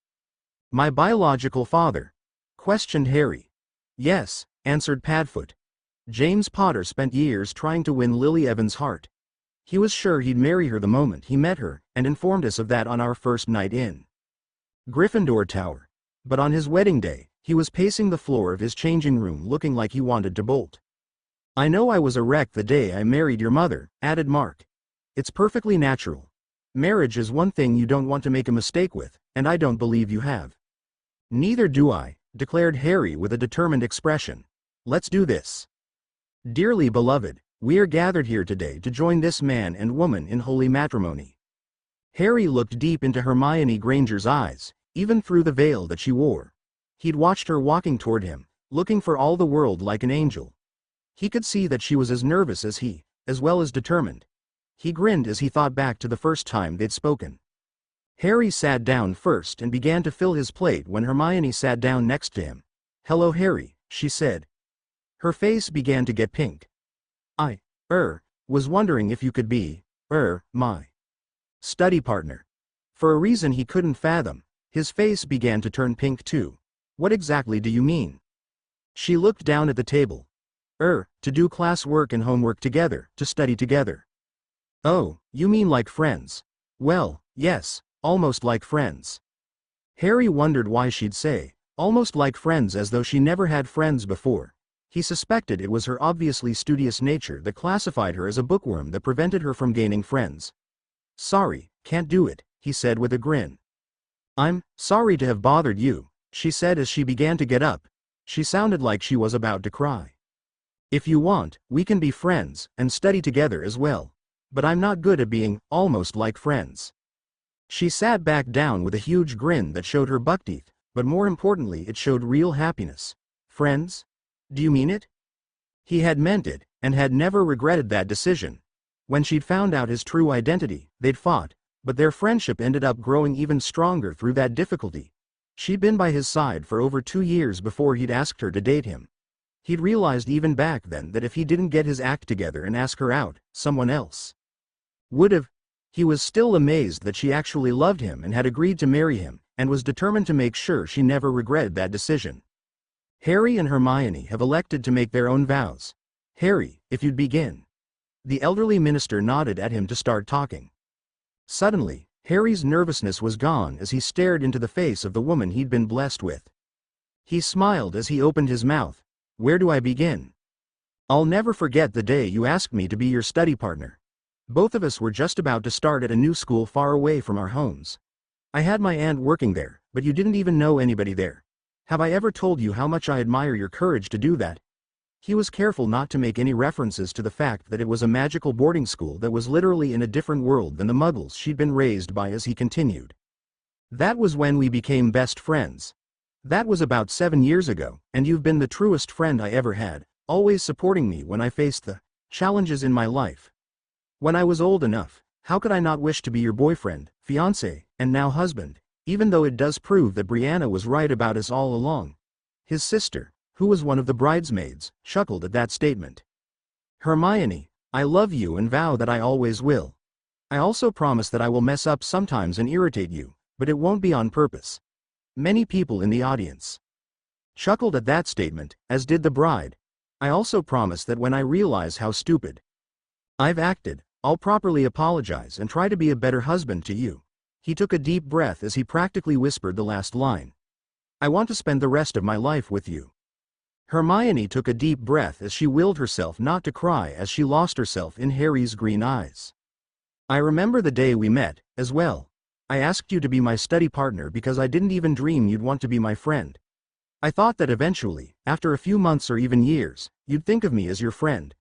My biological father? Questioned Harry. Yes, answered Padfoot. James Potter spent years trying to win Lily Evans' heart. He was sure he'd marry her the moment he met her, and informed us of that on our first night in Gryffindor Tower. But on his wedding day, he was pacing the floor of his changing room looking like he wanted to bolt. I know I was a wreck the day I married your mother, added Mark. It's perfectly natural. Marriage is one thing you don't want to make a mistake with, and I don't believe you have. Neither do I, declared Harry with a determined expression. Let's do this. Dearly beloved, we are gathered here today to join this man and woman in holy matrimony. Harry looked deep into Hermione Granger's eyes, even through the veil that she wore. He'd watched her walking toward him, looking for all the world like an angel. He could see that she was as nervous as he, as well as determined. He grinned as he thought back to the first time they'd spoken. Harry sat down first and began to fill his plate when Hermione sat down next to him. Hello Harry, she said. Her face began to get pink. I was wondering if you could be, my study partner. For a reason he couldn't fathom, his face began to turn pink too. What exactly do you mean? She looked down at the table. To do class work and homework together, to study together. Oh, you mean like friends. Well, yes, almost like friends. Harry wondered why she'd say, almost like friends, as though she never had friends before. He suspected it was her obviously studious nature that classified her as a bookworm that prevented her from gaining friends. Sorry, can't do it, he said with a grin. I'm sorry to have bothered you, she said as she began to get up. She sounded like she was about to cry. If you want, we can be friends, and study together as well. But I'm not good at being almost like friends. She sat back down with a huge grin that showed her buck teeth, but more importantly it showed real happiness. Friends? Do you mean it? He had meant it, and had never regretted that decision. When she'd found out his true identity, they'd fought, but their friendship ended up growing even stronger through that difficulty. She'd been by his side for over 2 years before he'd asked her to date him. He'd realized even back then that if he didn't get his act together and ask her out, someone else would have. He was still amazed that she actually loved him and had agreed to marry him, and was determined to make sure she never regretted that decision. Harry and Hermione have elected to make their own vows. Harry, if you'd begin. The elderly minister nodded at him to start talking. Suddenly, Harry's nervousness was gone as he stared into the face of the woman he'd been blessed with. He smiled as he opened his mouth. Where do I begin? I'll never forget the day you asked me to be your study partner. Both of us were just about to start at a new school far away from our homes. I had my aunt working there, but you didn't even know anybody there. Have I ever told you how much I admire your courage to do that? He was careful not to make any references to the fact that it was a magical boarding school that was literally in a different world than the Muggles she'd been raised by, as he continued. That was when we became best friends. That was about 7 years ago, and you've been the truest friend I ever had, always supporting me when I faced the challenges in my life. When I was old enough, how could I not wish to be your boyfriend, fiancé, and now husband, even though it does prove that Brianna was right about us all along. His sister, who was one of the bridesmaids, chuckled at that statement. Hermione, I love you and vow that I always will. I also promise that I will mess up sometimes and irritate you, but it won't be on purpose. Many people in the audience chuckled at that statement, as did the bride. I also promise that when I realize how stupid I've acted, I'll properly apologize and try to be a better husband to you. He took a deep breath as he practically whispered the last line. I want to spend the rest of my life with you. Hermione took a deep breath as she willed herself not to cry as she lost herself in Harry's green eyes. I remember the day we met, as well. I asked you to be my study partner because I didn't even dream you'd want to be my friend. I thought that eventually, after a few months or even years, you'd think of me as your friend.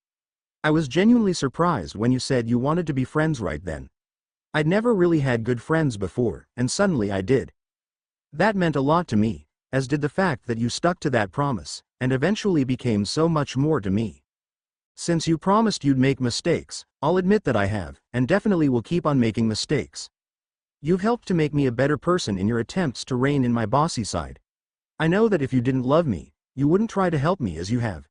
I was genuinely surprised when you said you wanted to be friends right then. I'd never really had good friends before, and suddenly I did. That meant a lot to me, as did the fact that you stuck to that promise, and eventually became so much more to me. Since you promised you'd make mistakes, I'll admit that I have, and definitely will keep on making mistakes. You've helped to make me a better person in your attempts to rein in my bossy side. I know that if you didn't love me, you wouldn't try to help me as you have.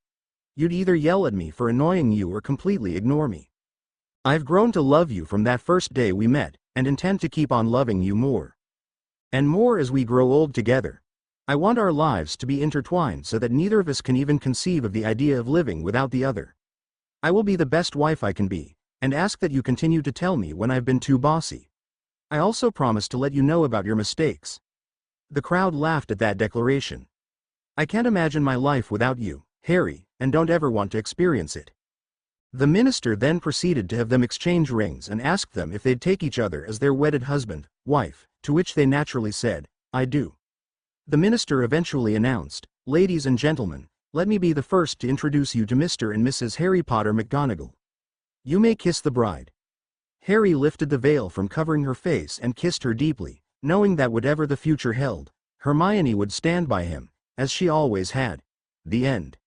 You'd either yell at me for annoying you or completely ignore me. I've grown to love you from that first day we met, and intend to keep on loving you more. And more as we grow old together. I want our lives to be intertwined so that neither of us can even conceive of the idea of living without the other. I will be the best wife I can be, and ask that you continue to tell me when I've been too bossy. I also promise to let you know about your mistakes. The crowd laughed at that declaration. I can't imagine my life without you, Harry, and don't ever want to experience it. The minister then proceeded to have them exchange rings and asked them if they'd take each other as their wedded husband, wife, to which they naturally said, I do. The minister eventually announced, Ladies and gentlemen, let me be the first to introduce you to Mr. and Mrs. Harry Potter McGonagall. You may kiss the bride. Harry lifted the veil from covering her face and kissed her deeply, knowing that whatever the future held, Hermione would stand by him, as she always had. The end.